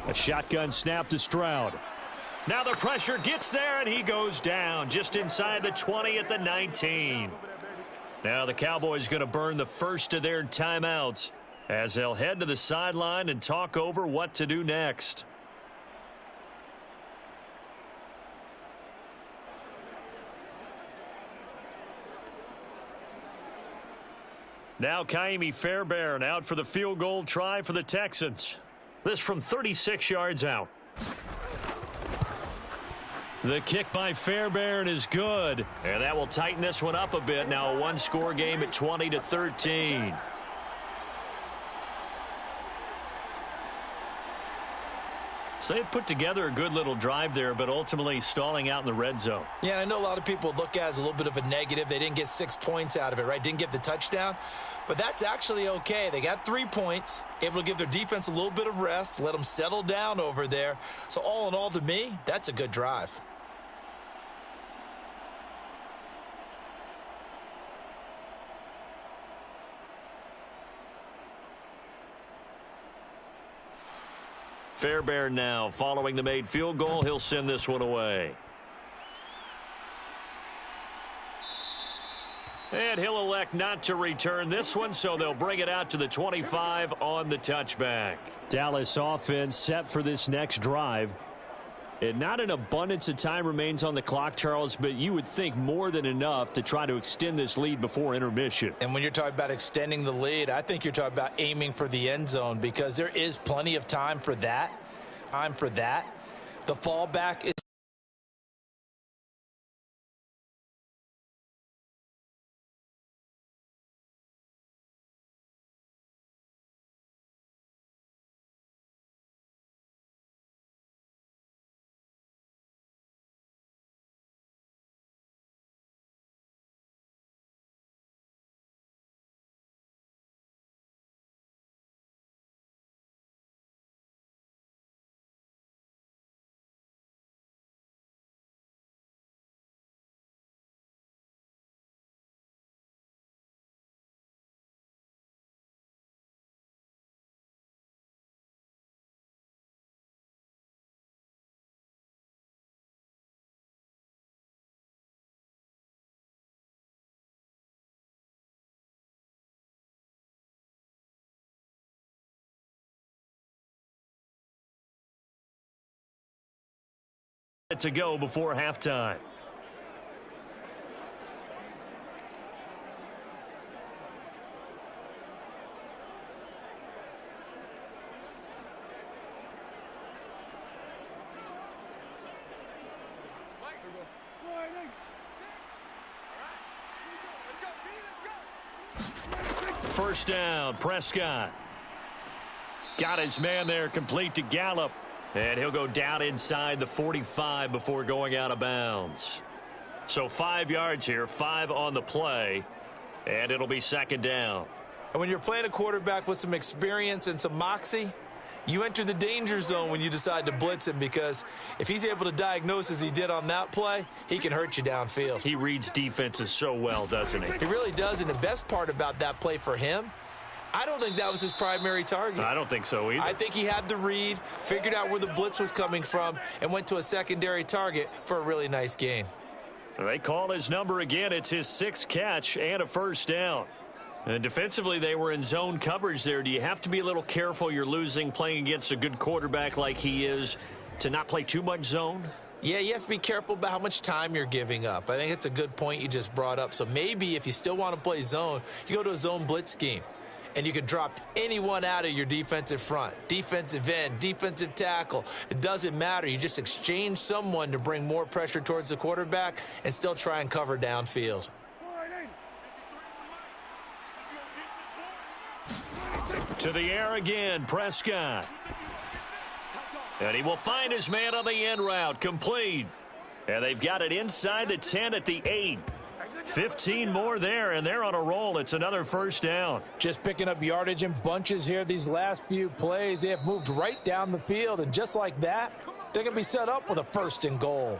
A shotgun snap to Stroud. Now the pressure gets there, and he goes down just inside the 20 at the 19. Now the Cowboys going to burn the first of their timeouts as they'll head to the sideline and talk over what to do next. Now Kaimi Fairbairn out for the field goal try for the Texans. This from 36 yards out. The kick by Fairbairn is good, and that will tighten this one up a bit. Now a one-score game at 20-13. So they put together a good little drive there, but ultimately stalling out in the red zone. Yeah, I know a lot of people look at it as a little bit of a negative. They didn't get 6 points out of it, right? Didn't get the touchdown. But that's actually okay. They got 3 points, able to give their defense a little bit of rest, let them settle down over there. So all in all, to me, that's a good drive. Fairbairn now following the made field goal. He'll send this one away. And he'll elect not to return this one, so they'll bring it out to the 25 on the touchback. Dallas offense set for this next drive. And not an abundance of time remains on the clock, Charles, but you would think more than enough to try to extend this lead before intermission. And when you're talking about extending the lead, I think you're talking about aiming for the end zone because there is plenty of time for that. The fallback is To go before halftime. First down, Prescott. Got his man there, complete to Gallup. And he'll go down inside the 45 before going out of bounds. So 5 yards here, 5 on the play, and it'll be second down. And when you're playing a quarterback with some experience and some moxie, you enter the danger zone when you decide to blitz him, because if he's able to diagnose as he did on that play, he can hurt you downfield. He reads defenses so well, doesn't he? He really does, and the best part about that play for him, I don't think that was his primary target. I don't think so either. I think he had the read, figured out where the blitz was coming from, and went to a secondary target for a really nice gain. They call his number again. It's his 6th catch and a first down. And defensively, they were in zone coverage there. Do you have to be a little careful? You're losing playing against a good quarterback like he is to not play too much zone? Yeah, you have to be careful about how much time you're giving up. I think it's a good point you just brought up. So maybe if you still want to play zone, you go to a zone blitz scheme. And you can drop anyone out of your defensive front, defensive end, defensive tackle. It doesn't matter. You just exchange someone to bring more pressure towards the quarterback and still try and cover downfield. To the air again, Prescott. And he will find his man on the end route, complete. And they've got it inside the 10 at the 8. 15 more there, and they're on a roll. It's another first down. Just picking up yardage in bunches here these last few plays. They have moved right down the field, and just like that, they're going to be set up with a 1st and goal.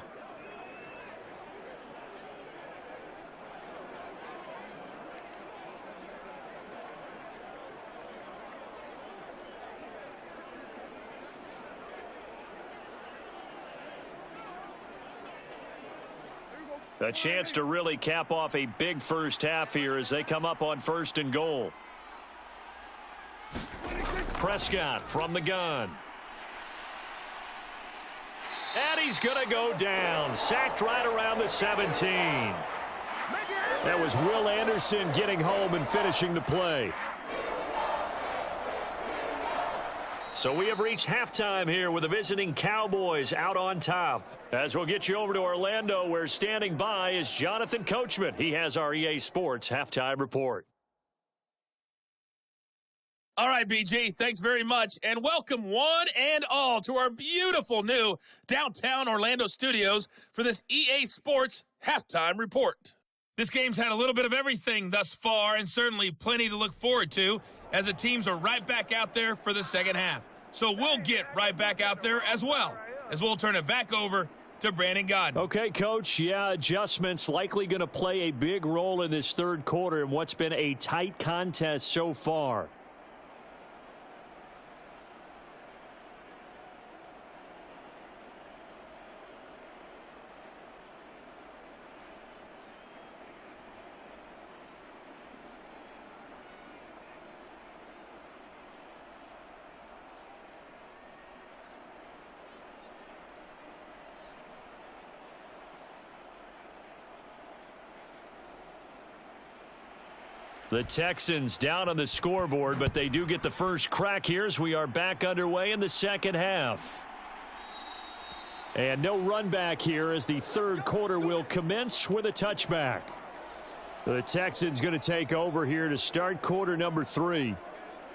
A chance to really cap off a big first half here as they come up on 1st and goal. Prescott from the gun. And he's going to go down. Sacked right around the 17. That was Will Anderson getting home and finishing the play. So we have reached halftime here with the visiting Cowboys out on top. As we'll get you over to Orlando, where standing by is Jonathan Coachman. He has our EA Sports halftime report. All right, BG, thanks very much. And welcome one and all to our beautiful new downtown Orlando studios for this EA Sports halftime report. This game's had a little bit of everything thus far, and certainly plenty to look forward to, as the teams are right back out there for the second half. So we'll get right back out there as well, as we'll turn it back over to Brandon Godden. Okay, Coach. Yeah, adjustments likely going to play a big role in this third quarter in what's been a tight contest so far. The Texans down on the scoreboard, but they do get the first crack here as we are back underway in the second half. And no run back here as the third quarter will commence with a touchback. The Texans going to take over here to start quarter number 3.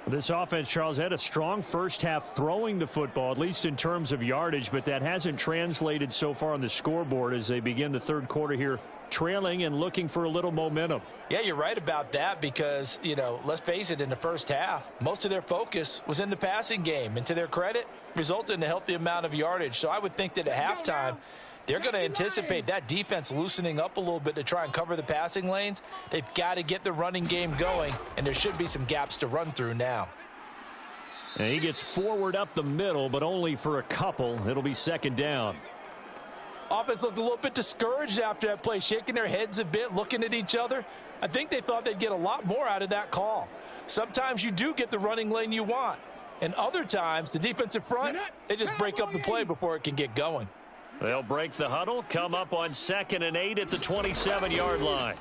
This offense, Charles, had a strong first half throwing the football, at least in terms of yardage, but that hasn't translated so far on the scoreboard as they begin the third quarter here trailing and looking for a little momentum. Yeah, you're right about that because, let's face it, in the first half, most of their focus was in the passing game. And to their credit, resulted in a healthy amount of yardage. So I would think that at halftime, they're going to anticipate that defense loosening up a little bit to try and cover the passing lanes. They've got to get the running game going, and there should be some gaps to run through now. And he gets forward up the middle, but only for a couple. It'll be second down. Offense looked a little bit discouraged after that play, shaking their heads a bit, looking at each other. I think they thought they'd get a lot more out of that call. Sometimes you do get the running lane you want, and other times the defensive front, they just break up the play before it can get going. They'll break the huddle, come up on 2nd and 8 at the 27-yard line.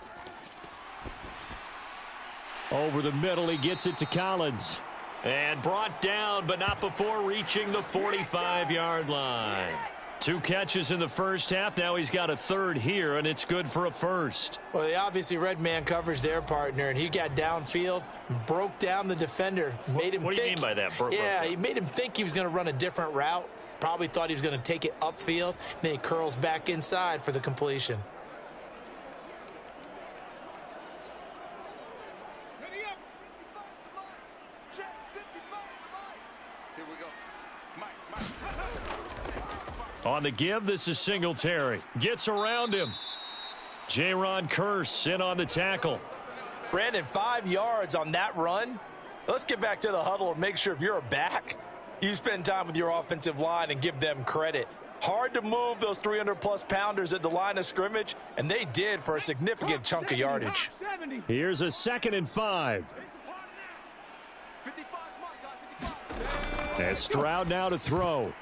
Over the middle, he gets it to Collins. And brought down, but not before reaching the 45-yard line. 2 catches in the first half. Now he's got a 3rd here, and it's good for a 1st. Well, they obviously red man coverage their partner, and he got downfield, broke down the defender. Made him what do you mean by that? He made him think he was going to run a different route. Probably thought he was going to take it upfield. Then he curls back inside for the completion. On the give, this is Singletary. Gets around him. Jaron Kearse in on the tackle. Brandon, 5 yards on that run. Let's get back to the huddle and make sure if you're a back, you spend time with your offensive line and give them credit. Hard to move those 300-plus pounders at the line of scrimmage, and they did for a significant chunk of yardage. Here's a 2nd and 5. And Stroud now to throw.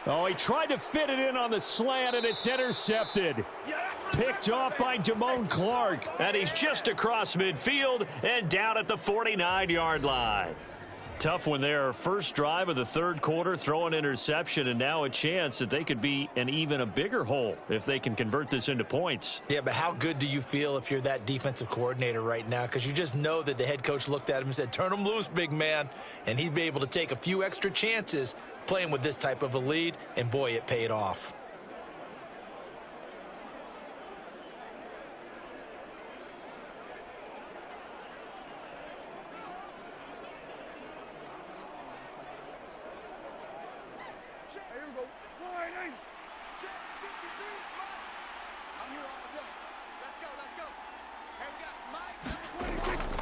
Oh, he tried to fit it in on the slant, and it's intercepted. Picked off by Damone Clark. And he's just across midfield and down at the 49-yard line. Tough one there. First drive of the 3rd quarter, throw an interception, and now a chance that they could be in even a bigger hole if they can convert this into points. Yeah, but how good do you feel if you're that defensive coordinator right now? Because you just know that the head coach looked at him and said, turn him loose, big man. And he'd be able to take a few extra chances playing with this type of a lead, and boy, it paid off.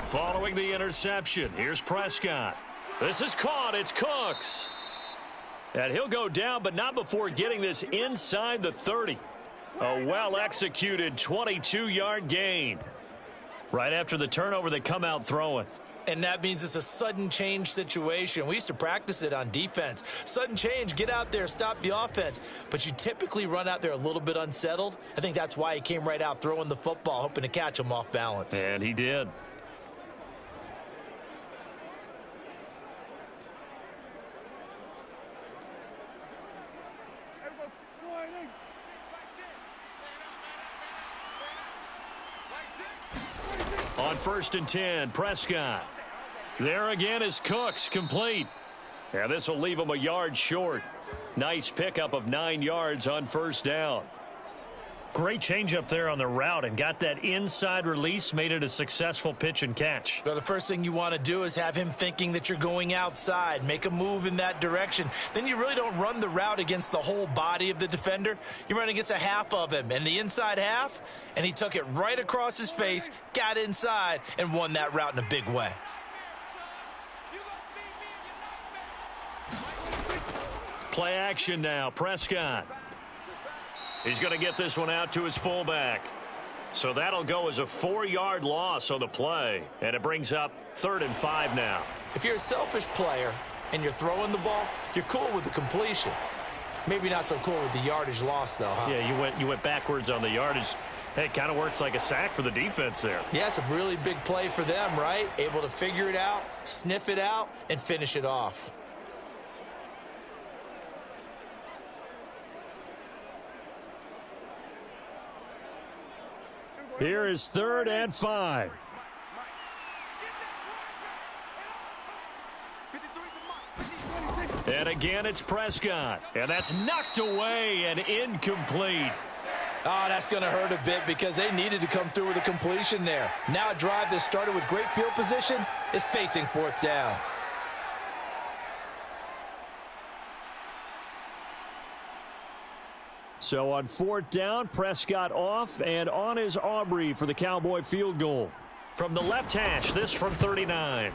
Following the interception, here's Prescott. This is caught. It's Cooks. And he'll go down, but not before getting this inside the 30. A well-executed 22-yard gain. Right after the turnover, they come out throwing. And that means it's a sudden change situation. We used to practice it on defense. Sudden change, get out there, stop the offense. But you typically run out there a little bit unsettled. I think that's why he came right out throwing the football, hoping to catch him off balance. And he did. On 1st and 10, Prescott. There again is Cooks, complete. And this will leave him a yard short. Nice pickup of 9 yards on 1st down. Great change up there on the route and got that inside release, made it a successful pitch and catch. Well, the first thing you want to do is have him thinking that you're going outside, make a move in that direction. Then you really don't run the route against the whole body of the defender. You run against a half of him, and the inside half, and he took it right across his face, got inside, and won that route in a big way. Play action now, Prescott. He's going to get this one out to his fullback. So that'll go as a 4-yard loss on the play. And it brings up 3rd and 5 now. If you're a selfish player and you're throwing the ball, you're cool with the completion. Maybe not so cool with the yardage loss, though, huh? Yeah, you went backwards on the yardage. Hey, it kind of works like a sack for the defense there. Yeah, it's a really big play for them, right? Able to figure it out, sniff it out, and finish it off. Here is 3rd and 5. And again, it's Prescott. And that's knocked away and incomplete. Oh, that's going to hurt a bit because they needed to come through with a completion there. Now a drive that started with great field position is facing 4th down. So on 4th down, Prescott off and on is Aubrey for the Cowboy field goal. From the left hash, this from 39.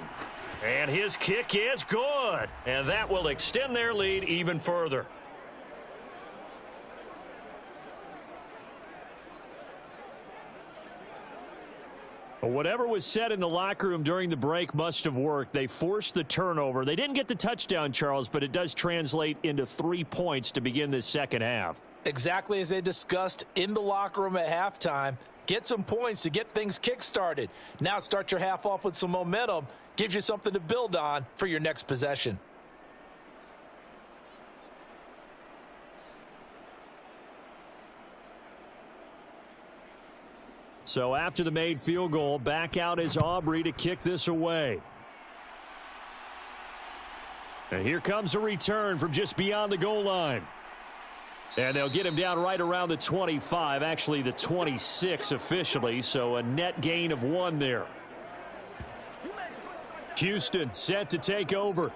And his kick is good. And that will extend their lead even further. Whatever was said in the locker room during the break must have worked. They forced the turnover. They didn't get the touchdown, Charles, but it does translate into 3 points to begin this second half. Exactly as they discussed in the locker room at halftime. Get some points to get things kick-started. Now start your half off with some momentum. Gives you something to build on for your next possession. So after the made field goal, back out is Aubrey to kick this away. And here comes a return from just beyond the goal line. And they'll get him down right around the 25, actually the 26 officially, so a net gain of 1 there. Houston set to take over.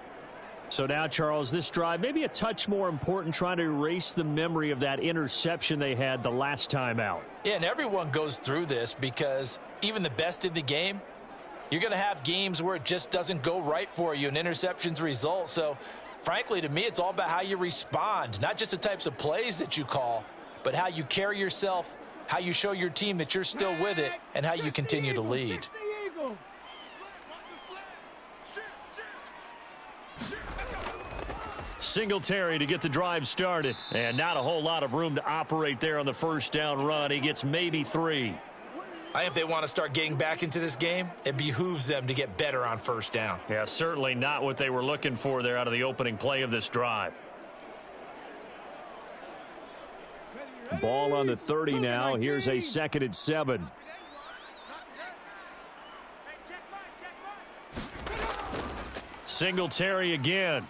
So now, Charles, this drive maybe a touch more important, trying to erase the memory of that interception they had the last time out. Yeah, and everyone goes through this because even the best in the game, you're going to have games where it just doesn't go right for you and interceptions result. So, frankly, to me, it's all about how you respond, not just the types of plays that you call, but how you carry yourself, how you show your team that you're still with it, and how you continue to lead. Singletary to get the drive started. And not a whole lot of room to operate there on the first down run. He gets maybe 3. I think if they want to start getting back into this game, it behooves them to get better on first down. Yeah, certainly not what they were looking for there out of the opening play of this drive. Ball on the 30 now. Here's a 2nd and 7. Singletary again.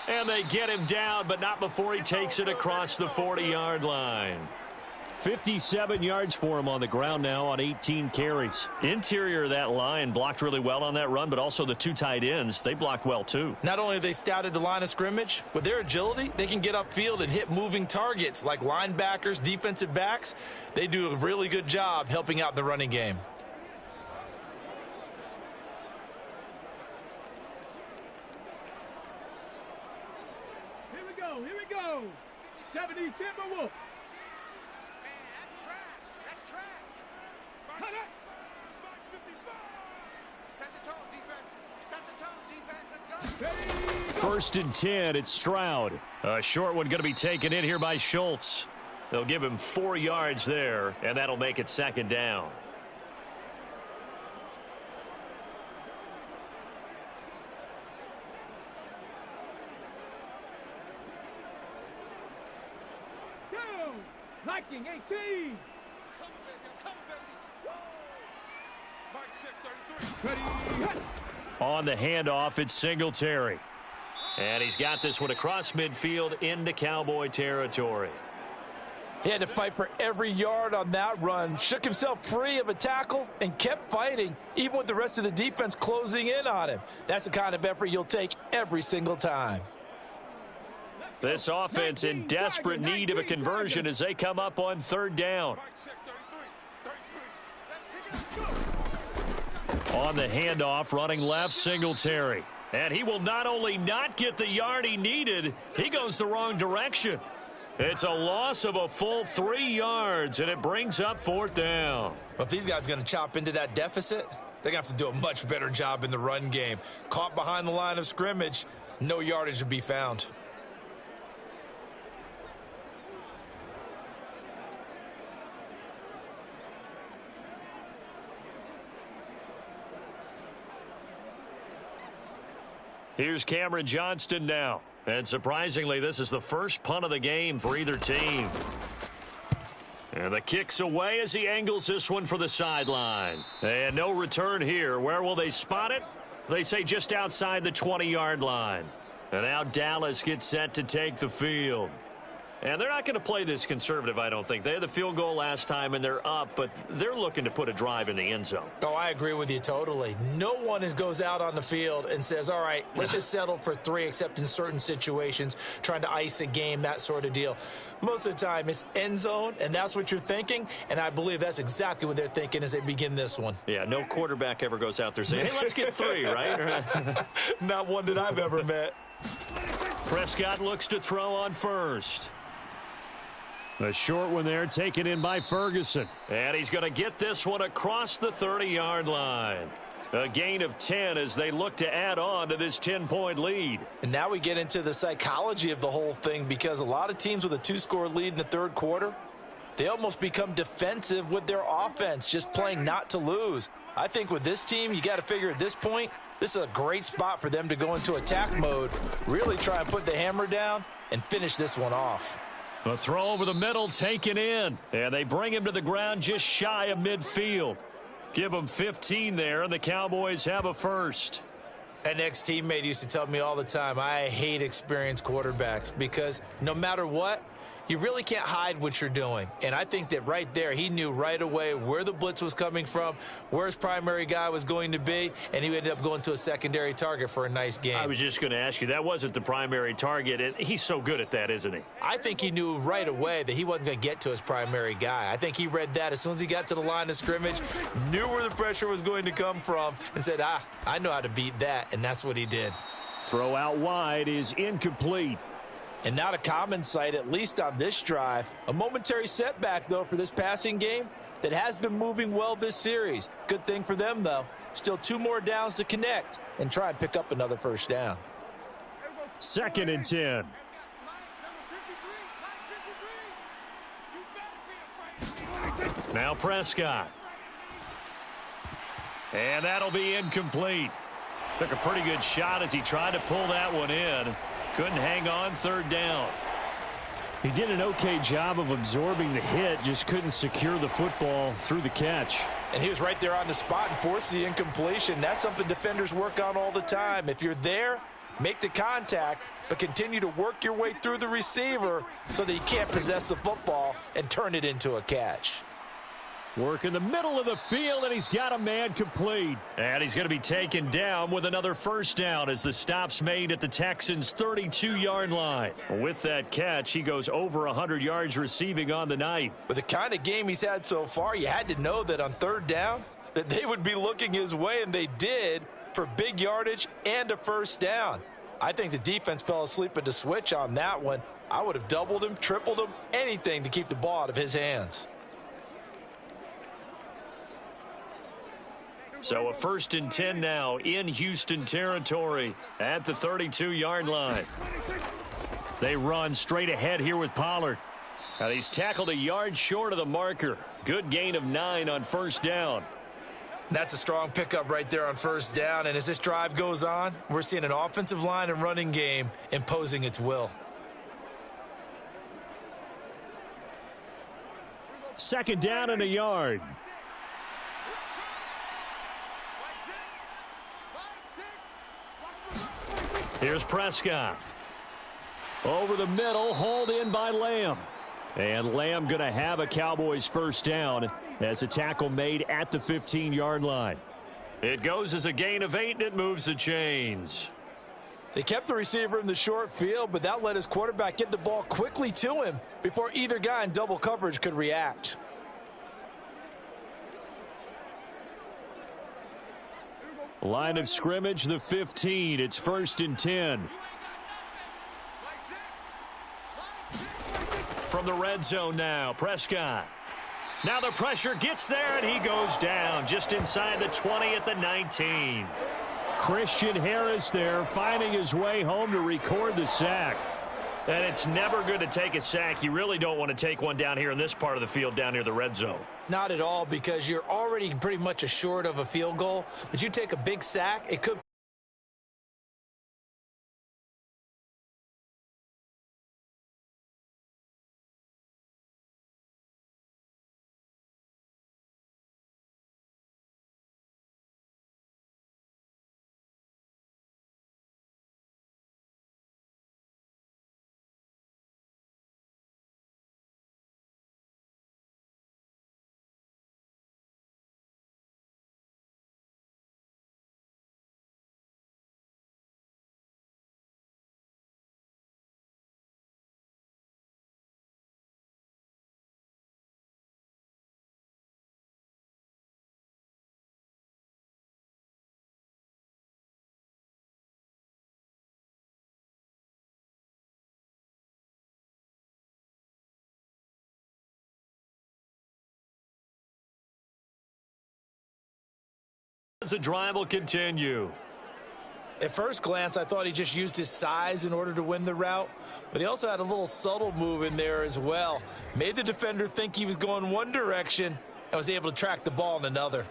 And they get him down, but not before he takes it across the 40-yard line. 57 yards for him on the ground now on 18 carries. Interior of that line blocked really well on that run, but also the 2 tight ends, they blocked well too. Not only have they scouted the line of scrimmage, with their agility, they can get upfield and hit moving targets like linebackers, defensive backs. They do a really good job helping out the running game. Here we go. 70 Timberwolves. That's trash. Cut it. 55. Set the tone, defense. Set the tone, defense. Let's go. 1st and 10, it's Stroud. A short one going to be taken in here by Schultz. They'll give him 4 yards there, and that'll make it 2nd down. Viking 18. Come, baby. Woo! Mike check 33. Ready. On the handoff, it's Singletary. And he's got this one across midfield into Cowboy territory. He had to fight for every yard on that run. Shook himself free of a tackle and kept fighting, even with the rest of the defense closing in on him. That's the kind of effort you'll take every single time. This offense in desperate need of a conversion as they come up on 3rd down. Mike check 33. Let's pick it up. Go. On the handoff, running left, Singletary. And he will not only not get the yard he needed, he goes the wrong direction. It's a loss of a full 3 yards, and it brings up 4th down. Well, if these guys are going to chop into that deficit, they're going to have to do a much better job in the run game. Caught behind the line of scrimmage, no yardage to be found. Here's Cameron Johnston now. And surprisingly, this is the first punt of the game for either team. And the kick's away as he angles this one for the sideline. And no return here. Where will they spot it? They say just outside the 20-yard line. And now Dallas gets set to take the field. And they're not going to play this conservative, I don't think. They had the field goal last time, and they're up, but they're looking to put a drive in the end zone. Oh, I agree with you totally. No one goes out on the field and says, all right, let's just settle for 3, except in certain situations, trying to ice a game, that sort of deal. Most of the time, it's end zone, and that's what you're thinking, and I believe that's exactly what they're thinking as they begin this one. Yeah, no quarterback ever goes out there saying, hey, let's get 3, right? Not one that I've ever met. Prescott looks to throw on first. A short one there taken in by Ferguson. And he's going to get this one across the 30-yard line. A gain of 10 as they look to add on to this 10-point lead. And now we get into the psychology of the whole thing, because a lot of teams with a 2-score lead in the third quarter, they almost become defensive with their offense, just playing not to lose. I think with this team, you got to figure at this point, this is a great spot for them to go into attack mode, really try and put the hammer down and finish this one off. A throw over the middle taken in, and they bring him to the ground just shy of midfield. Give him 15 there, and the Cowboys have a first. An ex-teammate used to tell me all the time, I hate experienced quarterbacks, because no matter what, you really can't hide what you're doing. And I think that right there, he knew right away where the blitz was coming from, where his primary guy was going to be, and he ended up going to a secondary target for a nice game. I was just going to ask you, that wasn't the primary target, and he's so good at that, isn't he? I think he knew right away that he wasn't going to get to his primary guy. I think he read that as soon as he got to the line of scrimmage, knew where the pressure was going to come from, and said, I know how to beat that, and that's what he did. Throw out wide is incomplete. And not a common sight, at least on this drive. A momentary setback, though, for this passing game that has been moving well this series. Good thing for them, though. Still 2 more downs to connect and try and pick up another first down. 2nd and 10. Now Prescott. And that'll be incomplete. Took a pretty good shot as he tried to pull that one in. Couldn't hang on, 3rd down. He did an okay job of absorbing the hit, just couldn't secure the football through the catch. And he was right there on the spot and forced the incompletion. That's something defenders work on all the time. If you're there, make the contact, but continue to work your way through the receiver so that you can't possess the football and turn it into a catch. Work in the middle of the field, and he's got a man complete. And he's going to be taken down with another first down as the stop's made at the Texans' 32-yard line. With that catch, he goes over 100 yards receiving on the night. With the kind of game he's had so far, you had to know that on 3rd down that they would be looking his way, and they did, for big yardage and a first down. I think the defense fell asleep at the switch on that one. I would have doubled him, tripled him, anything to keep the ball out of his hands. So a 1st and 10 now in Houston territory at the 32-yard line. They run straight ahead here with Pollard. And he's tackled a yard short of the marker. Good gain of 9 on first down. That's a strong pickup right there on first down. And as this drive goes on, we're seeing an offensive line and running game imposing its will. 2nd down and a yard. Here's Prescott. Over the middle, hauled in by Lamb. And Lamb going to have a Cowboys first down as a tackle made at the 15-yard line. It goes as a gain of 8, and it moves the chains. They kept the receiver in the short field, but that let his quarterback get the ball quickly to him before either guy in double coverage could react. Line of scrimmage, the 15. It's 1st and 10. From the red zone now, Prescott. Now the pressure gets there, and he goes down just inside the 20 at the 19. Christian Harris there, finding his way home to record the sack. And it's never good to take a sack. You really don't want to take one down here in this part of the field down near the red zone. Not at all, because you're already pretty much assured of a field goal. But you take a big sack, it could The drive will continue. At first glance, I thought he just used his size in order to win the route, but he also had a little subtle move in there as well. Made the defender think he was going one direction and was able to track the ball in another.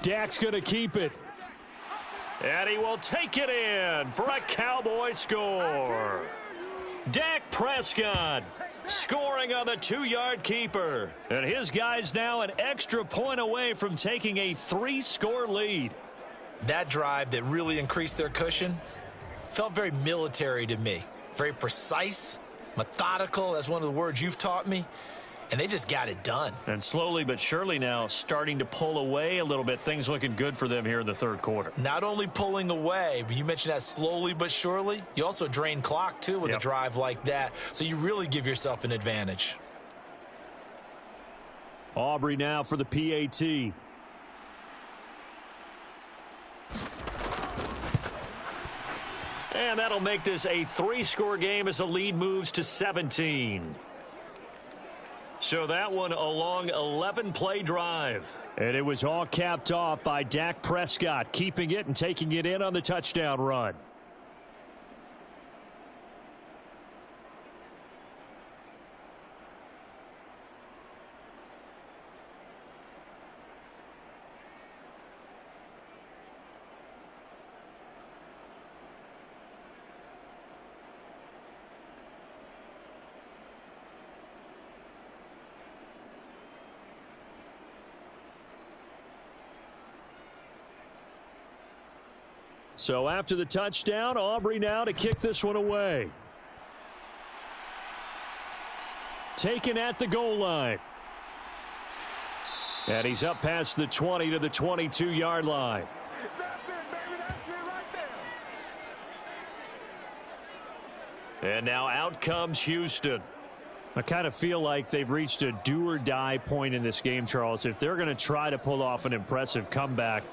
Dak's going to keep it. And he will take it in for a Cowboy score. Dak Prescott scoring on the 2-yard keeper. And his guys now an extra point away from taking a 3-score lead. That drive that really increased their cushion felt very military to me. Very precise, methodical. That's one of the words you've taught me. And they just got it done. And slowly but surely now starting to pull away a little bit. Things looking good for them here in the third quarter. Not only pulling away, but you mentioned that slowly but surely. You also drain clock, too, with a drive like that. So you really give yourself an advantage. Aubrey now for the PAT. And that'll make this a 3-score game as the lead moves to 17. So that one a long 11-play drive. And it was all capped off by Dak Prescott, keeping it and taking it in on the touchdown run. So after the touchdown, Aubrey now to kick this one away. Taken at the goal line. And he's up past the 20 to the 22-yard line. And now out comes Houston. I kind of feel like they've reached a do-or-die point in this game, Charles. If they're going to try to pull off an impressive comeback,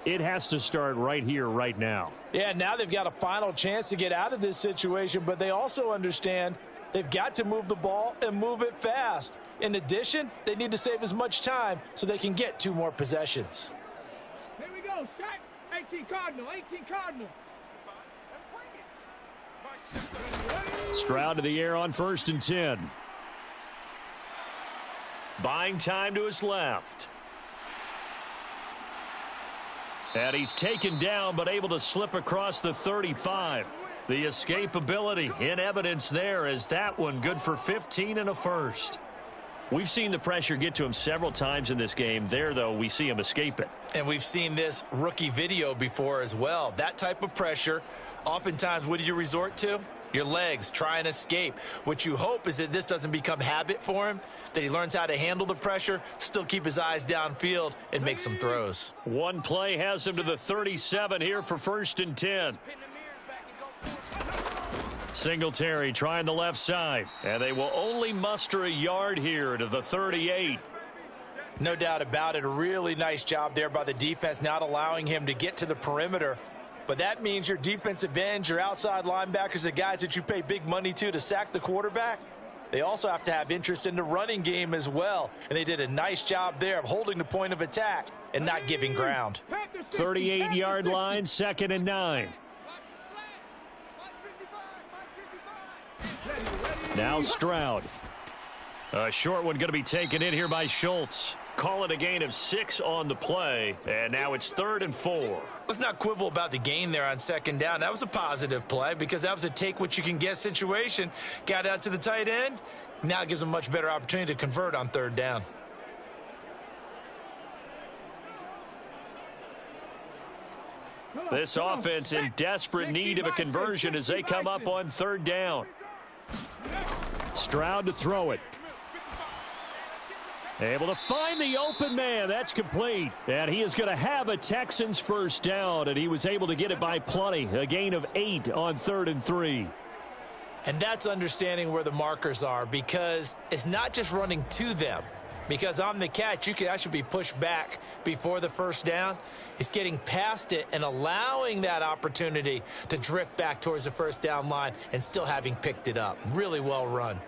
it has to start right here, right now. Yeah, now they've got a final chance to get out of this situation, but they also understand they've got to move the ball and move it fast. In addition, they need to save as much time so they can get 2 more possessions. Here we go, set. 18 Cardinal, 18 Cardinal. Stroud to the air on 1st and 10. Buying time to his left. And he's taken down, but able to slip across the 35. The escapability in evidence there as that one good for 15 and a first. We've seen the pressure get to him several times in this game. There, though, we see him escape it. And we've seen this rookie video before as well. That type of pressure, oftentimes, what do you resort to? Your legs, try and escape. What you hope is that this doesn't become habit for him, that he learns how to handle the pressure, still keep his eyes downfield, and make some throws. One play has him to the 37 here for 1st and 10. Singletary trying the left side, and they will only muster a yard here to the 38. No doubt about it. A really nice job there by the defense, not allowing him to get to the perimeter. But that means your defensive ends, your outside linebackers, the guys that you pay big money to sack the quarterback, they also have to have interest in the running game as well. And they did a nice job there of holding the point of attack and not giving ground. 38-yard line, 2nd and 9. Now Stroud. A short one going to be taken in here by Schultz. Call it a gain of 6 on the play, and now it's 3rd and 4. Let's not quibble about the gain there on 2nd down. That was a positive play because that was a take-what-you-can-get situation. Got out to the tight end. Now it gives them a much better opportunity to convert on 3rd down. This offense in desperate need of a conversion as they come up on 3rd down. Stroud to throw it. Able to find the open man. That's complete. And he is going to have a Texans 1st down, and he was able to get it by plenty. A gain of 8 on 3rd and 3. And that's understanding where the markers are because it's not just running to them. Because on the catch, you could actually be pushed back before the first down. It's getting past it and allowing that opportunity to drift back towards the first down line and still having picked it up. Really well run.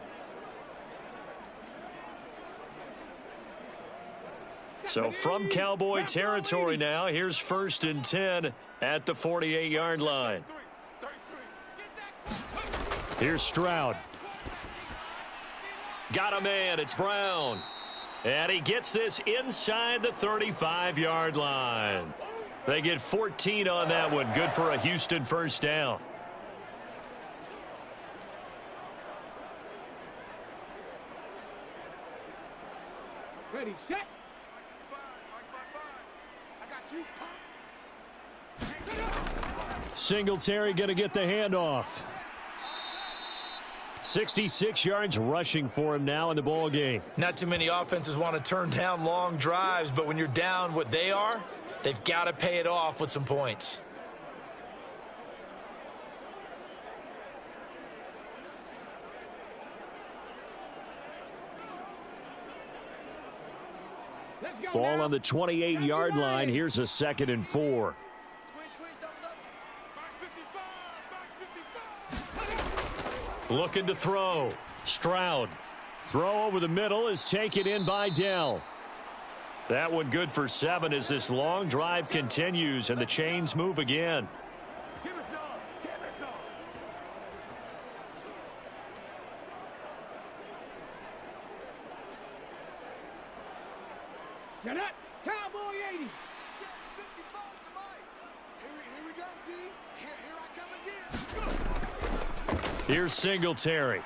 So from Cowboy territory now, here's 1st and 10 at the 48-yard line. Here's Stroud. Got a man. It's Brown. And he gets this inside the 35-yard line. They get 14 on that one. Good for a Houston first down. Ready, set. Singletary going to get the handoff. 66 yards rushing for him now in the ball game. Not too many offenses want to turn down long drives, but when you're down what they are, they've got to pay it off with some points. Ball on the 28-yard line. Here's a 2nd and 4. Looking to throw. Stroud. Throw over the middle is taken in by Dell. That one good for 7 as this long drive continues and the chains move again. Shut up. Cowboy 80. Here we go, D. Here I come again. Here's Singletary.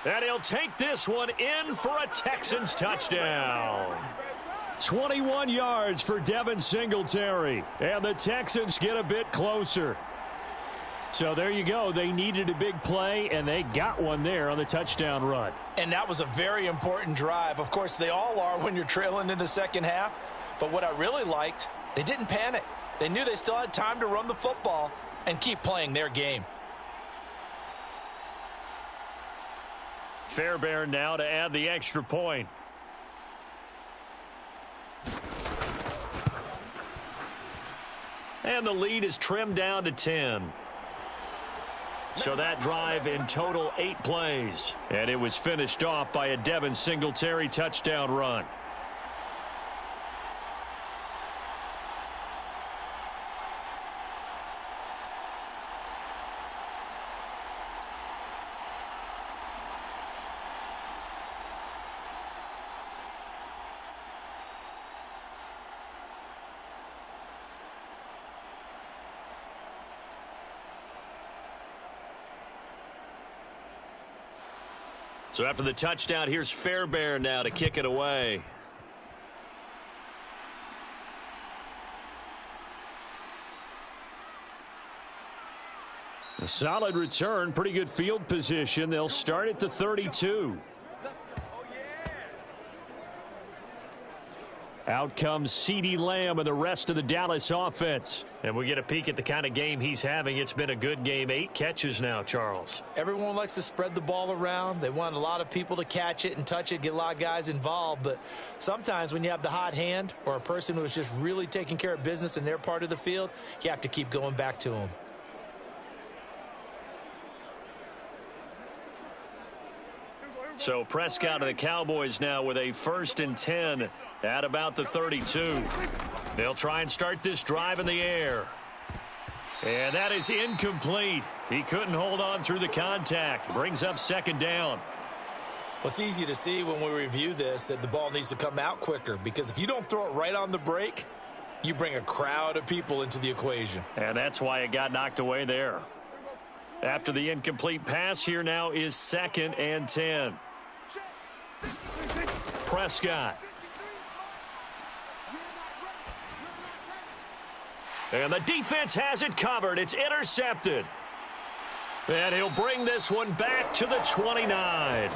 And he'll take this one in for a Texans touchdown. 21 yards for Devin Singletary. And the Texans get a bit closer. So there you go. They needed a big play, and they got one there on the touchdown run. And that was a very important drive. Of course, they all are when you're trailing in the second half. But what I really liked, they didn't panic. They knew they still had time to run the football and keep playing their game. Fairbairn now to add the extra point. And the lead is trimmed down to 10. So that drive in total 8 plays. And it was finished off by a Devin Singletary touchdown run. So after the touchdown, here's Fairbairn now to kick it away. A solid return, pretty good field position. They'll start at the 32. Out comes CeeDee Lamb and the rest of the Dallas offense. And we get a peek at the kind of game he's having. It's been a good game. 8 catches now, Charles. Everyone likes to spread the ball around. They want a lot of people to catch it and touch it, get a lot of guys involved. But sometimes when you have the hot hand or a person who is just really taking care of business in their part of the field, you have to keep going back to them. So Prescott and the Cowboys now with a 1st and 10 at about the 32. They'll try and start this drive in the air. And that is incomplete. He couldn't hold on through the contact. Brings up 2nd down. Well, it's easy to see when we review this that the ball needs to come out quicker, because if you don't throw it right on the break, you bring a crowd of people into the equation. And that's why it got knocked away there. After the incomplete pass, here now is 2nd and 10. Prescott. And the defense has it covered. It's intercepted. And he'll bring this one back to the 29.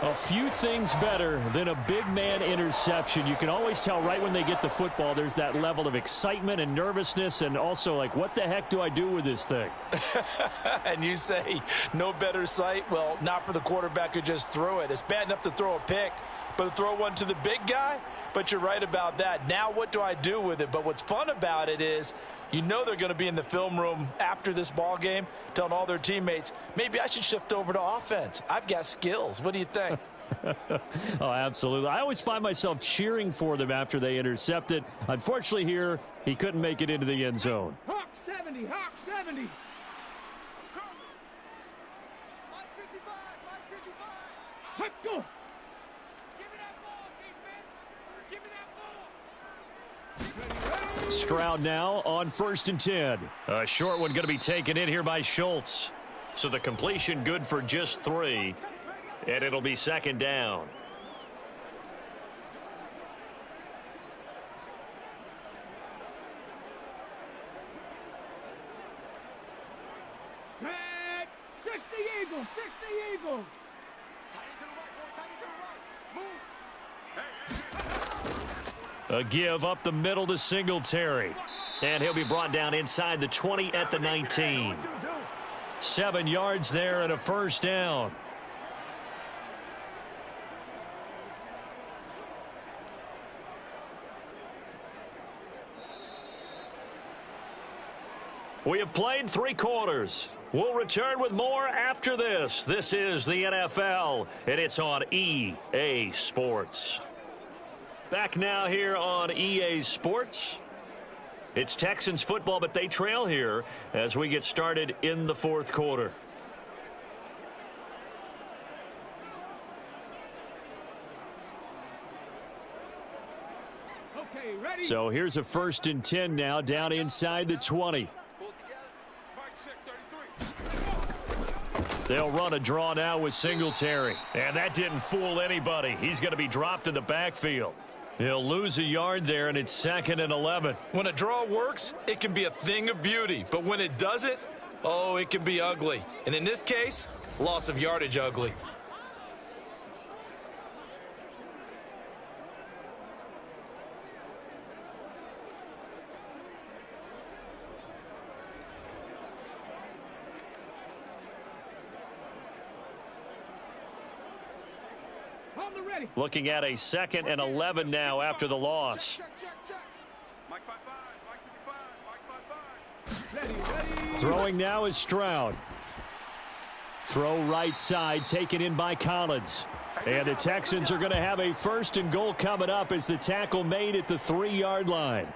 A few things better than a big man interception. You can always tell right when they get the football, there's that level of excitement and nervousness, and also like, what the heck do I do with this thing? And you say no better sight? Well, not for the quarterback who just threw it. It's bad enough to throw a pick, but to throw one to the big guy? But you're right about that. Now what do I do with it? But what's fun about it is, you know they're going to be in the film room after this ball game telling all their teammates, maybe I should shift over to offense. I've got skills. What do you think? Oh, absolutely. I always find myself cheering for them after they intercept it. Unfortunately here, he couldn't make it into the end zone. Hawk 70, Hawk 70. Mike 55, Mike 55. Let's go. Give me that ball, defense. Give me that ball. Stroud now on 1st and 10. A short one going to be taken in here by Schultz. So the completion good for just 3. And it'll be 2nd down. Set. 60 Eagles, 60 Eagles. Tight end to the right, boy. Tight end to the right. Move. A give up the middle to Singletary. And he'll be brought down inside the 20 at the 19. 7 yards there and a 1st down. We have played 3 quarters. We'll return with more after this. This is the NFL, and it's on EA Sports. Back now here on EA Sports. It's Texans football, but they trail here as we get started in the 4th quarter. Okay, ready? So here's a 1st and 10 now down inside the 20. Pull it together. Mike check 33. They'll run a draw now with Singletary. And that didn't fool anybody. He's going to be dropped in the backfield. He'll lose a yard there, and it's 2nd and 11. When a draw works, it can be a thing of beauty. But when it doesn't, oh, it can be ugly. And in this case, loss of yardage ugly. On the ready. Looking at a 2nd and 11 now after the loss. Check. Mike 55, Mike 55, Mike 55. Ready. Throwing now is Stroud. Throw right side, taken in by Collins. And the Texans are going to have a 1st and goal coming up as the tackle made at the 3-yard line.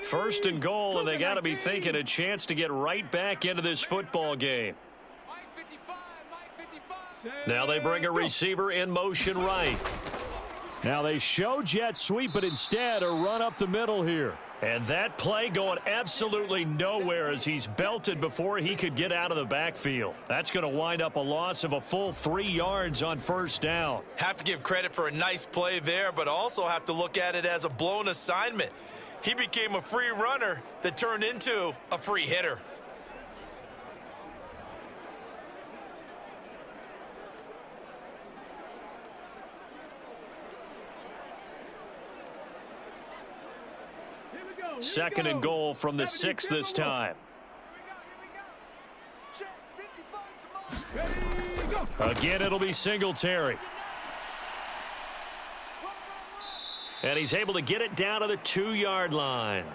First and goal, and they got to be thinking a chance to get right back into this football game. Mike 55, Mike 55. Now they bring a receiver in motion right. Now they show jet sweep, but instead a run up the middle here. And that play going absolutely nowhere as he's belted before he could get out of the backfield. That's going to wind up a loss of a full 3 yards on 1st down. Have to give credit for a nice play there, but also have to look at it as a blown assignment. He became a free runner that turned into a free hitter. Here we go. 2nd and goal from the 6 this time. Check 55 to Mike. Ready, go. Again, it'll be Singletary. And he's able to get it down to the 2-yard line.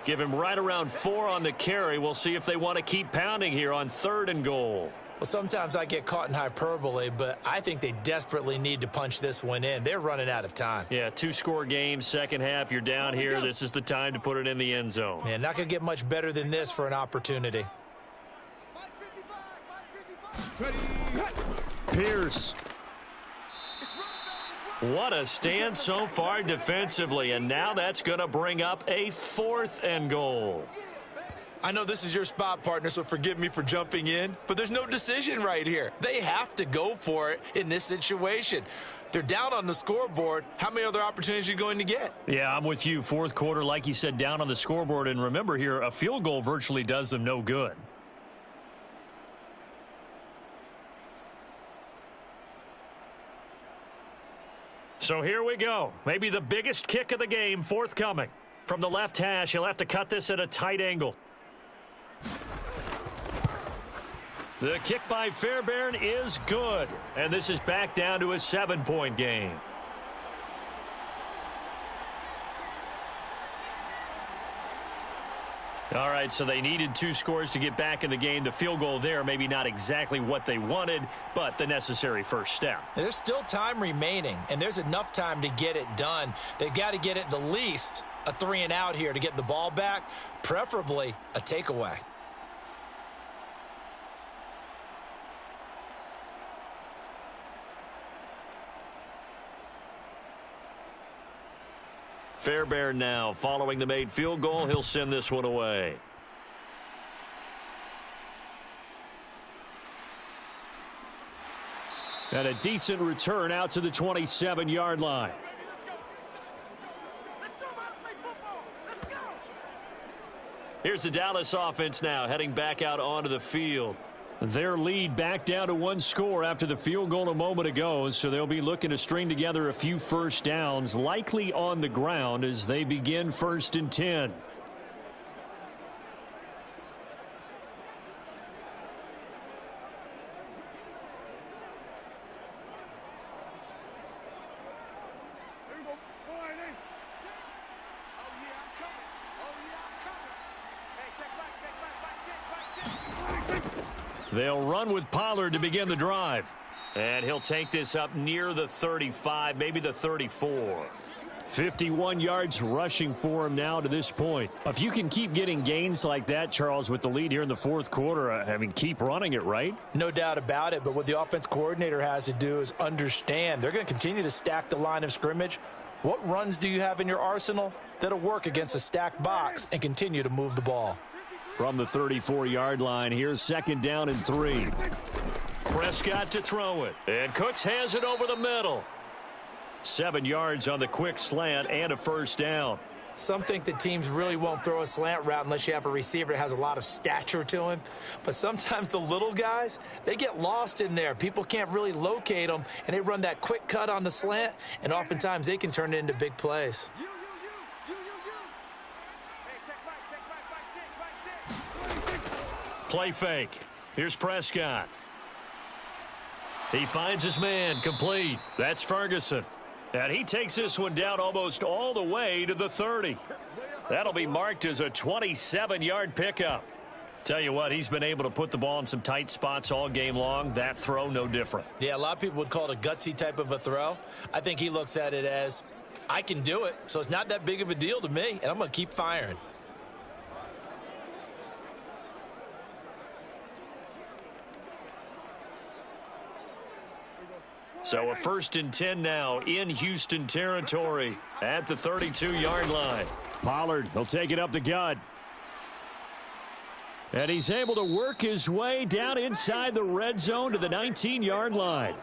Give him right around 4 on the carry. We'll see if they want to keep pounding here on 3rd and goal. Well, sometimes I get caught in hyperbole, but I think they desperately need to punch this one in. They're running out of time. Yeah, 2-score game, 2nd half. You're down here. This is the time to put it in the end zone. Man, not going to get much better than this for an opportunity. Mike 55, Mike 55. Ready. Pierce. What a stand so far defensively, and now that's going to bring up a 4th and goal. I know this is your spot, partner, so forgive me for jumping in, but there's no decision right here. They have to go for it in this situation. They're down on the scoreboard. How many other opportunities are you going to get? Yeah, I'm with you. Fourth quarter, like you said, down on the scoreboard. And remember here, a field goal virtually does them no good. So here we go. Maybe the biggest kick of the game forthcoming. From the left hash, he'll have to cut this at a tight angle. The kick by Fairbairn is good. And this is back down to a 7-point game. All right, so they needed 2 scores to get back in the game. The field goal there, maybe not exactly what they wanted, but the necessary first step. There's still time remaining, and there's enough time to get it done. They've got to get at the least a 3-and-out here to get the ball back, preferably a takeaway. Fairbairn now following the made field goal. He'll send this one away. And a decent return out to the 27-yard line. Here's the Dallas offense now heading back out onto the field. Their lead back down to 1 score after the field goal a moment ago, so they'll be looking to string together a few first downs, likely on the ground as they begin 1st and 10. They'll run with Pollard to begin the drive. And he'll take this up near the 35, maybe the 34. 51 yards rushing for him now to this point. If you can keep getting gains like that, Charles, with the lead here in the 4th quarter, I mean, keep running it, right? No doubt about it, but what the offense coordinator has to do is understand they're going to continue to stack the line of scrimmage. What runs do you have in your arsenal that'll work against a stacked box and continue to move the ball? From the 34-yard line, here's 2nd down and 3. Prescott to throw it. And Cooks has it over the middle. 7 yards on the quick slant and a first down. Some think that teams really won't throw a slant route unless you have a receiver that has a lot of stature to him. But sometimes the little guys, they get lost in there. People can't really locate them, and they run that quick cut on the slant, and oftentimes they can turn it into big plays. Play fake. Here's Prescott. He finds his man, complete. That's Ferguson. And he takes this one down almost all the way to the 30. That'll be marked as a 27-yard pickup. Tell you what, he's been able to put the ball in some tight spots all game long. That throw, no different. Yeah, a lot of people would call it a gutsy type of a throw. I think he looks at it as, I can do it, so it's not that big of a deal to me, and I'm going to keep firing. So a 1st and 10 now in Houston territory at the 32-yard line. Pollard, he'll take it up the gut. And he's able to work his way down inside the red zone to the 19-yard line.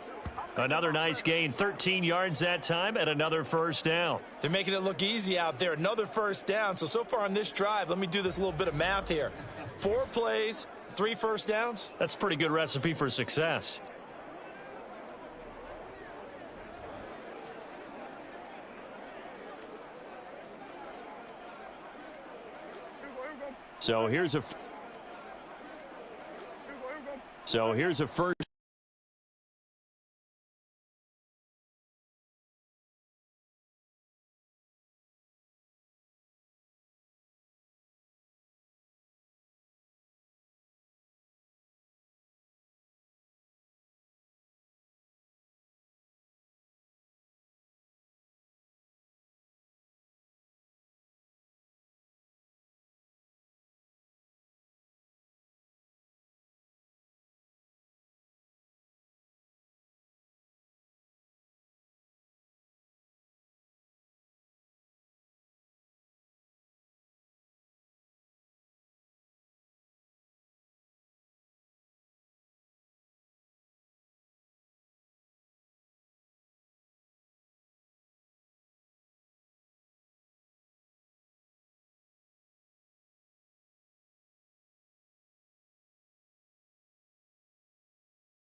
Another nice gain, 13 yards that time, and another first down. They're making it look easy out there. Another first down. So far on this drive, let me do this little bit of math here. 4 plays, 3 first downs. That's a pretty good recipe for success. So here's a first.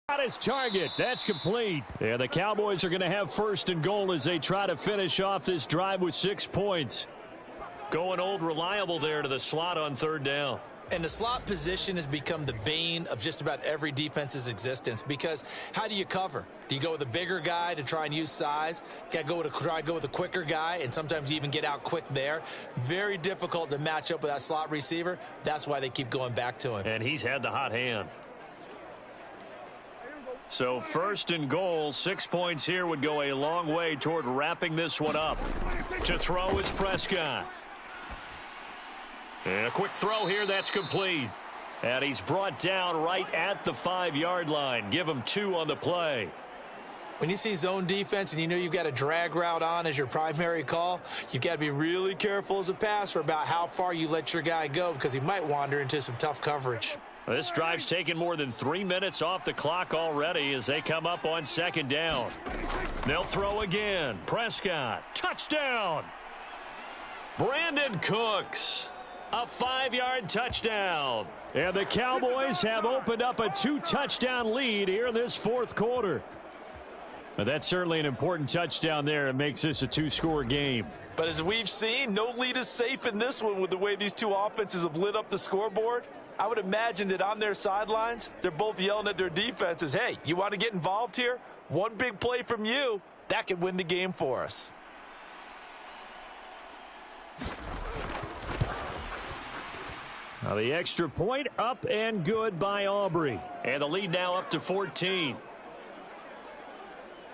Got his target. That's complete. And the Cowboys are going to have 1st and goal as they try to finish off this drive with 6 points. Going old reliable there to the slot on 3rd down. And the slot position has become the bane of just about every defense's existence, because how do you cover? Do you go with a bigger guy to try and use size? Got to try and go with a quicker guy, and sometimes you even get out quick there. Very difficult to match up with that slot receiver. That's why they keep going back to him. And he's had the hot hand. So 1st and goal, 6 points here would go a long way toward wrapping this one up. To throw is Prescott. And a quick throw here, that's complete. And he's brought down right at the 5-yard line. Give him 2 on the play. When you see zone defense and you know you've got a drag route on as your primary call, you've got to be really careful as a passer about how far you let your guy go, because he might wander into some tough coverage. This drive's taken more than 3 minutes off the clock already as they come up on 2nd down. They'll throw again. Prescott, touchdown. Brandon Cooks. A 5-yard touchdown. And the Cowboys have opened up a 2-touchdown lead here in this 4th quarter. But that's certainly an important touchdown there. It makes this a 2-score game. But as we've seen, no lead is safe in this one with the way these two offenses have lit up the scoreboard. I would imagine that on their sidelines, they're both yelling at their defenses, hey, you want to get involved here? One big play from you, that could win the game for us. Now the extra point up and good by Aubrey. And the lead now up to 14.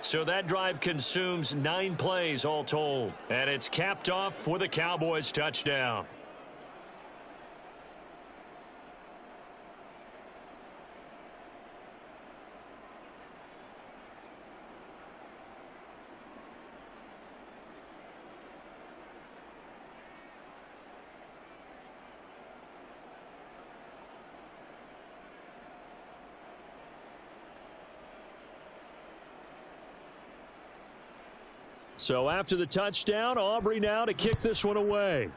So that drive consumes 9 plays all told. And it's capped off with a Cowboys touchdown. So after the touchdown, Aubrey now to kick this one away.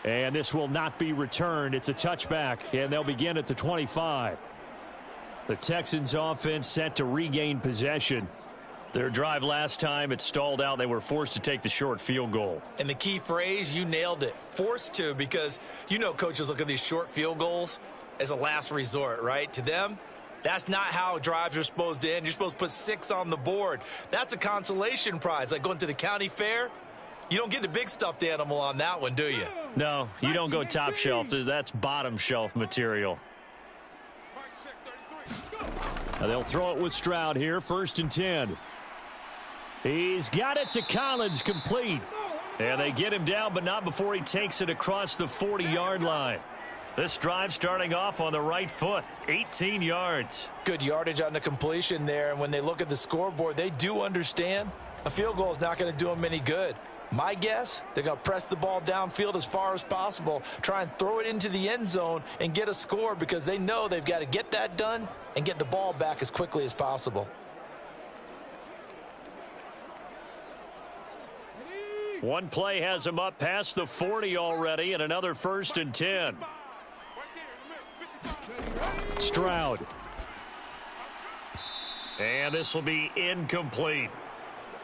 And this will not be returned. It's a touchback, and they'll begin at the 25. The Texans offense set to regain possession. Their drive last time, it stalled out. They were forced to take the short field goal. And the key phrase, you nailed it, forced to, because you know coaches look at these short field goals as a last resort, right? To them, that's not how drives are supposed to end. You're supposed to put 6 on the board. That's a consolation prize, like going to the county fair. You don't get the big stuffed animal on that one, do you? No, you don't go top shelf. That's bottom shelf material. Now they'll throw it with Stroud here, 1st and 10. He's got it to Collins, complete. And they get him down, but not before he takes it across the 40-yard line. This drive starting off on the right foot, 18 yards. Good yardage on the completion there, and when they look at the scoreboard, they do understand a field goal is not going to do them any good. My guess, they're going to press the ball downfield as far as possible, try and throw it into the end zone and get a score, because they know they've got to get that done and get the ball back as quickly as possible. One play has him up past the 40 already, and another 1st and 10. Stroud. And this will be incomplete.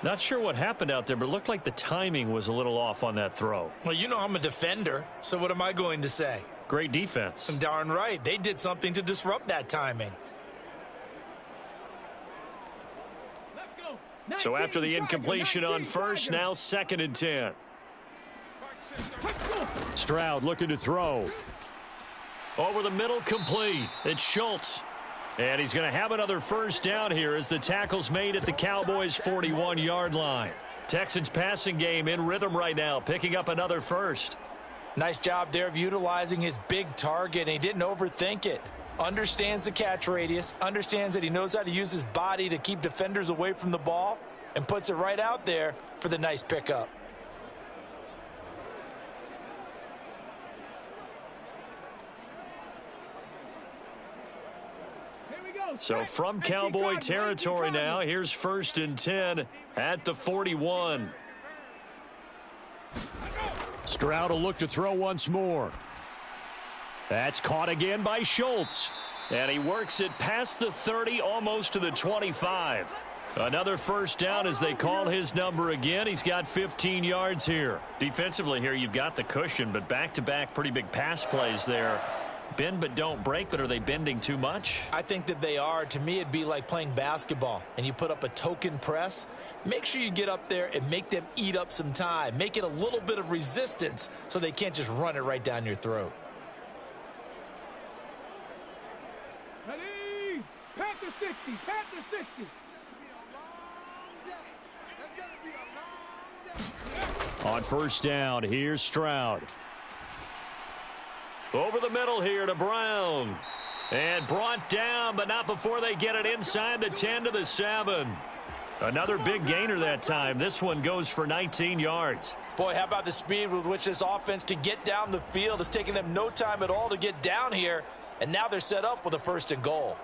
Not sure what happened out there, but it looked like the timing was a little off on that throw. Well, you know I'm a defender, so what am I going to say? Great defense. Darn right. They did something to disrupt that timing. So after the incompletion on 1st, now 2nd and 10. Stroud looking to throw. Over the middle, complete. It's Schultz. And he's going to have another 1st down here as the tackle's made at the Cowboys' 41-yard line. Texans passing game in rhythm right now, picking up another 1st. Nice job there of utilizing his big target, and he didn't overthink it. Understands the catch radius, understands that he knows how to use his body to keep defenders away from the ball, and puts it right out there for the nice pickup. So from Cowboy territory now, here's 1st and 10 at the 41. Stroud will look to throw once more. That's caught again by Schultz. And he works it past the 30, almost to the 25. Another first down as they call his number again. He's got 15 yards here. Defensively here, you've got the cushion, but back-to-back pretty big pass plays there. Bend but don't break, but are they bending too much? I think that they are. To me, it'd be like playing basketball, and you put up a token press. Make sure you get up there and make them eat up some time. Make it a little bit of resistance so they can't just run it right down your throat. Ready? Panther 60, Panther 60. On first down, here's Stroud. Over the middle here to Brown. And brought down, but not before they get it inside the 10 to the 7. Another big gainer that time. This one goes for 19 yards. Boy, how about the speed with which this offense can get down the field? It's taken them no time at all to get down here, and now they're set up with a 1st and goal.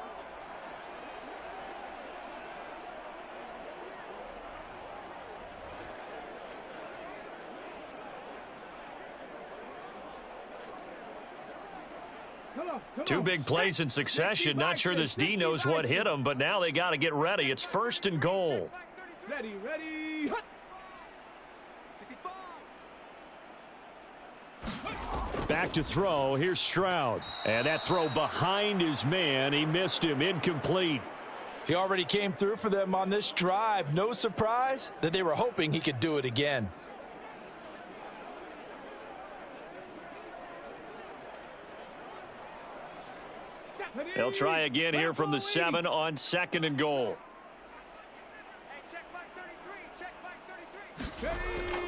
Two big plays in succession. Not sure this D knows what hit him, but now they got to get ready. It's 1st and goal. Ready, ready, hut. Back to throw. Here's Stroud. And that throw behind his man. He missed him. Incomplete. He already came through for them on this drive. No surprise that they were hoping he could do it again. They'll try again here from the 7 on 2nd and goal.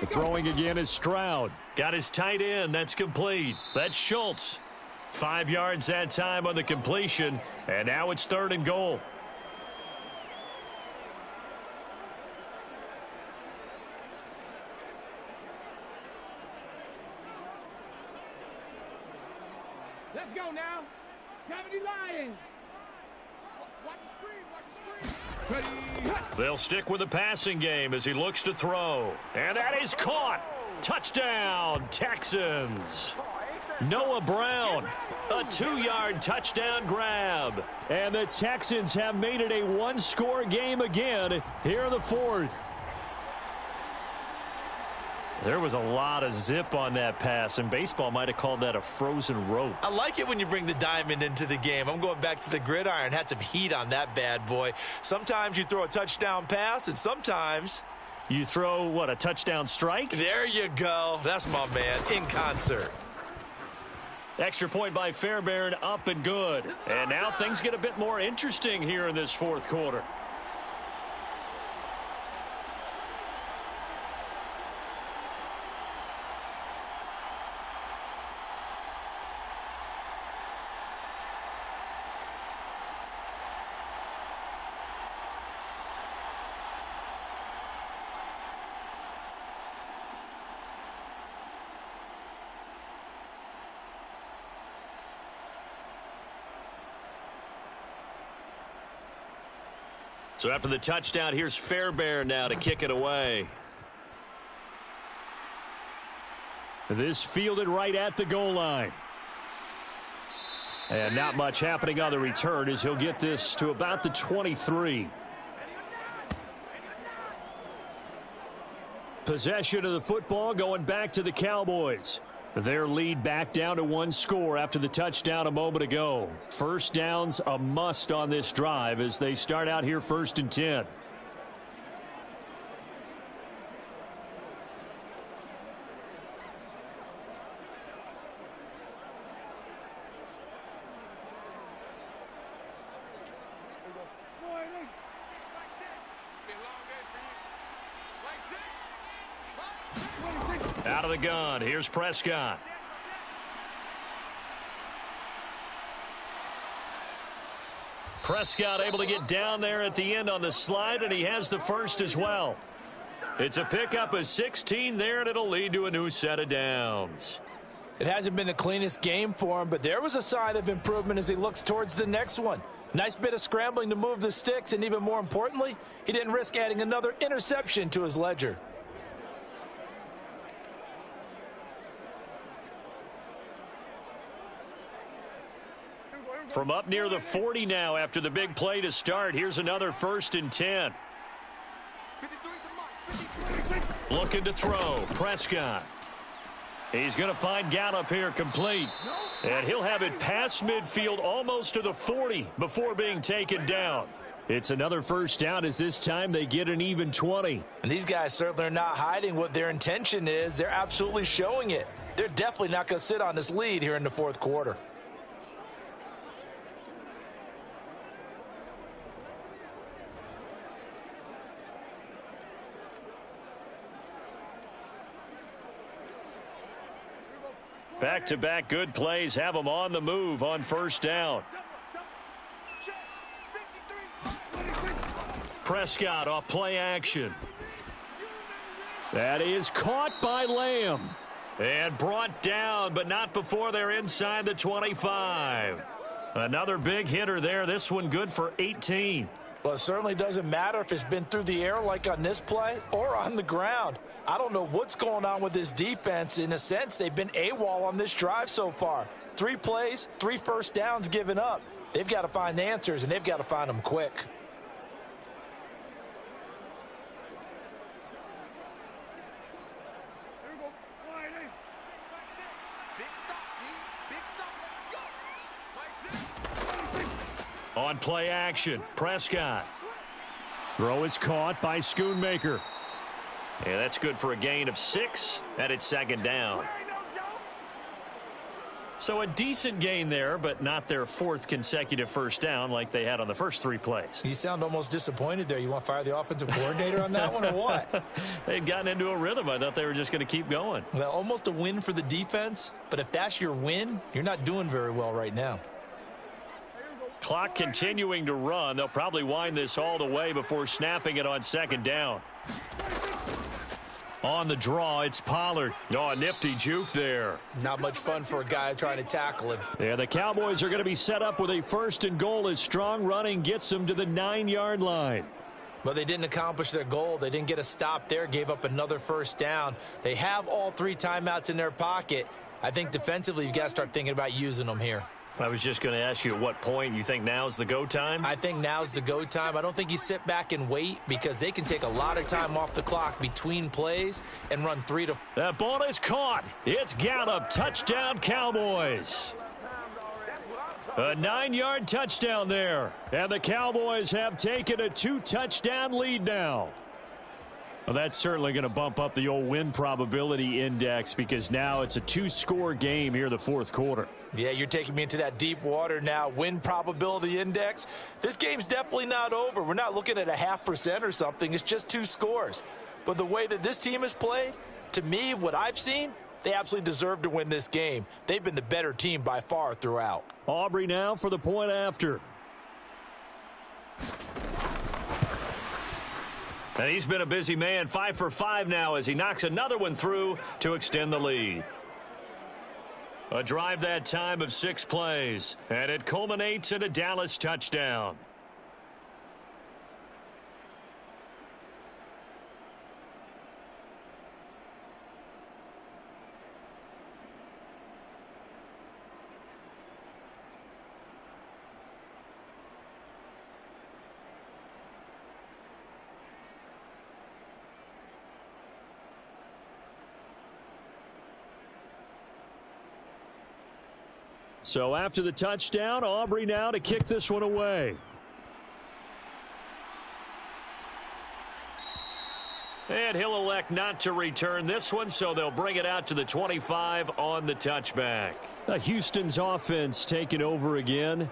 Throwing again is Stroud. Got his tight end. That's complete. That's Schultz. 5 yards that time on the completion. And now it's 3rd and goal. Let's go now. Gravity Lions. Watch the screen. Ready, hut. They'll stick with the passing game as he looks to throw. And that is caught. Touchdown, Texans. Noah Brown, a 2-yard touchdown grab. And the Texans have made it a one-score game again here in the 4th. There was a lot of zip on that pass, and baseball might have called that a frozen rope. I like it when you bring the diamond into the game. I'm going back to the gridiron. Had some heat on that bad boy. Sometimes you throw a touchdown pass, and sometimes You throw, what, a touchdown strike? there you go. That's my man in concert. Extra point by Fairbairn, up and good. And now things get a bit more interesting here in this 4th quarter. So after the touchdown, here's Fairbairn now to kick it away. This fielded right at the goal line. And not much happening on the return as he'll get this to about the 23. Possession of the football going back to the Cowboys. Their lead back down to 1 score after the touchdown a moment ago. First down's a must on this drive as they start out here 1st and 10. Out of the gun, here's Prescott. Prescott able to get down there at the end on the slide, and he has the first as well. It's a pickup of 16 there, and it'll lead to a new set of downs. It hasn't been the cleanest game for him, but there was a sign of improvement as he looks towards the next one. Nice bit of scrambling to move the sticks, and even more importantly, he didn't risk adding another interception to his ledger. From up near the 40 now after the big play to start. Here's another 1st and 10. Looking to throw. Prescott. He's going to find Gallup here complete. And he'll have it past midfield almost to the 40 before being taken down. It's another 1st down as this time they get an even 20. And these guys certainly are not hiding what their intention is. They're absolutely showing it. They're definitely not going to sit on this lead here in the 4th quarter. Back-to-back good plays have them on the move on 1st down. Prescott off play action. That is caught by Lamb. And brought down, but not before they're inside the 25. Another big hitter there. This one good for 18. Well, it certainly doesn't matter if it's been through the air like on this play or on the ground. I don't know what's going on with this defense. In a sense, they've been AWOL on this drive so far. 3 plays, 3 1st downs given up. They've got to find answers, and they've got to find them quick. On play action, Prescott. Throw is caught by Schoonmaker. Yeah, that's good for a gain of 6, and it's 2nd down. So a decent gain there, but not their 4th consecutive 1st down like they had on the first 3 plays. You sound almost disappointed there. You want to fire the offensive coordinator on that one or what? They'd gotten into a rhythm. I thought they were just going to keep going. Well, almost a win for the defense, but if that's your win, you're not doing very well right now. Clock continuing to run. They'll probably wind this all the way before snapping it on 2nd down. On the draw, it's Pollard. Oh, a nifty juke there. Not much fun for a guy trying to tackle him. Yeah, the Cowboys are going to be set up with a 1st and goal as strong running gets them to the 9-yard line. But they didn't accomplish their goal. They didn't get a stop there, gave up another 1st down. They have all 3 timeouts in their pocket. I think defensively you've got to start thinking about using them here. I was just going to ask you at what point you think now's the go time? I think now's the go time. I don't think you sit back and wait because they can take a lot of time off the clock between plays and run 3 to 4. That ball is caught. It's Gallup. Touchdown, Cowboys. A 9-yard touchdown there. And the Cowboys have taken a 2-touchdown lead now. Well, that's certainly going to bump up the old win probability index because now it's a 2-score game here in the 4th quarter. Yeah, you're taking me into that deep water now. Win probability index. This game's definitely not over. We're not looking at a 0.5% or something. It's just 2 scores. But the way that this team has played, to me, what I've seen, they absolutely deserve to win this game. They've been the better team by far throughout. Aubrey now for the point after. And he's been a busy man, 5 for 5 now as he knocks another one through to extend the lead. A drive that time of 6 plays, and it culminates in a Dallas touchdown. So after the touchdown, Aubrey now to kick this one away. And he'll elect not to return this one, so they'll bring it out to the 25 on the touchback. Houston's offense taking over again.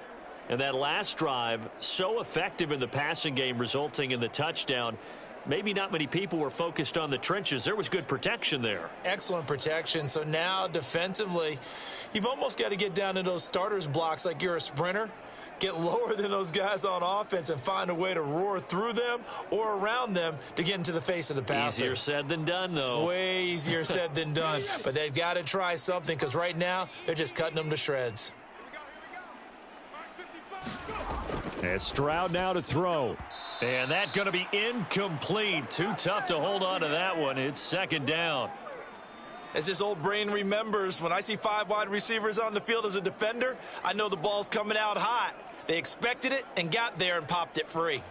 And that last drive, so effective in the passing game, resulting in the touchdown. Maybe not many people were focused on the trenches. There was good protection there. Excellent protection. So now defensively, you've almost got to get down to those starters blocks like you're a sprinter. Get lower than those guys on offense and find a way to roar through them or around them to get into the face of the passer. Easier said than done, though. Way easier said than done. But they've got to try something because right now they're just cutting them to shreds. And Stroud now to throw. And that's going to be incomplete. Too tough to hold on to that one. It's 2nd down. As this old brain remembers, when I see 5 wide receivers on the field as a defender, I know the ball's coming out hot. They expected it and got there and popped it free.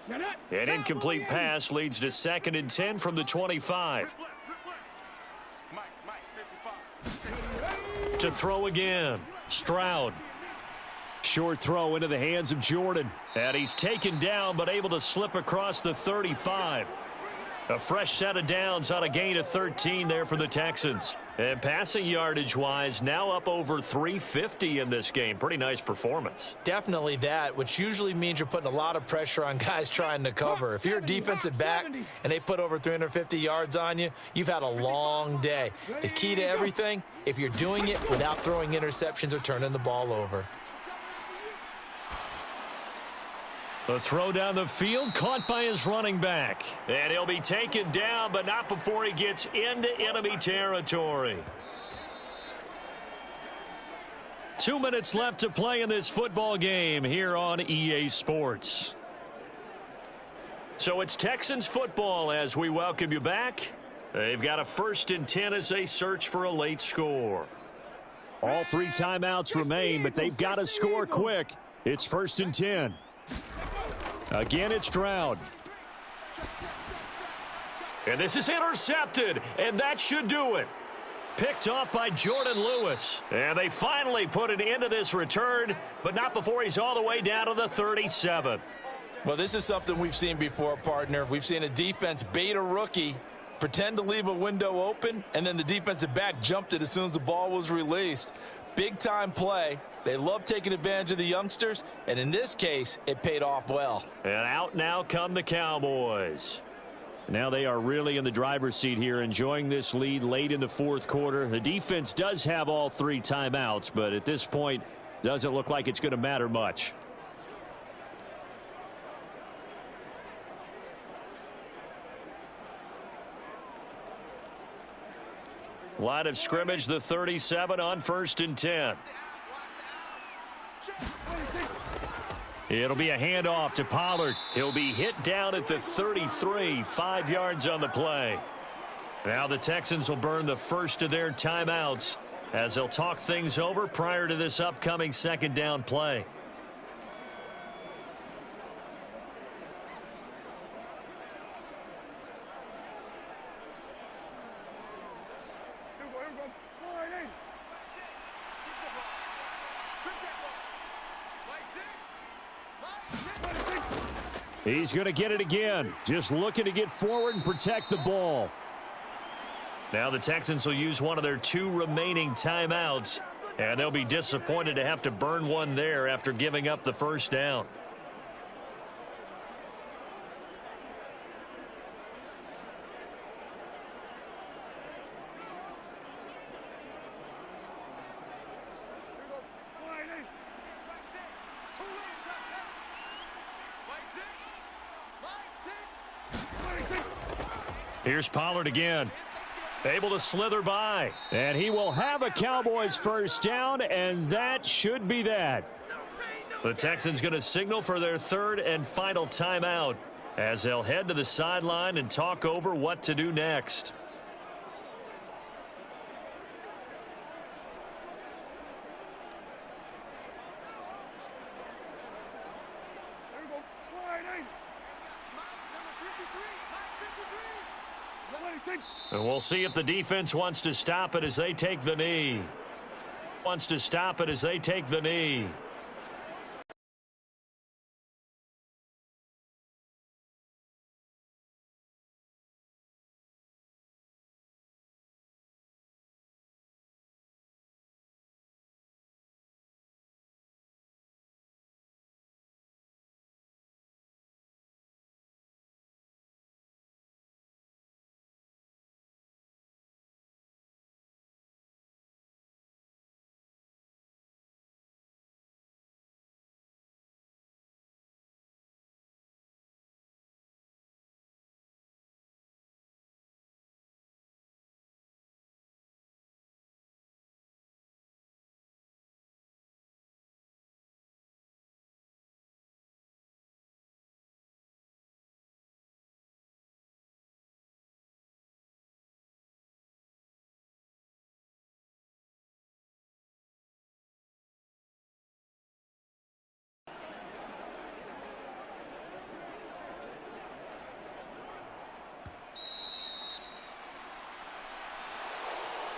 An incomplete pass leads to 2nd and 10 from the 25. To throw again, Stroud. Short throw into the hands of Jordan. And he's taken down but able to slip across the 35. A fresh set of downs on a gain of 13 there for the Texans. And passing yardage-wise, now up over 350 in this game. Pretty nice performance. Definitely that, which usually means you're putting a lot of pressure on guys trying to cover. If you're a defensive back and they put over 350 yards on you, you've had a long day. The key to everything, if you're doing it without throwing interceptions or turning the ball over. The throw down the field, caught by his running back. And he'll be taken down, but not before he gets into enemy territory. 2 minutes left to play in this football game here on EA Sports. So it's Texans football as we welcome you back. They've got a 1st and 10 as they search for a late score. All 3 timeouts remain, but they've got to score quick. It's 1st and 10. Again, it's Stroud. And this is intercepted, and that should do it. Picked off by Jordan Lewis. And they finally put an end to this return, but not before he's all the way down to the 37. Well, this is something we've seen before, partner. We've seen a defense bait a rookie, pretend to leave a window open, and then the defensive back jumped it as soon as the ball was released. Big-time play. They love taking advantage of the youngsters, and in this case, it paid off well. And out now come the Cowboys. Now they are really in the driver's seat here, enjoying this lead late in the 4th quarter. The defense does have all 3 timeouts, but at this point, doesn't look like it's going to matter much. Line of scrimmage, the 37 on 1st and 10. It'll be a handoff to Pollard. He'll be hit down at the 33, 5 yards on the play. Now the Texans will burn the first of their timeouts as they'll talk things over prior to this upcoming 2nd down play. He's going to get it again. Just looking to get forward and protect the ball. Now the Texans will use one of their 2 remaining timeouts, and they'll be disappointed to have to burn one there after giving up the 1st down. Here's Pollard again. Able to slither by. And he will have a Cowboys 1st down, and that should be that. The Texans going to signal for their 3rd and final timeout as they'll head to the sideline and talk over what to do next. And we'll see if the defense wants to stop it as they take the knee. Wants to stop it as they take the knee.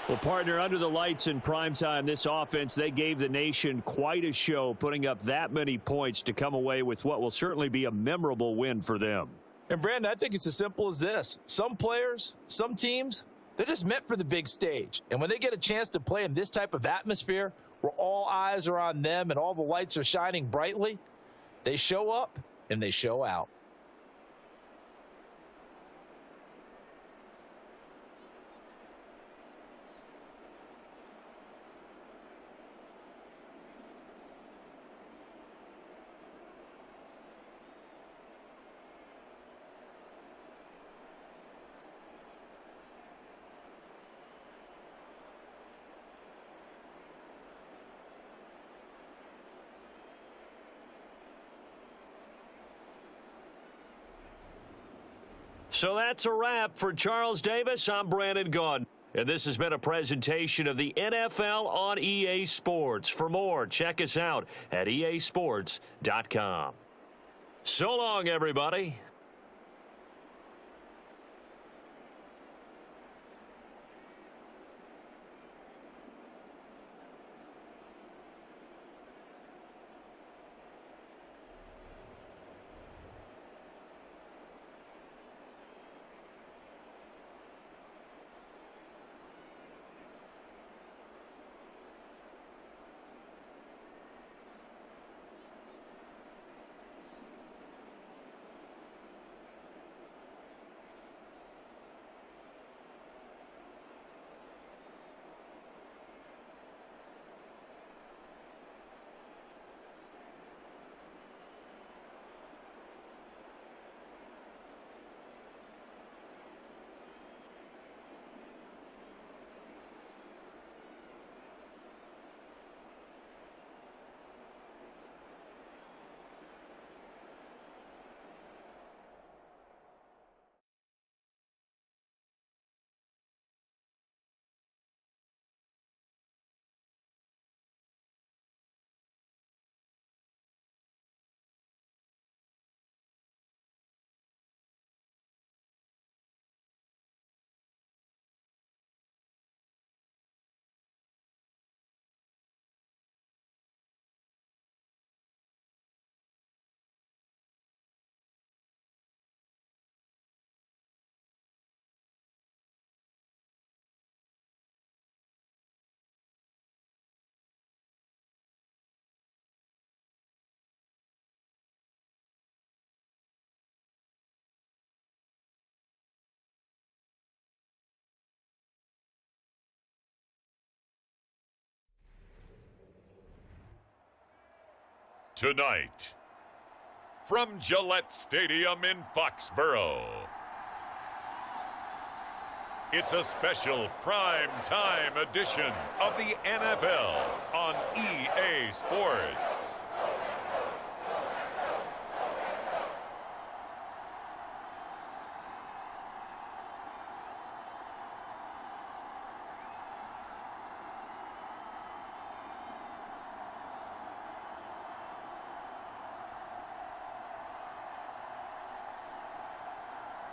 Well, partner, under the lights in primetime, this offense, they gave the nation quite a show, putting up that many points to come away with what will certainly be a memorable win for them. And, Brandon, I think it's as simple as this. Some players, some teams, they're just meant for the big stage. And when they get a chance to play in this type of atmosphere where all eyes are on them and all the lights are shining brightly, they show up and they show out. So that's a wrap for Charles Davis. I'm Brandon Gaudin. And this has been a presentation of the NFL on EA Sports. For more, check us out at easports.com. So long, everybody. Tonight, from Gillette Stadium in Foxborough, it's a special prime time edition of the NFL on EA Sports.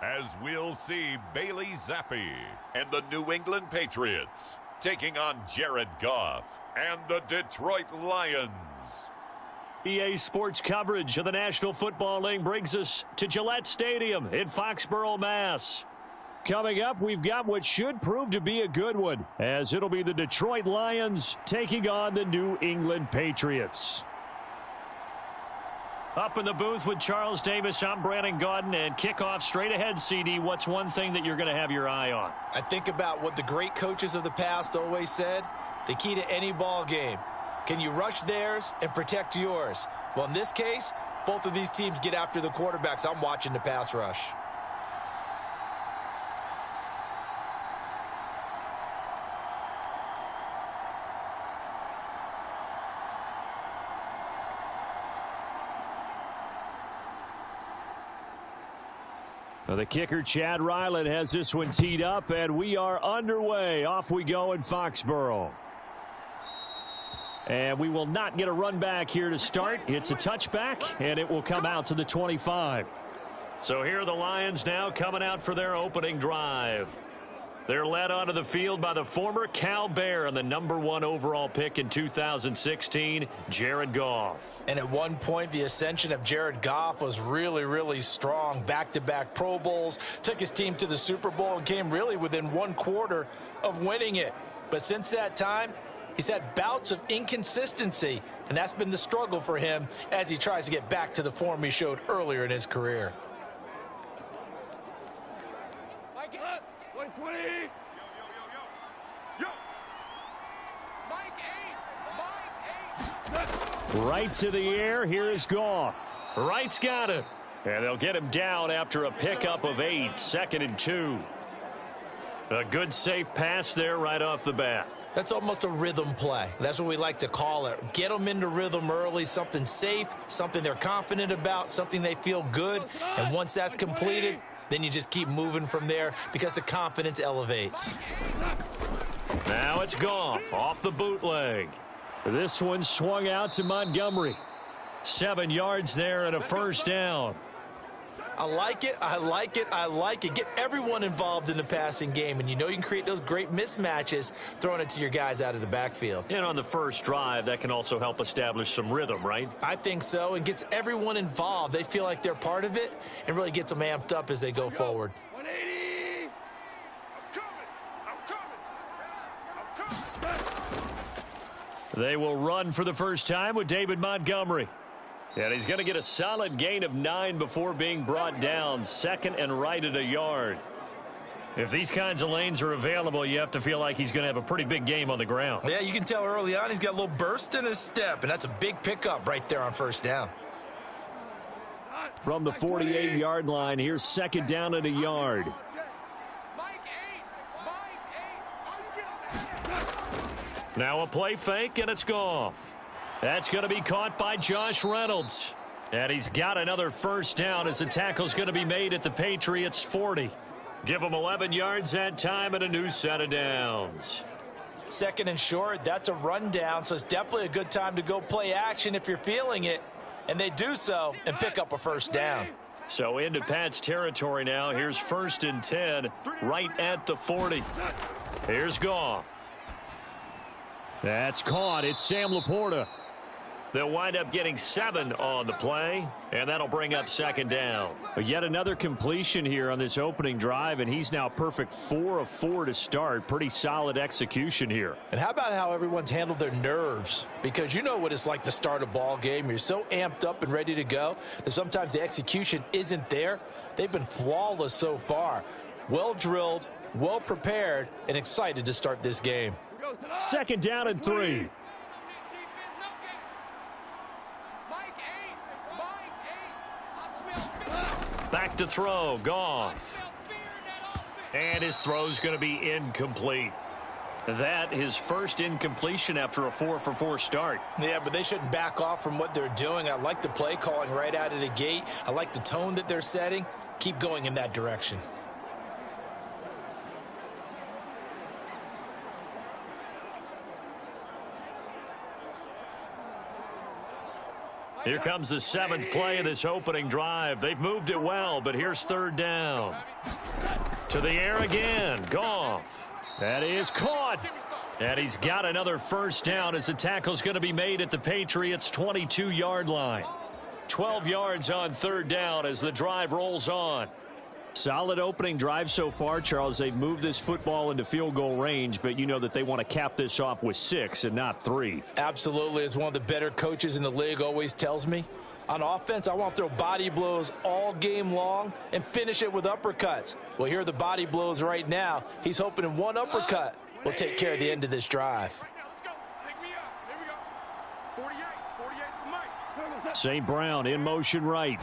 As we'll see Bailey Zappi and the New England Patriots taking on Jared Goff and the Detroit Lions. EA Sports coverage of the National Football League brings us to Gillette Stadium in Foxborough, Mass. Coming up, we've got what should prove to be a good one, as it'll be the Detroit Lions taking on the New England Patriots. Up in the booth with Charles Davis, I'm Brandon Gaudin, and kickoff straight ahead, CD. What's one thing that you're going to have your eye on? I think about what the great coaches of the past always said. The key to any ball game. Can you rush theirs and protect yours? Well, in this case, both of these teams get after the quarterbacks. I'm watching the pass rush. Well, the kicker, Chad Ryland, has this one teed up, and we are underway. Off we go in Foxborough. And we will not get a run back here to start. It's a touchback, and it will come out to the 25. So here are the Lions now coming out for their opening drive. They're led onto the field by the former Cal Bear and the #1 overall pick in 2016, Jared Goff. And at one point, the ascension of Jared Goff was really, really strong. Back-to-back Pro Bowls, took his team to the Super Bowl, and came really within 1/4 of winning it. But since that time, he's had bouts of inconsistency, and that's been the struggle for him as he tries to get back to the form he showed earlier in his career. Right to the air. Here is Goff. Wright's got it. And they'll get him down after a pickup of 8, 2nd and 2. A good safe pass there right off the bat. That's almost a rhythm play. That's what we like to call it. Get them into rhythm early, something safe, something they're confident about, something they feel good. And once that's completed, then you just keep moving from there because the confidence elevates. Now it's Goff off the bootleg. This one swung out to Montgomery. 7 yards there and a first down. I like it. I like it. I like it. Get everyone involved in the passing game, and you know you can create those great mismatches throwing it to your guys out of the backfield. And on the first drive, that can also help establish some rhythm, right? I think so, and gets everyone involved. They feel like they're part of it and really gets them amped up as they go forward. 180. I'm coming. They will run for the first time with David Montgomery. And he's going to get a solid gain of 9 before being brought down. 2nd and right at a yard. If these kinds of lanes are available, you have to feel like he's going to have a pretty big game on the ground. Yeah, you can tell early on he's got a little burst in his step, and that's a big pickup right there on first down. From the 48-yard line, here's 2nd down at a yard. Now a play fake, and it's Goff. That's going to be caught by Josh Reynolds. And he's got another first down as the tackle's going to be made at the Patriots' 40. Give them 11 yards that time and a new set of downs. 2nd and short, that's a rundown, so it's definitely a good time to go play action if you're feeling it. And they do so and pick up a first down. So into Pat's territory now. Here's 1st and 10 right at the 40. Here's Goff. That's caught. It's Sam Laporta. They'll wind up getting 7 on the play, and that'll bring up 2nd down. Yet another completion here on this opening drive, and he's now perfect 4 of 4 to start. Pretty solid execution here. And how about how everyone's handled their nerves? Because you know what it's like to start a ball game. You're so amped up and ready to go that sometimes the execution isn't there. They've been flawless so far. Well drilled, well prepared, and excited to start this game. 2nd down and 3. Back to throw, Goff. And his throw's going to be incomplete. That his first incompletion after a 4-for-4 start. Yeah, but they shouldn't back off from what they're doing. I like the play calling right out of the gate. I like the tone that they're setting. Keep going in that direction. Here comes the 7th play of this opening drive. They've moved it well, but here's 3rd down. To the air again, Goff. That is caught. And he's got another first down as the tackle's going to be made at the Patriots' 22-yard line. 12 yards on 3rd down as the drive rolls on. Solid opening drive so far, Charles. They've moved this football into field goal range, but you know that they want to cap this off with 6 and not 3. Absolutely. As one of the better coaches in the league always tells me, on offense, I want to throw body blows all game long and finish it with uppercuts. Well, here are the body blows right now. He's hoping in one uppercut will take care of the end of this drive. Let's go. Pick me up. Here we go. 48 to Mike. St. Brown in motion right.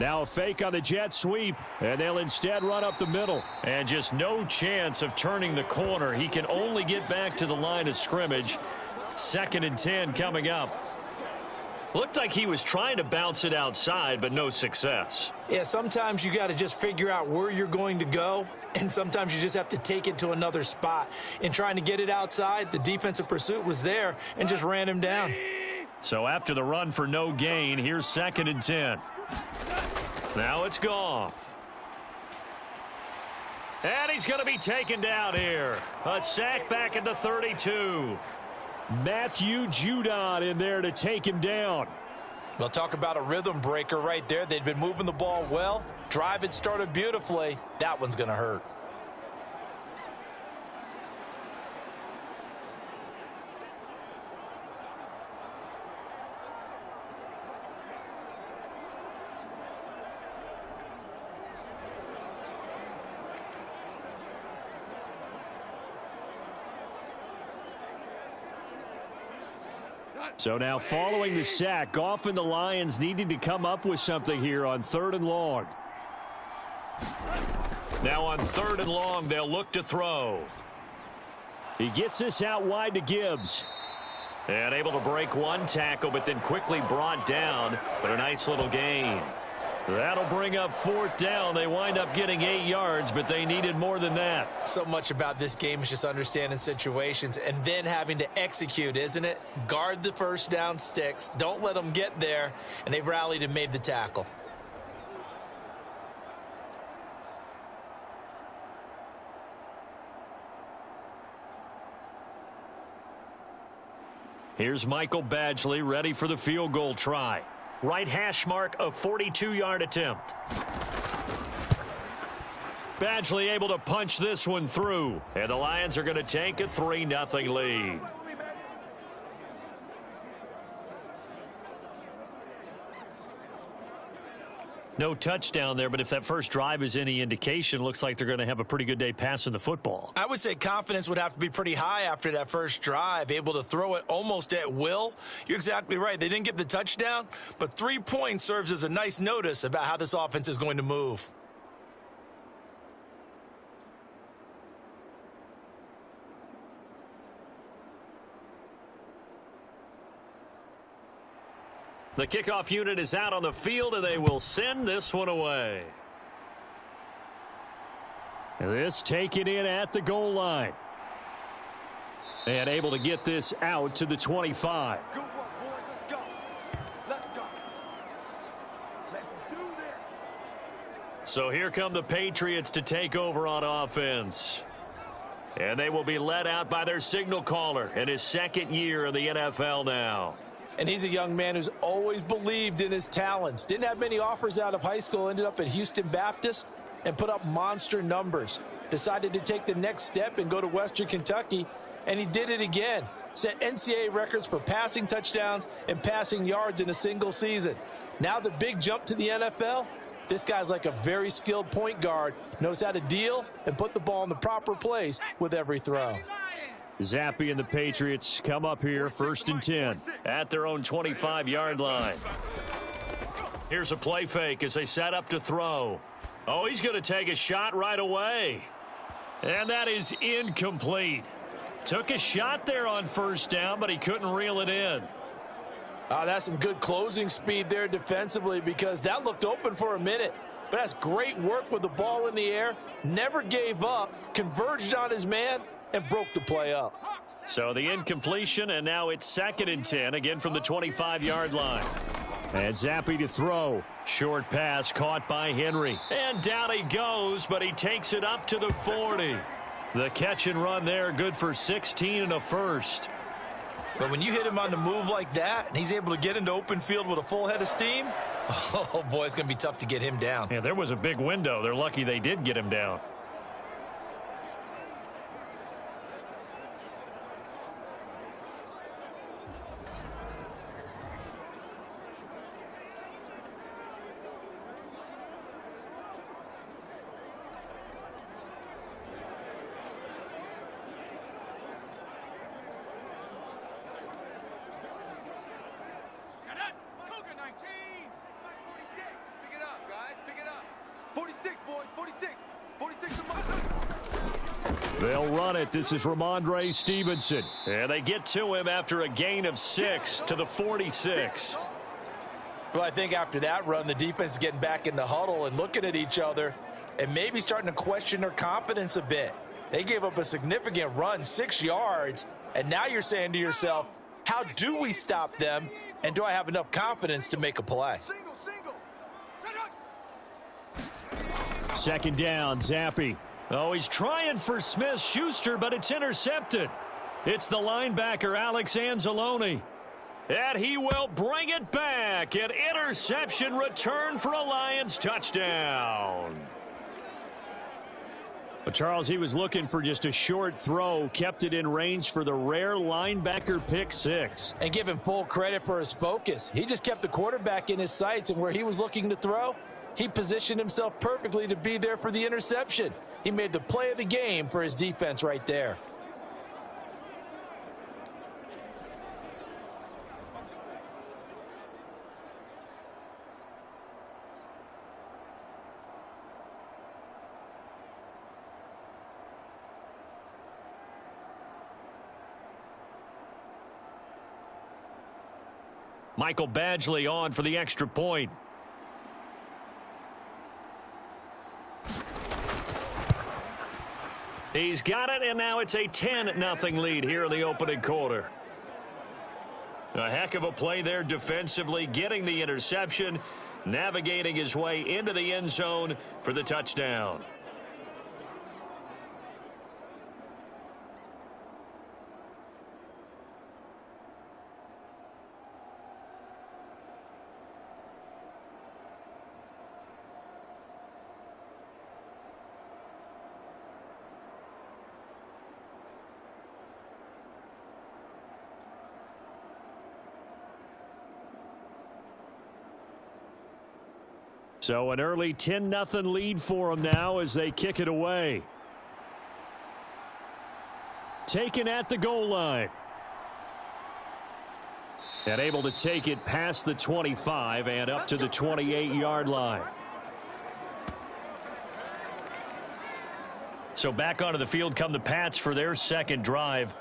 Now a fake on the jet sweep, and they'll instead run up the middle. And just no chance of turning the corner. He can only get back to the line of scrimmage. 2nd and 10 coming up. Looked like he was trying to bounce it outside, but no success. Yeah, sometimes you got to just figure out where you're going to go, and sometimes you just have to take it to another spot. In trying to get it outside, the defensive pursuit was there and just ran him down. So after the run for no gain, here's 2nd and 10. Now it's Goff. And he's going to be taken down here. A sack back at the 32. Matthew Judon in there to take him down. We'll talk about a rhythm breaker right there. They'd been moving the ball well. Drive had started beautifully. That one's going to hurt. So now following the sack, Goff and the Lions needing to come up with something here on 3rd and long. Now on 3rd and long, they'll look to throw. He gets this out wide to Gibbs. And able to break one tackle, but then quickly brought down. But a nice little gain. That'll bring up 4th down. They wind up getting 8 yards, but they needed more than that. So much about this game is just understanding situations and then having to execute, isn't it? Guard the first down sticks. Don't let them get there. And they rallied and made the tackle. Here's Michael Badgley ready for the field goal try. Right hash mark, a 42-yard attempt. Badgley able to punch this one through. And the Lions are going to take a 3-0 lead. No touchdown there, but if that first drive is any indication, looks like they're going to have a pretty good day passing the football. I would say confidence would have to be pretty high after that first drive, able to throw it almost at will. You're exactly right. They didn't get the touchdown, but 3 points serves as a nice notice about how this offense is going to move. The kickoff unit is out on the field, and they will send this one away. This taken in at the goal line. And able to get this out to the 25. Good work, boys. Let's go. Let's go. Let's do this. So here come the Patriots to take over on offense. And they will be led out by their signal caller in his 2nd year in the NFL now. And he's a young man who's always believed in his talents. Didn't have many offers out of high school, ended up at Houston Baptist and put up monster numbers. Decided to take the next step and go to Western Kentucky, and he did it again. Set NCAA records for passing touchdowns and passing yards in a single season. Now the big jump to the NFL, this guy's like a very skilled point guard, knows how to deal and put the ball in the proper place with every throw. Zappe and the Patriots come up here 1st and 10 At their own 25-yard line. Here's a play fake as they set up to throw. Oh, he's going to take a shot right away. And that is incomplete. Took a shot there on 1st down, but he couldn't reel it in. That's some good closing speed there defensively, because that looked open for a minute. But that's great work with the ball in the air. Never gave up, converged on his man, and broke the play up. So the incompletion, and now it's 2nd and 10, again from the 25-yard line. And Zappe to throw. Short pass caught by Henry. And down he goes, but he takes it up to the 40. The catch and run there, good for 16 and a first. But when you hit him on the move like that, and he's able to get into open field with a full head of steam, oh boy, it's going to be tough to get him down. Yeah, there was a big window. They're lucky they did get him down. They'll run it. This is Ramondre Stevenson. And they get to him after a gain of 6 to the 46. Well, I think after that run, the defense is getting back in the huddle and looking at each other and maybe starting to question their confidence a bit. They gave up a significant run, 6 yards, and now you're saying to yourself, how do we stop them, and do I have enough confidence to make a play? 2nd down, Zappe. Oh, he's trying for Smith-Schuster, but it's intercepted. It's the linebacker, Alex Anzalone. And he will bring it back. An interception return for a Lions touchdown. But Charles, he was looking for just a short throw, kept it in range for the rare linebacker pick six. And give him full credit for his focus. He just kept the quarterback in his sights, and where he was looking to throw, he positioned himself perfectly to be there for the interception. He made the play of the game for his defense right there. Michael Badgley on for the extra point. He's got it, and now it's a 10-0 lead here in the opening quarter. A heck of a play there defensively, getting the interception, navigating his way into the end zone for the touchdown. So an early 10-0 lead for them now as they kick it away. Taken at the goal line. And able to take it past the 25 and up to the 28-yard line. So back onto the field come the Pats for their second drive.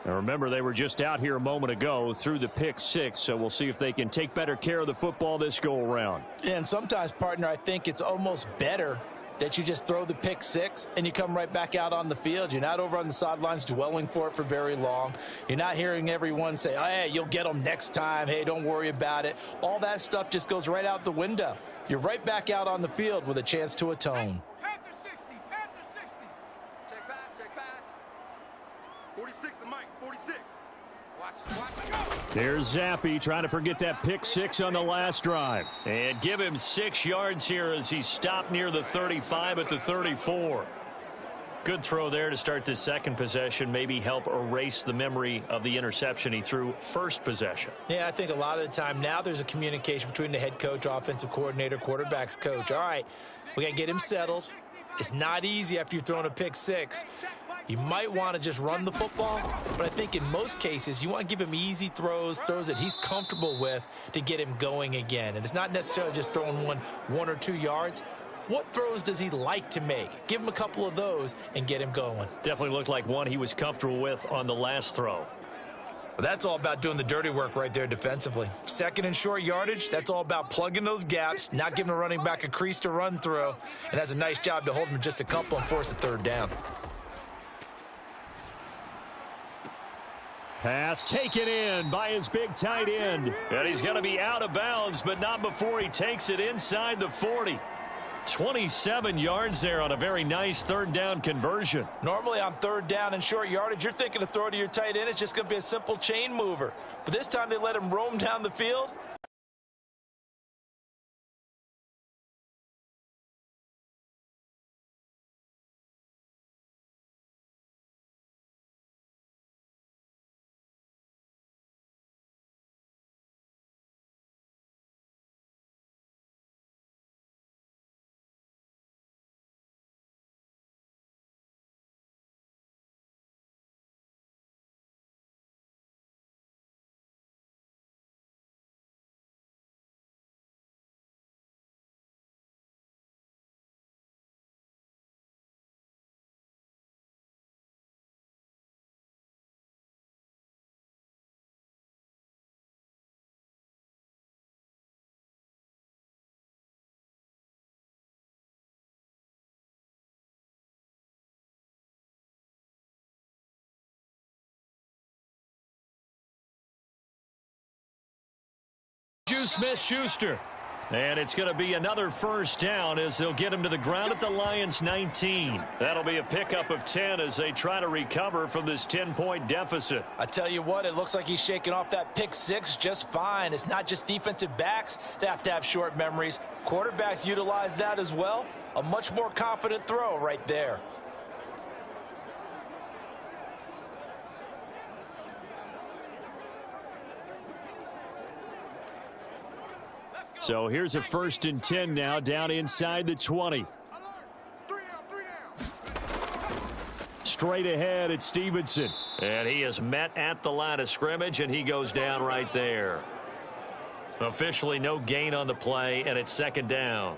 Now remember, they were just out here a moment ago through the pick six, so we'll see if they can take better care of the football this go-around. And sometimes, partner, I think it's almost better that you just throw the pick six and you come right back out on the field. You're not over on the sidelines dwelling for it for very long. You're not hearing everyone say, oh, hey, you'll get them next time. Hey, don't worry about it. All that stuff just goes right out the window. You're right back out on the field with a chance to atone. Panther 60, Panther 60. Check back, check back. 46 to Mike, 46. Watch, go. There's Zappi trying to forget that pick six on the last drive. And give him 6 yards here as he stopped near the 35 at the 34. Good throw there to start the second possession. Maybe help erase the memory of the interception he threw first possession. Yeah, I think a lot of the time now there's a communication between the head coach, offensive coordinator, quarterback's coach. All right, we got to get him settled. It's not easy after you've thrown a pick six. You might want to just run the football, but I think in most cases you want to give him easy throws that he's comfortable with to get him going again. And it's not necessarily just throwing one or 2 yards. What throws does he like to make? Give him a couple of those and get him going. Definitely looked like one he was comfortable with on the last throw. Well, that's all about doing the dirty work right there defensively. Second and short yardage, that's all about plugging those gaps, not giving a running back a crease to run through, and has a nice job to hold him just a couple and force a third down. Pass taken in by his big tight end. And he's going to be out of bounds, but not before he takes it inside the 40. 27 yards there on a very nice third down conversion. Normally on third down and short yardage, you're thinking to throw to your tight end. It's just going to be a simple chain mover. But this time they let him roam down the field. Smith-Schuster. And it's going to be another first down as they'll get him to the ground at the Lions' 19. That'll be a pickup of 10 as they try to recover from this 10-point deficit. I tell you what, it looks like he's shaking off that pick six just fine. It's not just defensive backs that have to have short memories. Quarterbacks utilize that as well. A much more confident throw right there. So here's a 1st and 10 now down inside the 20. Straight ahead at Stevenson. And he is met at the line of scrimmage, and he goes down right there. Officially no gain on the play, and it's 2nd down.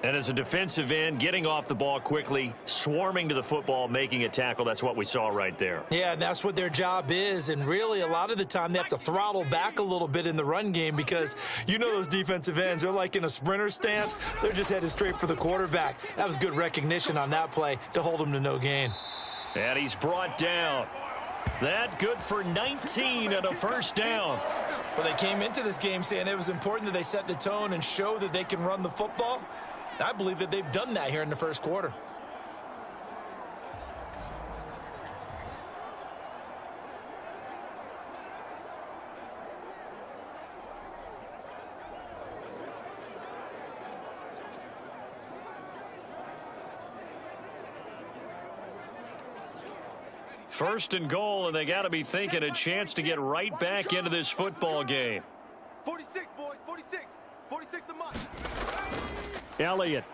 And as a defensive end, getting off the ball quickly, swarming to the football, making a tackle, that's what we saw right there. Yeah, and that's what their job is. And really, a lot of the time, they have to throttle back a little bit in the run game because you know those defensive ends, they're like in a sprinter stance. They're just headed straight for the quarterback. That was good recognition on that play to hold him to no gain. And he's brought down. That good for 19 and a 1st down. Well, they came into this game saying it was important that they set the tone and show that they can run the football. I believe that they've done that here in the 1st quarter. First and goal, and they got to be thinking a chance to get right back into this football game. 46, boys, 46. 46 to Mike. Elliott.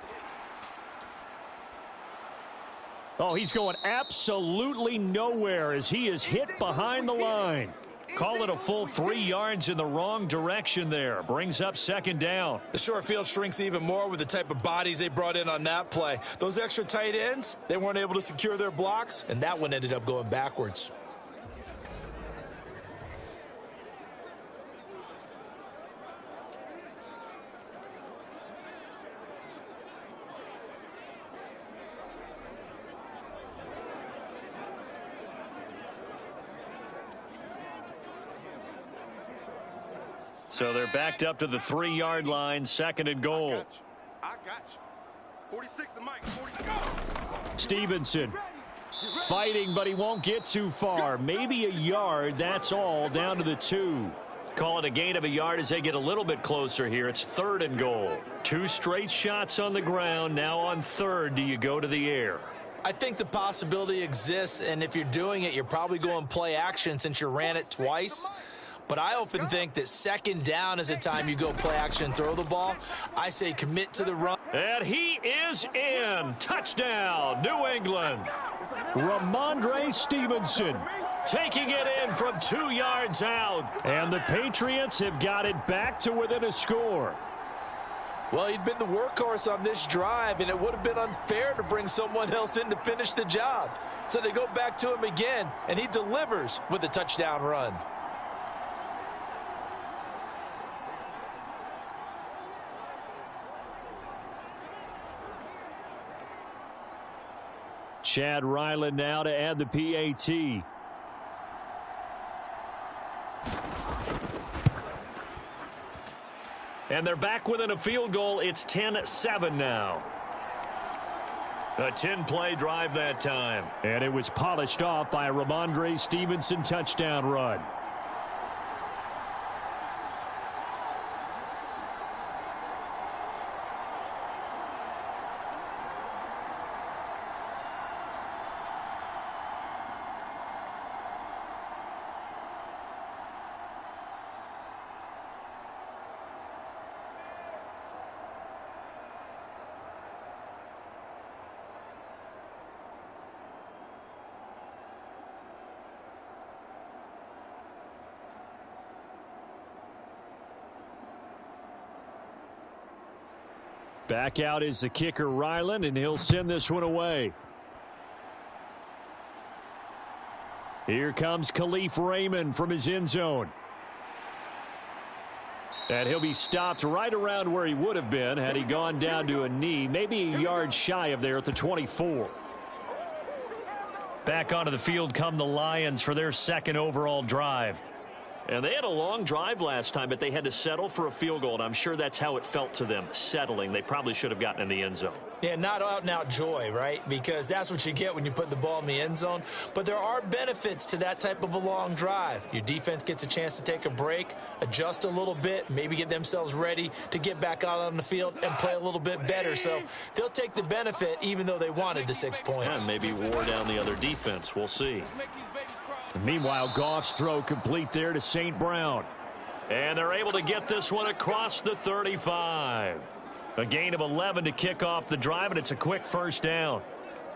Oh, he's going absolutely nowhere as he is hit behind the line. Call it a full 3 yards in the wrong direction there. Brings up 2nd down. The short field shrinks even more with the type of bodies they brought in on that play. Those extra tight ends, they weren't able to secure their blocks, and that one ended up going backwards. So they're backed up to the 3-yard line, 2nd and goal. I got you. 46 to Mike. 40. Stevenson fighting, but he won't get too far. Maybe a yard, that's all, down to the 2. Call it a gain of a yard as they get a little bit closer here. It's 3rd and goal. 2 straight shots on the ground. Now on 3rd, do you go to the air? I think the possibility exists, and if you're doing it, you're probably going play action since you ran it twice. But I often think that 2nd down is a time you go play action and throw the ball. I say commit to the run. And he is in. Touchdown, New England. Ramondre Stevenson taking it in from 2 yards out. And the Patriots have got it back to within a score. Well, he'd been the workhorse on this drive, and it would have been unfair to bring someone else in to finish the job. So they go back to him again, and he delivers with a touchdown run. Chad Ryland now to add the PAT. And they're back within a field goal. It's 10-7 now. A 10-play drive that time. And it was polished off by a Ramondre Stevenson touchdown run. Back out is the kicker, Ryland, and he'll send this one away. Here comes Khalif Raymond from his end zone. And he'll be stopped right around where he would have been had he gone down to a knee, maybe a yard shy of there at the 24. Back onto the field come the Lions for their 2nd overall drive. And they had a long drive last time, but they had to settle for a field goal, and I'm sure that's how it felt to them, settling. They probably should have gotten in the end zone. Yeah, not out-and-out joy, right? Because that's what you get when you put the ball in the end zone. But there are benefits to that type of a long drive. Your defense gets a chance to take a break, adjust a little bit, maybe get themselves ready to get back out on the field and play a little bit better. So they'll take the benefit even though they wanted the 6 points. And maybe wore down the other defense. We'll see. Meanwhile, Goff's throw complete there to St. Brown. And they're able to get this one across the 35. A gain of 11 to kick off the drive, and it's a quick first down.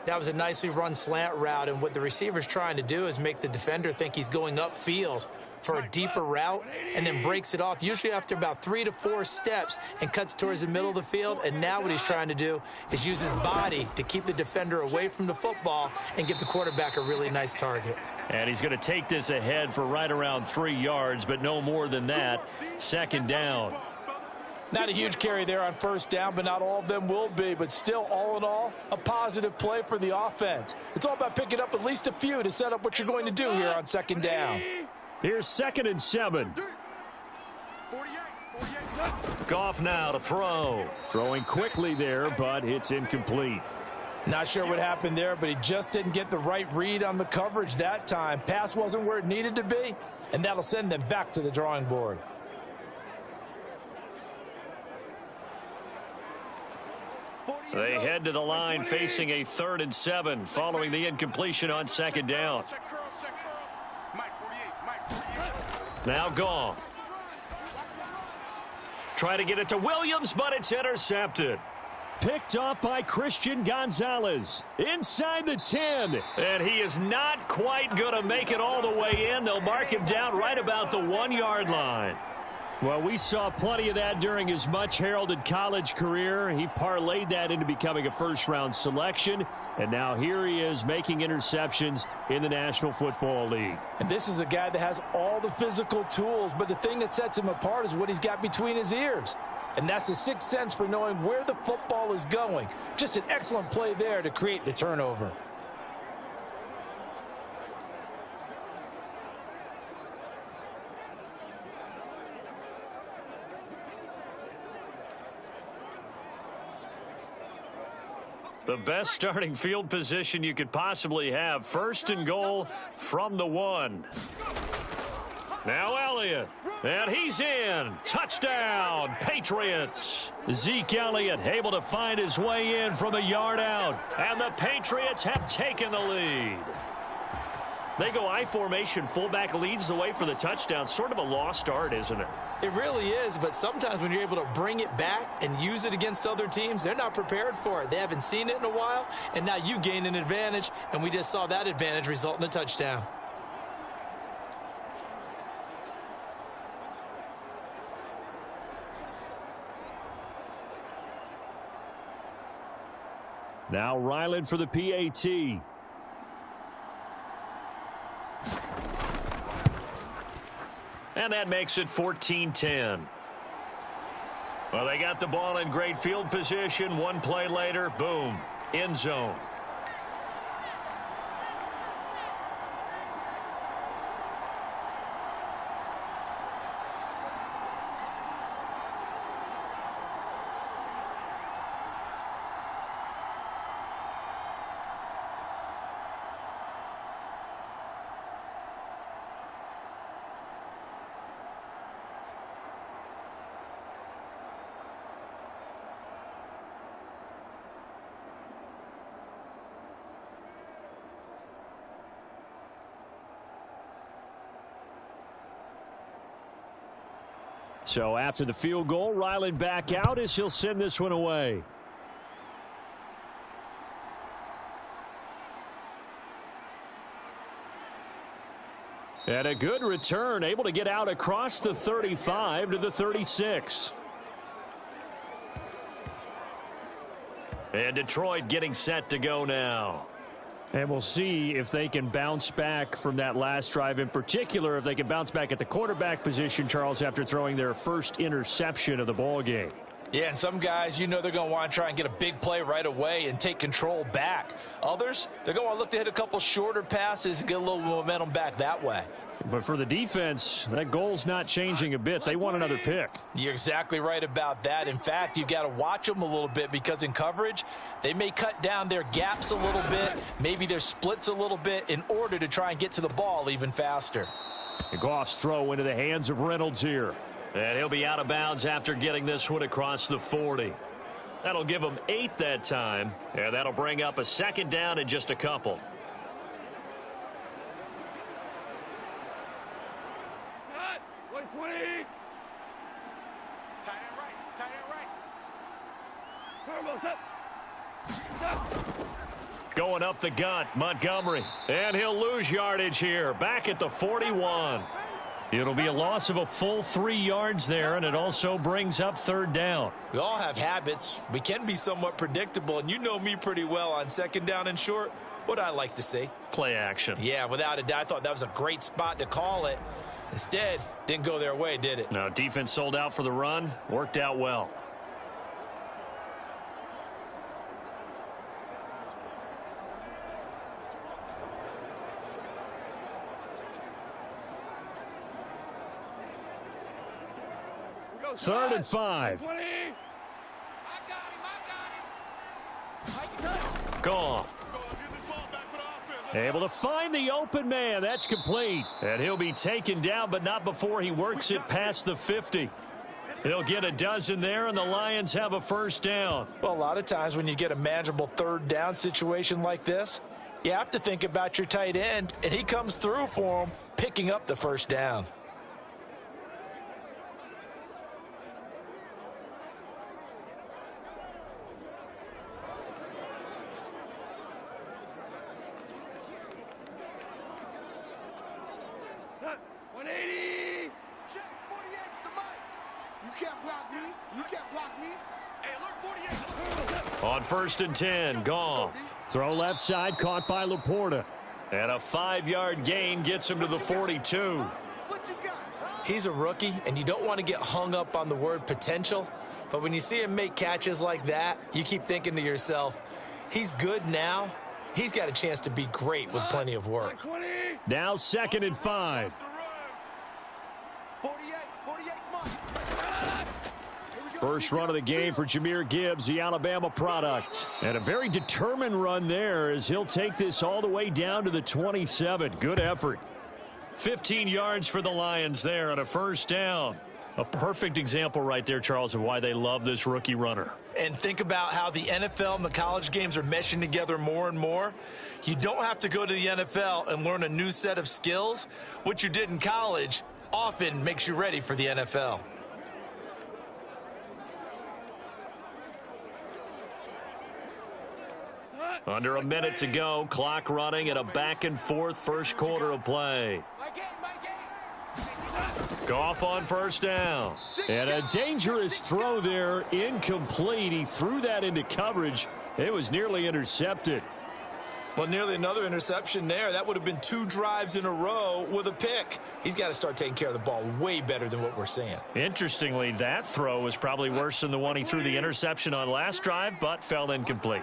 That was a nicely run slant route, and what the receiver's trying to do is make the defender think he's going upfield for a deeper route and then breaks it off, usually after about 3 to 4 steps, and cuts towards the middle of the field. And now what he's trying to do is use his body to keep the defender away from the football and give the quarterback a really nice target. And he's going to take this ahead for right around 3 yards, but no more than that. Second down. Not a huge carry there on first down, but not all of them will be. But still, all in all, a positive play for the offense. It's all about picking up at least a few to set up what you're going to do here on second down. Here's 2nd and 7. Goff now to throw. Throwing quickly there, but it's incomplete. Not sure what happened there, but he just didn't get the right read on the coverage that time. Pass wasn't where it needed to be, and that'll send them back to the drawing board. They head to the line facing a 3rd and 7 following the incompletion on second down. Now Goff. Try to get it to Williams, but it's intercepted. Picked off by Christian Gonzalez. Inside the 10. And he is not quite going to make it all the way in. They'll mark him down right about the 1-yard line. Well, we saw plenty of that during his much-heralded college career. He parlayed that into becoming a first-round selection, and now here he is making interceptions in the National Football League. And this is a guy that has all the physical tools, but the thing that sets him apart is what he's got between his ears. And that's the sixth sense for knowing where the football is going. Just an excellent play there to create the turnover. The best starting field position you could possibly have. 1st and goal from the 1. Now Elliott. And he's in. Touchdown, Patriots. Zeke Elliott able to find his way in from a yard out. And the Patriots have taken the lead. They go I formation. Fullback leads the way for the touchdown. Sort of a lost art, isn't it? It really is, but sometimes when you're able to bring it back and use it against other teams, they're not prepared for it. They haven't seen it in a while, and now you gain an advantage, and we just saw that advantage result in a touchdown. Now Ryland for the PAT. And that makes it 14-10. Well, they got the ball in great field position. One play later, boom, end zone. So after the field goal, Ryland back out as he'll send this one away. And a good return, able to get out across the 35 to the 36. And Detroit getting set to go now. And we'll see if they can bounce back from that last drive, in particular, if they can bounce back at the quarterback position, Charles, after throwing their first interception of the ball game. Yeah, and some guys, you know they're going to want to try and get a big play right away and take control back. Others, they're going to look to hit a couple shorter passes and get a little momentum back that way. But for the defense, that goal's not changing a bit. They want another pick. You're exactly right about that. In fact, you've got to watch them a little bit because in coverage, they may cut down their gaps a little bit, maybe their splits a little bit in order to try and get to the ball even faster. Goff's throw into the hands of Reynolds here. And he'll be out of bounds after getting this one across the 40. That'll give him 8 that time, and that'll bring up a second down in just a couple. Tight end right. Tight end right. Going up the gut, Montgomery. And he'll lose yardage here, back at the 41. It'll be a loss of a full 3 yards there, and it also brings up third down. We all have habits. We can be somewhat predictable, and you know me pretty well on second down and short. What I like to see. Play action. Yeah, without a doubt, I thought that was a great spot to call it. Instead, didn't go their way, did it? Now, defense sold out for the run. Worked out well. Third and 5. Gone. Able to find the open man. That's complete. And he'll be taken down, but not before he works it past the 50. He'll get a dozen there, and the Lions have a first down. Well, a lot of times when you get a manageable third down situation like this, you have to think about your tight end, and he comes through for him, picking up the first down. On first and 10, Goff. Throw left side, caught by Laporta. And a 5-yard gain gets him to the 42. He's a rookie, and you don't want to get hung up on the word potential. But when you see him make catches like that, you keep thinking to yourself, he's good now. He's got a chance to be great with plenty of work. Now second and 5. First run of the game for Jahmyr Gibbs, the Alabama product. And a very determined run there as he'll take this all the way down to the 27. Good effort. 15 yards for the Lions there and a first down. A perfect example right there, Charles, of why they love this rookie runner. And think about how the NFL and the college games are meshing together more and more. You don't have to go to the NFL and learn a new set of skills. What you did in college often makes you ready for the NFL. Under a minute to go, clock running, and a back-and-forth first quarter of play. Goff on first down. And a dangerous throw there, incomplete. He threw that into coverage. It was nearly intercepted. Well, nearly another interception there. That would have been 2 drives in a row with a pick. He's got to start taking care of the ball way better than what we're seeing. Interestingly, that throw was probably worse than the one he threw the interception on last drive, but fell incomplete.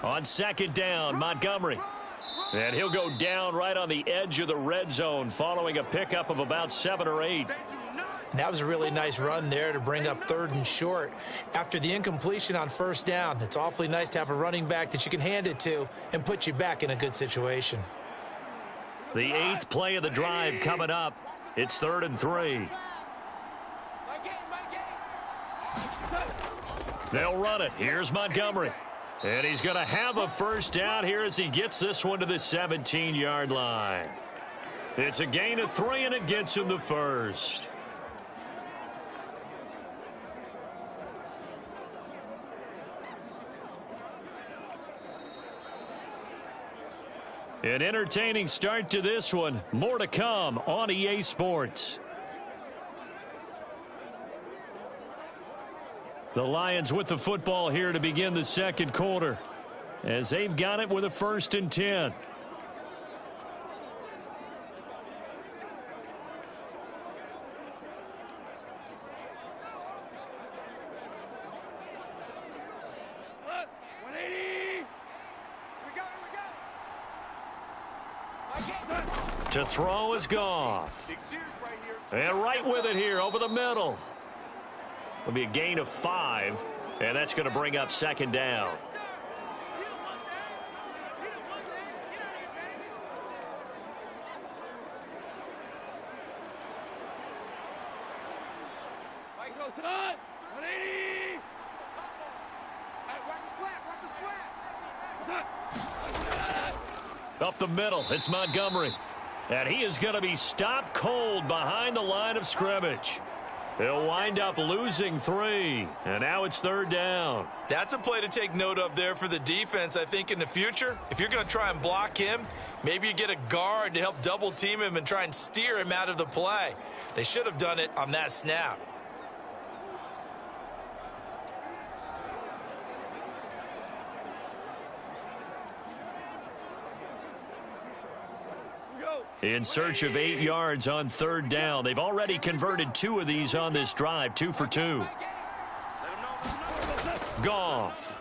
On second down, Montgomery. And he'll go down right on the edge of the red zone following a pickup of about 7 or 8. And that was a really nice run there to bring up third and short. After the incompletion on first down, it's awfully nice to have a running back that you can hand it to and put you back in a good situation. The 8th play of the drive coming up. It's 3rd and 3. They'll run it. Here's Montgomery. And he's going to have a first down here as he gets this one to the 17-yard line. It's a gain of 3, and it gets him the first. An entertaining start to this one. More to come on EA Sports. The Lions with the football here to begin the second quarter as they've got it with a 1st and 10. To throw is Goff. And right with it here over the middle. It'll be a gain of 5, and that's going to bring up second down. Up the middle, it's Montgomery. And he is going to be stopped cold behind the line of scrimmage. He'll wind up losing 3. And now it's third down. That's a play to take note of there for the defense, I think, in the future. If you're going to try and block him, maybe you get a guard to help double team him and try and steer him out of the play. They should have done it on that snap. In search of 8 yards on third down. They've already converted 2 of these on this drive, 2 for 2. Goff.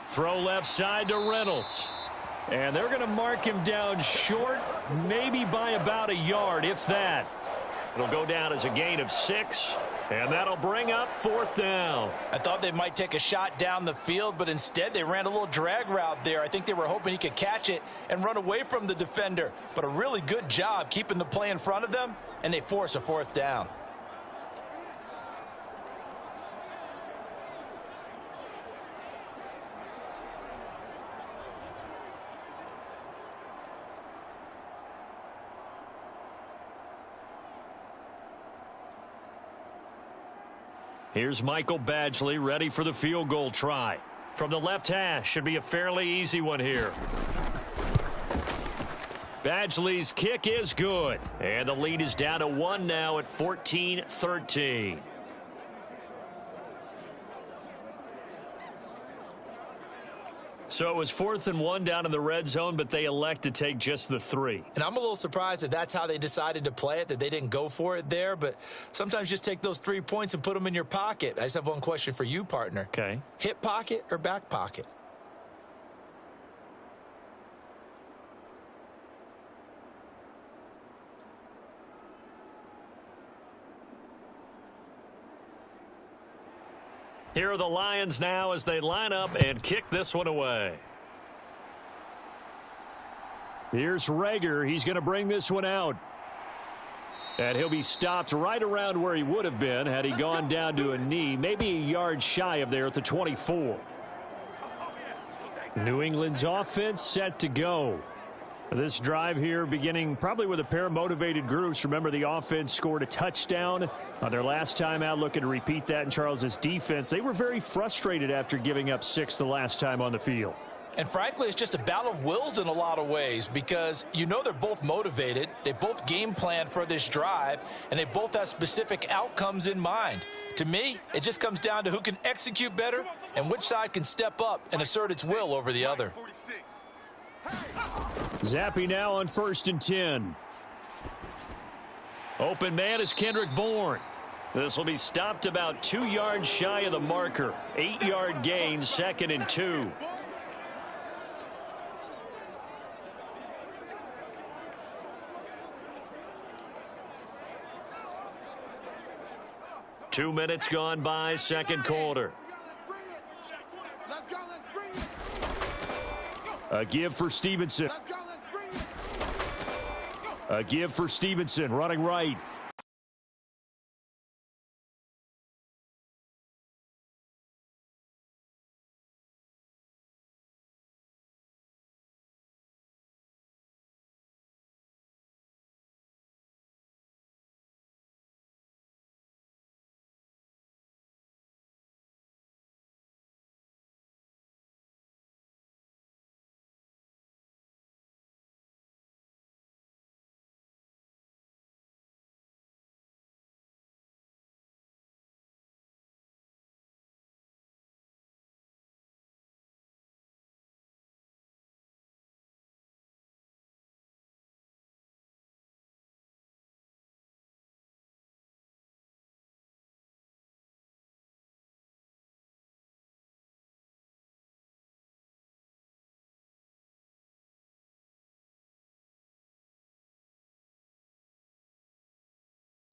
Throw left side to Reynolds. And they're going to mark him down short, maybe by about a yard, if that. It'll go down as a gain of 6, and that'll bring up fourth down. I thought they might take a shot down the field, but instead they ran a little drag route there. I think they were hoping he could catch it and run away from the defender. But a really good job keeping the play in front of them, and they force a fourth down. Here's Michael Badgley ready for the field goal try. From the left hash, should be a fairly easy one here. Badgley's kick is good. And the lead is down to 1 now at 14-13. So it was 4th and 1 down in the red zone, but they elect to take just the 3. And I'm a little surprised that that's how they decided to play it, that they didn't go for it there. But sometimes just take those 3 points and put them in your pocket. I just have one question for you, partner. Okay. Hip pocket or back pocket? Here are the Lions now as they line up and kick this one away. Here's Rager. He's going to bring this one out. And he'll be stopped right around where he would have been had he gone down to a knee, maybe a yard shy of there at the 24. New England's offense set to go. This drive here beginning probably with a pair of motivated groups. Remember, the offense scored a touchdown on their last time out, looking to repeat that in Charles's defense. They were very frustrated after giving up 6 the last time on the field. And frankly, it's just a battle of wills in a lot of ways because you know they're both motivated. They both game planned for this drive, and they both have specific outcomes in mind. To me, it just comes down to who can execute better and which side can step up and assert its will over the other. Zappy now on 1st and 10. Open man is Kendrick Bourne. This will be stopped about 2 yards shy of the marker. 8-yard gain, 2nd and 2. Two minutes gone by, second quarter. A give for Stevenson. A give for Stevenson, running right.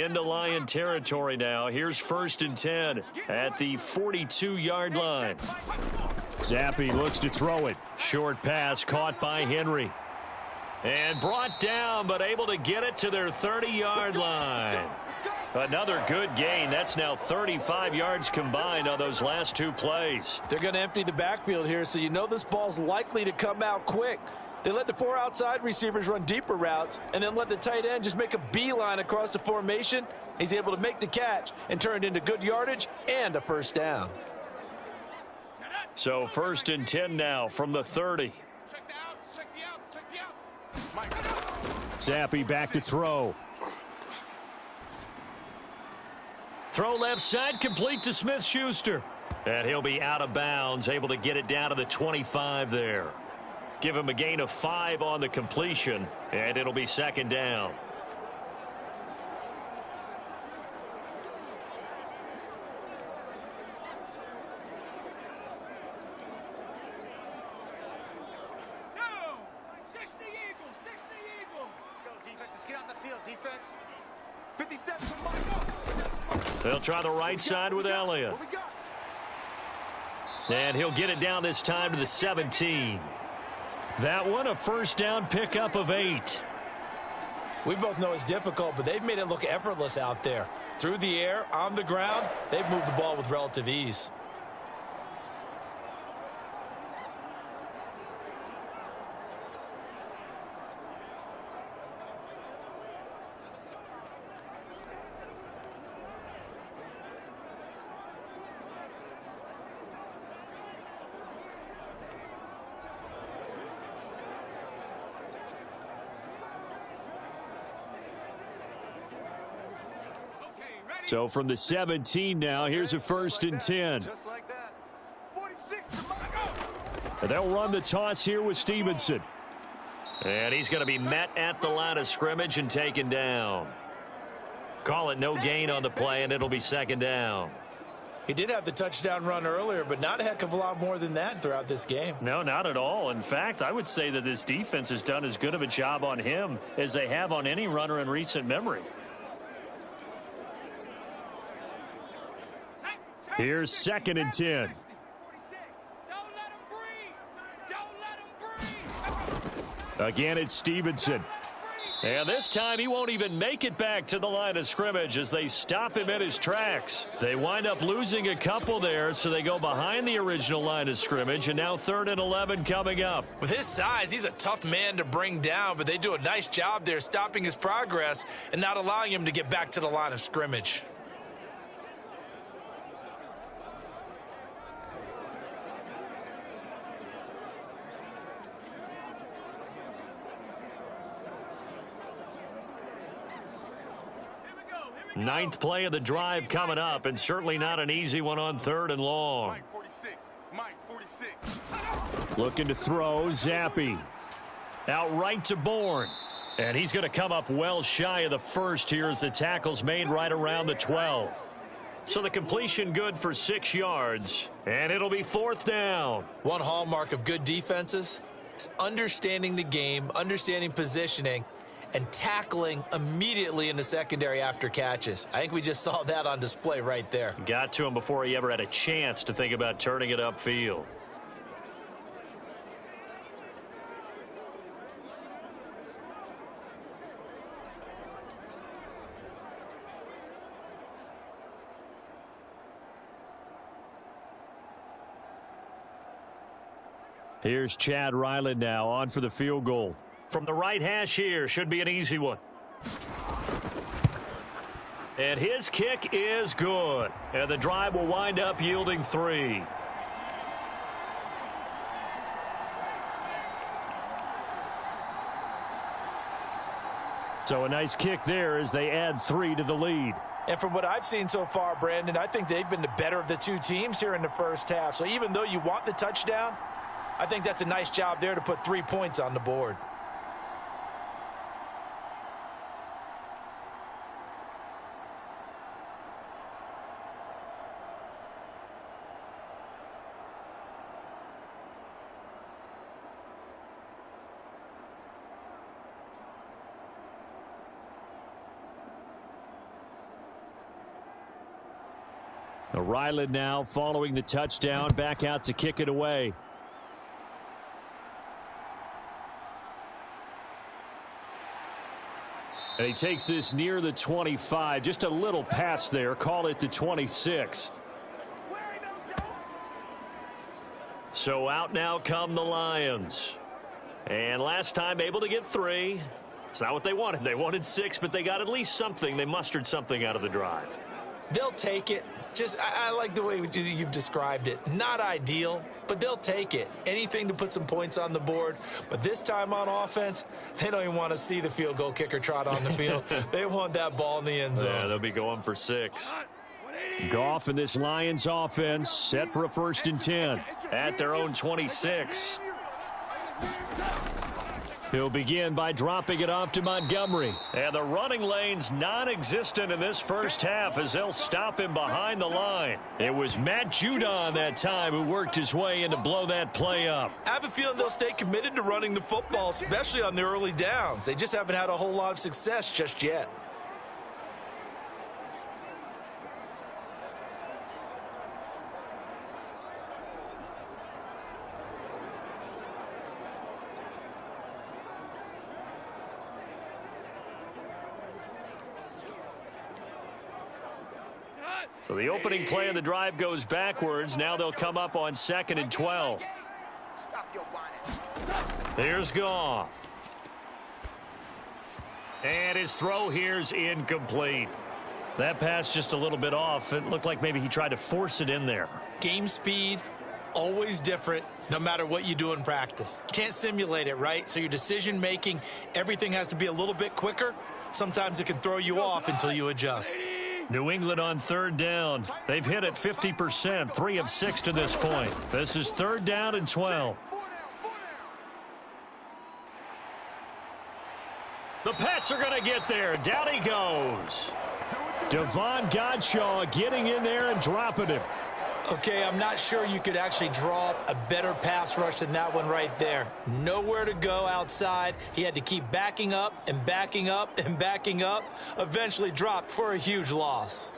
into Lion territory now. Here's 1st and 10 at the 42-yard line. Zappi looks to throw it. Short pass caught by Henry. And brought down, but able to get it to their 30-yard line. Another good gain. That's now 35 yards combined on those last 2 plays. They're going to empty the backfield here, so you know this ball's likely to come out quick. They let the 4 outside receivers run deeper routes and then let the tight end just make a beeline across the formation. He's able to make the catch and turn it into good yardage and a 1st down. So 1st and 10 now from the 30. Check the outs, check the outs, check the outs. Zappi back to throw. Throw left side, complete to Smith-Schuster. And he'll be out of bounds, able to get it down to the 25 there. Give him a gain of 5 on the completion, and it'll be 2nd down. Defense. 57 for Michael. They'll try the right side with Elliott. And he'll get it down this time to the 17. That one a 1st down pickup of 8. We both know it's difficult, but they've made it look effortless out there. Through the air, on the ground, they've moved the ball with relative ease. So from the 17 now, here's a 1st and 10. Just like that. 46 to Michael. And they'll run the toss here with Stevenson. And he's going to be met at the line of scrimmage and taken down. Call it no gain on the play, and it'll be 2nd down. He did have the touchdown run earlier, but not a heck of a lot more than that throughout this game. No, not at all. In fact, I would say that this defense has done as good of a job on him as they have on any runner in recent memory. Here's 2nd and 10. Don't let him breathe. Don't let him breathe. Again, it's Stevenson. And this time he won't even make it back to the line of scrimmage as they stop him in his tracks. They wind up losing a couple there, so they go behind the original line of scrimmage, and now 3rd and 11 coming up. With his size, he's a tough man to bring down, but they do a nice job there stopping his progress and not allowing him to get back to the line of scrimmage. Ninth play of the drive coming up, and certainly not an easy one on 3rd and long. Mike 46. Mike 46. Looking to throw, Zappi. Out right to Bourne. And he's going to come up well shy of the 1st here as the tackle's made right around the 12. So the completion good for 6 yards, and it'll be 4th down. One hallmark of good defenses is understanding the game, understanding positioning, and tackling immediately in the secondary after catches. I think we just saw that on display right there. Got to him before he ever had a chance to think about turning it upfield. Here's Chad Ryland now on for the field goal. From the right hash here, should be an easy one. And his kick is good. And the drive will wind up yielding 3. So a nice kick there as they add 3 to the lead. And from what I've seen so far, Brandon, I think they've been the better of the two teams here in the first half. So even though you want the touchdown, I think that's a nice job there to put 3 points on the board. Ryland now following the touchdown, back out to kick it away. And he takes this near the 25. Just a little pass there. Call it the 26. So out now come the Lions. And last time able to get 3. It's not what they wanted. They wanted 6, but they got at least something. They mustered something out of the drive. They'll take it. I like the way you've described it. Not ideal, but they'll take it. Anything to put some points on the board. But this time on offense, they don't even want to see the field goal kicker trot on the field. They want that ball in the end zone. Yeah, they'll be going for 6. Goff and this Lions offense set for a 1st and 10. At their own 26. He'll begin by dropping it off to Montgomery. And the running lane's non-existent in this first half as they'll stop him behind the line. It was Matt Judon that time who worked his way in to blow that play up. I have a feeling they'll stay committed to running the football, especially on the early downs. They just haven't had a whole lot of success just yet. So the opening play of the drive goes backwards. Now they'll come up on 2nd and 12. Here's Goff. And his throw here's incomplete. That pass just a little bit off. It looked like maybe he tried to force it in there. Game speed, always different, no matter what you do in practice. You can't simulate it, right? So your decision making, everything has to be a little bit quicker. Sometimes it can throw you off until you adjust. New England on 3rd down. They've hit it 50%, 3 of 6 to this point. This is 3rd down and 12. The Pats are going to get there. Down he goes. Devon Godshaw getting in there and dropping him. Okay, I'm not sure you could actually draw up a better pass rush than that one right there. Nowhere to go outside. He had to keep backing up and backing up and backing up. Eventually dropped for a huge loss.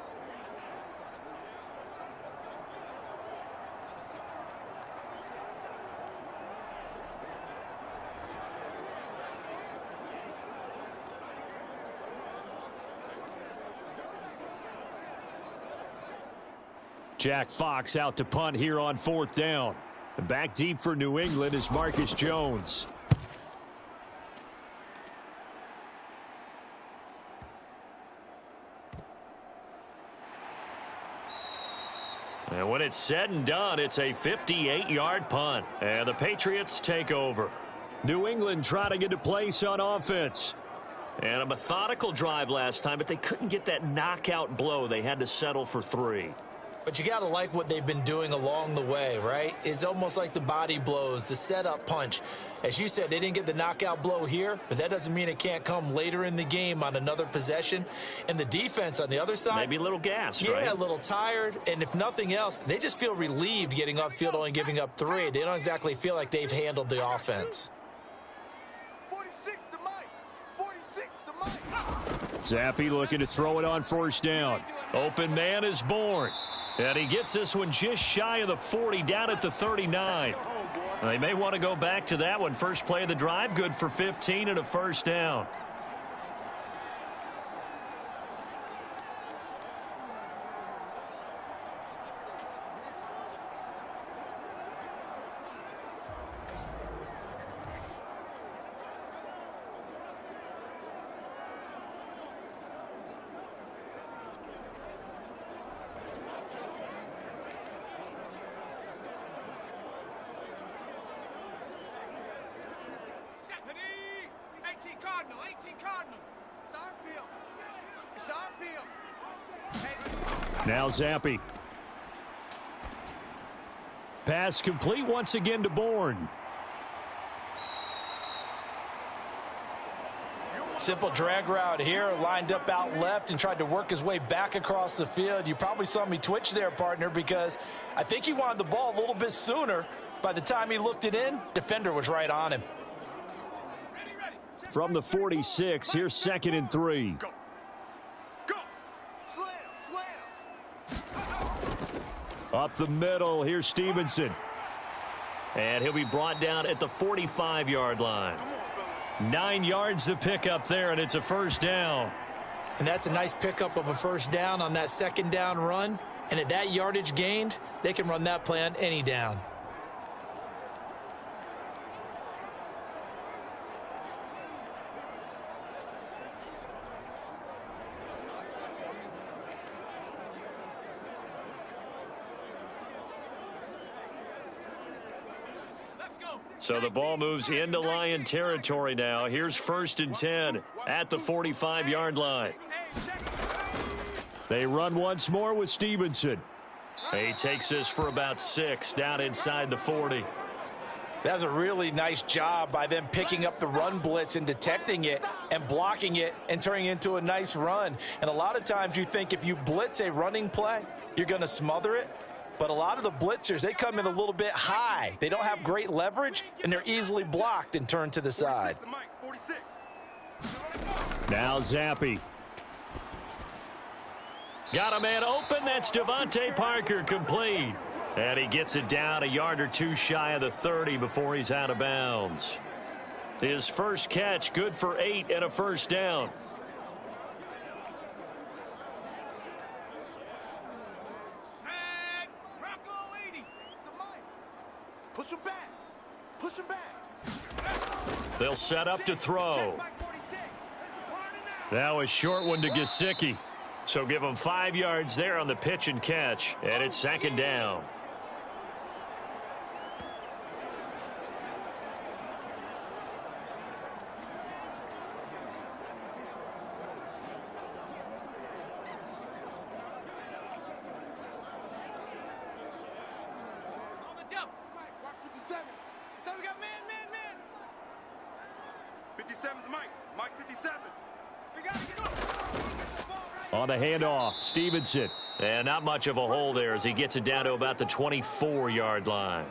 Jack Fox out to punt here on 4th down. Back deep for New England is Marcus Jones. And when it's said and done, it's a 58-yard punt. And the Patriots take over. New England trying to get a place on offense. And a methodical drive last time, but they couldn't get that knockout blow. They had to settle for 3. But you got to like what they've been doing along the way, right? It's almost like the body blows, the setup punch. As you said, they didn't get the knockout blow here, but that doesn't mean it can't come later in the game on another possession. And the defense on the other side, maybe a little gassed, right? Yeah, a little tired. And if nothing else, they just feel relieved getting off field, only giving up 3. They don't exactly feel like they've handled the offense. 46 to Mike. 46 to Mike. Zappi looking to throw it on 1st down. Open man is born. And he gets this one just shy of the 40, down at the 39. They may want to go back to that one. First play of the drive, good for 15 and a 1st down. Now Zappi. Pass complete once again to Bourne. Simple drag route here, lined up out left and tried to work his way back across the field. You probably saw me twitch there, partner, because I think he wanted the ball a little bit sooner. By the time he looked it in, defender was right on him. From the 46, here's 2nd and 3. Go. Go. Slam. Slam. Up the middle, here's Stevenson. And he'll be brought down at the 45-yard line. 9 yards to pick up there, and it's a first down. And that's a nice pickup of a first down on that second down run. And at that yardage gained, they can run that play on any down. So the ball moves into Lion territory now. Here's 1st and 10 at the 45-yard line. They run once more with Stevenson. He takes this for about 6 down inside the 40. That's a really nice job by them picking up the run blitz and detecting it and blocking it and turning it into a nice run. And a lot of times you think if you blitz a running play, you're going to smother it. But a lot of the blitzers, they come in a little bit high. They don't have great leverage, and they're easily blocked and turned to the side. Now Zappi. Got a man open. That's Devontae Parker, complete. And he gets it down a yard or two shy of the 30 before he's out of bounds. His first catch, good for 8 and a first down. Push him back. Push him back. They'll set up to throw. That was short one to Gesicki. So give him 5 yards there on the pitch and catch, and it's 2nd down. On the handoff, Stevenson. And not much of a hole there as he gets it down to about the 24-yard line.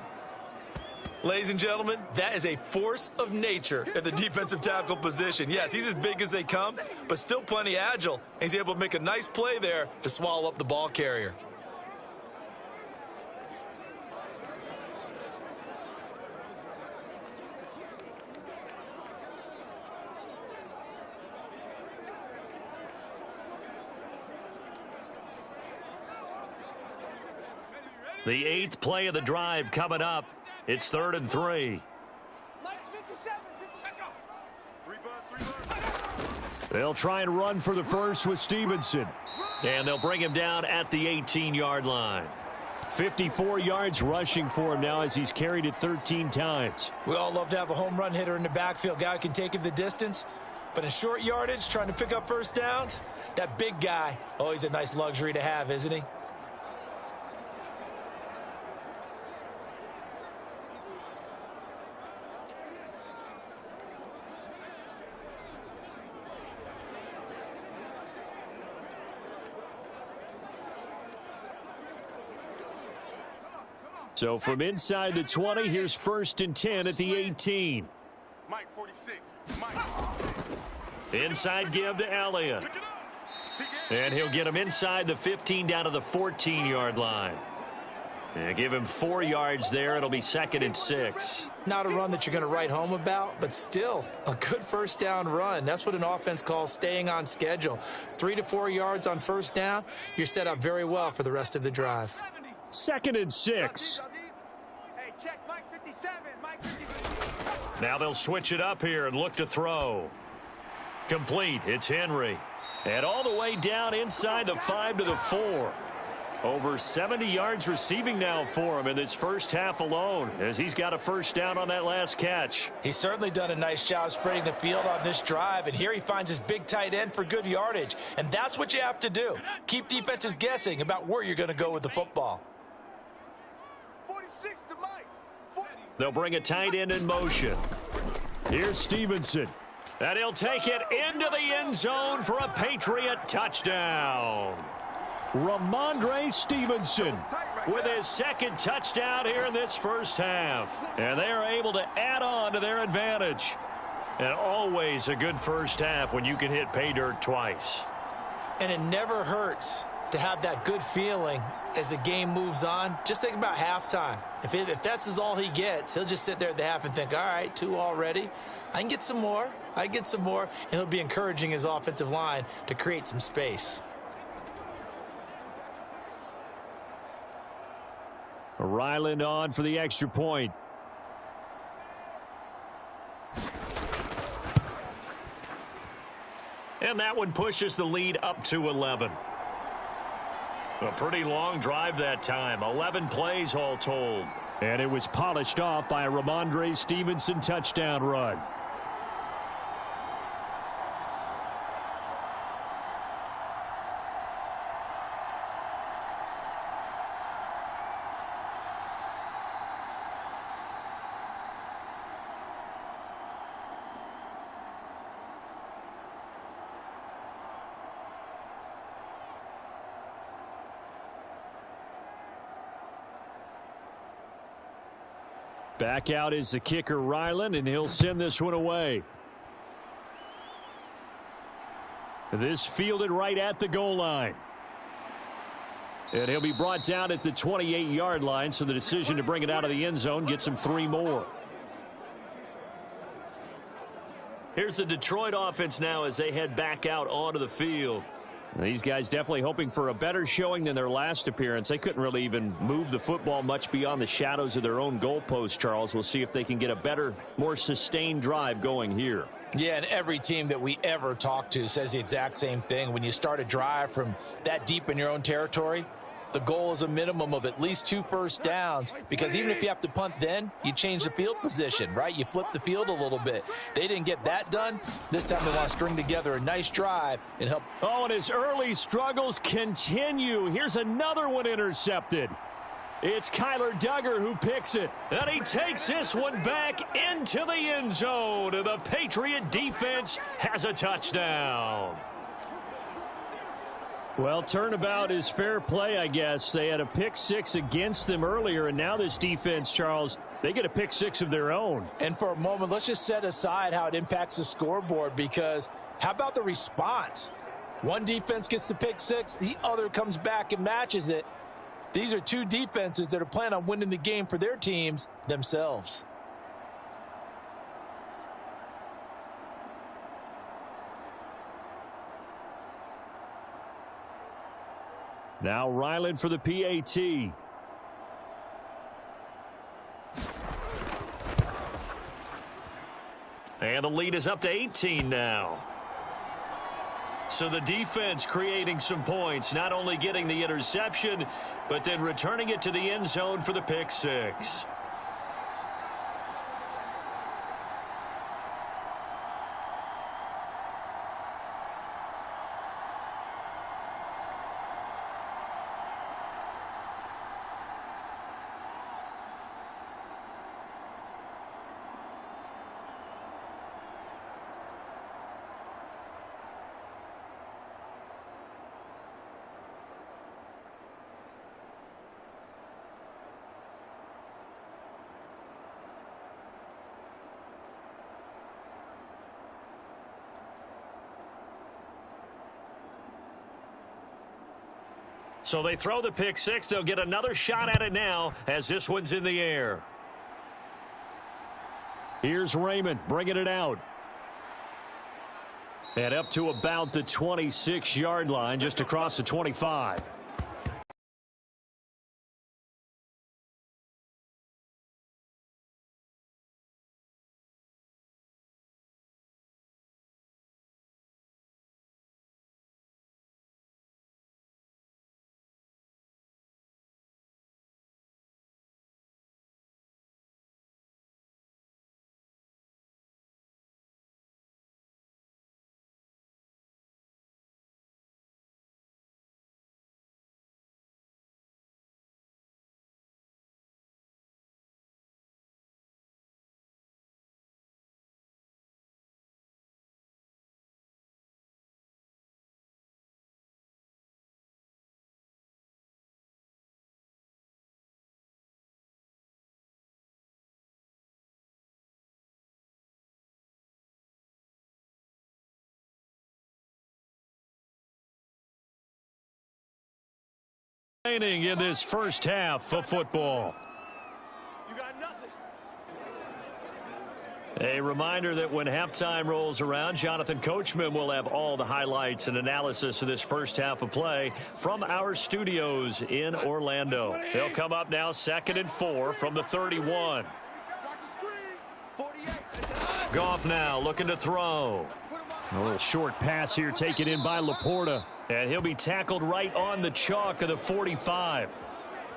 Ladies and gentlemen, that is a force of nature at the defensive tackle position. Yes, he's as big as they come, but still plenty agile. And he's able to make a nice play there to swallow up the ball carrier. The 8th play of the drive coming up. It's 3rd and 3. They'll try and run for the first with Stevenson. And they'll bring him down at the 18-yard line. 54 yards rushing for him now as he's carried it 13 times. We all love to have a home run hitter in the backfield. Guy who can take it the distance. But in short yardage, trying to pick up first downs, that big guy, always a nice luxury to have, isn't he? So from inside the 20, here's 1st and 10 at the 18. Mike 46. Inside give to Elliott. And he'll get him inside the 15 down to the 14-yard line. And give him 4 yards there. It'll be 2nd and 6. Not a run that you're going to write home about, but still a good first down run. That's what an offense calls staying on schedule. 3 to 4 yards on first down. You're set up very well for the rest of the drive. 2nd and 6. Hey, check Mike 57. Mike 57. Now they'll switch it up here and look to throw. Complete. It's Henry. And all the way down inside the 5 to the 4. Over 70 yards receiving now for him in this first half alone as he's got a first down on that last catch. He's certainly done a nice job spreading the field on this drive, and here he finds his big tight end for good yardage. And that's what you have to do. Keep defenses guessing about where you're going to go with the football. 46 to Mike. They'll bring a tight end in motion. Here's Stevenson. And he'll take it into the end zone for a Patriot touchdown. Ramondre Stevenson With his 2nd touchdown here in this first half. And they are able to add on to their advantage. And always a good first half when you can hit pay dirt twice. And it never hurts to have that good feeling as the game moves on. Just think about halftime. If that's all he gets, he'll just sit there at the half and think, all right, 2 already. I can get some more. And he'll be encouraging his offensive line to create some space. Ryland on for the extra point. And that one pushes the lead up to 11. A pretty long drive that time. 11 plays all told. And it was polished off by a Ramondre Stevenson touchdown run. Back out is the kicker, Ryland, and he'll send this one away. This fielded right at the goal line. And he'll be brought down at the 28-yard line, so the decision to bring it out of the end zone gets him 3 more. Here's the Detroit offense now as they head back out onto the field. These guys definitely hoping for a better showing than their last appearance. They couldn't really even move the football much beyond the shadows of their own goalpost, Charles. We'll see if they can get a better, more sustained drive going here. Yeah, and every team that we ever talk to says the exact same thing. When you start a drive from that deep in your own territory, the goal is a minimum of at least 2 first downs, because even if you have to punt then, you change the field position, right? You flip the field a little bit. They didn't get that done. This time they want to string together a nice drive and help. Oh, and his early struggles continue. Here's another one intercepted. It's Kyler Duggar who picks it. And he takes this one back into the end zone. And the Patriot defense has a touchdown. Well, turnabout is fair play, I guess. They had a pick 6 against them earlier, and now this defense, Charles, they get a pick 6 of their own. And for a moment, let's just set aside how it impacts the scoreboard, because how about the response? One defense gets the pick 6, the other comes back and matches it. These are 2 defenses that are planning on winning the game for their teams themselves. Now Ryland for the PAT. And the lead is up to 18 now. So the defense creating some points, not only getting the interception, but then returning it to the end zone for the pick 6. So they throw the pick 6. They'll get another shot at it now as this one's in the air. Here's Raymond bringing it out. And up to about the 26-yard line, just across the 25. Remaining in this first half of football. You got nothing. A reminder that when halftime rolls around, Jonathan Coachman will have all the highlights and analysis of this first half of play from our studios in Orlando. They'll come up now 2nd and 4 from the 31. Goff now looking to throw. A little short pass here taken in by Laporta. And he'll be tackled right on the chalk of the 45.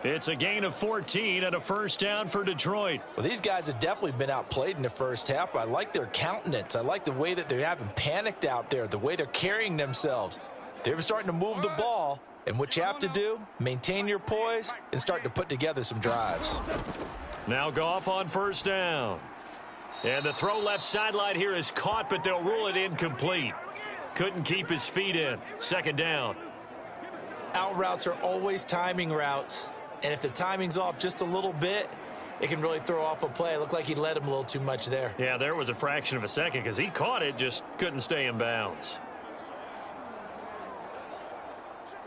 It's a gain of 14 and a first down for Detroit. Well, these guys have definitely been outplayed in the first half. I like their countenance. I like the way that they haven't panicked out there, the way they're carrying themselves. They're starting to move the ball, and what you have to do, maintain your poise and start to put together some drives. Now Goff on first down. And the throw left sideline here is caught, but they'll rule it incomplete. Couldn't keep his feet in. 2nd down. Out routes are always timing routes. And if the timing's off just a little bit, it can really throw off a play. It looked like he led him a little too much there. Yeah, there was a fraction of a second because he caught it, just couldn't stay in bounds.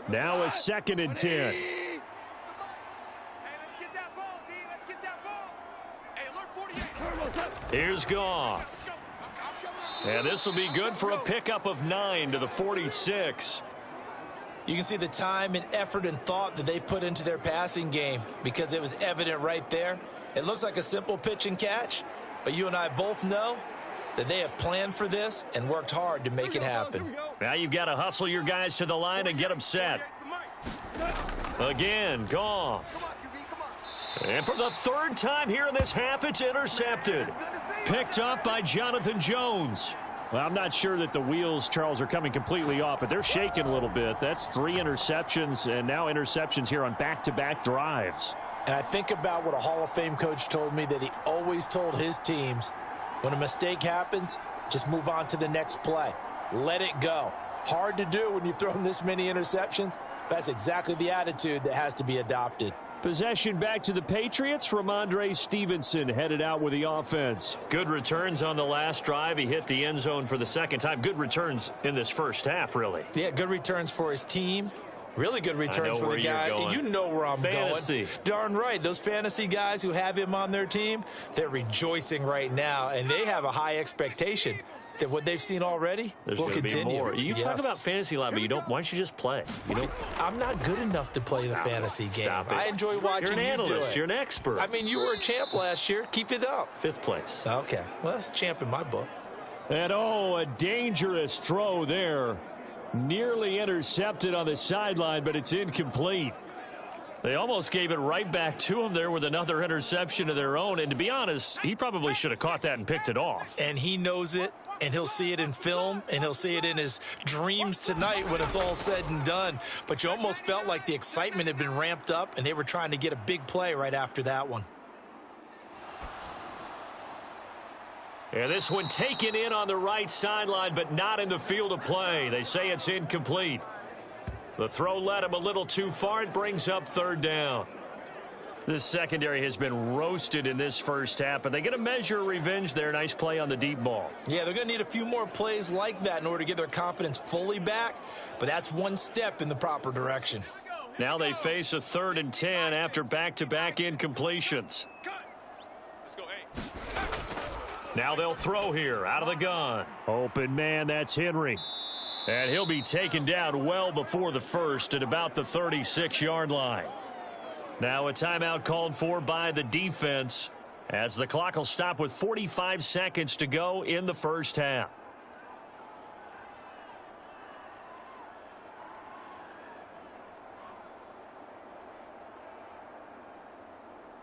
Now a 2nd and 10. Hey, let's get that ball, D. Let's get that ball. Hey, alert 48. Here's Goff. And this will be good for a pickup of 9 to the 46. You can see the time and effort and thought that they've put into their passing game because it was evident right there. It looks like a simple pitch and catch, but you and I both know that they have planned for this and worked hard to make it happen. Now you've got to hustle your guys to the line and get them set. Again, Goff. And for the 3rd time here in this half, it's intercepted. Picked up by Jonathan Jones. Well, I'm not sure that the wheels, Charles, are coming completely off, but they're shaking a little bit. That's 3 interceptions, and now interceptions here on back-to-back drives. And I think about what a Hall of Fame coach told me, that he always told his teams, when a mistake happens, just move on to the next play. Let it go. Hard to do when you've thrown this many interceptions. That's exactly the attitude that has to be adopted. Possession back to the Patriots. Ramondre Stevenson headed out with the offense. Good returns on the last drive. He hit the end zone for the 2nd time. Good returns in this first half, really. Yeah, good returns for his team. Really good returns for the guy. You know where I'm Fantasy. going. Darn right. Those fantasy guys who have him on their team, they're rejoicing right now, and they have a high expectation that what they've seen already will continue. Be more. You talk about fantasy live, but you don't. Why don't you just play? You don't. I'm not good enough to play the fantasy game. I enjoy watching You're an you analyst. do it. You're an expert. I mean, you were a champ last year. Keep it up. 5th place. Okay. Well, that's a champ in my book. And a dangerous throw there. Nearly intercepted on the sideline, but it's incomplete. They almost gave it right back to him there with another interception of their own. And to be honest, he probably should have caught that and picked it off. And he knows it, and he'll see it in film, and he'll see it in his dreams tonight when it's all said and done. But you almost felt like the excitement had been ramped up, and they were trying to get a big play right after that one. And this one taken in on the right sideline, but not in the field of play. They say it's incomplete. The throw led him a little too far. It brings up 3rd down. This secondary has been roasted in this first half, but they get a measure of revenge there. Nice play on the deep ball. Yeah, they're going to need a few more plays like that in order to get their confidence fully back, but that's one step in the proper direction. Now they face a 3rd and 10 after back-to-back incompletions. Let's go, hey. Now they'll throw here out of the gun. Open man, that's Henry. And he'll be taken down well before the first at about the 36-yard line. Now a timeout called for by the defense as the clock will stop with 45 seconds to go in the first half.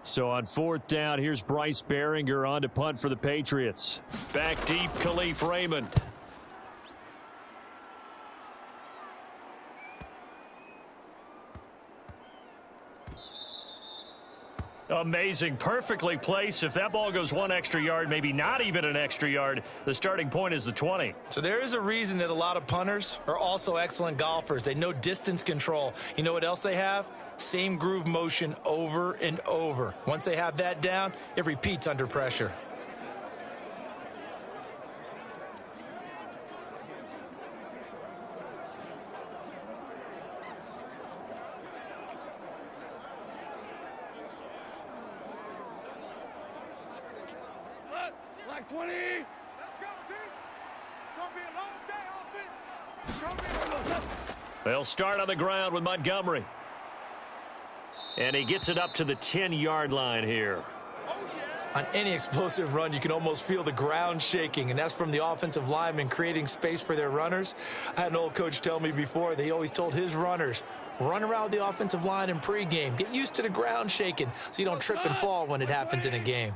So on 4th down, here's Bryce Behringer on to punt for the Patriots. Back deep, Khalif Raymond. Amazing. Perfectly placed. If that ball goes 1 extra yard, maybe not even an extra yard, the starting point is the 20. So there is a reason that a lot of punters are also excellent golfers. They know distance control. You know what else they have? Same groove motion over and over. Once they have that down, it repeats under pressure. 20. Let's go, D. It's going to be a long day, offense. It's going to be a long day. They'll start on the ground with Montgomery. And he gets it up to the 10-yard line here. On any explosive run, you can almost feel the ground shaking, and that's from the offensive linemen creating space for their runners. I had an old coach tell me before, they always told his runners, run around the offensive line in pregame. Get used to the ground shaking so you don't trip and fall when it happens in a game.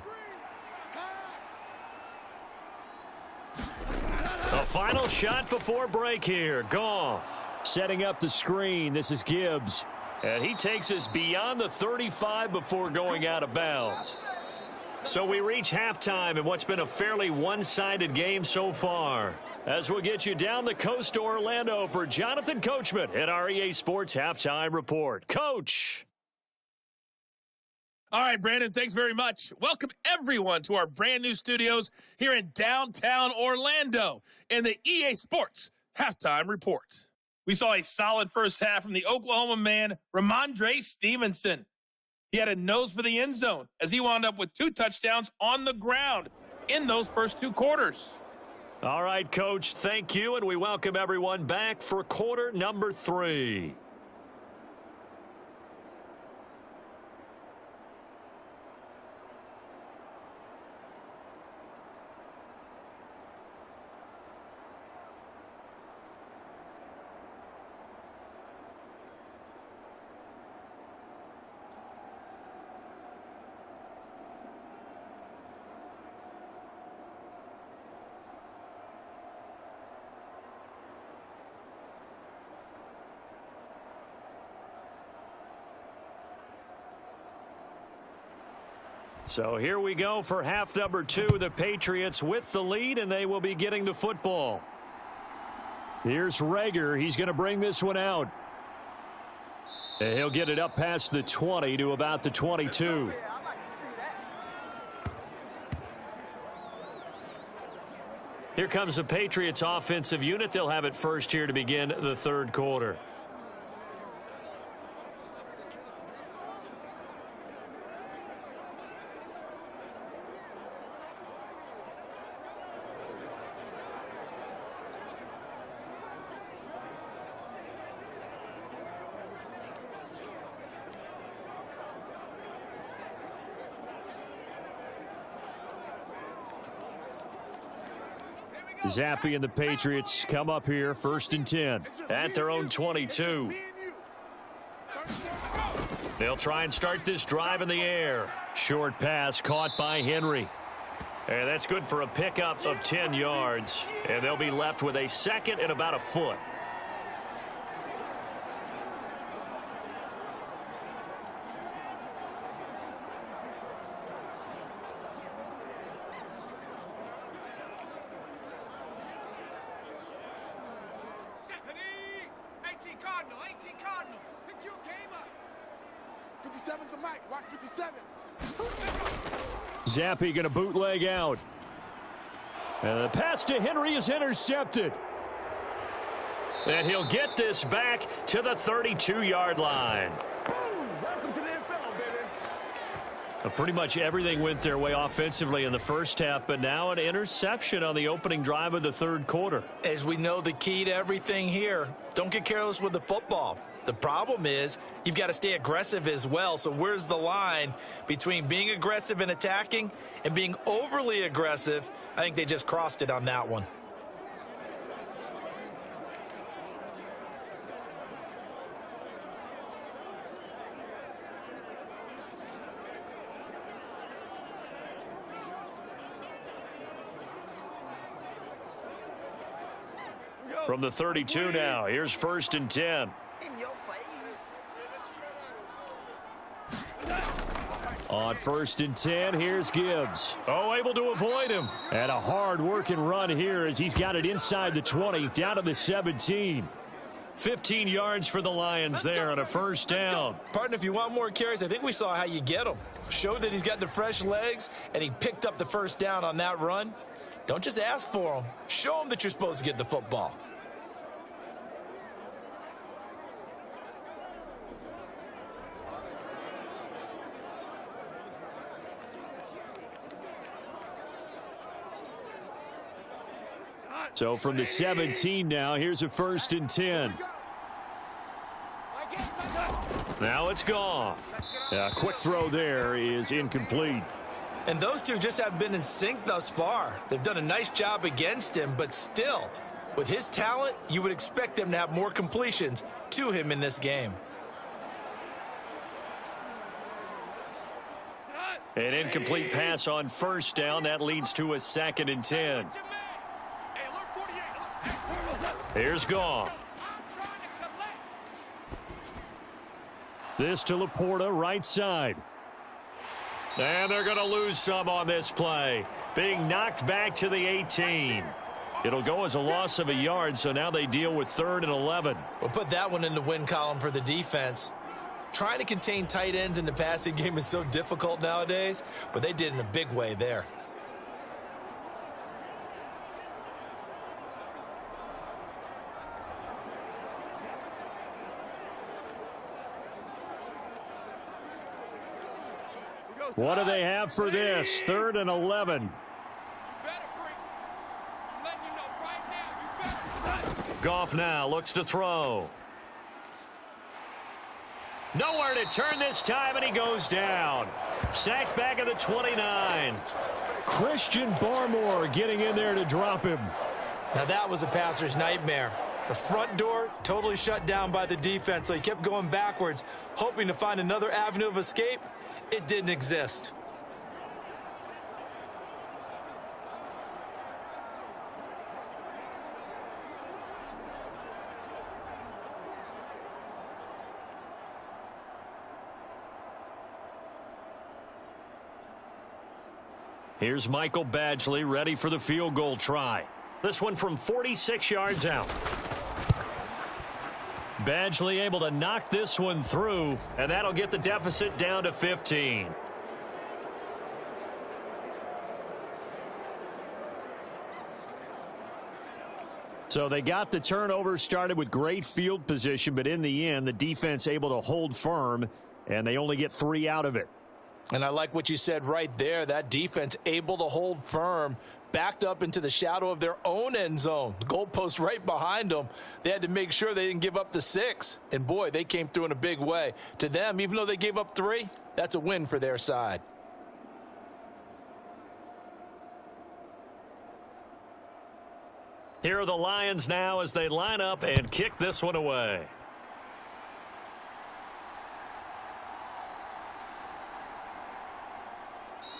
The final shot before break here. Goff Setting up the screen. This is Gibbs. And he takes us beyond the 35 before going out of bounds. So we reach halftime in what's been a fairly one-sided game so far. As we'll get you down the coast to Orlando for Jonathan Coachman at our EA Sports Halftime Report. Coach. All right, Brandon, thanks very much. Welcome, everyone, to our brand new studios here in downtown Orlando in the EA Sports Halftime Report. We saw a solid first half from the Oklahoma man, Ramondre Stevenson. He had a nose for the end zone as he wound up with 2 touchdowns on the ground in those first 2 quarters. All right, Coach, thank you, and we welcome everyone back for quarter number 3. So here we go for half number 2. The Patriots with the lead, and they will be getting the football. Here's Rager. He's going to bring this one out. And he'll get it up past the 20 to about the 22. Here comes the Patriots offensive unit. They'll have it first here to begin the 3rd quarter. Zappi and the Patriots come up here, 1st and 10. At their own 22. They'll try and start this drive in the air. Short pass caught by Henry. And that's good for a pickup of 10 yards. And they'll be left with a 2nd and about a foot. Pick your game up. 57's the mic. Watch 57. Zappi going to bootleg out. And the pass to Henry is intercepted. And he'll get this back to the 32-yard line. Welcome to the NFL, baby. Pretty much everything went their way offensively in the first half, but now an interception on the opening drive of the 3rd quarter. As we know, the key to everything here, don't get careless with the football. The problem is you've got to stay aggressive as well. So where's the line between being aggressive and attacking and being overly aggressive? I think they just crossed it on that one. From the 32 now, here's 1st and 10. In your face. On 1st and 10, here's Gibbs. Oh, able to avoid him. And a hard-working run here as he's got it inside the 20, down to the 17. 15 yards for the Lions there on a 1st down. Partner, if you want more carries, I think we saw how you get them. Showed that he's got the fresh legs, and he picked up the 1st down on that run. Don't just ask for them. Show them that you're supposed to get the football. So from the 17 now, here's a 1st and 10. Now it's Goff. A quick throw there is incomplete. And those two just haven't been in sync thus far. They've done a nice job against him, but still, with his talent, you would expect them to have more completions to him in this game. An incomplete pass on 1st down. That leads to a 2nd and 10. Here's Goff. This to Laporta, right side. And they're going to lose some on this play. Being knocked back to the 18. It'll go as a loss of a yard, so now they deal with 3rd and 11. We'll put that one in the win column for the defense. Trying to contain tight ends in the passing game is so difficult nowadays, but they did in a big way there. What do they have for this? 3rd and 11. Goff now looks to throw. Nowhere to turn this time, and he goes down. Sacked back at the 29. Christian Barmore getting in there to drop him. Now that was a passer's nightmare. The front door totally shut down by the defense, so he kept going backwards, hoping to find another avenue of escape. It didn't exist. Here's Michael Badgley ready for the field goal try. This one from 46 yards out. Badgley able to knock this one through, and that'll get the deficit down to 15. So they got the turnover started with great field position, but in the end, the defense able to hold firm, and they only get 3 out of it. And I like what you said right there. That defense able to hold firm, backed up into the shadow of their own end zone. The goalpost right behind them. They had to make sure they didn't give up the 6. And, boy, they came through in a big way. To them, even though they gave up 3, that's a win for their side. Here are the Lions now as they line up and kick this one away.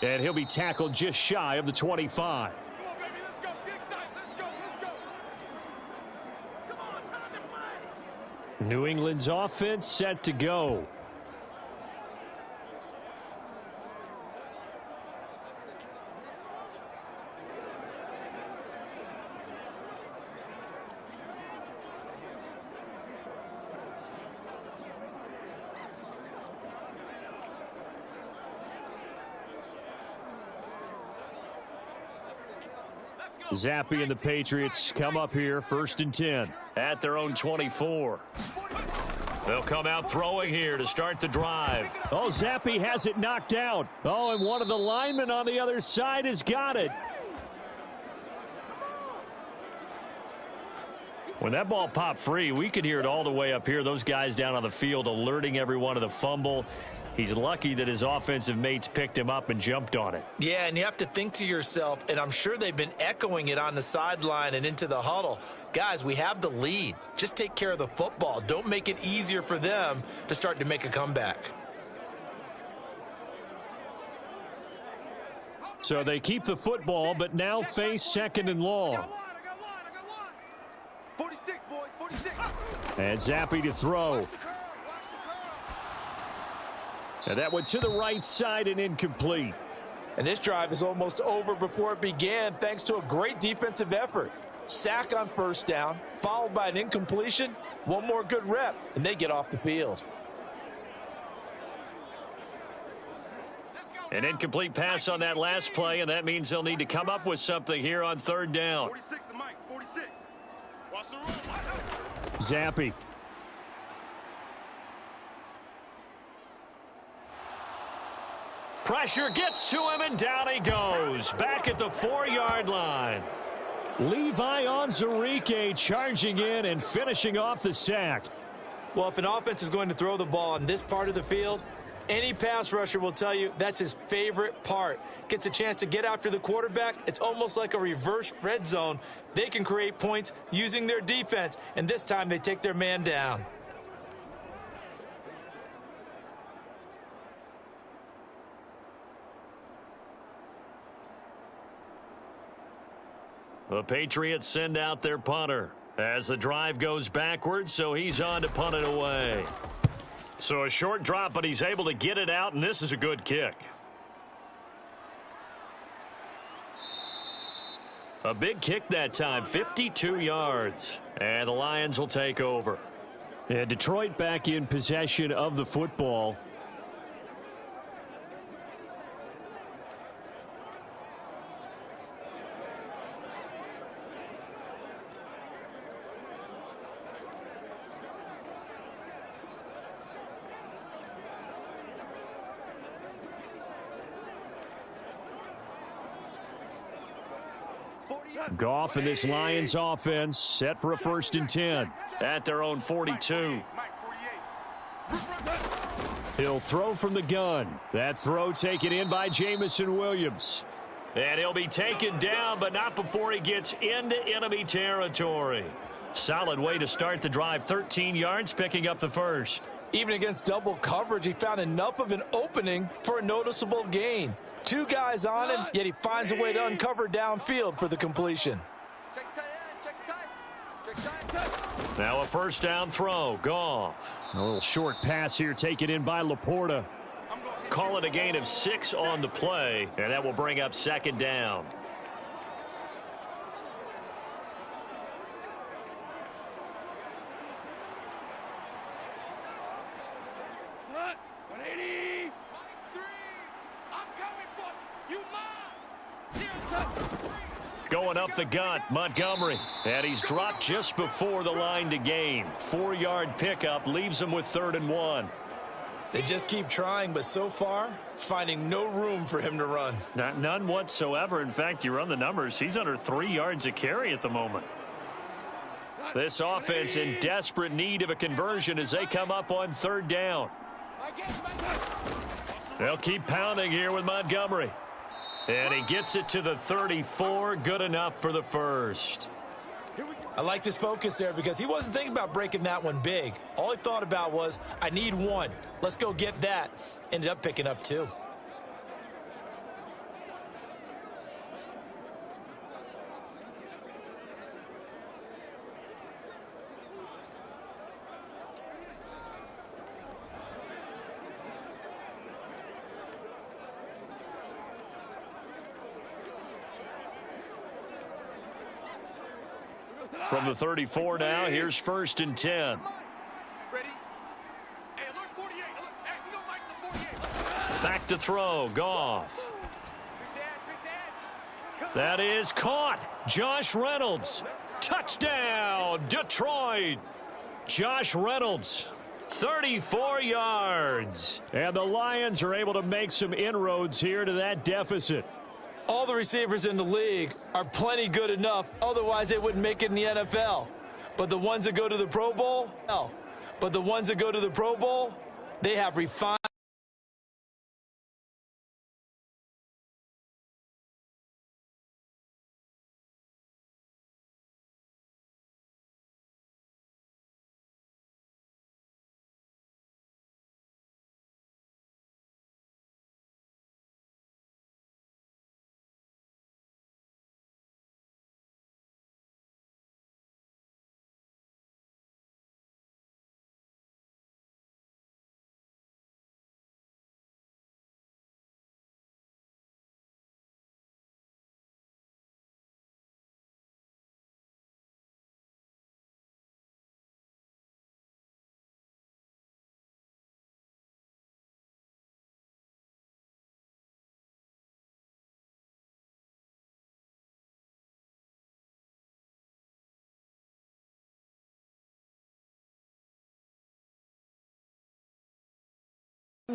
And he'll be tackled just shy of the 25. Come on, baby, let's go. Get excited. Let's go. Let's go. Come on, time to play. New England's offense set to go. Zappi and the Patriots come up here, 1st and 10. At their own 24. They'll come out throwing here to start the drive. Oh, Zappi has it knocked down. Oh, and one of the linemen on the other side has got it. When that ball popped free, we could hear it all the way up here. Those guys down on the field alerting everyone of the fumble. He's lucky that his offensive mates picked him up and jumped on it. Yeah, and you have to think to yourself, and I'm sure they've been echoing it on the sideline and into the huddle. Guys, we have the lead. Just take care of the football. Don't make it easier for them to start to make a comeback. So they keep the football, but now face 2nd and long. I got line. 46, boys, 46. And Zappi to throw. And that went to the right side and incomplete. And this drive is almost over before it began thanks to a great defensive effort. Sack on 1st down, followed by an incompletion. One more good rep, and they get off the field. An incomplete pass on that last play, and that means they'll need to come up with something here on 3rd down. 46 to Mike, 46. Watch the run. Zappi. Pressure gets to him, and down he goes. Back at the 4-yard line. Levi Onwuzurike charging in and finishing off the sack. Well, if an offense is going to throw the ball in this part of the field, any pass rusher will tell you that's his favorite part. Gets a chance to get after the quarterback. It's almost like a reverse red zone. They can create points using their defense, and this time they take their man down. The Patriots send out their punter as the drive goes backwards, so he's on to punt it away. So a short drop, but he's able to get it out, and this is a good kick. A big kick that time, 52 yards. And the Lions will take over. And Detroit back in possession of the football. Goff and this Lions offense set for a 1st and 10. At their own 42. He'll throw from the gun. That throw taken in by Jamison Williams. And he'll be taken down, but not before he gets into enemy territory. Solid way to start the drive. 13 yards, picking up the first. Even against double coverage, he found enough of an opening for a noticeable gain. 2 guys on him, yet he finds a way to uncover downfield for the completion. Now a 1st down throw. Goff. A little short pass here taken in by Laporta. Call it a gain of 6 on the play, and that will bring up 2nd down. Going up the gut, Montgomery. And he's dropped just before the line to gain. 4-yard pickup leaves him with 3rd and 1. They just keep trying, but so far, finding no room for him to run. None whatsoever. In fact, you run the numbers. He's under 3 yards a carry at the moment. This offense in desperate need of a conversion as they come up on 3rd down. They'll keep pounding here with Montgomery. And he gets it to the 34. Good enough for the first. I liked his focus there because he wasn't thinking about breaking that one big. All he thought about was, I need 1. Let's go get that. Ended up picking up 2. From the 34 now, here's 1st and 10. Ready? Hey, alert 48. Alert. Hey, we don't like the 48. Back to throw. Goff. That is caught. Josh Reynolds. Touchdown, Detroit. Josh Reynolds. 34 yards. And the Lions are able to make some inroads here to that deficit. All the receivers in the league are plenty good enough, otherwise they wouldn't make it in the NFL. But the ones that go to the Pro Bowl, they have refined.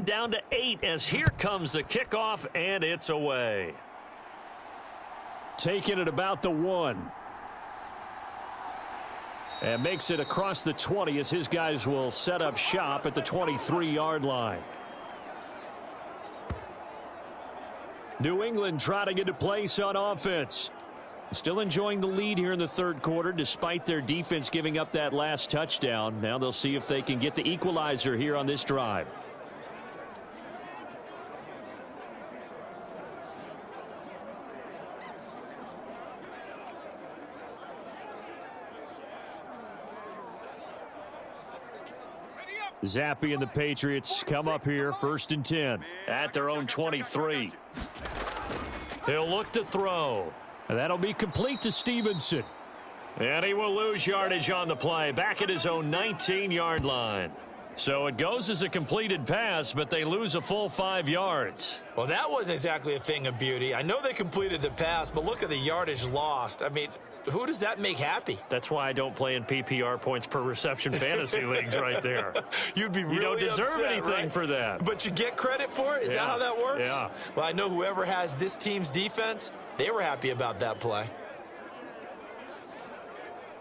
Down to 8 as here comes the kickoff, and it's away. Taken at about the 1. And makes it across the 20 as his guys will set up shop at the 23-yard line. New England trotting into place on offense. Still enjoying the lead here in the third quarter despite their defense giving up that last touchdown. Now they'll see if they can get the equalizer here on this drive. Zappe and the Patriots come up here, 1st and 10. At their own 23. He'll look to throw. And that'll be complete to Stevenson. And he will lose yardage on the play, back at his own 19-yard line. So it goes as a completed pass, but they lose a full 5 yards. Well, that wasn't exactly a thing of beauty. I know they completed the pass, but look at the yardage lost. I mean, who does that make happy? That's why I don't play in PPR points per reception fantasy leagues right there. You'd be really You don't deserve upset, anything right? for that. But you get credit for it? Is that how that works? Yeah. Well, I know whoever has this team's defense, they were happy about that play.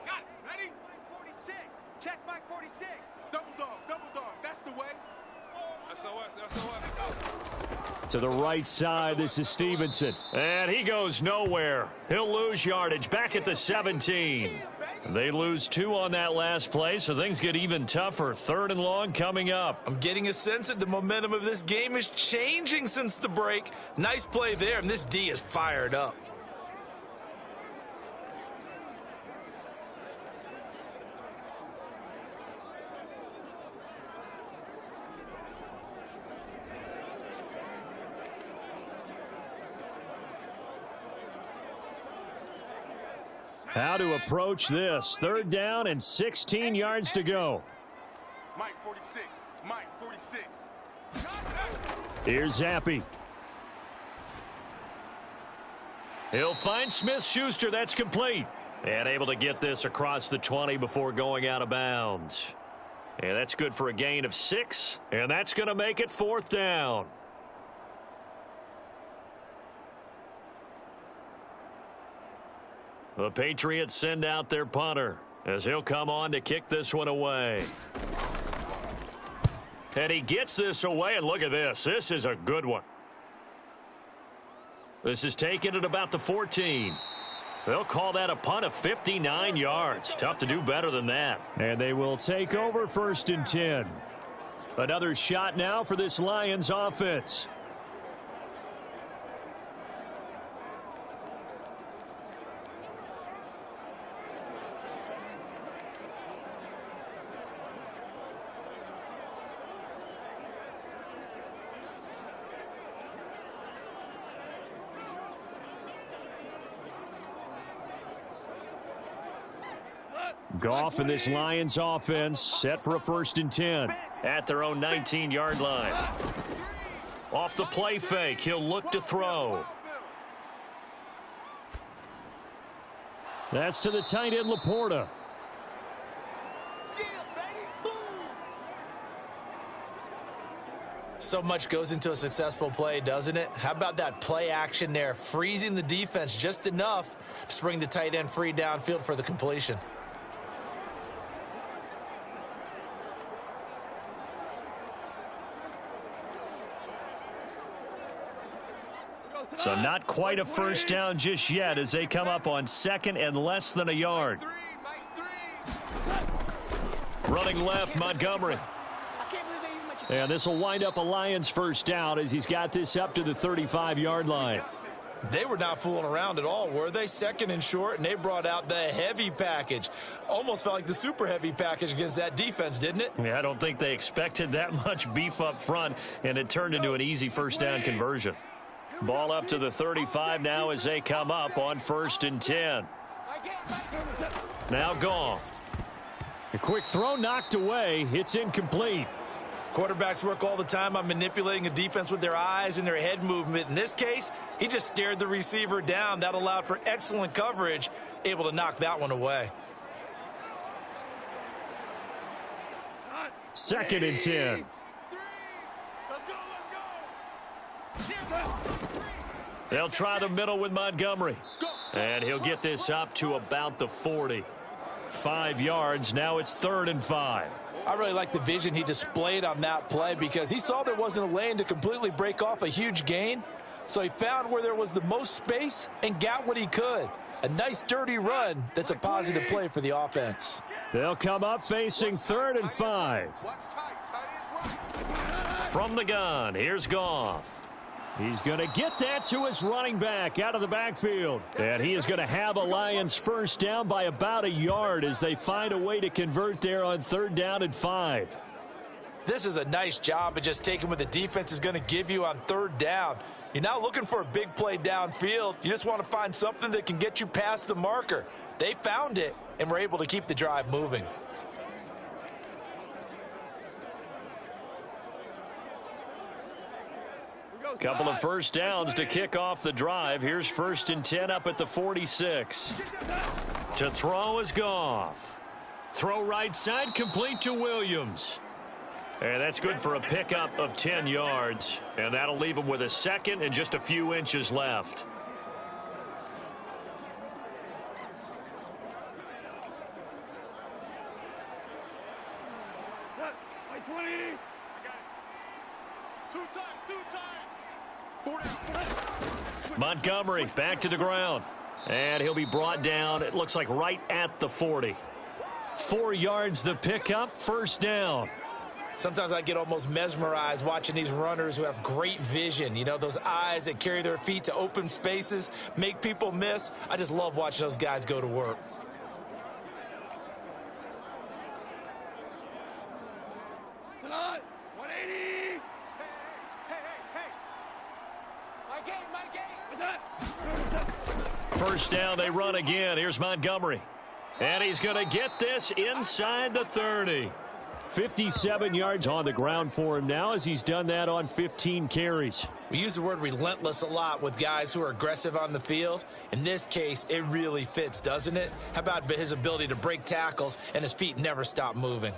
Got it. Ready? 46. Check Mike 46. Double dog. That's the way. SOS. To the right side, this is Stevenson. And he goes nowhere. He'll lose yardage back at the 17. They lose 2 on that last play, so things get even tougher. 3rd and long coming up. I'm getting a sense that the momentum of this game is changing since the break. Nice play there, and this D is fired up. How to approach this. 3rd down and 16 yards to go. Mike 46. Here's Zappe. He'll find Smith-Schuster. That's complete. And able to get this across the 20 before going out of bounds. And that's good for a gain of 6. And that's going to make it 4th down. The Patriots send out their punter as he'll come on to kick this one away. And he gets this away, and look at this. This is a good one. This is taken at about the 14. They'll call that a punt of 59 yards. Tough to do better than that. And they will take over 1st and 10. Another shot now for this Lions offense. Goff and this Lions offense set for a 1st and 10. At their own 19-yard line. Off the play fake, he'll look to throw. That's to the tight end, Laporta. So much goes into a successful play, doesn't it? How about that play action there, freezing the defense just enough to bring the tight end free downfield for the completion. So not quite a 1st down just yet as they come up on 2nd and less than a yard. Running left, Montgomery. And this will wind up a Lions 1st down as he's got this up to the 35-yard line. They were not fooling around at all, were they? 2nd and short, and they brought out the heavy package. Almost felt like the super heavy package against that defense, didn't it? Yeah, I don't think they expected that much beef up front, and it turned into an easy 1st down conversion. Ball up to the 35 now as they come up on 1st and 10. Now Goff. A quick throw knocked away. It's incomplete. Quarterbacks work all the time on manipulating a defense with their eyes and their head movement. In this case, he just stared the receiver down. That allowed for excellent coverage, able to knock that one away. 2nd and 10. They'll try the middle with Montgomery. And he'll get this up to about the 40. 5 yards. Now it's 3rd and 5. I really like the vision he displayed on that play because he saw there wasn't a lane to completely break off a huge gain. So he found where there was the most space and got what he could. A nice dirty run that's a positive play for the offense. They'll come up facing 3rd and 5. From the gun, here's Goff. He's going to get that to his running back out of the backfield. And he is going to have a Lions first down by about a yard as they find a way to convert there on 3rd down and 5. This is a nice job of just taking what the defense is going to give you on 3rd down. You're not looking for a big play downfield. You just want to find something that can get you past the marker. They found it and were able to keep the drive moving. Couple of first downs to kick off the drive. Here's 1st and 10 up at the 46. To throw is Goff. Throw right side, complete to Williams. And that's good for a pickup of 10 yards. And that'll leave him with a 2nd and just a few inches left. Montgomery back to the ground. And he'll be brought down, it looks like right at the 40. 4 yards the pickup, 1st down. Sometimes I get almost mesmerized watching these runners who have great vision. You know, those eyes that carry their feet to open spaces, make people miss. I just love watching those guys go to work. Come on, 180. Hey. My game. What's up? 1st down, they run again. Here's Montgomery. And he's going to get this inside the 30. 57 yards on the ground for him now as he's done that on 15 carries. We use the word relentless a lot with guys who are aggressive on the field. In this case, it really fits, doesn't it? How about his ability to break tackles and his feet never stop moving?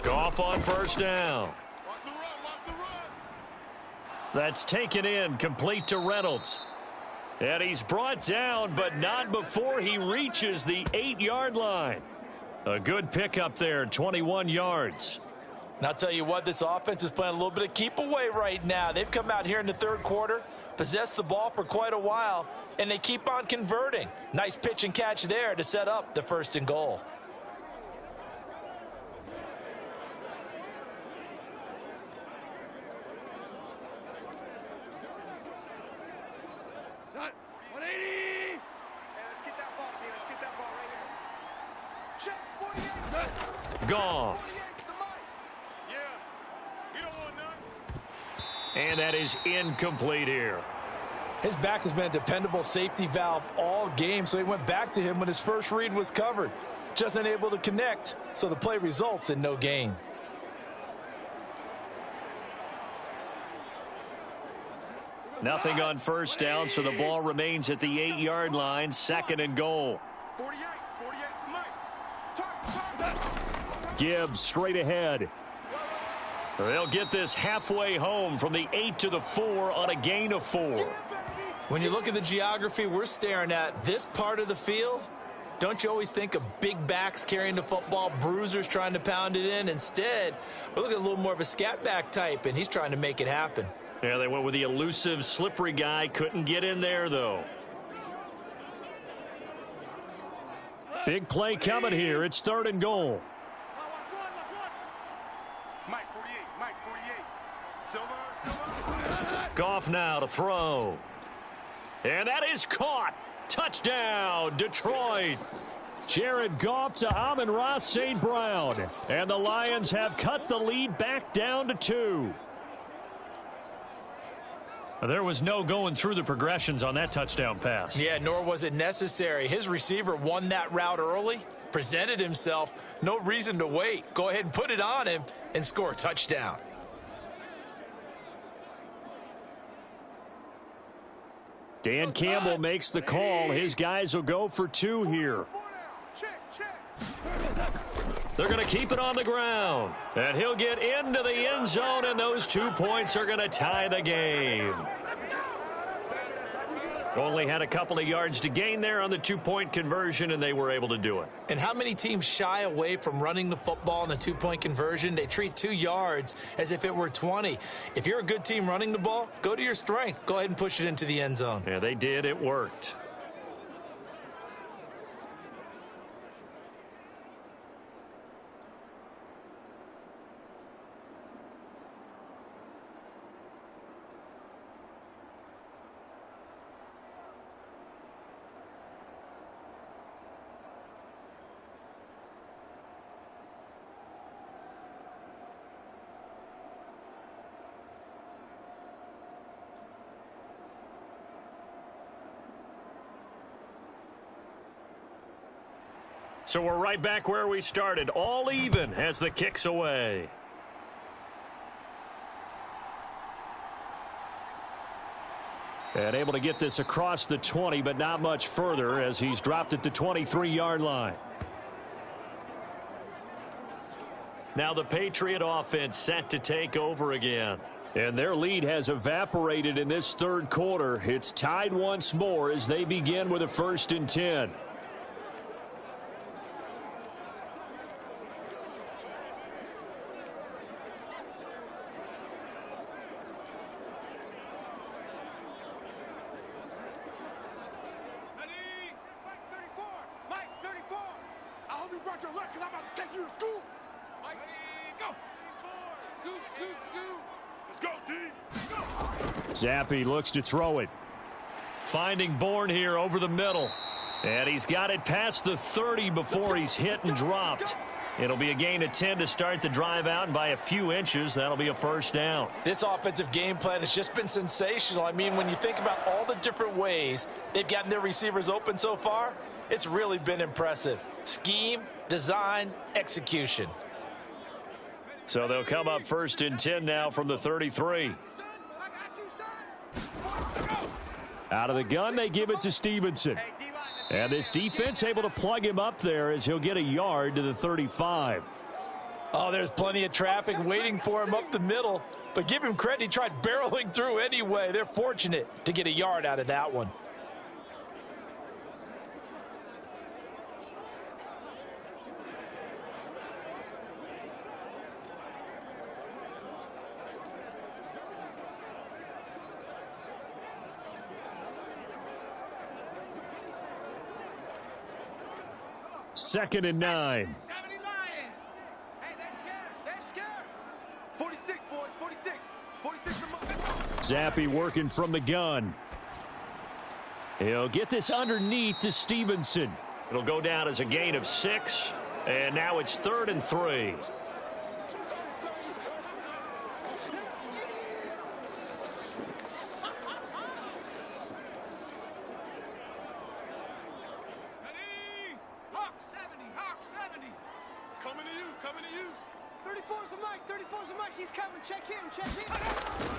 Goff on 1st down. That's taken in, complete to Reynolds. And he's brought down, but not before he reaches the 8-yard line. A good pickup there, 21 yards. And I'll tell you what, this offense is playing a little bit of keep away right now. They've come out here in the 3rd quarter, possessed the ball for quite a while, and they keep on converting. Nice pitch and catch there to set up the 1st and goal. Goff. And that is incomplete here. His back has been a dependable safety valve all game, so he went back to him when his first read was covered. Just unable to connect, so the play results in no gain. Nothing on 1st down, so the ball remains at the 8-yard line, 2nd and goal. 48 Gibbs straight ahead. They'll get this halfway home from the 8 to the 4 on a gain of 4. When you look at the geography we're staring at, this part of the field, don't you always think of big backs carrying the football, bruisers trying to pound it in? Instead, we're looking at a little more of a scat back type, and he's trying to make it happen. Yeah, they went with the elusive, slippery guy. Couldn't get in there, though. Big play coming here. It's 3rd and goal. Mike 48. Silver. Goff now to throw. And that is caught. Touchdown, Detroit. Jared Goff to Amon-Ra St. Brown. And the Lions have cut the lead back down to 2. There was no going through the progressions on that touchdown pass. Yeah, nor was it necessary. His receiver won that route early, presented himself, no reason to wait. Go ahead and put it on him and score a touchdown. Dan Campbell makes the call. His guys will go for 2 here. They're going to keep it on the ground. And he'll get into the end zone, and those 2 points are going to tie the game. Only had a couple of yards to gain there on the 2-point conversion, and they were able to do it. And how many teams shy away from running the football in the 2-point conversion? They treat 2 yards as if it were 20. If you're a good team running the ball, go to your strength. Go ahead and push it into the end zone. Yeah, they did. It worked. So we're right back where we started, all even as the kick's away. And able to get this across the 20, but not much further as he's dropped it to 23-yard line. Now the Patriot offense set to take over again. And their lead has evaporated in this 3rd quarter. It's tied once more as they begin with a 1st and 10. Zappi looks to throw it. Finding Bourne here over the middle. And he's got it past the 30 before he's hit and dropped. It'll be a gain of 10 to start the drive out, and by a few inches, that'll be a 1st down. This offensive game plan has just been sensational. I mean, when you think about all the different ways they've gotten their receivers open so far, it's really been impressive. Scheme, design, execution. So they'll come up 1st and 10 now from the 33. Out of the gun, they give it to Stevenson. And this defense able to plug him up there as he'll get a yard to the 35. Oh, there's plenty of traffic waiting for him up the middle. But give him credit, he tried barreling through anyway. They're fortunate to get a yard out of that one. Second and 9. 70 Lions. Hey, they're scared. They're scared. 46, boys. 46. 46 to Zappi working from the gun. He'll get this underneath to Stevenson. It'll go down as a gain of 6. And now it's 3rd and 3.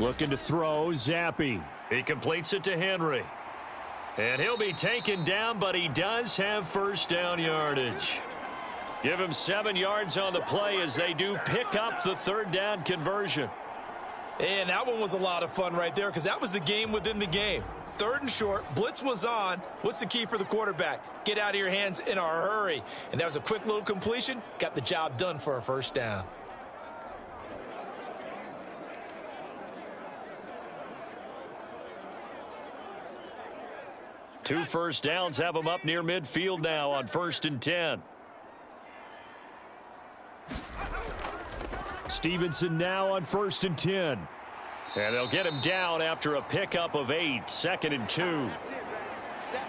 Looking to throw, Zappi. He completes it to Henry. And he'll be taken down, but he does have 1st down yardage. Give him 7 yards on the play as they do pick up the 3rd down conversion. And that one was a lot of fun right there because that was the game within the game. 3rd and short, blitz was on. What's the key for the quarterback? Get out of your hands in a hurry. And that was a quick little completion. Got the job done for a 1st down. Two 1st downs have them up near midfield now on 1st and 10. Stevenson now on 1st and 10. And they'll get him down after a pickup of 8, 2nd and 2.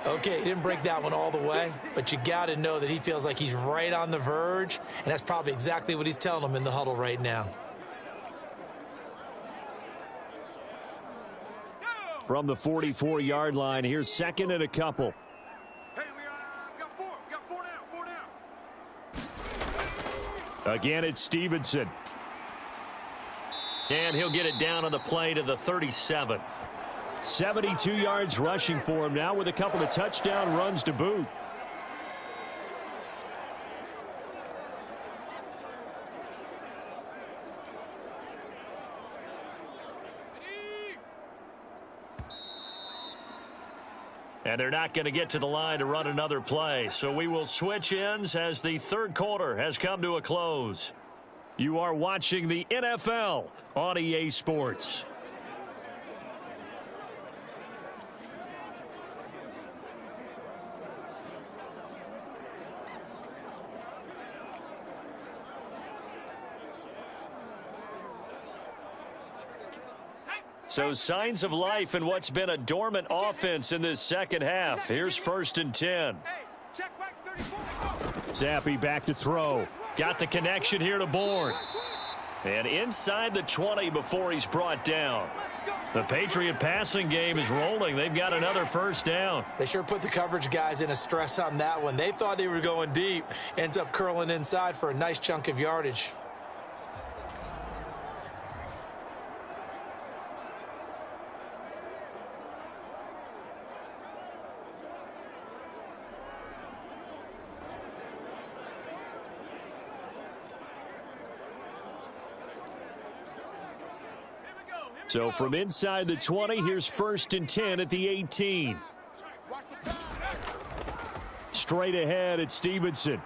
Okay, he didn't break that one all the way, but you got to know that he feels like he's right on the verge, and that's probably exactly what he's telling them in the huddle right now. From the 44-yard line, here's 2nd and a couple. Hey, we got 4. We got 4 down. Again, it's Stevenson. And he'll get it down on the play to the 37. 72 yards rushing for him now with a couple of touchdown runs to boot. And they're not going to get to the line to run another play. So we will switch ends as the third quarter has come to a close. You are watching the NFL on EA Sports. So signs of life in what's been a dormant offense in this second half. Here's 1st and 10. Zappi back to throw. Got the connection here to Bourne. And inside the 20 before he's brought down. The Patriot passing game is rolling. They've got another first down. They sure put the coverage guys in a stress on that one. They thought they were going deep. Ends up curling inside for a nice chunk of yardage. So from inside the 20, here's 1st and 10 at the 18. Straight ahead at Stevenson.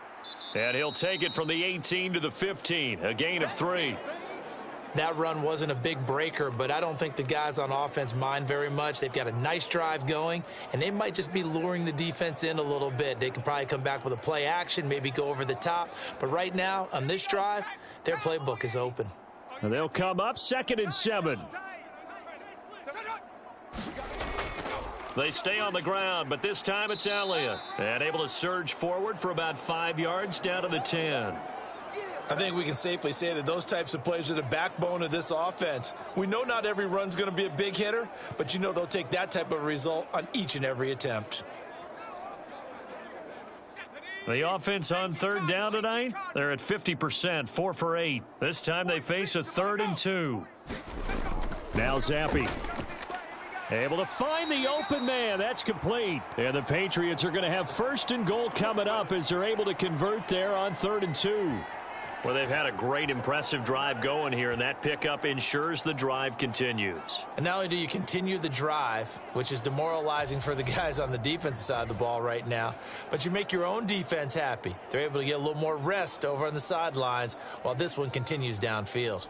And he'll take it from the 18 to the 15, a gain of 3. That run wasn't a big breaker, but I don't think the guys on offense mind very much. They've got a nice drive going, and they might just be luring the defense in a little bit. They could probably come back with a play action, maybe go over the top. But right now, on this drive, their playbook is open. And they'll come up 2nd and 7. They stay on the ground, but this time it's Elliott. And able to surge forward for about 5 yards down to the 10. I think we can safely say that those types of plays are the backbone of this offense. We know not every run's going to be a big hitter, but you know they'll take that type of result on each and every attempt. The offense on 3rd down tonight, they're at 50%, 4 for 8. This time they face a 3rd and 2. Now Zappi. Able to find the open man. That's complete. And the Patriots are going to have 1st and goal coming up as they're able to convert there on 3rd and 2. Well, they've had a great, impressive drive going here, and that pickup ensures the drive continues. And not only do you continue the drive, which is demoralizing for the guys on the defensive side of the ball right now, but you make your own defense happy. They're able to get a little more rest over on the sidelines while this one continues downfield.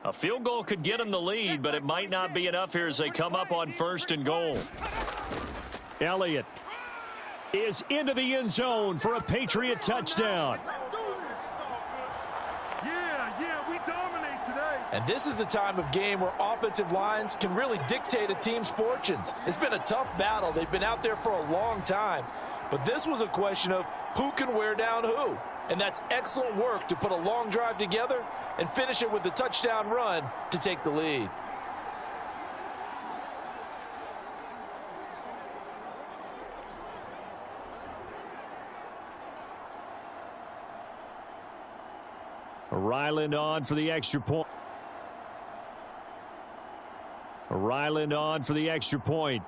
A field goal could get them the lead, but it might not be enough here as they come up on 1st and goal. Elliott is into the end zone for a Patriot touchdown. Yeah, we dominate today. And this is a time of game where offensive lines can really dictate a team's fortunes. It's been a tough battle. They've been out there for a long time. But this was a question of who can wear down who. And that's excellent work to put a long drive together and finish it with the touchdown run to take the lead. Ryland on for the extra point. Ryland on for the extra point.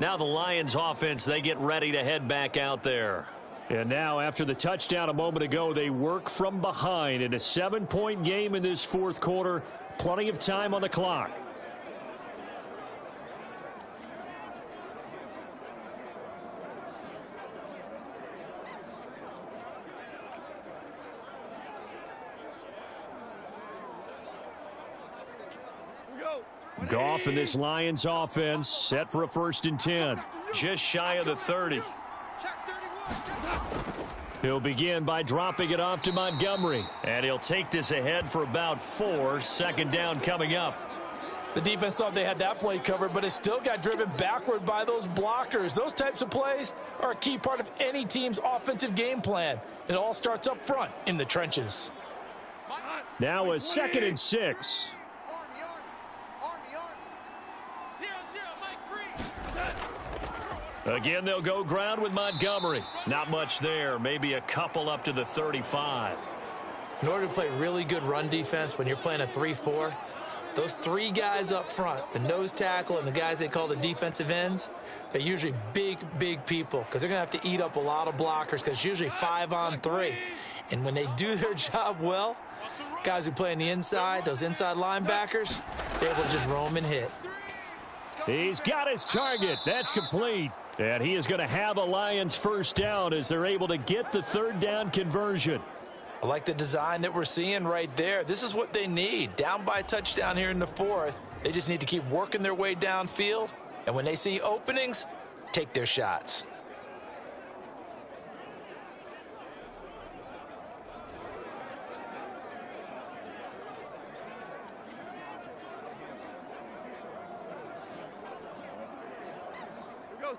Now the Lions offense, they get ready to head back out there. And now after the touchdown a moment ago, they work from behind in a 7-point game in this fourth quarter. Plenty of time on the clock. Goff and this Lions offense set for a 1st and 10. Just shy of the 30. He'll begin by dropping it off to Montgomery. And he'll take this ahead for about 4. 2nd down coming up. The defense thought they had that play covered, but it still got driven backward by those blockers. Those types of plays are a key part of any team's offensive game plan. It all starts up front in the trenches. Now a 2nd and 6. Again, they'll go ground with Montgomery. Not much there. Maybe a couple up to the 35. In order to play really good run defense when you're playing a 3-4, those 3 guys up front, the nose tackle and the guys they call the defensive ends, they're usually big people because they're going to have to eat up a lot of blockers because it's usually 5-on-3. And when they do their job well, guys who play on the inside, those inside linebackers, they're able to just roam and hit. He's got his target. That's complete. And he is going to have a Lions 1st down as they're able to get the 3rd down conversion. I like the design that we're seeing right there. This is what they need. Down by a touchdown here in the 4th. They just need to keep working their way downfield. And when they see openings, take their shots.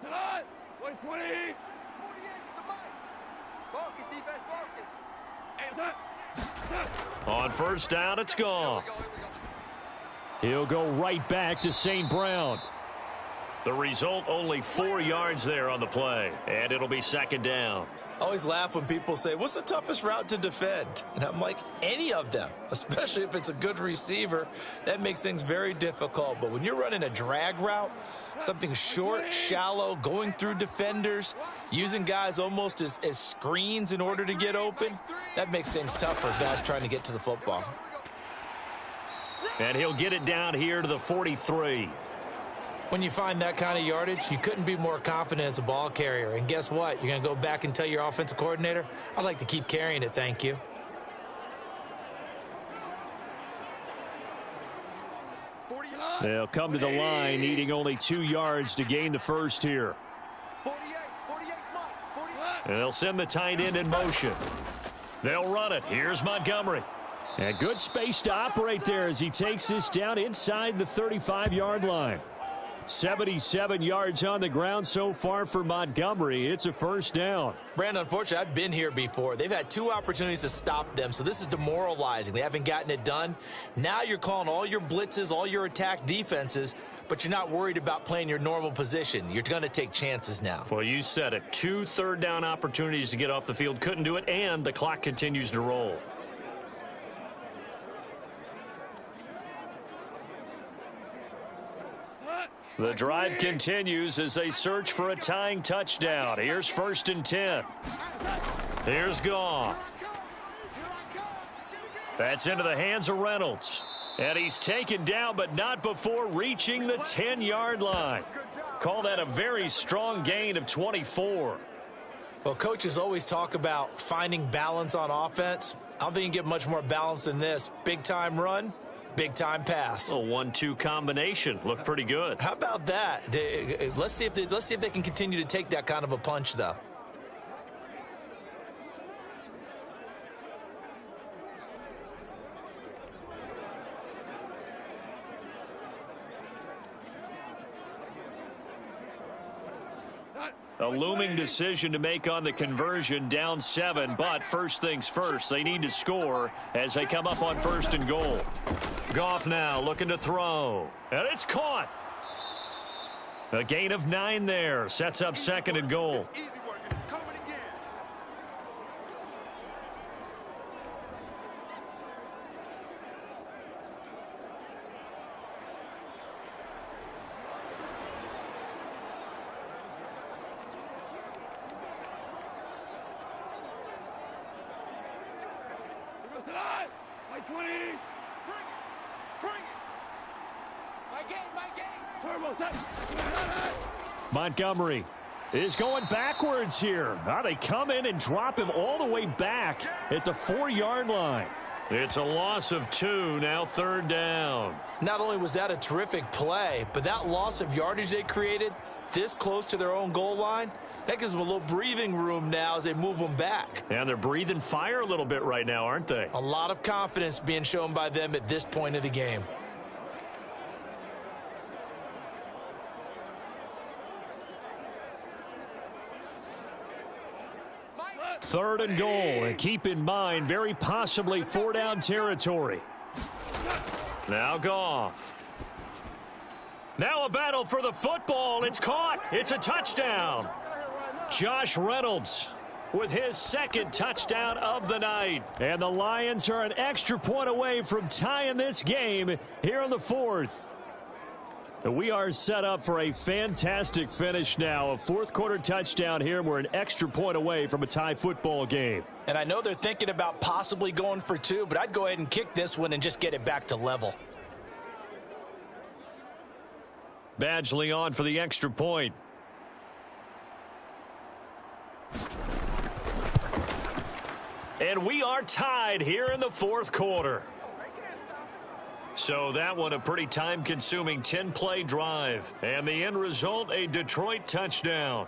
Tonight, 120. 48 to the mic. Focus, defense, focus. On 1st down, it's gone. He'll go right back to St. Brown. The result, only 4 yards there on the play. And it'll be 2nd down. I always laugh when people say, what's the toughest route to defend? And I'm like, any of them, especially if it's a good receiver. That makes things very difficult. But when you're running a drag route, something short, shallow, going through defenders, using guys almost as screens in order to get open, that makes things tough for guys trying to get to the football. And he'll get it down here to the 43. When you find that kind of yardage, you couldn't be more confident as a ball carrier. And guess what? You're going to go back and tell your offensive coordinator, I'd like to keep carrying it, thank you. They'll come to the line, needing only 2 yards to gain the 1st here. 48, And they'll send the tight end in motion. They'll run it. Here's Montgomery. And good space to operate there as he takes this down inside the 35-yard line. 77 yards on the ground so far for Montgomery. It's a 1st down. Brandon, unfortunately, I've been here before. They've had 2 opportunities to stop them, so this is demoralizing. They haven't gotten it done. Now you're calling all your blitzes, all your attack defenses, but you're not worried about playing your normal position. You're going to take chances now. Well, you said it. 2 3rd down opportunities to get off the field. Couldn't do it, and the clock continues to roll. The drive continues as they search for a tying touchdown. Here's 1st and 10. Here's Goff. That's into the hands of Reynolds. And he's taken down, but not before reaching the 10-yard line. Call that a very strong gain of 24. Well, coaches always talk about finding balance on offense. I don't think you can get much more balance than this. Big-time run. Big-time pass. A 1-2 combination. Looked pretty good. How about that? Let's see if they can continue to take that kind of a punch, though. A looming decision to make on the conversion, down 7, but first things first, they need to score as they come up on 1st and goal. Goff now looking to throw, and it's caught. A gain of 9 there, sets up 2nd and goal. Easy work. It's coming again. 20. Bring it. Bring it. My game. Turbo touch. Montgomery is going backwards here. Now they come in and drop him all the way back at the 4-yard line. It's a loss of 2, now 3rd down. Not only was that a terrific play, but that loss of yardage they created this close to their own goal line, that gives them a little breathing room now as they move them back. And they're breathing fire a little bit right now, aren't they? A lot of confidence being shown by them at this point of the game. Third and goal, and keep in mind, very possibly 4-down territory. Now Goff. Now a battle for the football. It's caught. It's a touchdown. Josh Reynolds with his 2nd touchdown of the night. And the Lions are an extra point away from tying this game here in the 4th. We are set up for a fantastic finish now. A 4th-quarter touchdown here. We're an extra point away from a tie football game. And I know they're thinking about possibly going for 2, but I'd go ahead and kick this one and just get it back to level. Badgley on for the extra point. And we are tied here in the 4th quarter. So that one a pretty time-consuming 10-play drive. And the end result, a Detroit touchdown.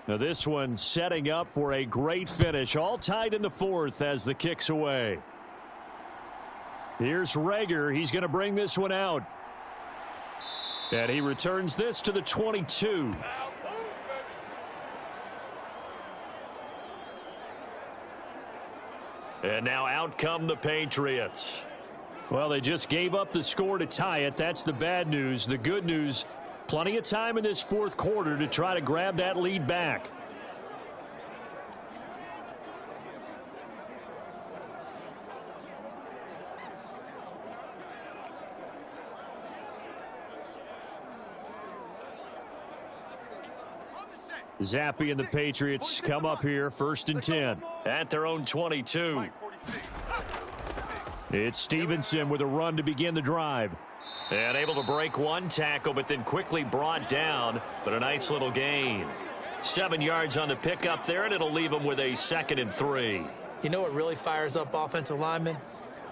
Now this one setting up for a great finish. All tied in the 4th as the kick's away. Here's Rager. He's going to bring this one out. And he returns this to the 22. And now out come the Patriots. Well, they just gave up the score to tie it. That's the bad news. The good news, plenty of time in this 4th quarter to try to grab that lead back. Zappe and the Patriots come up here 1st and 10. At their own 22. It's Stevenson with a run to begin the drive. And able to break one tackle, but then quickly brought down. But a nice little gain. 7 yards on the pickup there, and it'll leave them with a 2nd and 3. You know what really fires up offensive linemen?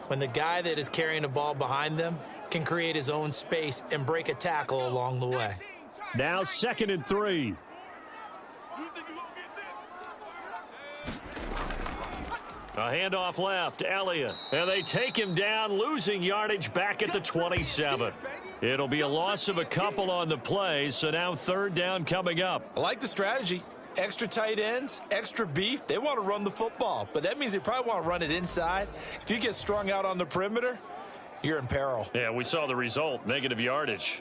When the guy that is carrying the ball behind them can create his own space and break a tackle along the way. Now 2nd and 3. A handoff left, Elliott. And they take him down, losing yardage back at the 27. It'll be a loss of a couple on the play, so now 3rd down coming up. I like the strategy. Extra tight ends, extra beef. They want to run the football, but that means they probably want to run it inside. If you get strung out on the perimeter, you're in peril. Yeah, we saw the result, negative yardage.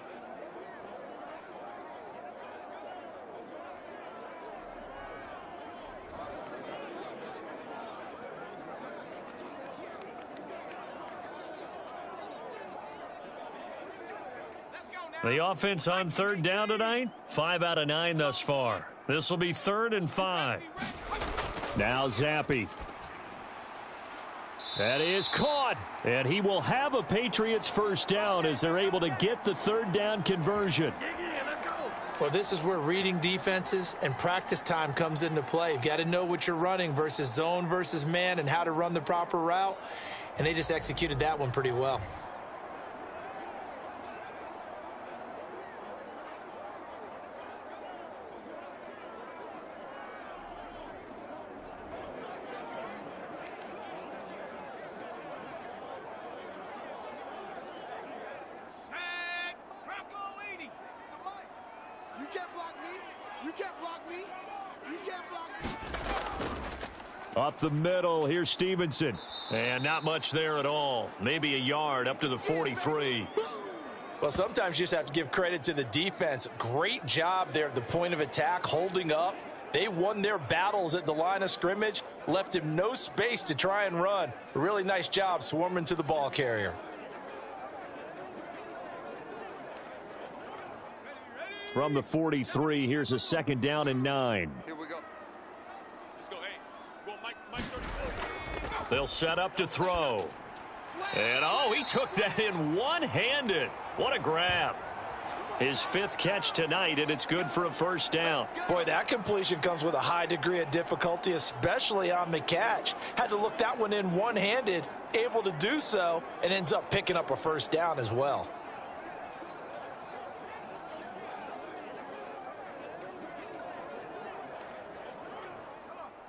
The offense on 3rd down tonight, 5 out of 9 thus far. This will be 3rd and 5. Now Zappe. That is caught. And he will have a Patriots 1st down as they're able to get the 3rd down conversion. Well, this is where reading defenses and practice time comes into play. You've got to know what you're running versus zone versus man and how to run the proper route. And they just executed that one pretty well. Up the middle, here's Stevenson. And not much there at all. Maybe a yard up to the 43. Well, sometimes you just have to give credit to the defense. Great job there at the point of attack, holding up. They won their battles at the line of scrimmage, left him no space to try and run. A really nice job swarming to the ball carrier. From the 43, here's a 2nd down and 9. Here we go. Let's go. Hey, go Mike 34. They'll set up to throw. And, oh, he took that in one-handed. What a grab. His 5th catch tonight, and it's good for a 1st down. Boy, that completion comes with a high degree of difficulty, especially on the catch. Had to look that one in one-handed, able to do so, and ends up picking up a 1st down as well.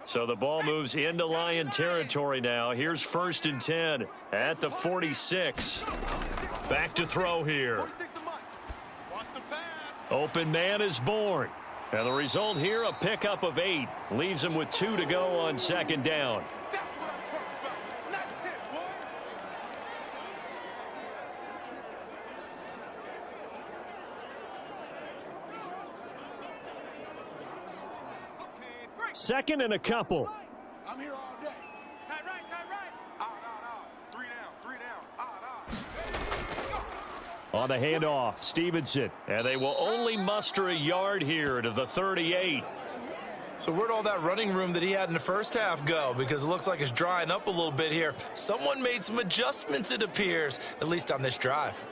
So the ball moves into Lion territory now. Here's 1st and 10 at the 46. Back to throw here. Watch the pass. Open man is born. And the result here, a pickup of 8. Leaves him with 2 to go on 2nd down. That's what I'm talking about. Nice hit, boy. Second and a couple. I'm here all day. Tight right, tight right. Out. 3 down. Out. On the handoff, Stevenson. And they will only muster a yard here to the 38. So where'd all that running room that he had in the first half go? Because it looks like it's drying up a little bit here. Someone made some adjustments, it appears, at least on this drive.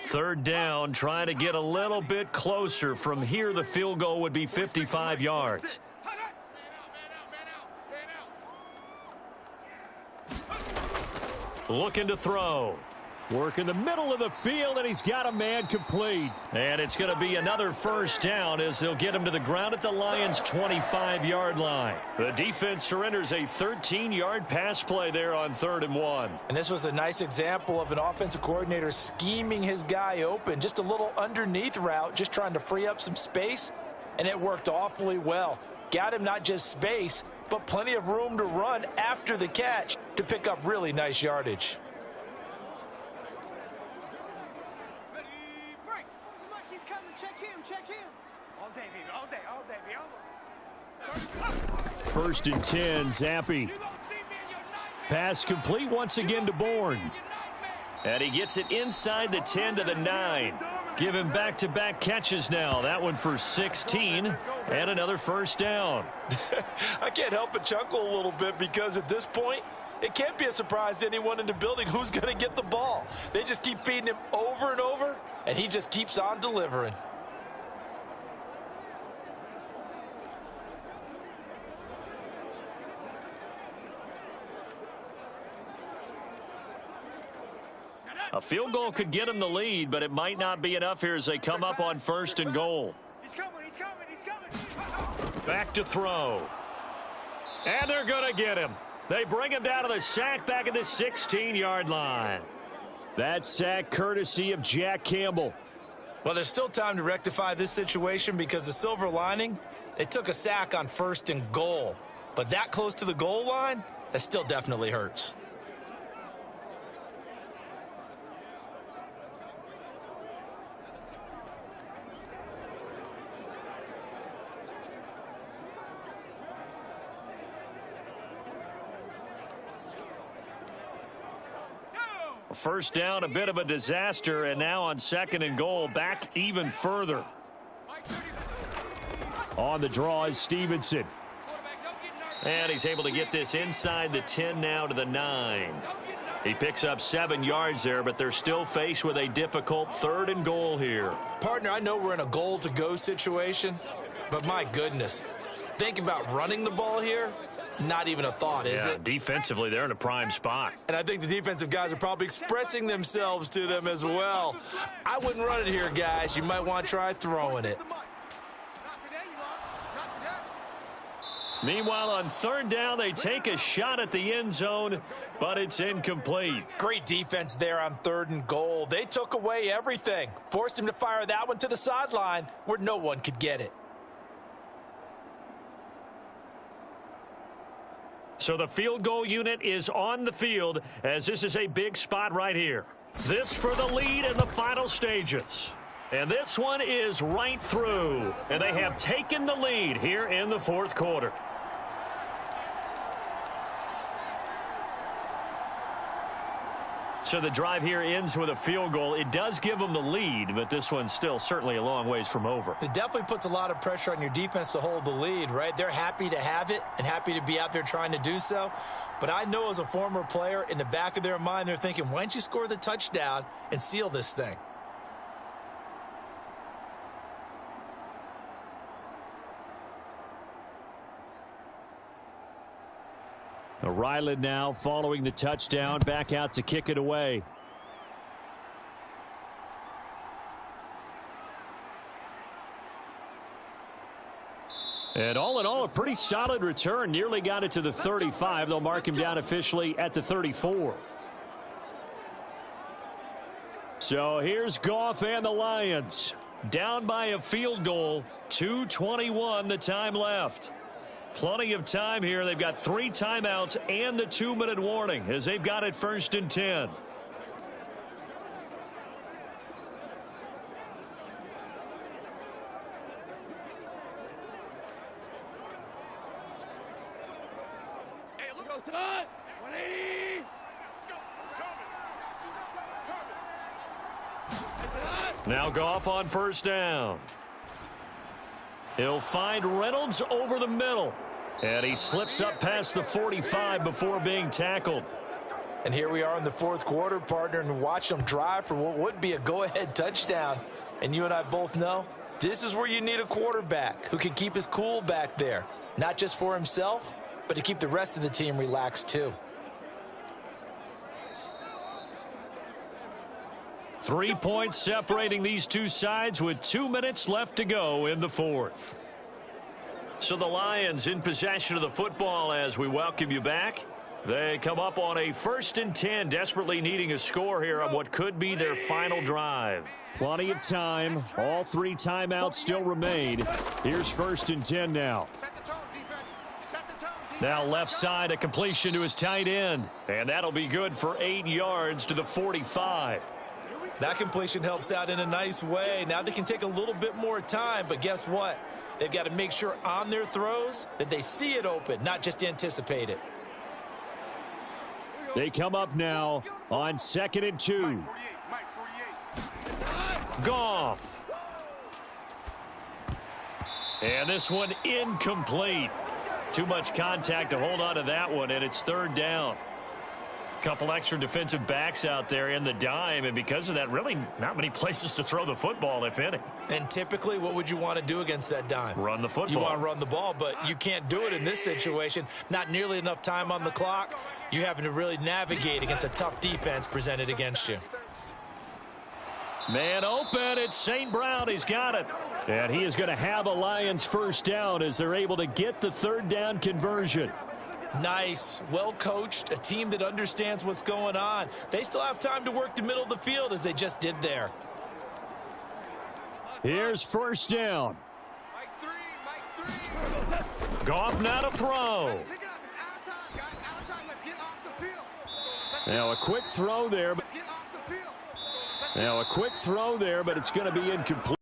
3rd down, trying to get a little bit closer. From here, the field goal would be 55 yards. Looking to throw. Work in the middle of the field, and he's got a man complete. And it's going to be another 1st down as they'll get him to the ground at the Lions' 25-yard line. The defense surrenders a 13-yard pass play there on 3rd and 1. And this was a nice example of an offensive coordinator scheming his guy open. Just a little underneath route, just trying to free up some space, and it worked awfully well. Got him not just space, but plenty of room to run after the catch to pick up really nice yardage. Check him. All day, baby. All day, baby. 1st and 10, Zappi. Pass complete once again to Bourne. And he gets it inside the 10 to the 9. Give him back-to-back catches now. That one for 16 and another 1st down. I can't help but chuckle a little bit because at this point, it can't be a surprise to anyone in the building who's going to get the ball. They just keep feeding him over and over, and he just keeps on delivering. A field goal could get him the lead, but it might not be enough here as they come up on 1st and goal. He's coming. Back to throw. And they're going to get him. They bring him down to the sack back at the 16-yard line. That sack courtesy of Jack Campbell. Well, there's still time to rectify this situation because the silver lining, they took a sack on 1st and goal. But that close to the goal line, that still definitely hurts. First down, a bit of a disaster, and now on 2nd and goal, back even further. On the draw is Stevenson. And he's able to get this inside the 10 now to the 9. He picks up 7 yards there, but they're still faced with a difficult 3rd and goal here. Partner, I know we're in a goal-to-go situation, but my goodness, think about running the ball here. Not even a thought, is it? Defensively, they're in a prime spot. And I think the defensive guys are probably expressing themselves to them as well. I wouldn't run it here, guys. You might want to try throwing it. Meanwhile, on 3rd down, they take a shot at the end zone, but it's incomplete. Great defense there on 3rd and goal. They took away everything. Forced him to fire that one to the sideline where no one could get it. So the field goal unit is on the field as this is a big spot right here. This for the lead in the final stages. And this one is right through. And they have taken the lead here in the fourth quarter. So the drive here ends with a field goal. It does give them the lead, but this one's still certainly a long ways from over. It definitely puts a lot of pressure on your defense to hold the lead, right? They're happy to have it and happy to be out there trying to do so. But I know as a former player, in the back of their mind, they're thinking, why don't you score the touchdown and seal this thing? Ryland now following the touchdown, back out to kick it away. And all in all, a pretty solid return. Nearly got it to the 35. They'll mark him down officially at the 34. So here's Goff and the Lions. Down by a field goal, 2:21 the time left. Plenty of time here. They've got 3 timeouts and the 2-minute warning as they've got it 1st and 10. Hey, look. Go to 180. Now Goff on 1st down. He'll find Reynolds over the middle. And he slips up past the 45 before being tackled. And here we are in the fourth quarter, partner, and watch them drive for what would be a go-ahead touchdown. And you and I both know this is where you need a quarterback who can keep his cool back there. Not just for himself, but to keep the rest of the team relaxed too. 3 points separating these two sides with 2 minutes left to go in the fourth. So the Lions in possession of the football as we welcome you back. They come up on a 1st and 10, desperately needing a score here on what could be their final drive. Plenty of time. All 3 timeouts still remain. Here's 1st and 10 now. Set the tone, defense. Set the tone, defense. Now left side, a completion to his tight end. And that'll be good for 8 yards to the 45. That completion helps out in a nice way. Now they can take a little bit more time, but guess what? They've got to make sure on their throws that they see it open, not just anticipate it. They come up now on 2nd and 2. Mike 48. Goff. And this one incomplete. Too much contact to hold on to that one, and it's 3rd down. Couple extra defensive backs out there in the dime, and because of that, really not many places to throw the football, if any. And typically, what would you want to do against that dime? Run the football. You want to run the ball, but you can't do it in this situation. Not nearly enough time on the clock. You're having to really navigate against a tough defense presented against you. Man open, it's St. Brown. He's got it. And he is going to have a Lions 1st down as they're able to get the 3rd down conversion. Nice, well coached, a team that understands what's going on. They still have time to work the middle of the field as they just did there. Here's 1st down. Mike 3. Goff now to throw. Pick it up. It's out of time, guys. Out of time. Let's get off the field. Now a quick throw there. Let's get off the field. Now a quick throw there, but it's going to be incomplete.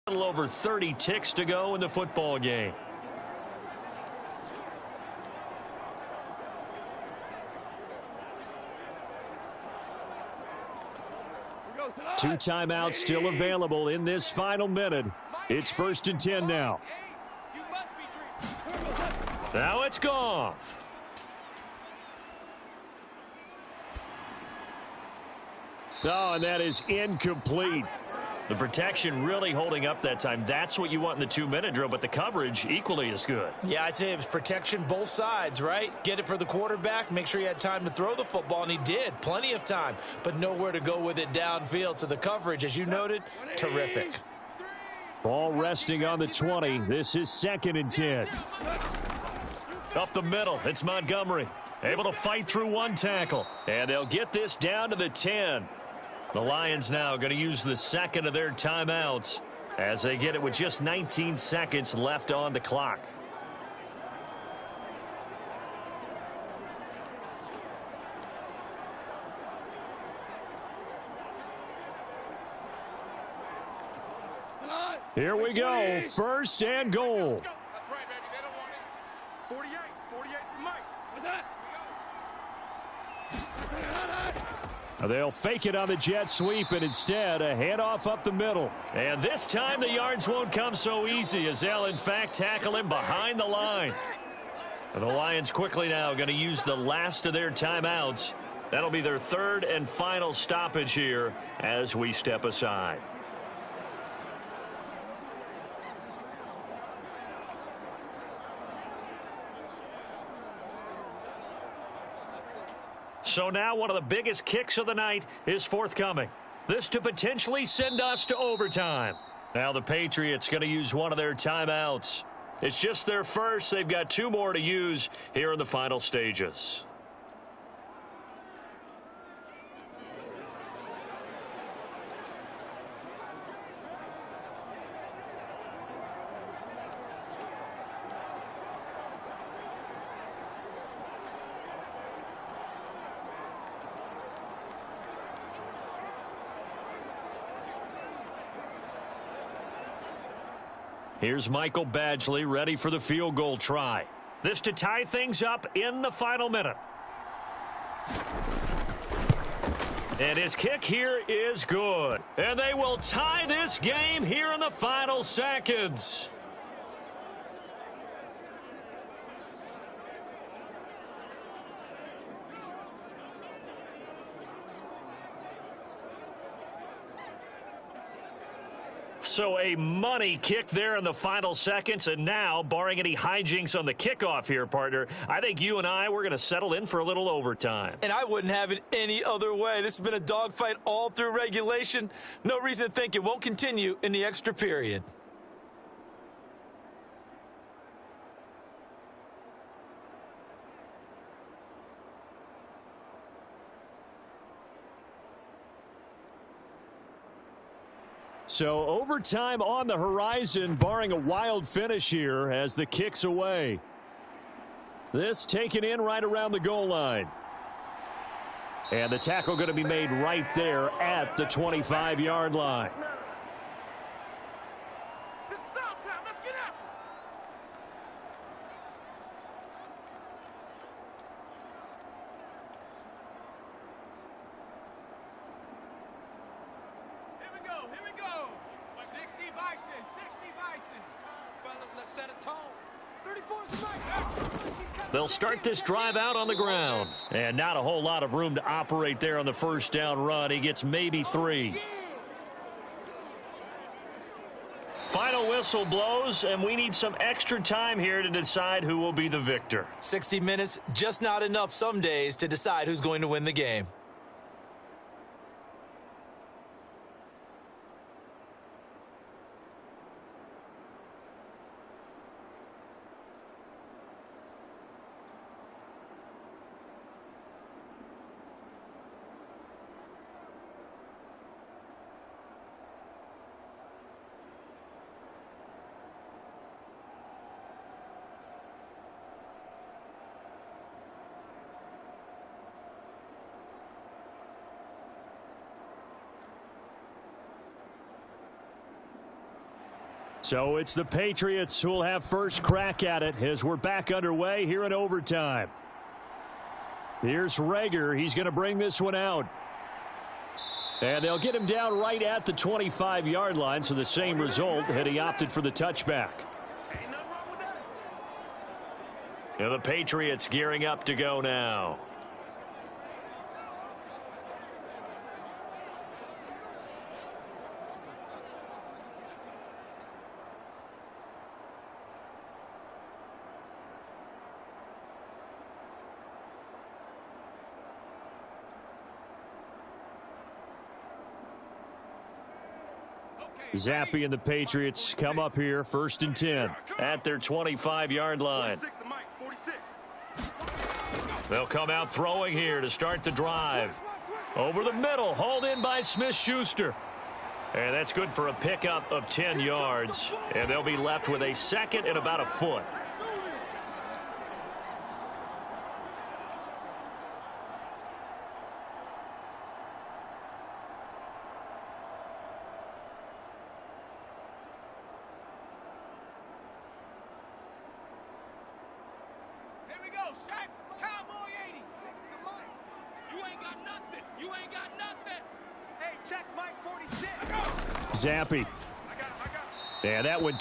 A little over 30 ticks to go in the football game. 2 timeouts still available in this final minute. It's 1st and 10 now. Now it's Goff. Oh, and that is incomplete. The protection really holding up that time. That's what you want in the 2-minute drill, but the coverage equally as good. Yeah, I'd say it was protection both sides, right? Get it for the quarterback, make sure he had time to throw the football, and he did. Plenty of time, but nowhere to go with it downfield. So the coverage, as you noted, terrific. Ball resting on the 20. This is 2nd and 10. Up the middle, it's Montgomery. Able to fight through 1 tackle. And they'll get this down to the 10. The Lions now going to use the 2nd of their timeouts as they get it with just 19 seconds left on the clock. Here we go. 1st and goal. That's right, baby. They don't want it. 48 to Mike. What's that? They'll fake it on the jet sweep, and instead a handoff up the middle. And this time the yards won't come so easy as they'll in fact tackle him behind the line. And the Lions quickly now going to use the last of their timeouts. That'll be their 3rd and final stoppage here as we step aside. So now one of the biggest kicks of the night is forthcoming. This to potentially send us to overtime. Now the Patriots going to use one of their timeouts. It's just their first. They've got 2 more to use here in the final stages. Here's Michael Badgley ready for the field goal try. This to tie things up in the final minute. And his kick here is good. And they will tie this game here in the final seconds. So a money kick there in the final seconds, and now, barring any hijinks on the kickoff here, partner, I think you and I, we're going to settle in for a little overtime. And I wouldn't have it any other way. This has been a dogfight all through regulation. No reason to think it won't continue in the extra period. So overtime on the horizon, barring a wild finish here as the kick's away. This taken in right around the goal line. And the tackle going to be made right there at the 25-yard line. They'll start this drive out on the ground. And not a whole lot of room to operate there on the first down run. He gets maybe 3. Final whistle blows, and we need some extra time here to decide who will be the victor. 60 minutes, just not enough some days to decide who's going to win the game. So it's the Patriots who will have first crack at it as we're back underway here in overtime. Here's Rager. He's going to bring this one out. And they'll get him down right at the 25-yard line, so the same result had he opted for the touchback. And the Patriots gearing up to go now. Zappe and the Patriots come up here, 1st and 10. At their 25-yard line. They'll come out throwing here to start the drive. Over the middle, hauled in by Smith-Schuster. And that's good for a pickup of 10 yards. And they'll be left with a 2nd and about a foot. Zappe. Yeah, that one